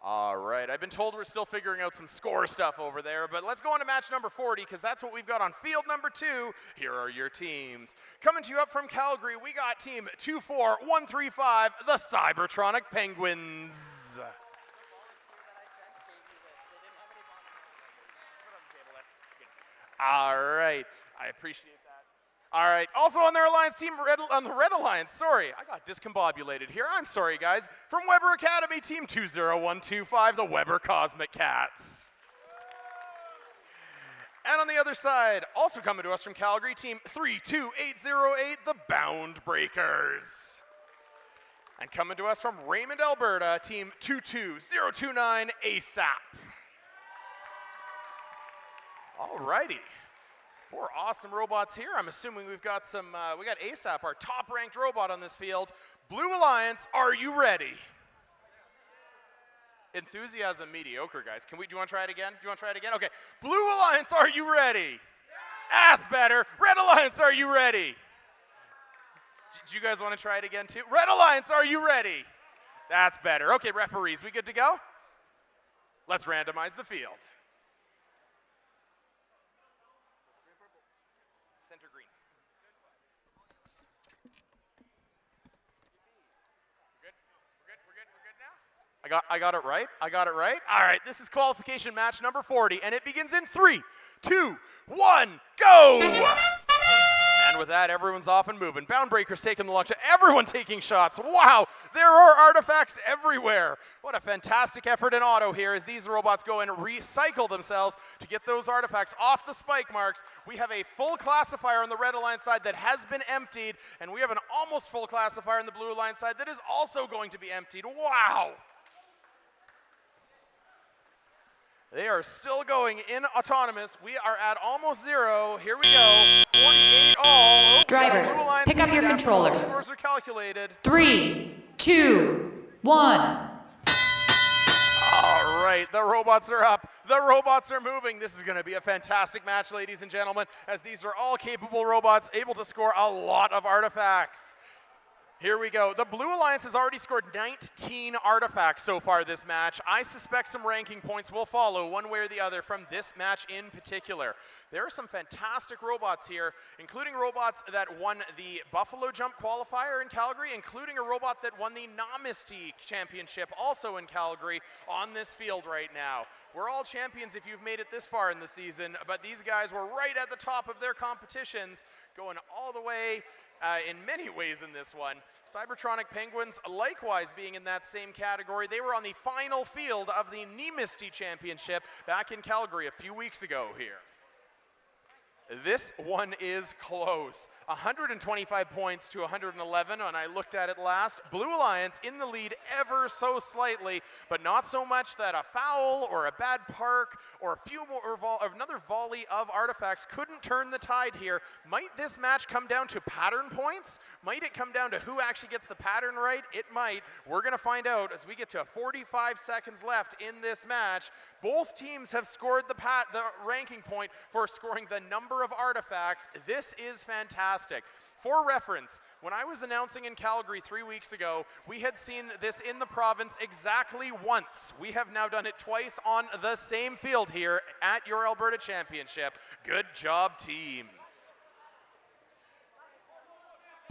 All right, I've been told we're still figuring out some score stuff over there, but let's go on to match number 40 because that's what we've got on field number 2. Here are your teams. Coming to you up from Calgary, we got team 24135, the Cybertronic Penguins. All right, I appreciate that. All right, also on their alliance team, on the Red Alliance, sorry, I got discombobulated here. I'm sorry, guys. From Weber Academy, team 20125, the Weber Cosmic Cats. And on the other side, also coming to us from Calgary, team 32808, the Bound Breakers. And coming to us from Raymond, Alberta, team 22029, ASAP. All righty. 4 awesome robots here. I'm assuming we've got some, we got ASAP, our top-ranked robot on this field. Blue Alliance, are you ready? Enthusiasm mediocre, guys. Do you want to try it again? Do you want to try it again? Okay. Blue Alliance, are you ready? Yeah. That's better. Red Alliance, are you ready? Do you guys want to try it again too? Red Alliance, are you ready? That's better. Okay, referees, we good to go? Let's randomize the field. Center green. We're good now? I got it right? All right, this is qualification match number 40, and it begins in 3, 2, 1, go! And with that, everyone's off and moving. Bound Breakers taking the launch, everyone taking shots. Wow, there are artifacts everywhere. What a fantastic effort in auto here as these robots go and recycle themselves to get those artifacts off the spike marks. We have a full classifier on the Red Alliance side that has been emptied, and we have an almost full classifier on the Blue Alliance side that is also going to be emptied. Wow! They are still going in autonomous. We are at almost 0. Here we go. 48 all. Drivers, pick up your controllers. Scores are calculated. 3, 2, 1. All right, the robots are up. The robots are moving. This is going to be a fantastic match, ladies and gentlemen, as these are all capable robots able to score a lot of artifacts. Here we go. The Blue Alliance has already scored 19 artifacts so far this match. I suspect some ranking points will follow one way or the other from this match in particular. There are some fantastic robots here, including robots that won the Buffalo Jump qualifier in Calgary, including a robot that won the Namisty Championship also in Calgary on this field right now. We're all champions if you've made it this far in the season, but these guys were right at the top of their competitions, going all the way in many ways in this one. Cybertronic Penguins likewise being in that same category. They were on the final field of the Namisty Championship back in Calgary a few weeks ago here. This one is close. 125 points to 111 when I looked at it last. Blue Alliance in the lead ever so slightly, but not so much that a foul or a bad park or a few more another volley of artifacts couldn't turn the tide here. Might this match come down to pattern points? Might it come down to who actually gets the pattern right? It might. We're going to find out as we get to 45 seconds left in this match. Both teams have scored the ranking point for scoring the number of artifacts. This is fantastic. For reference, when I was announcing in Calgary 3 weeks ago, we had seen this in the province exactly once. We have now done it twice on the same field here at your Alberta Championship. Good job, teams.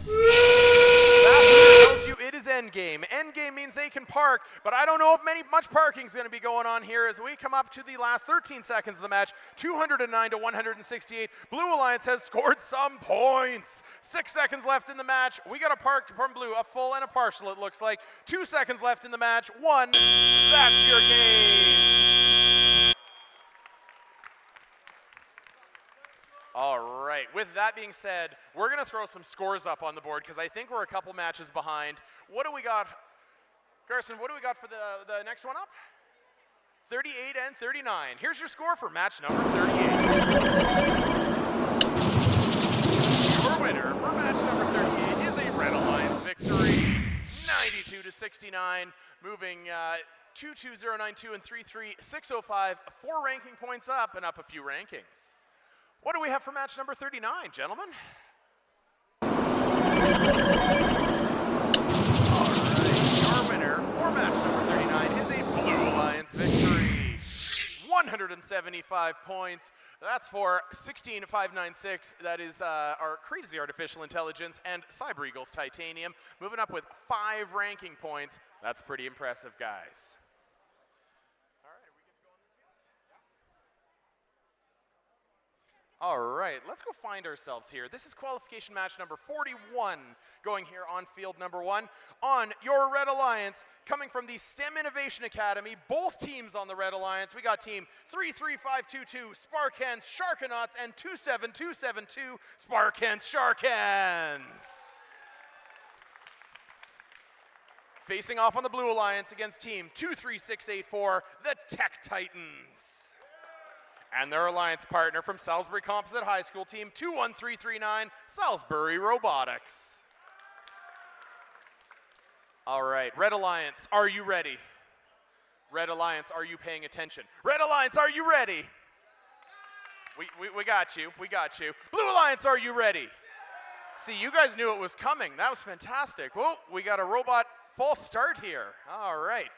That tells you it is endgame. Endgame means they can park, but I don't know if much parking is going to be going on here as we come up to the last 13 seconds of the match. 209 to 168. Blue Alliance has scored some points. 6 seconds left in the match. We got a park from Blue, a full and a partial it looks like. 2 seconds left in the match. 1. That's your game. All right, with that being said, we're going to throw some scores up on the board because I think we're a couple matches behind. What do we got? Carson, what do we got for the next one up? 38 and 39. Here's your score for match number 38. Your winner for match number 38 is a Red Alliance victory, 92 to 69, moving 22092 and 33605, 4 ranking points up and up a few rankings. What do we have for match number 39, gentlemen? All right, your winner for match number 39 is a Blue Alliance victory. 175 points. That's for 16596. That is our Crazy Artificial Intelligence and Cyber Eagles Titanium. Moving up with 5 ranking points. That's pretty impressive, guys. All right, let's go find ourselves here. This is qualification match number 41 going here on field number 1. On your Red Alliance, coming from the STEM Innovation Academy, both teams on the Red Alliance. We got team 33522 Sparkhands Sharkanauts and 27272 Sparkhands Sharkhands. Facing off on the Blue Alliance against team 23684, the Tech Titans. And their alliance partner from Salisbury Composite High School, team 21339, Salisbury Robotics. All right, Red Alliance, are you ready? Red Alliance, are you paying attention? Red Alliance, are you ready? We got you, we got you. Blue Alliance, are you ready? See, you guys knew it was coming. That was fantastic. Whoa, we got a robot false start here. All right.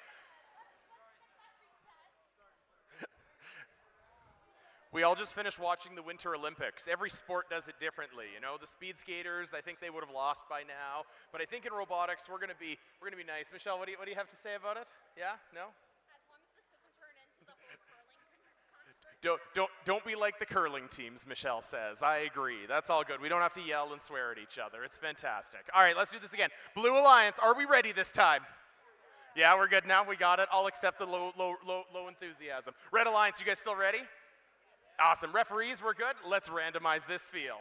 We all just finished watching the Winter Olympics. Every sport does it differently. You know, the speed skaters, I think they would have lost by now. But I think in robotics, we're gonna be nice. Michelle, what do you have to say about it? Yeah? No? As long as this doesn't turn into the whole curling Don't be like the curling teams, Michelle says. I agree. That's all good. We don't have to yell and swear at each other. It's fantastic. All right, let's do this again. Blue Alliance, are we ready this time? Yeah, we're good now. We got it. I'll accept the low enthusiasm. Red Alliance, you guys still ready? Awesome. Referees, we're good. Let's randomize this field.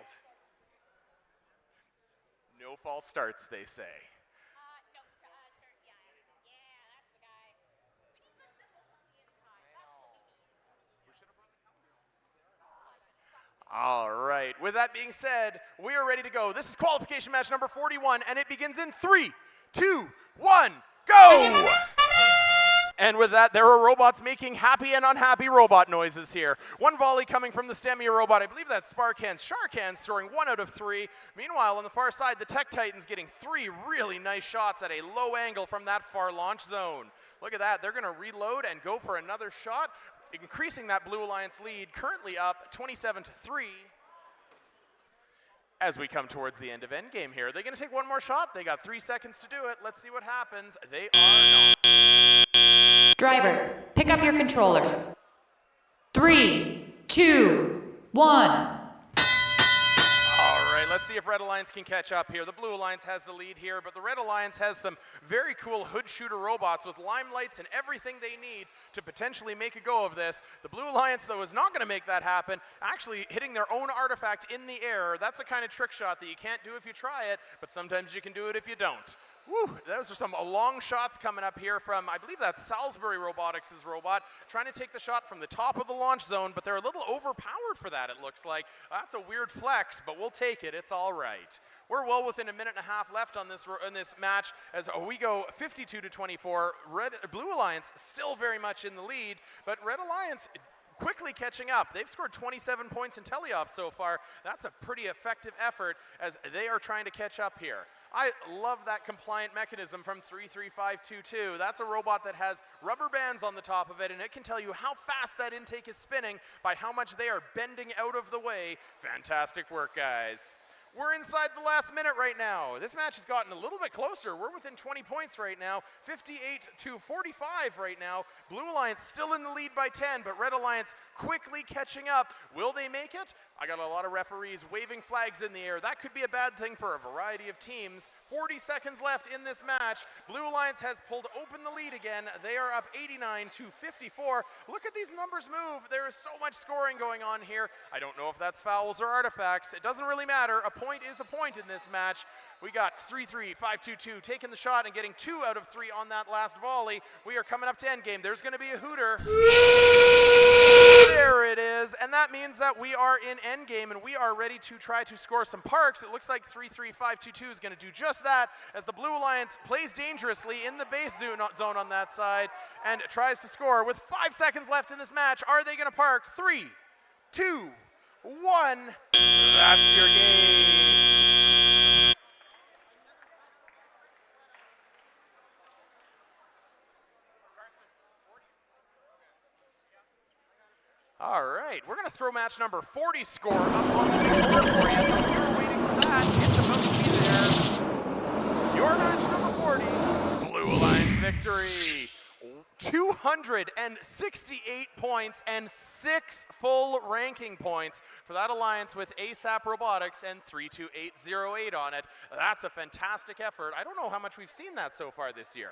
No false starts, they say. All right. With that being said, we are ready to go. This is qualification match number 41, and it begins in 3, 2, 1, go! And with that, there are robots making happy and unhappy robot noises here. One volley coming from the STEMIA robot. I believe that's Sparkhands Sharkhands, scoring 1 out of 3. Meanwhile, on the far side, the Tech Titans getting 3 really nice shots at a low angle from that far launch zone. Look at that. They're going to reload and go for another shot, increasing that Blue Alliance lead, currently up 27-3. As we come towards the end of endgame here. Are they going to take one more shot? They got 3 seconds to do it. Let's see what happens. They are not. Drivers, pick up your controllers. 3, 2, 1. All right, let's see if Red Alliance can catch up here. The Blue Alliance has the lead here, but the Red Alliance has some very cool hood shooter robots with limelights and everything they need to potentially make a go of this. The Blue Alliance, though, is not going to make that happen. Actually, hitting their own artifact in the air, that's a kind of trick shot that you can't do if you try it, but sometimes you can do it if you don't. Woo, those are some long shots coming up here from, I believe that's Salisbury Robotics' robot, trying to take the shot from the top of the launch zone, but they're a little overpowered for that, it looks like. That's a weird flex, but we'll take it. It's all right. We're well within a minute and a half left on this match as we go 52-24. Blue Alliance still very much in the lead, but Red Alliance quickly catching up. They've scored 27 points in teleop so far. That's a pretty effective effort as they are trying to catch up here. I love that compliant mechanism from 33522. That's a robot that has rubber bands on the top of it, and it can tell you how fast that intake is spinning by how much they are bending out of the way. Fantastic work, guys. We're inside the last minute right now. This match has gotten a little bit closer. We're within 20 points right now, 58-45 right now. Blue Alliance still in the lead by 10, but Red Alliance quickly catching up. Will they make it? I got a lot of referees waving flags in the air. That could be a bad thing for a variety of teams. 40 seconds left in this match. Blue Alliance has pulled open the lead again. They are up 89-54. Look at these numbers move. There is so much scoring going on here. I don't know if that's fouls or artifacts. It doesn't really matter. A point is a point in this match. We got 3-3-5-2-2 taking the shot and getting 2 out of 3 on that last volley. We are coming up to endgame. There's going to be a hooter. There it is, and that means that we are in endgame and we are ready to try to score some parks. It looks like 3-3-5-2-2 is going to do just that as the Blue Alliance plays dangerously in the base zone on that side and tries to score. With 5 seconds left in this match, are they going to park? 3, 2, 1. That's your game. All right, we're going to throw match number 40 score up on the big board for you. So if you're waiting for that, it's about to be there. Your match number 40, Blue Alliance victory. 268 points and 6 full ranking points for that alliance with ASAP Robotics and 32808 on it. That's a fantastic effort. I don't know how much we've seen that so far this year.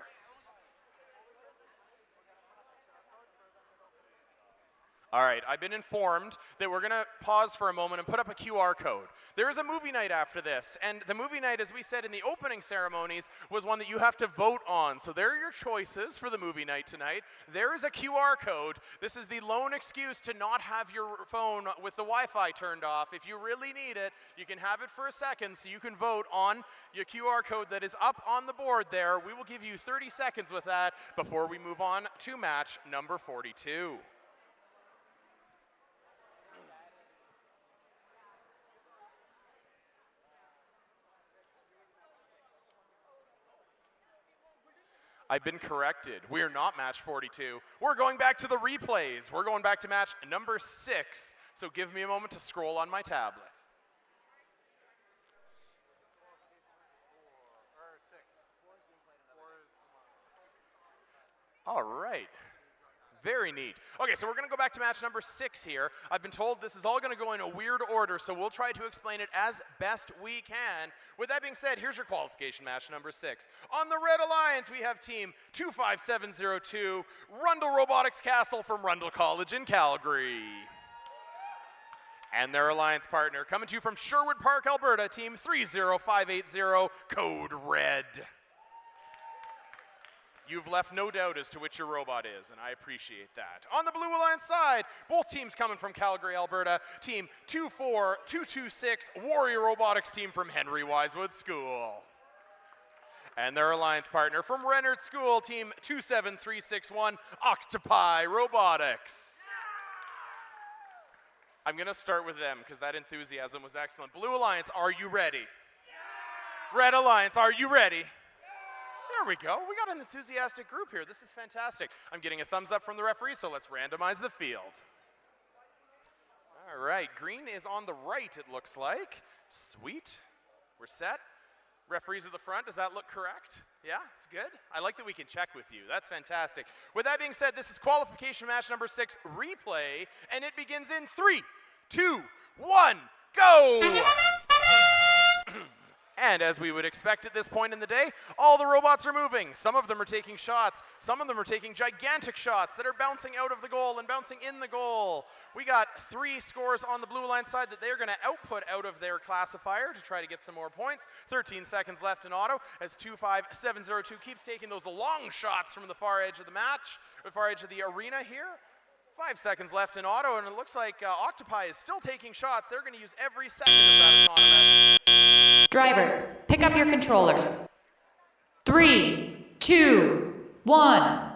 All right, I've been informed that we're going to pause for a moment and put up a QR code. There is a movie night after this, and the movie night, as we said in the opening ceremonies, was one that you have to vote on. So there are your choices for the movie night tonight. There is a QR code. This is the lone excuse to not have your phone with the Wi-Fi turned off. If you really need it, you can have it for a second so you can vote on your QR code that is up on the board there. We will give you 30 seconds with that before we move on to match number 42. I've been corrected. We are not match 42. We're going back to the replays. We're going back to match number 6. So give me a moment to scroll on my tablet. All right. Very neat. Okay, so we're going to go back to match number 6 here. I've been told this is all going to go in a weird order, so we'll try to explain it as best we can. With that being said, here's your qualification match number 6. On the Red Alliance, we have team 25702, Rundle Robotics Castle from Rundle College in Calgary. And their alliance partner, coming to you from Sherwood Park, Alberta, team 30580, Code Red. You've left no doubt as to which your robot is, and I appreciate that. On the Blue Alliance side, both teams coming from Calgary, Alberta, team 24226, Warrior Robotics team from Henry Wisewood School. And their alliance partner from Rennert School, team 27361, Octopi Robotics. I'm going to start with them because that enthusiasm was excellent. Blue Alliance, are you ready? Yeah. Red Alliance, are you ready? There we go. We got an enthusiastic group here. This is fantastic. I'm getting a thumbs up from the referee, so let's randomize the field. All right, green is on the right, it looks like. Sweet. We're set. Referees at the front, does that look correct? Yeah, it's good. I like that we can check with you. That's fantastic. With that being said, this is qualification match number 6, replay, and it begins in 3, 2, 1, go! And as we would expect at this point in the day, all the robots are moving. Some of them are taking shots. Some of them are taking gigantic shots that are bouncing out of the goal and bouncing in the goal. We got 3 scores on the Blue Alliance side that they're going to output out of their classifier to try to get some more points. 13 seconds left in auto as 25702 keeps taking those long shots from the far edge of the match, the far edge of the arena here. 5 seconds left in auto, and it looks like Octopi is still taking shots. They're going to use every second of that autonomous. Drivers, pick up your controllers. 3, 2, 1.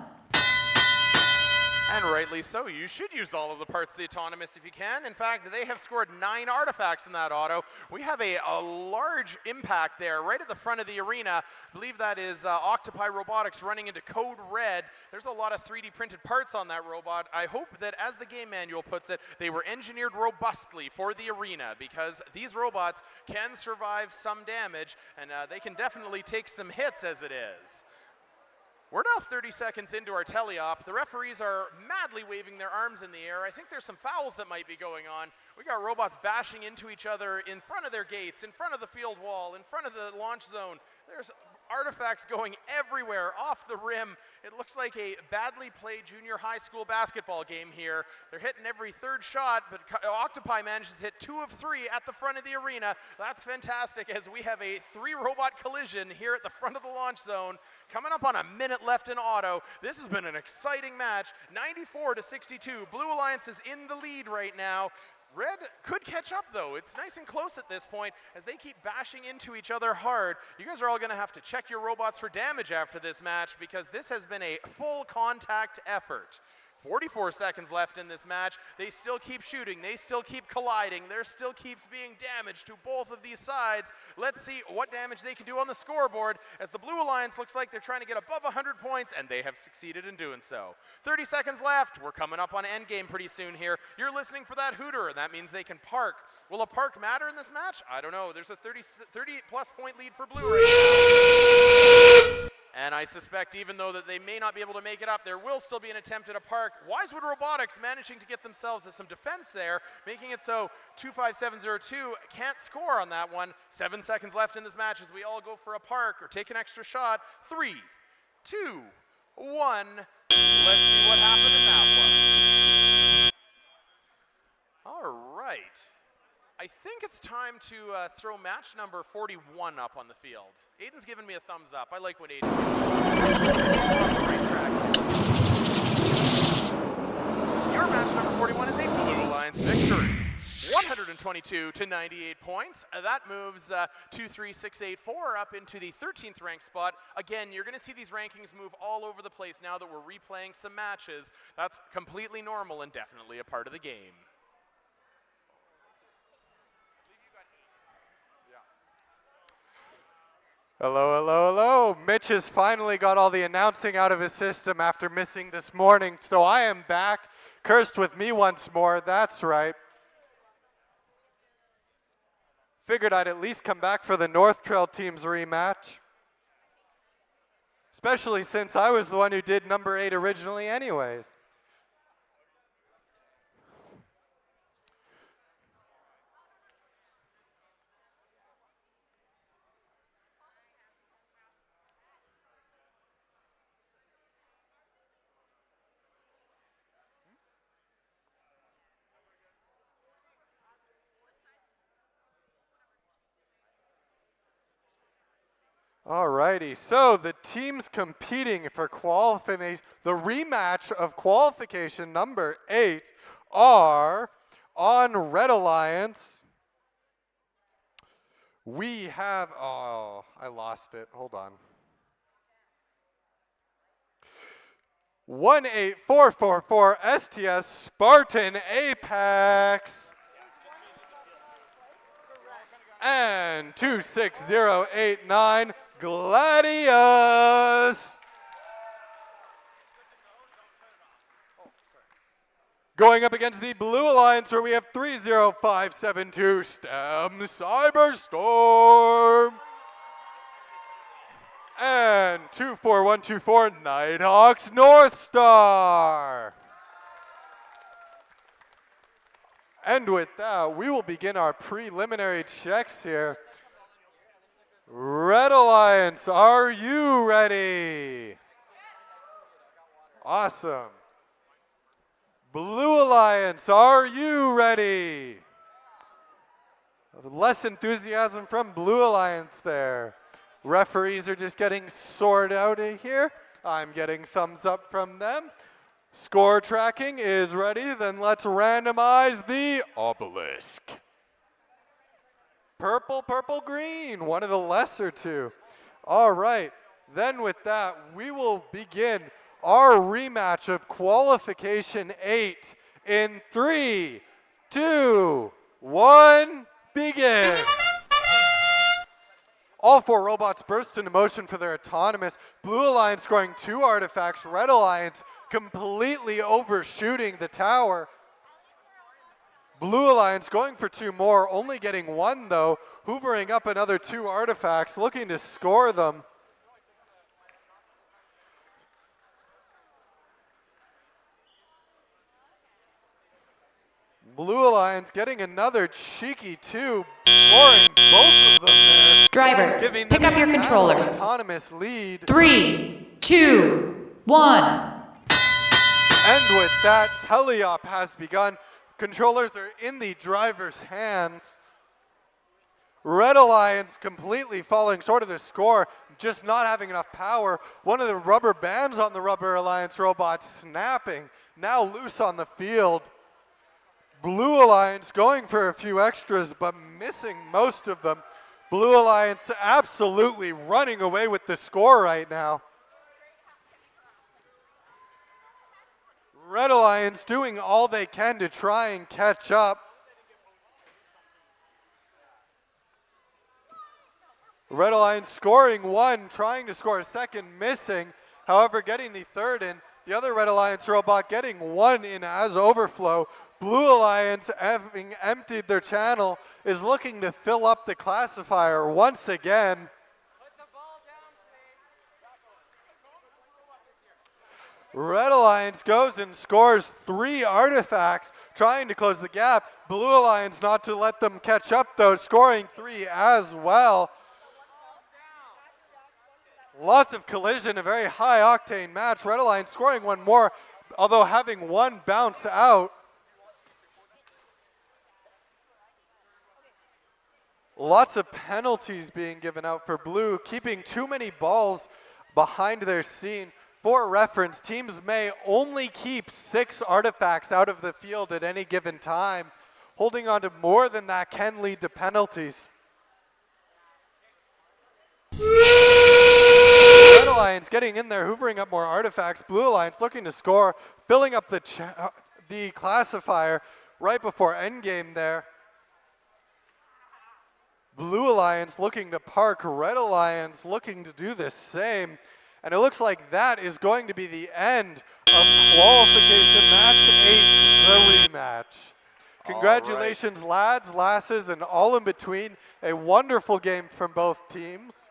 And rightly so. You should use all of the parts of the autonomous if you can. In fact, they have scored 9 artifacts in that auto. We have a large impact there right at the front of the arena. I believe that is Octopi Robotics running into Code Red. There's a lot of 3D printed parts on that robot. I hope that, as the game manual puts it, they were engineered robustly for the arena, because these robots can survive some damage, and they can definitely take some hits as it is. We're now 30 seconds into our teleop. The referees are madly waving their arms in the air. I think there's some fouls that might be going on. We got robots bashing into each other in front of their gates, in front of the field wall, in front of the launch zone. There's artifacts going everywhere off the rim. It looks like a badly played junior high school basketball game here. They're hitting every 3rd shot, but Octopi manages to hit 2 of 3 at the front of the arena. That's fantastic, as we have a 3-robot collision here at the front of the launch zone. Coming up on a minute left in auto. This has been an exciting match. 94-62. Blue Alliance is in the lead right now. Red could catch up, though. It's nice and close at this point as they keep bashing into each other hard. You guys are all going to have to check your robots for damage after this match, because this has been a full contact effort. 44 seconds left in this match. They still keep shooting. They still keep colliding. There still keeps being damage to both of these sides. Let's see what damage they can do on the scoreboard, as the Blue Alliance looks like they're trying to get above 100 points, and they have succeeded in doing so. 30 seconds left. We're coming up on endgame pretty soon here. You're listening for that hooter, and that means they can park. Will a park matter in this match? I don't know. There's a 30-plus point lead for Blue right now. And I I suspect even though that they may not be able to make it up, there will still be an attempt at a park. Wisewood Robotics managing to get themselves some defense there, making it so 25702 can't score on that one. 7 seconds left in this match as we all go for a park or take an extra shot. 3, 2, 1. Let's see what happened in that one. All right. I think it's time to throw match number 41 up on the field. Aiden's giving me a thumbs up. I like what Aiden gives. Your match number 41 is a Blue Alliance victory. 122 to 98 points. That moves 23684 up into the 13th ranked spot. Again, you're going to see these rankings move all over the place now that we're replaying some matches. That's completely normal and definitely a part of the game. Hello, hello, hello. Mitch has finally got all the announcing out of his system after missing this morning, so I am back, cursed with me once more, that's right. Figured I'd at least come back for the North Trail team's rematch, especially since I was the one who did number 8 originally anyways. Alrighty, so the teams competing for the rematch of qualification number 8 are on Red Alliance. We have, oh, I lost it, hold on. 18444 STS Spartan Apex. And 26089 Gladius. Going up against the Blue Alliance where we have 30572 STEM Cyberstorm. And 24124 Nighthawks North Star. And with that, we will begin our preliminary checks here. Red Alliance, are you ready? Awesome. Blue Alliance, are you ready? Less enthusiasm from Blue Alliance there. Referees are just getting sorted out of here. I'm getting thumbs up from them. Score tracking is ready, then let's randomize the obelisk. Purple, purple, green, one of the lesser two. All right, then with that, we will begin our rematch of qualification 8 in 3, 2, 1, begin. All 4 robots burst into motion for their autonomous. Blue Alliance scoring 2 artifacts. Red Alliance completely overshooting the tower. Blue Alliance going for 2 more, only getting 1 though. Hoovering up another 2 artifacts, looking to score them. Blue Alliance getting another cheeky 2, scoring both of them there. Drivers, pick up your controllers. Autonomous lead. 3, 2, 1. And with that, teleop has begun. Controllers are in the driver's hands. Red Alliance completely falling short of the score, just not having enough power. One of the rubber bands on the Rubber Alliance robot snapping, now loose on the field. Blue Alliance going for a few extras, but missing most of them. Blue Alliance absolutely running away with the score right now. Red Alliance doing all they can to try and catch up. Red Alliance scoring 1, trying to score a second, missing. However, getting the 3rd in. The other Red Alliance robot getting 1 in as overflow. Blue Alliance, having emptied their channel, is looking to fill up the classifier once again. Red Alliance goes and scores 3 artifacts, trying to close the gap. Blue Alliance not to let them catch up though, scoring 3 as well. Lots of collision, a very high octane match. Red Alliance scoring 1 more, although having 1 bounce out. Lots of penalties being given out for Blue, keeping too many balls behind their scene. For reference, teams may only keep 6 artifacts out of the field at any given time. Holding on to more than that can lead to penalties. Red Alliance getting in there, hoovering up more artifacts. Blue Alliance looking to score, filling up the classifier right before endgame there. Blue Alliance looking to park, Red Alliance looking to do the same. And it looks like that is going to be the end of qualification match 8, the rematch. Congratulations, lads, lasses, and all in between. A wonderful game from both teams.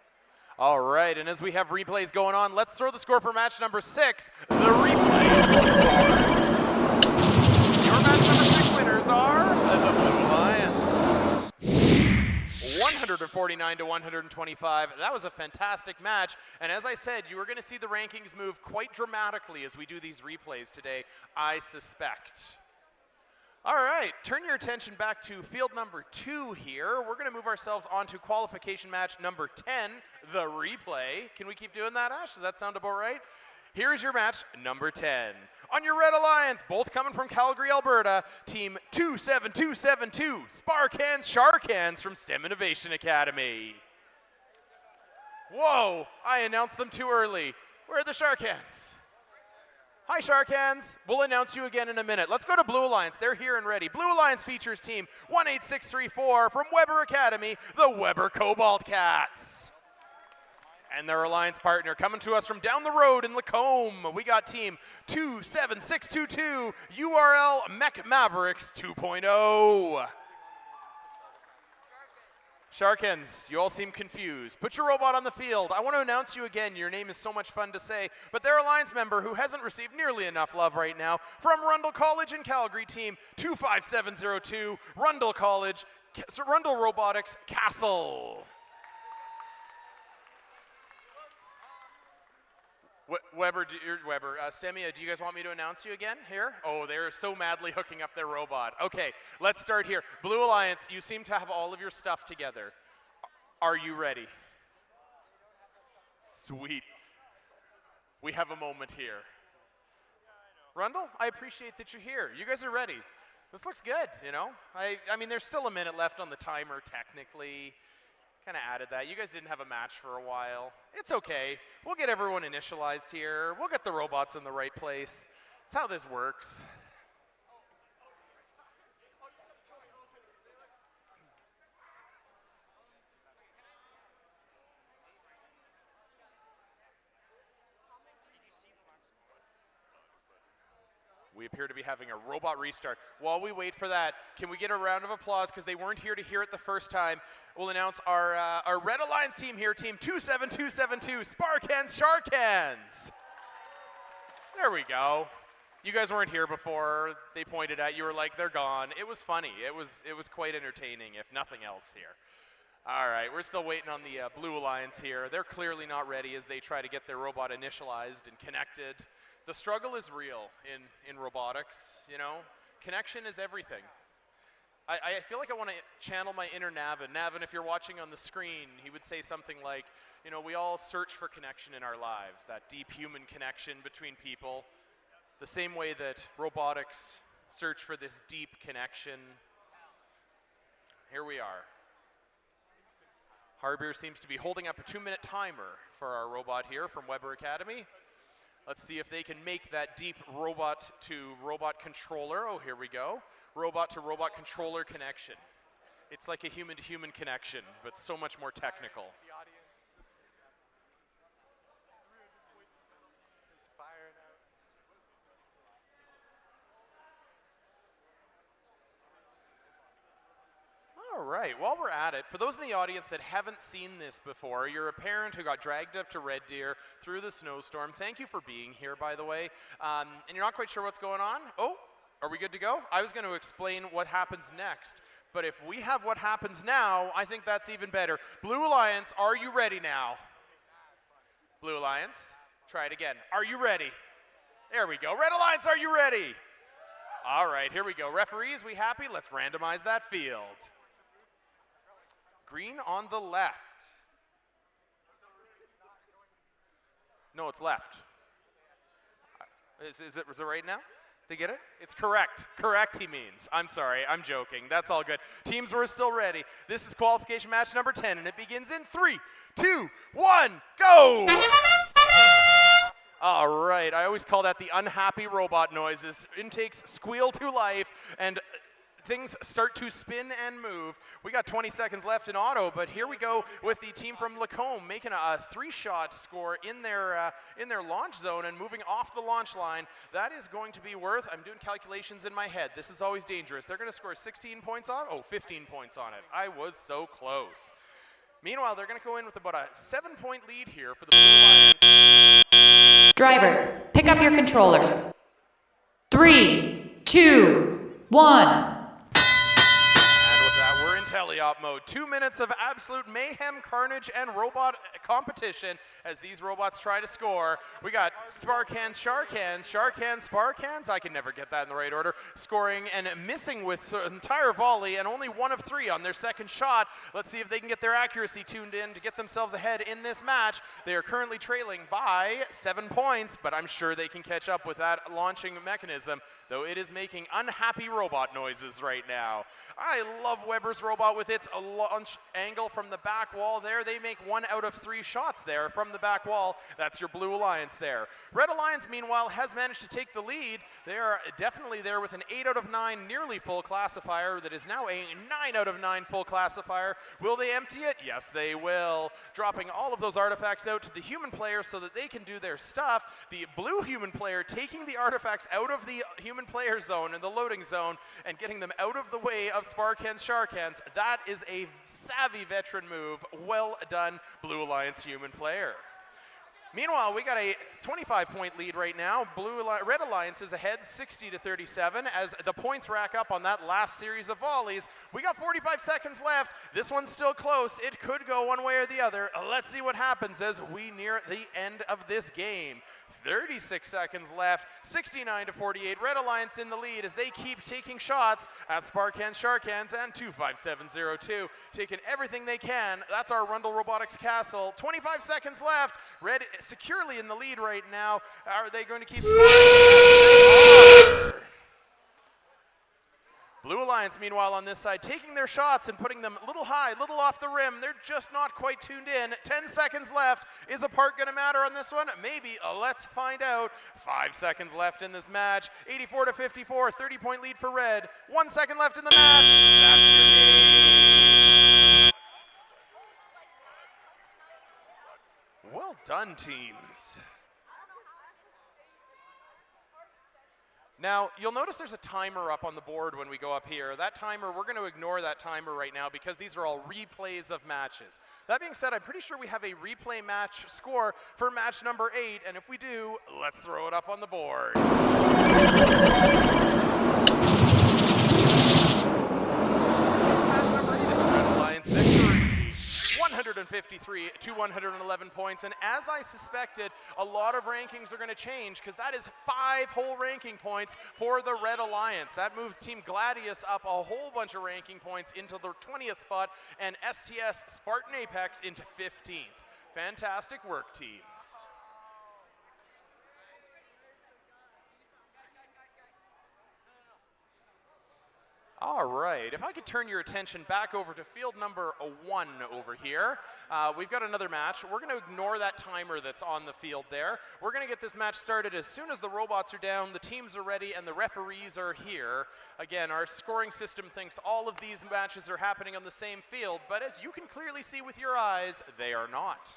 All right, and as we have replays going on, let's throw the score for match number 6, the replay. Your match number 6 winners are the Blue Alliance. 149 to 125. That was a fantastic match. And as I said, you are going to see the rankings move quite dramatically as we do these replays today, I suspect. All right, turn your attention back to field number 2 here. We're going to move ourselves on to qualification match number 10, the replay. Can we keep doing that, Ash? Does that sound about right? Here's your match number 10. On your Red Alliance, both coming from Calgary, Alberta, team 27272, Sparkhands Sharkhands from STEM Innovation Academy. Whoa, I announced them too early. Where are the Sharkhands? Hi, Sharkhands. We'll announce you again in a minute. Let's go to Blue Alliance. They're here and ready. Blue Alliance features team 18634 from Weber Academy, the Weber Cobalt Cats. And their alliance partner coming to us from down the road in Lacombe. We got team 27622, URL Mech Mavericks 2.0. Sharkins, you all seem confused. Put your robot on the field. I want to announce you again. Your name is so much fun to say, but their alliance member who hasn't received nearly enough love right now from Rundle College in Calgary, team 25702, Rundle College, Rundle Robotics, Castle. Weber, Stemia, do you guys want me to announce you again here? Oh, they're so madly hooking up their robot. Okay, let's start here. Blue Alliance, you seem to have all of your stuff together. Are you ready? Sweet. We have a moment here. Rundle, I appreciate that you're here. You guys are ready. This looks good, you know? I mean, there's still a minute left on the timer, technically. Kind of added that. You guys didn't have a match for a while. It's okay. We'll get everyone initialized here. We'll get the robots in the right place. That's how this works. We appear to be having a robot restart. While we wait for that, can we get a round of applause because they weren't here to hear it the first time? We'll announce our Red Alliance team here, team 27272, Sparkhands Sharkhands. There we go. You guys weren't here before. They pointed at you, were like, they're gone. It was funny. It was quite entertaining, if nothing else here. All right, we're still waiting on the Blue Alliance here. They're clearly not ready as they try to get their robot initialized and connected. The struggle is real in robotics, you know? Connection is everything. I feel like I want to channel my inner Navin. Navin, if you're watching on the screen, he would say something like, you know, we all search for connection in our lives, that deep human connection between people, the same way that robotics search for this deep connection. Here we are. Harbier seems to be holding up a 2-minute timer for our robot here from Weber Academy. Let's see if they can make that deep robot to robot controller. Oh, here we go. Robot to robot controller connection. It's like a human to human connection, but so much more technical. All right, while we're at it, for those in the audience that haven't seen this before, you're a parent who got dragged up to Red Deer through the snowstorm. Thank you for being here, by the way. And you're not quite sure what's going on? Oh, are we good to go? I was going to explain what happens next, but if we have what happens now, I think that's even better. Blue Alliance, are you ready now? Blue Alliance, try it again. Are you ready? There we go. Red Alliance, are you ready? All right, here we go. Referees, we happy? Let's randomize that field. Green on the left. No, it's left. Is it right now? Did you get it? It's correct. Correct, he means. I'm sorry, I'm joking. That's all good. Teams were still ready. This is qualification match number 10, and it begins in 3, 2, 1, go! All right, I always call that the unhappy robot noises. Intakes squeal to life, and things start to spin and move. We got 20 seconds left in auto, but here we go with the team from Lacombe making a 3-shot score in their launch zone and moving off the launch line. That is going to be worth, I'm doing calculations in my head. This is always dangerous. They're going to score 16 points on it? Oh, 15 points on it. I was so close. Meanwhile, they're going to go in with about a 7-point lead here for the Blue Alliance. Drivers, pick up your controllers. 3, 2, 1. Teleop mode. 2 minutes of absolute mayhem, carnage, and robot competition as these robots try to score. We got Spark Hands, Shark Hands, Shark Hands, Spark Hands. I can never get that in the right order. Scoring and missing with the entire volley and only 1 of 3 on their second shot. Let's see if they can get their accuracy tuned in to get themselves ahead in this match. They are currently trailing by 7 points, but I'm sure they can catch up with that launching mechanism, though it is making unhappy robot noises right now. I love Weber's robot with its launch angle from the back wall there. They make 1 out of 3 shots there from the back wall. That's your Blue Alliance there. Red Alliance, meanwhile, has managed to take the lead. They are definitely there with an 8 out of 9 nearly full classifier that is now a 9 out of 9 full classifier. Will they empty it? Yes, they will. Dropping all of those artifacts out to the human player so that they can do their stuff. The blue human player taking the artifacts out of the human player zone and the loading zone and getting them out of the way of Spark Hands, Shark Hands. That is a savvy veteran move. Well done, Blue Alliance human player. Meanwhile, we got a 25-point lead right now. Red Alliance is ahead 60-37 as the points rack up on that last series of volleys. We got 45 seconds left. This one's still close. It could go one way or the other. Let's see what happens as we near the end of this game. 36 seconds left, 69-48. Red Alliance in the lead as they keep taking shots at Spark Hands, Shark Hands, and 25702. Taking everything they can. That's our Rundle Robotics Castle. 25 seconds left. Red securely in the lead right now. Are they going to keep scoring? Yes, they are. Blue Alliance, meanwhile, on this side, taking their shots and putting them a little high, little off the rim. They're just not quite tuned in. 10 seconds left. Is a part going to matter on this one? Maybe. Let's find out. 5 seconds left in this match. 84-54, 30-point lead for Red. 1 second left in the match. That's your game. Well done, teams. Now, you'll notice there's a timer up on the board when we go up here. That timer, we're going to ignore that timer right now because these are all replays of matches. That being said, I'm pretty sure we have a replay match score for match number 8, and if we do, let's throw it up on the board. Match number 8 is Red Alliance victory. 153 to 111 points, and as I suspected, a lot of rankings are going to change because that is 5 whole ranking points for the Red Alliance. That moves Team Gladius up a whole bunch of ranking points into the 20th spot and STS Spartan Apex into 15th. Fantastic work, teams. All right, if I could turn your attention back over to field number 1 over here. We've got another match. We're going to ignore that timer that's on the field there. We're going to get this match started as soon as the robots are down, the teams are ready, and the referees are here. Again, our scoring system thinks all of these matches are happening on the same field, but as you can clearly see with your eyes, they are not.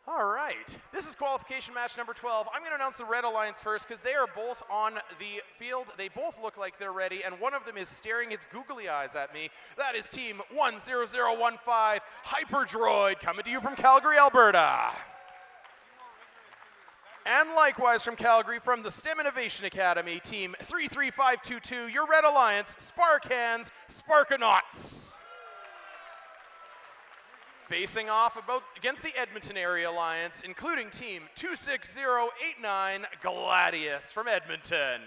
All right, this is qualification match number 12. I'm going to announce the Red Alliance first because they are both on the field. They both look like they're ready, and one of them is staring its googly eyes at me. That is Team 10015, Hyperdroid, coming to you from Calgary, Alberta. And likewise from Calgary, from the STEM Innovation Academy, Team 33522, your Red Alliance, Sparkhands, Sparkanauts. Facing off against the Edmonton Area Alliance, including Team 26089, Gladius from Edmonton.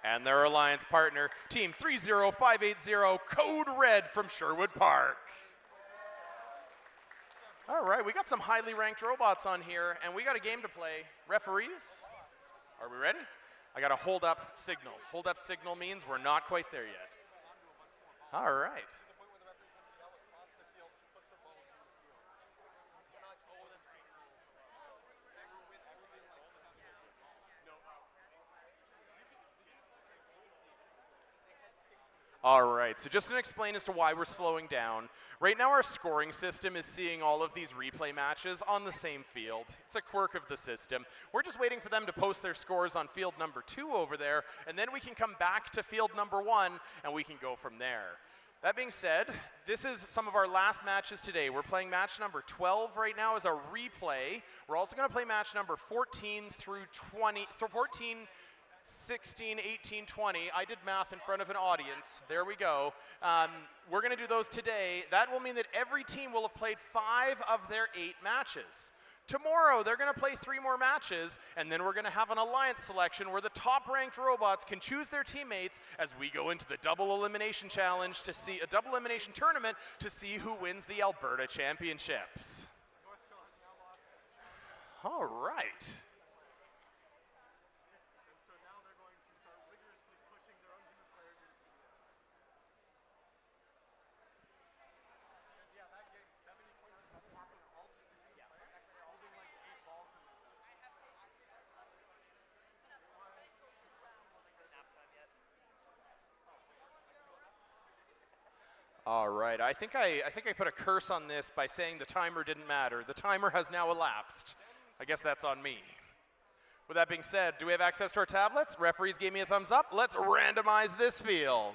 And their alliance partner, Team 30580, Code Red from Sherwood Park. All right, we got some highly ranked robots on here, and we got a game to play. Referees, are we ready? I got a hold up signal. Hold up signal means we're not quite there yet. All right. All right, so just to explain as to why we're slowing down, right now our scoring system is seeing all of these replay matches on the same field. It's a quirk of the system. We're just waiting for them to post their scores on field number 2 over there, and then we can come back to field number 1, and we can go from there. That being said, this is some of our last matches today. We're playing match number 12 right now as a replay. We're also going to play match number 14 through 20, so 14, 16, 18, 20. I did math in front of an audience. There we go. We're going to do those today. That will mean that every team will have played 5 of their 8 matches. Tomorrow, they're going to play 3 more matches, and then we're going to have an alliance selection where the top-ranked robots can choose their teammates as we go into the double elimination challenge to see a double elimination tournament to see who wins the Alberta Championships. All right. All right, I think I put a curse on this by saying the timer didn't matter. The timer has now elapsed. I guess that's on me. With that being said, do we have access to our tablets? Referees gave me a thumbs up. Let's randomize this field.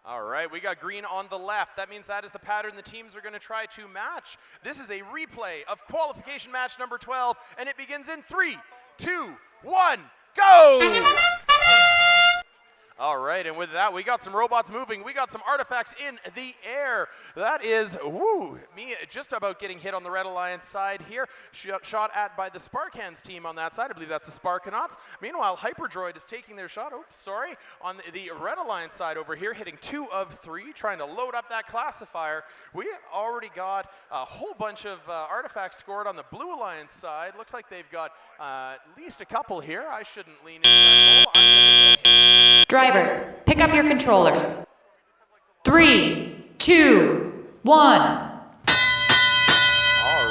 All right, we got green on the left. That means that is the pattern the teams are going to try to match. This is a replay of qualification match number 12, and it begins in 3, 2, 1, go! All right, and with that, we got some robots moving. We got some artifacts in the air. That is, me just about getting hit on the Red Alliance side here. Shot at by the Sparkhands team on that side. I believe that's the Sparkanauts. Meanwhile, Hyperdroid is taking their shot, on the Red Alliance side over here, hitting 2 of 3, trying to load up that classifier. We already got a whole bunch of artifacts scored on the Blue Alliance side. Looks like they've got at least a couple here. I shouldn't lean into that goal. Drivers, pick up your controllers. 3, 2, 1. All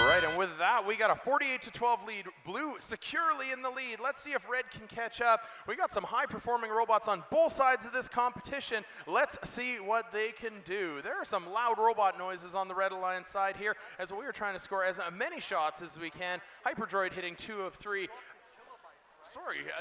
right, and with that, we got a 48-12 lead. Blue securely in the lead. Let's see if Red can catch up. We got some high-performing robots on both sides of this competition. Let's see what they can do. There are some loud robot noises on the Red Alliance side here as we are trying to score as many shots as we can. Hyperdroid hitting 2 of 3.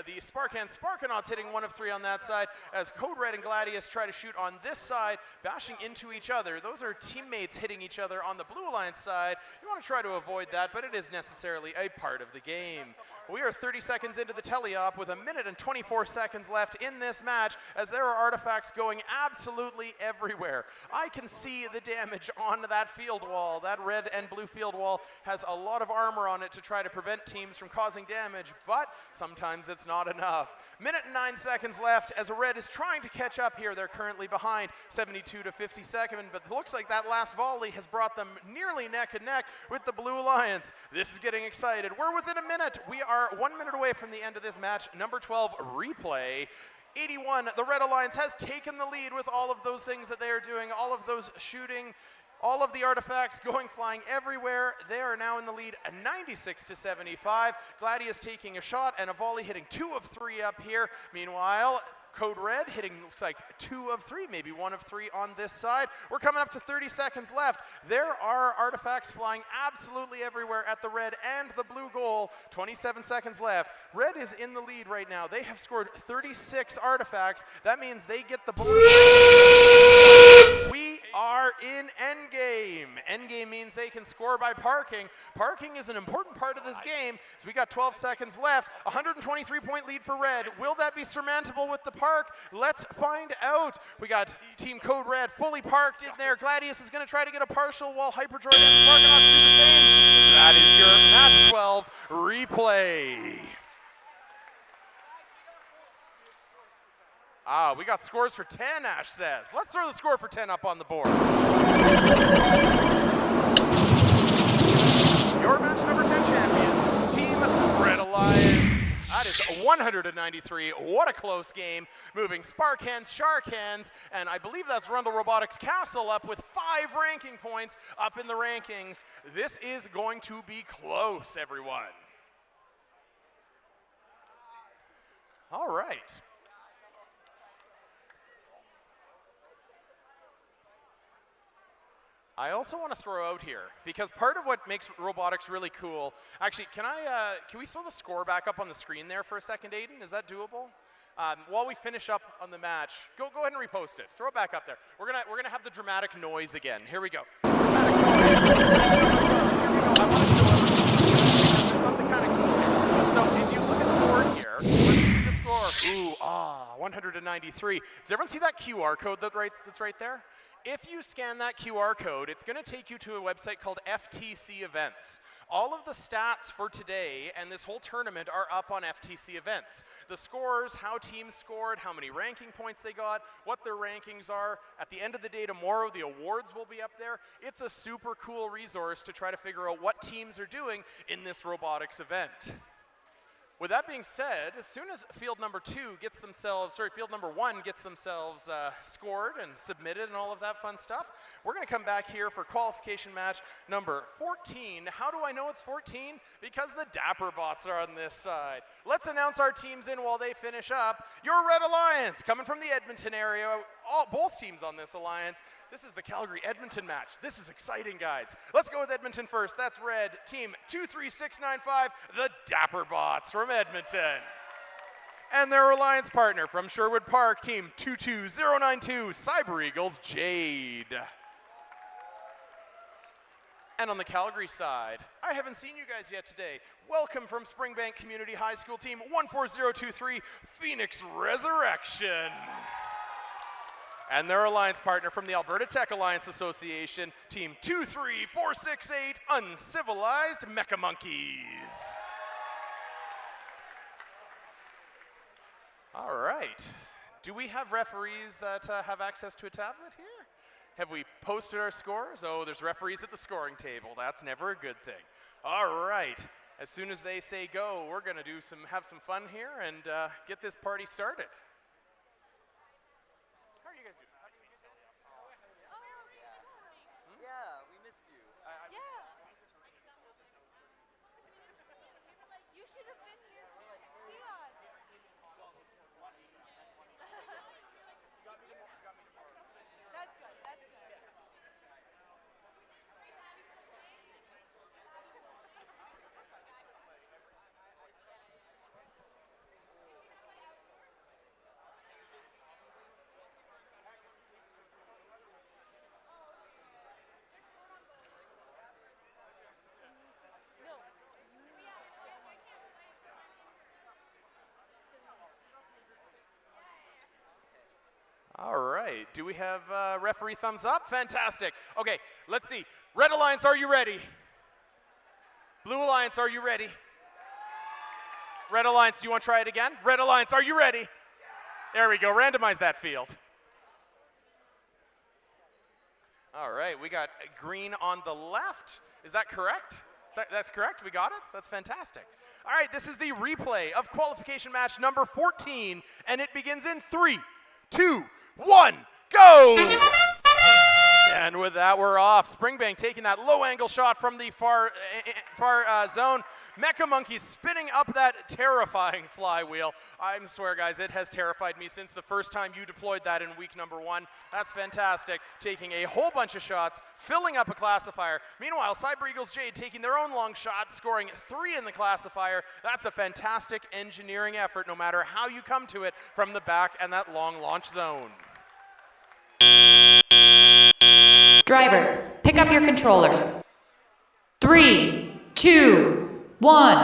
The Sparkhands Sparkanauts hitting 1 of 3 on that side as Code Red and Gladius try to shoot on this side, bashing into each other. Those are teammates hitting each other on the Blue Alliance side. You want to try to avoid that, but it is necessarily a part of the game. We are 30 seconds into the teleop with 1 minute and 24 seconds left in this match as there are artifacts going absolutely everywhere. I can see the damage on that field wall. That red and blue field wall has a lot of armor on it to try to prevent teams from causing damage, but sometimes it's not enough. Minute and 9 seconds left as Red is trying to catch up here. They're currently behind 72 to 52nd, but it looks like that last volley has brought them nearly neck and neck with the Blue Alliance. This is getting excited. We're within a minute. We are 1 minute away from the end of this match. Number 12 replay. 81, the Red Alliance has taken the lead with all of those things that they are doing, all of those shooting, all of the artifacts going flying everywhere. They are now in the lead 96 to 75. Gladius taking a shot and a volley hitting 2 of 3 up here. Meanwhile, Code Red hitting, looks like 2 of 3, maybe 1 of 3 on this side. We're coming up to 30 seconds left. There are artifacts flying absolutely everywhere at the red and the blue goal. 27 seconds left. Red is in the lead right now. They have scored 36 artifacts. That means they get the bonus. We are in endgame. Endgame means they can score by parking. Parking is an important part of this game, so we got 12 seconds left. 123-point lead for Red. Will that be surmountable with the park? Let's find out. We got Team Code Red fully parked in there. Gladius is going to try to get a partial while Hyperdroid and Sparkanauts do the same. That is your match 12 replay. We got scores for 10, Ash says. Let's throw the score for 10 up on the board. Your match number 10 champion, Team Red Alliance. That is 193. What a close game. Moving Spark Hands, Shark Hands, and I believe that's Rundle Robotics Castle up with 5 ranking points up in the rankings. This is going to be close, everyone. All right. I also want to throw out here, because part of what makes robotics really cool, actually, can we throw the score back up on the screen there for a second, Aiden? Is that doable? While we finish up on the match, go ahead and repost it. Throw it back up there. We're gonna have the dramatic noise again. Here we go. Dramatic noise. I want to show everyone something kind of cool. So if you look at the board here, let me see the score. 193. Does everyone see that QR code that's right there? If you scan that QR code, it's going to take you to a website called FTC Events. All of the stats for today and this whole tournament are up on FTC Events. The scores, how teams scored, how many ranking points they got, what their rankings are. At the end of the day tomorrow, the awards will be up there. It's a super cool resource to try to figure out what teams are doing in this robotics event. With that being said, as soon as field number 1 gets themselves scored and submitted and all of that fun stuff, we're going to come back here for qualification match number 14. How do I know it's 14? Because the Dapper Bots are on this side. Let's announce our teams in while they finish up. Your Red Alliance, coming from the Edmonton area, both teams on this alliance. This is the Calgary-Edmonton match. This is exciting, guys. Let's go with Edmonton first. That's Red, team 23695, the Dapper Bots from Edmonton. And their alliance partner from Sherwood Park, team 22092, Cyber Eagles, Jade. And on the Calgary side, I haven't seen you guys yet today. Welcome from Springbank Community High School, team 14023, Phoenix Resurrection. And their alliance partner from the Alberta Tech Alliance Association, team 23468, Uncivilized Mecha Monkeys. All right. Do we have referees that have access to a tablet here? Have we posted our scores? Oh, there's referees at the scoring table. That's never a good thing. All right. As soon as they say go, we're going to have some fun here and get this party started. How are you guys doing? Yeah, we missed you. You should have been here to see us. That's good, that's good. All right. Do we have referee thumbs up? Fantastic. Okay, let's see. Red Alliance, are you ready? Blue Alliance, are you ready? Red Alliance, do you want to try it again? Red Alliance, are you ready? There we go. Randomize that field. All right. We got green on the left. Is that correct? That's correct? We got it? That's fantastic. All right. This is the replay of qualification match number 14, and it begins in 3, 2, 1, go! And with that, we're off. Springbank taking that low angle shot from the far zone. Mecha Monkey spinning up that terrifying flywheel. I swear, guys, it has terrified me since the first time you deployed that in week number 1. That's fantastic. Taking a whole bunch of shots, filling up a classifier. Meanwhile, Cyber Eagles Jade taking their own long shot, scoring 3 in the classifier. That's a fantastic engineering effort, no matter how you come to it from the back and that long launch zone. Drivers, pick up your controllers. 3, 2, 1.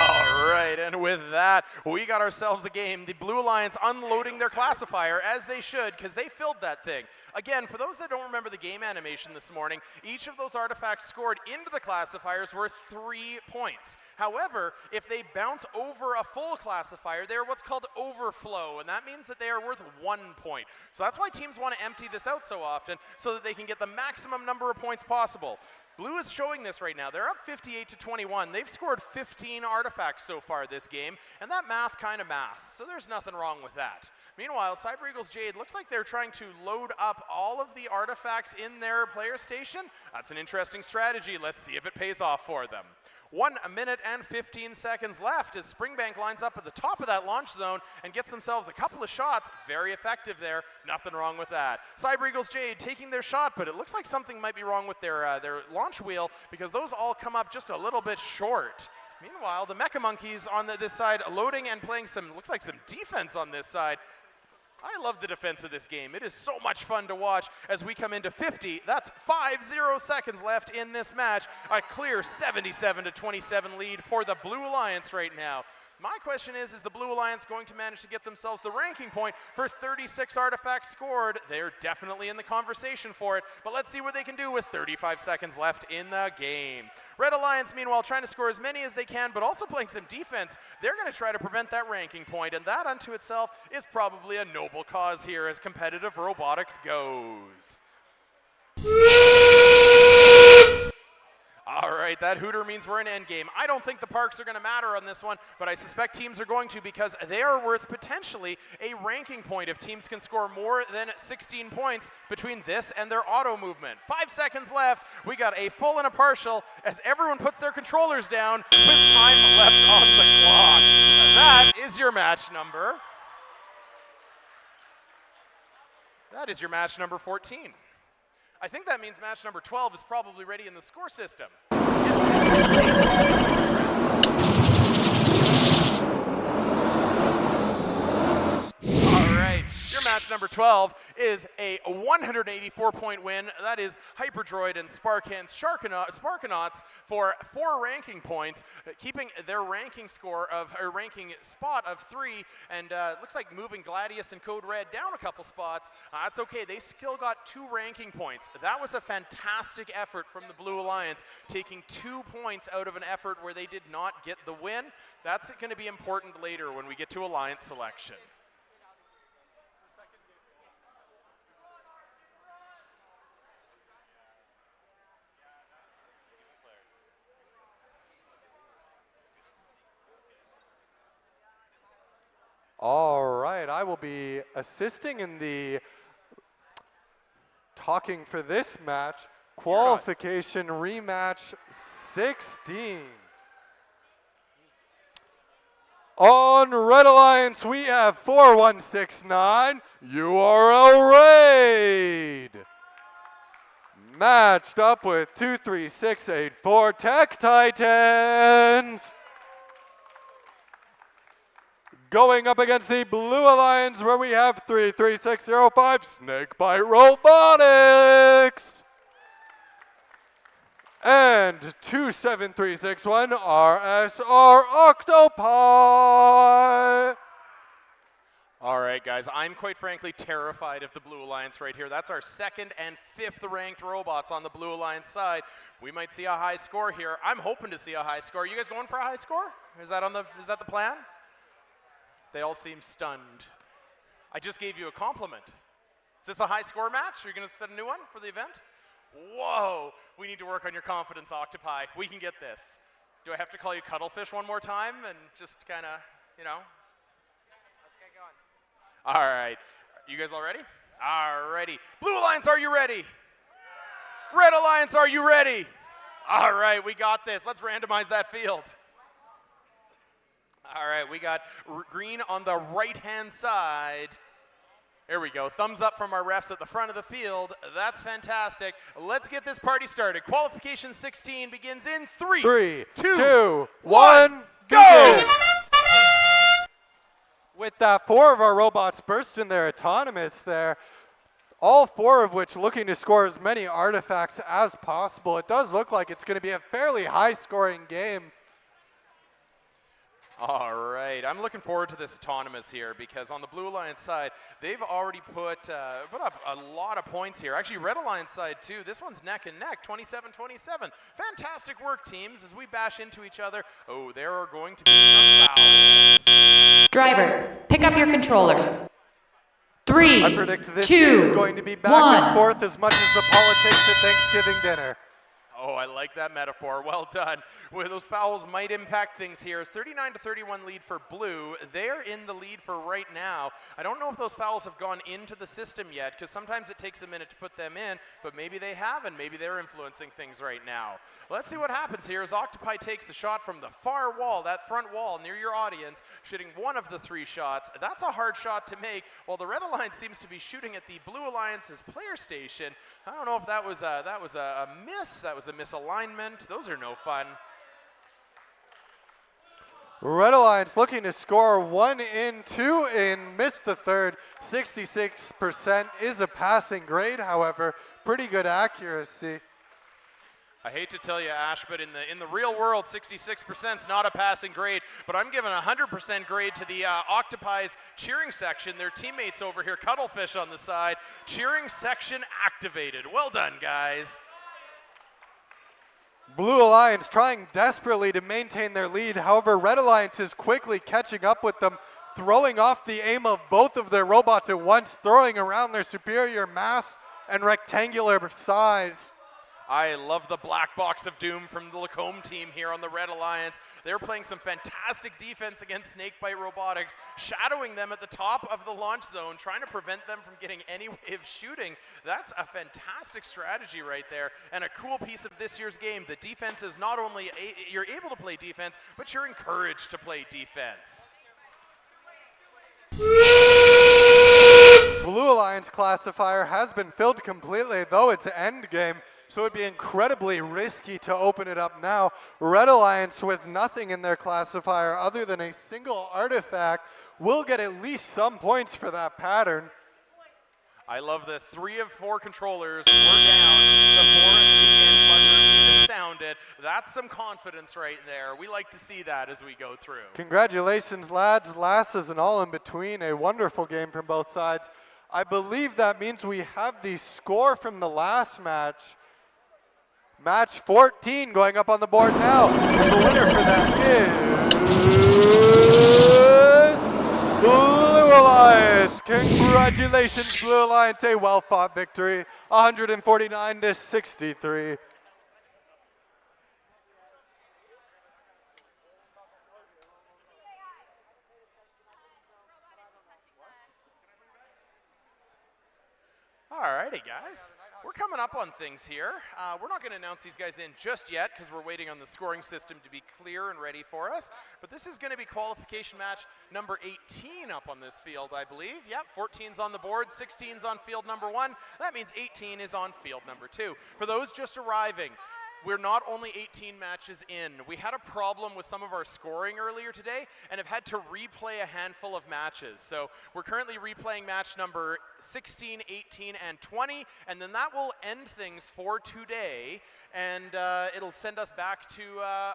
All right, and with that, we got ourselves a game. The Blue Alliance unloading their classifier, as they should, because they filled that thing. Again, for those that don't remember the game animation this morning, each of those artifacts scored into the classifiers were 3 points. However, if they bounce over a full classifier, they're what's called overflow, and that means that they are worth 1 point. So that's why teams want to empty this out so often, so that they can get the maximum number of points possible. Blue is showing this right now. They're up 58-21. They've scored 15 artifacts so far this game, and that math kind of maths, so there's nothing wrong with that. Meanwhile, Cyber Eagles Jade looks like they're trying to load up all of the artifacts in their player station. That's an interesting strategy. Let's see if it pays off for them. 1 minute and 15 seconds left as Springbank lines up at the top of that launch zone and gets themselves a couple of shots. Very effective there. Nothing wrong with that. Cyber Eagles Jade taking their shot, but it looks like something might be wrong with their launch wheel because those all come up just a little bit short. Meanwhile, the Mecha Monkeys on this side loading and playing looks like some defense on this side. I love the defense of this game. It is so much fun to watch as we come into 50. That's 50 seconds left in this match. A clear 77-27 lead for the Blue Alliance right now. My question is the Blue Alliance going to manage to get themselves the ranking point for 36 artifacts scored? They're definitely in the conversation for it, but let's see what they can do with 35 seconds left in the game. Red Alliance, meanwhile, trying to score as many as they can, but also playing some defense. They're going to try to prevent that ranking point, and that unto itself is probably a noble cause here as competitive robotics goes. All right, that hooter means we're in endgame. I don't think the parks are going to matter on this one, but I suspect teams are going to because they are worth potentially a ranking point if teams can score more than 16 points between this and their auto movement. 5 seconds left. We got a full and a partial as everyone puts their controllers down with time left on the clock. That is your match number. That is your match number 14. I think that means match number 12 is probably ready in the score system. All right, your match number 12 is a 184-point win. That is Hyperdroid and Sparkanauts for 4 ranking points, keeping their ranking score of or ranking spot of 3, and looks like moving Gladius and Code Red down a couple spots. That's okay. They still got 2 ranking points. That was a fantastic effort from the Blue Alliance, taking 2 points out of an effort where they did not get the win. That's going to be important later when we get to Alliance selection. All right, I will be assisting in the talking for this match, qualification rematch 16. On Red Alliance, we have 4169 URL Raid. Matched up with 23684 Tech Titans. Going up against the Blue Alliance, where we have 33605 Snakebite Robotics. And 27361 RSR Octopi. All right, guys, I'm quite frankly terrified of the Blue Alliance right here. That's our 2nd and 5th ranked robots on the Blue Alliance side. We might see a high score here. I'm hoping to see a high score. You guys going for a high score? Is that the plan? They all seem stunned. I just gave you a compliment. Is this a high score match? Are you going to set a new one for the event? Whoa, we need to work on your confidence, Octopi. We can get this. Do I have to call you Cuttlefish one more time and just kind of, you know? Let's get going. All right. You guys all ready? Alrighty. Blue Alliance, are you ready? Red Alliance, are you ready? All right, we got this. Let's randomize that field. All right, we got green on the right-hand side. There we go. Thumbs up from our refs at the front of the field. That's fantastic. Let's get this party started. Qualification 16 begins in 3, 2, 1, go! With that, 4 of our robots burst in their autonomous there, all 4 of which looking to score as many artifacts as possible. It does look like it's going to be a fairly high-scoring game. All right, I'm looking forward to this autonomous here because on the Blue Alliance side, they've already put up a lot of points here. Actually, Red Alliance side too, this one's neck and neck, 27-27. Fantastic work, teams, as we bash into each other. Oh, there are going to be some fouls. Drivers, pick up your controllers. 3, I predict this 2, game is going to be back 1. and forth as much as the politics at Thanksgiving dinner. Oh, I like that metaphor. Well done. Well, those fouls might impact things here. It's 39-31 lead for Blue. They're in the lead for right now. I don't know if those fouls have gone into the system yet, because sometimes it takes a minute to put them in, but maybe they have, and maybe they're influencing things right now. Let's see what happens here as Octopi takes the shot from the far wall, that front wall near your audience, shooting one of the 3 shots. That's a hard shot to make, while the Red Alliance seems to be shooting at the Blue Alliance's player station. I don't know if that was a miss. That was a misalignment. Those are no fun. Red Alliance looking to score 1 in, 2 in, missed the third. 66% is a passing grade, however, pretty good accuracy. I hate to tell you, Ash, but in the real world, 66% is not a passing grade. But I'm giving a 100% grade to the Octopi's cheering section. Their teammates over here, Cuttlefish on the side. Cheering section activated. Well done, guys. Blue Alliance trying desperately to maintain their lead. However, Red Alliance is quickly catching up with them, throwing off the aim of both of their robots at once, throwing around their superior mass and rectangular size. I love the black box of doom from the Lacombe team here on the Red Alliance. They're playing some fantastic defense against Snakebite Robotics, shadowing them at the top of the launch zone, trying to prevent them from getting any way of shooting. That's a fantastic strategy right there, and a cool piece of this year's game. The defense is not only you're able to play defense, but you're encouraged to play defense. Blue Alliance classifier has been filled completely, though it's endgame, so it'd be incredibly risky to open it up now. Red Alliance, with nothing in their classifier other than a single artifact, will get at least some points for that pattern. I love the 3 of 4 controllers were down before the end buzzer even sounded. That's some confidence right there. We like to see that as we go through. Congratulations, lads. Last is an all-in-between, a wonderful game from both sides. I believe that means we have the score from the last match. Match 14 going up on the board now. And the winner for that is Blue Alliance. Congratulations, Blue Alliance. A well-fought victory, 149-63. Alrighty, guys. We're coming up on things here. We're not going to announce these guys in just yet because we're waiting on the scoring system to be clear and ready for us. But this is going to be qualification match number 18 up on this field, I believe. Yep, 14's on the board, 16's on field number 1. That means 18 is on field number 2. For those just arriving, we're not only 18 matches in. We had a problem with some of our scoring earlier today and have had to replay a handful of matches. So we're currently replaying match number 16, 18, and 20, and then that will end things for today, and it'll send us back to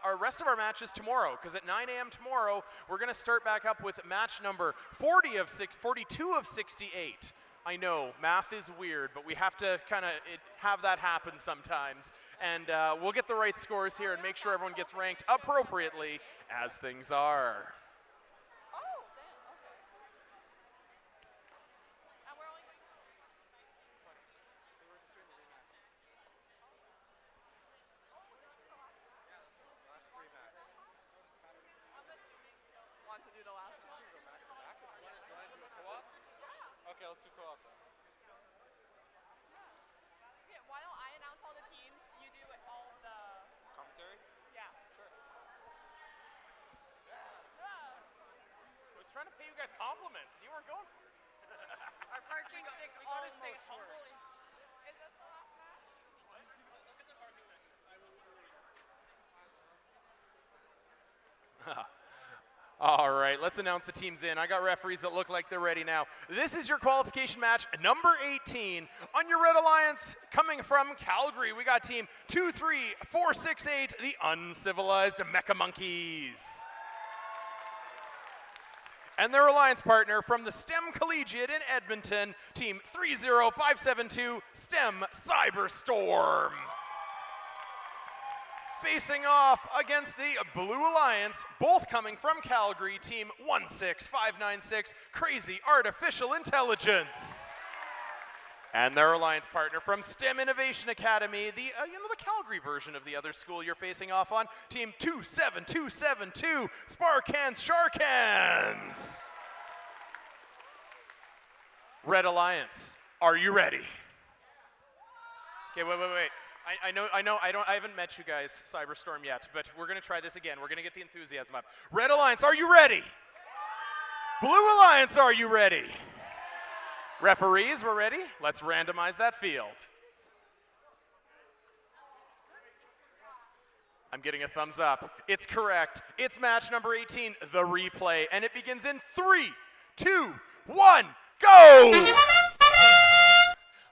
our rest of our matches tomorrow, because at 9 a.m. tomorrow, we're going to start back up with match number 42 of 68. I know, math is weird, but we have to kind of have that happen sometimes. And we'll get the right scores here and make sure everyone gets ranked appropriately as things are. Okay, let's do co-op then. trying to pay you guys compliments. You weren't going for it. Our parking stick almost worked. Is this the last match? All right, let's announce the teams in. I got referees that look like they're ready now. This is your qualification match, number 18. On your Red Alliance, coming from Calgary, we got team 23468, the Uncivilized Mecha Monkeys. And their alliance partner from the STEM Collegiate in Edmonton, team 30572, STEM Cyberstorm. Facing off against the Blue Alliance, both coming from Calgary, team 16596, Crazy Artificial Intelligence. And their alliance partner from STEM Innovation Academy, the Calgary version of the other school you're facing off on, team 27272, Sparkans Sharkans. Red Alliance, are you ready? Okay, wait. I haven't met you guys, Cyberstorm, yet, but we're gonna try this again. We're gonna get the enthusiasm up. Red Alliance, are you ready? Blue Alliance, are you ready? Referees, we're ready? Let's randomize that field. I'm getting a thumbs up. It's correct. It's match number 18, the replay, and it begins in 3, 2, 1, go!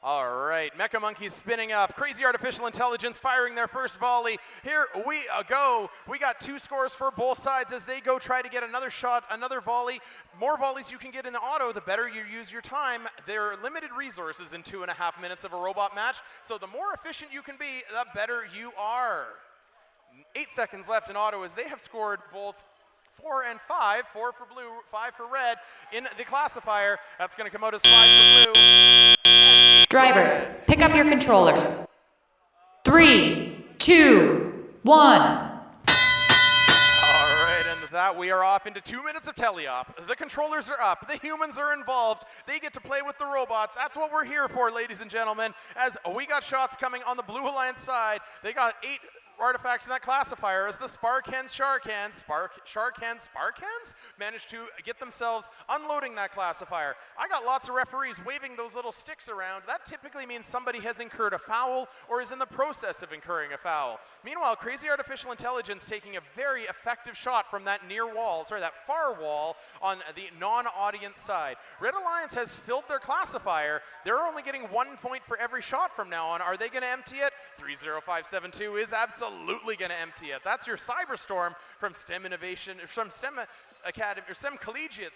All right, Mecha Monkeys spinning up. Crazy Artificial Intelligence firing their first volley. Here we go. We got 2 scores for both sides as they go try to get another shot, another volley. More volleys you can get in the auto, the better you use your time. There are limited resources in 2.5 minutes of a robot match, so the more efficient you can be, the better you are. 8 seconds left in auto as they have scored both 4 and 5, 4 for blue, 5 for red in the classifier. That's going to come out as 5 for blue. Drivers, pick up your controllers. 3, 2, 1. All right, and with that, we are off into 2 minutes of teleop. The controllers are up. The humans are involved. They get to play with the robots. That's what we're here for, ladies and gentlemen. As we got shots coming on the Blue Alliance side, they got 8 artifacts in that classifier as the Sparkans managed to get themselves unloading that classifier. I got lots of referees waving those little sticks around. That typically means somebody has incurred a foul or is in the process of incurring a foul. Meanwhile, Crazy Artificial Intelligence taking a very effective shot from that that far wall on the non-audience side. Red Alliance has filled their classifier. They're only getting 1 point for every shot from now on. Are they going to empty it? 30572 is absolutely going to empty it. That's your Cyberstorm from STEM Innovation, from STEM Academy, or STEM Collegiate,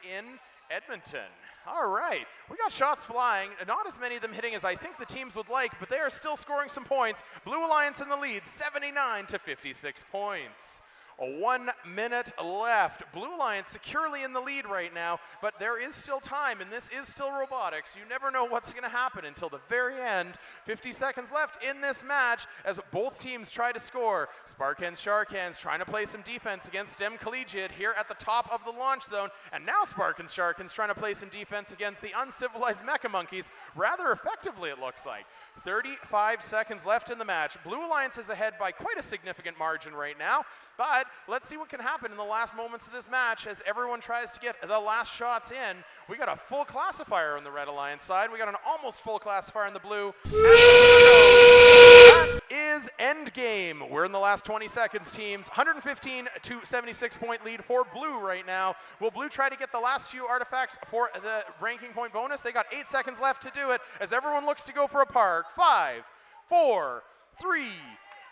in Edmonton. All right, we got shots flying, not as many of them hitting as I think the teams would like, but they are still scoring some points. Blue Alliance in the lead, 79 to 56 points. 1 minute left. Blue Alliance securely in the lead right now, but there is still time, and this is still robotics. You never know what's going to happen until the very end. 50 seconds left in this match as both teams try to score. Sparkans Sharkans trying to play some defense against STEM Collegiate here at the top of the launch zone, and now Sparkans Sharkans trying to play some defense against the Uncivilized Mecha Monkeys rather effectively, it looks like. 35 seconds left in the match. Blue Alliance is ahead by quite a significant margin right now, but let's see what can happen in the last moments of this match as everyone tries to get the last shots in. We got a full classifier on the Red Alliance side. We got an almost full classifier on the blue. As the leader goes, that is endgame. We're in the last 20 seconds, teams. 115 to 76 point lead for blue right now. Will blue try to get the last few artifacts for the ranking point bonus? They got 8 seconds left to do it as everyone looks to go for a park. 5, 4, 3,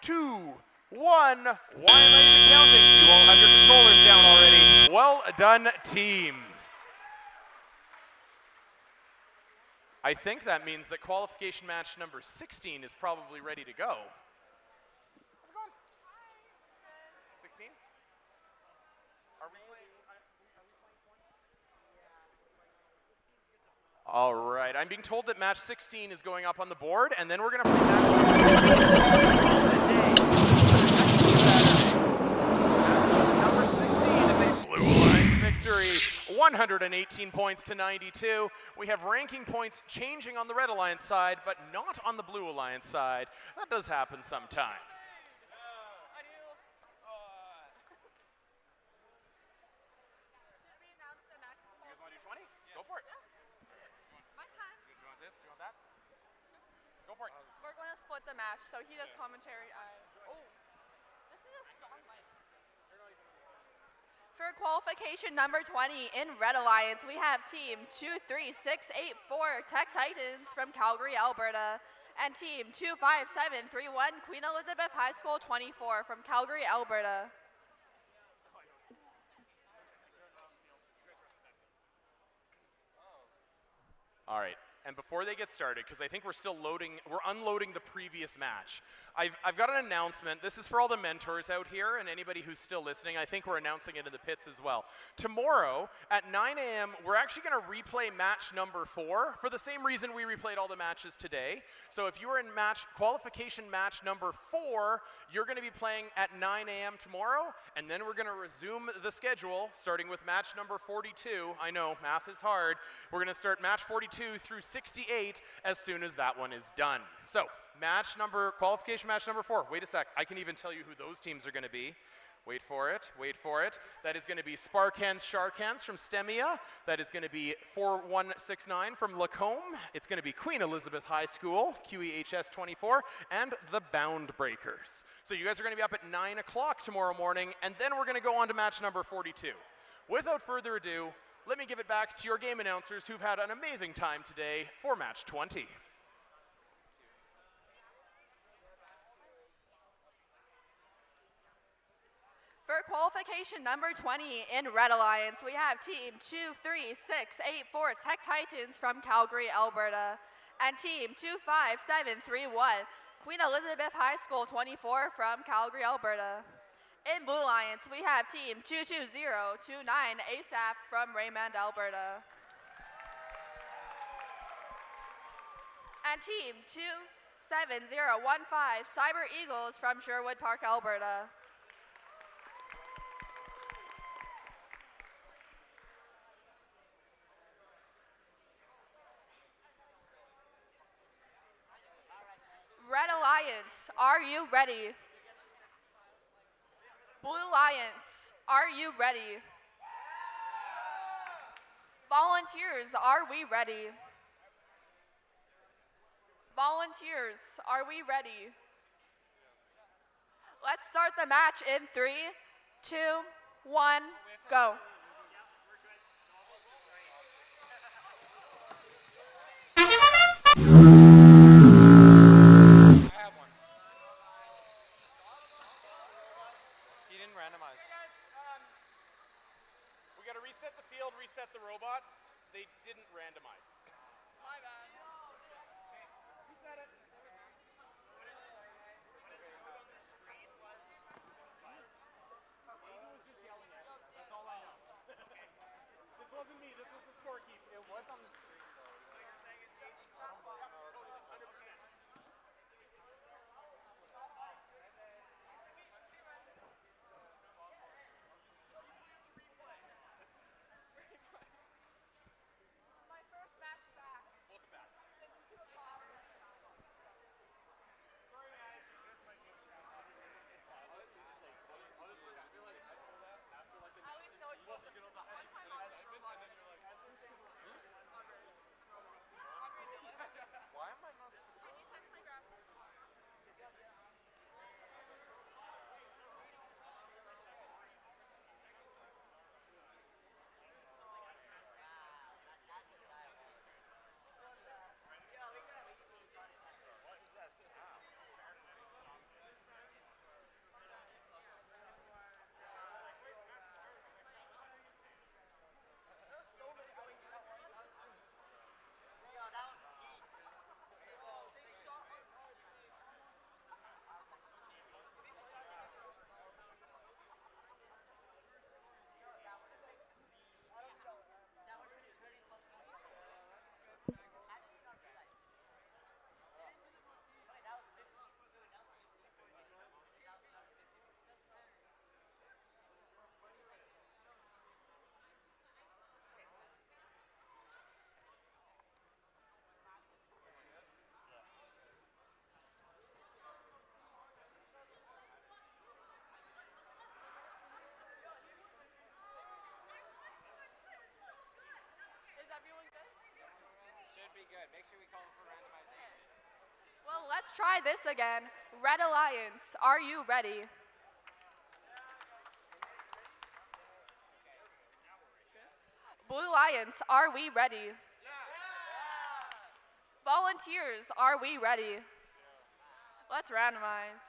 2, 1. Why am I even counting? You all have your controllers down already. Well done, teams. I think that means that qualification match number 16 is probably ready to go. How's it going? 16? Are we playing? All right, I'm being told that match 16 is going up on the board, and then we're going to play number 16 is a Blue Alliance victory, 118 points to 92. We have ranking points changing on the Red Alliance side, but not on the Blue Alliance side. That does happen sometimes. match, so he does commentary. Oh, this is a strong mic. For qualification number 20 in Red Alliance, we have team 23684 Tech Titans from Calgary, Alberta, and team 25731 Queen Elizabeth High School 24 from Calgary, Alberta. All right. And before they get started, because I think we're unloading the previous match, I've got an announcement. This is for all the mentors out here and anybody who's still listening. I think we're announcing it in the pits as well. Tomorrow at 9 a.m., we're actually going to replay match number 4 for the same reason we replayed all the matches today. So if you were in qualification match number 4, you're going to be playing at 9 a.m. tomorrow, and then we're going to resume the schedule starting with match number 42. I know, math is hard. We're going to start match 42 through 68 as soon as that one is done. So qualification match number 4. Wait a sec, I can even tell you who those teams are going to be. Wait for it, wait for it. That is going to be Sparkans Sharkans from STEMIA. That is going to be 4169 from Lacombe. It's going to be Queen Elizabeth High School, QEHS 24, and the Bound Breakers. So you guys are going to be up at 9 o'clock tomorrow morning, and then we're going to go on to match number 42. Without further ado, let me give it back to your game announcers who've had an amazing time today for match 20. For qualification number 20 in Red Alliance, we have team 23684 Tech Titans from Calgary, Alberta, and team 25731 Queen Elizabeth High School 24 from Calgary, Alberta. In Blue Alliance, we have team 22029 ASAP from Raymond, Alberta. And team 27015 Cyber Eagles from Sherwood Park, Alberta. Red Alliance, are you ready? Blue Alliance, are you ready? Volunteers, are we ready? Volunteers, are we ready? Let's start the match in 3, 2, 1, go. We got to reset the field, reset the robots. They didn't randomize. My bad. Reset it. Aiden was just yelling at me. That's all I know. This wasn't me. This was the scorekeeper. It was on the screen, though. So you're saying it's Aiden's fault? 100%. My first match Let's try this again. Red Alliance, are you ready? Blue Alliance, are we ready? Volunteers, are we ready? Let's randomize.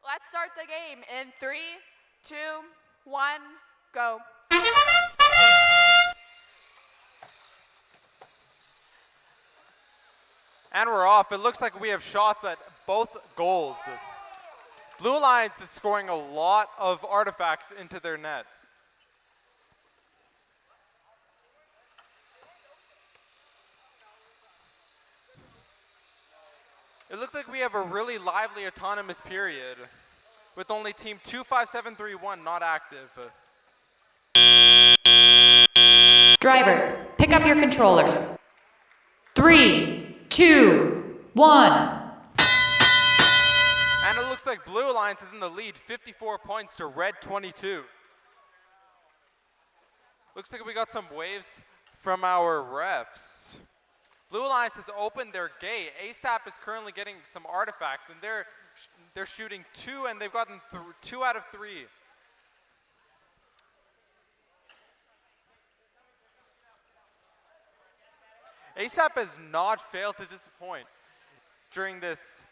Let's start the game in 3, 2, 1, go. And we're off. It looks like we have shots at both goals. Blue Alliance is scoring a lot of artifacts into their net. It looks like we have a really lively autonomous period with only team 25731 not active. Drivers, pick up your controllers. 3, 2, 1. And it looks like Blue Alliance is in the lead, 54 points to Red 22. Looks like we got some waves from our refs. Blue Alliance has opened their gate. ASAP is currently getting some artifacts, and they're shooting 2, and they've gotten 2 out of 3. ASAP has not failed to disappoint during this.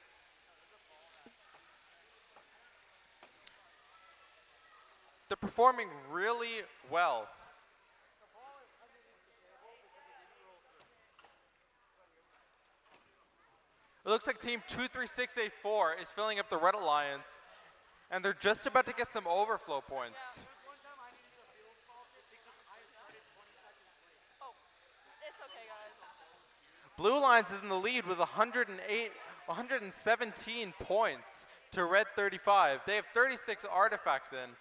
They're performing really well. It looks like team 23684 is filling up the Red Alliance, and they're just about to get some overflow points. It's okay, guys. Blue Alliance is in the lead with 117 points to Red 35. They have 36 artifacts in.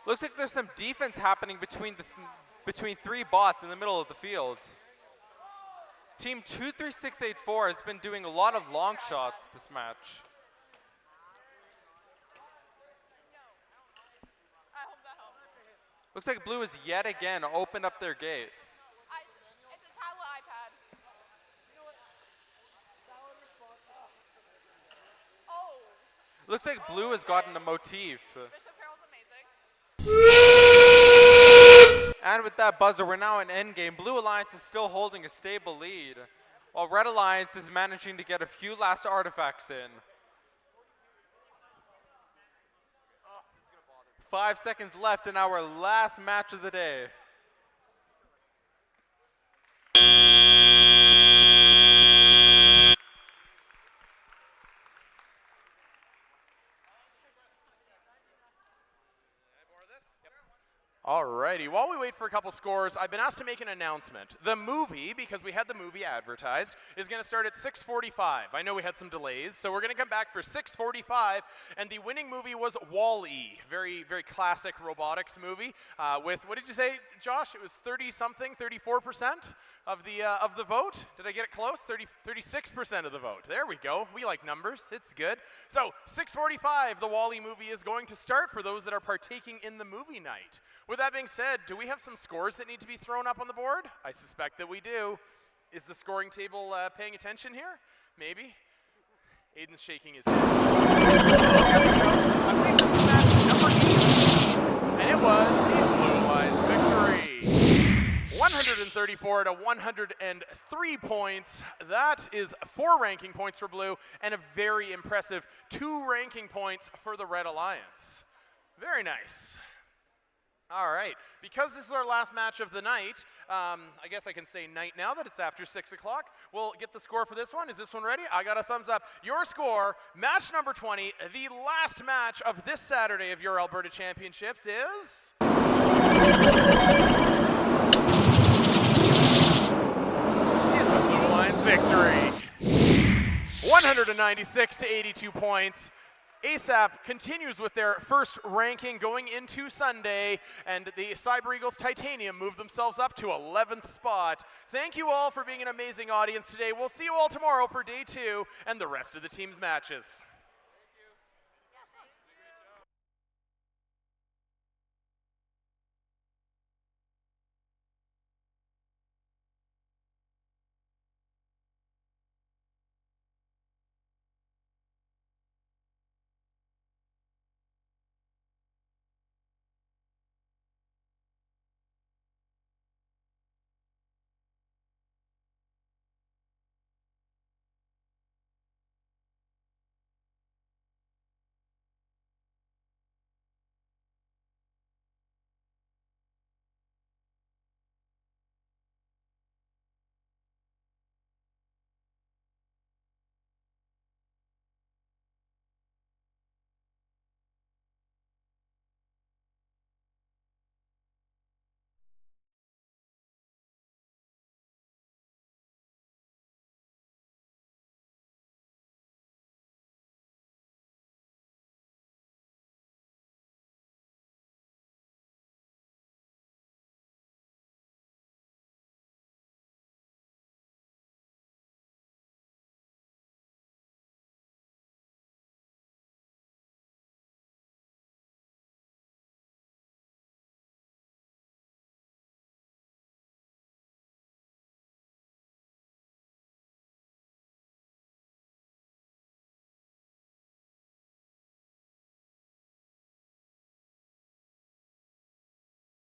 Looks like there's some defense happening between 3 bots in the middle of the field. Team 23684 has been doing a lot of long shots this match. Looks like Blue has yet again opened up their gate. It's a tablet iPad. Oh. Looks like Blue has gotten a motif. And with that buzzer, we're now in endgame. Blue Alliance is still holding a stable lead, while Red Alliance is managing to get a few last artifacts in. 5 seconds left in our last match of the day. Alrighty, while we wait for a couple scores, I've been asked to make an announcement. The movie, because we had the movie advertised, is going to start at 6:45. I know we had some delays, so we're going to come back for 6:45, and the winning movie was Wall-E. Very, very classic robotics movie with, what did you say, Josh? It was 30-something, 34% of the vote? Did I get it close? 36% of the vote. There we go. We like numbers. It's good. So 6:45, the Wall-E movie is going to start for those that are partaking in the movie night. With that being said, do we have some scores that need to be thrown up on the board? I suspect that we do. Is the scoring table paying attention here? Maybe. Aiden's shaking his head. I believe this is match number 8. And it was the Blue Alliance victory. 134 to 103 points. That is 4 ranking points for Blue and a very impressive 2 ranking points for the Red Alliance. Very nice. All right, because this is our last match of the night, I guess I can say night now that it's after 6 o'clock. We'll get the score for this one. Is this one ready? I got a thumbs up. Your score, match number 20, the last match of this Saturday of your Alberta Championships is... is the Blue Alliance victory. 196 to 82 points. ASAP continues with their first ranking going into Sunday, and the Cyber Eagles Titanium move themselves up to 11th spot. Thank you all for being an amazing audience today. We'll see you all tomorrow for day 2 and the rest of the team's matches.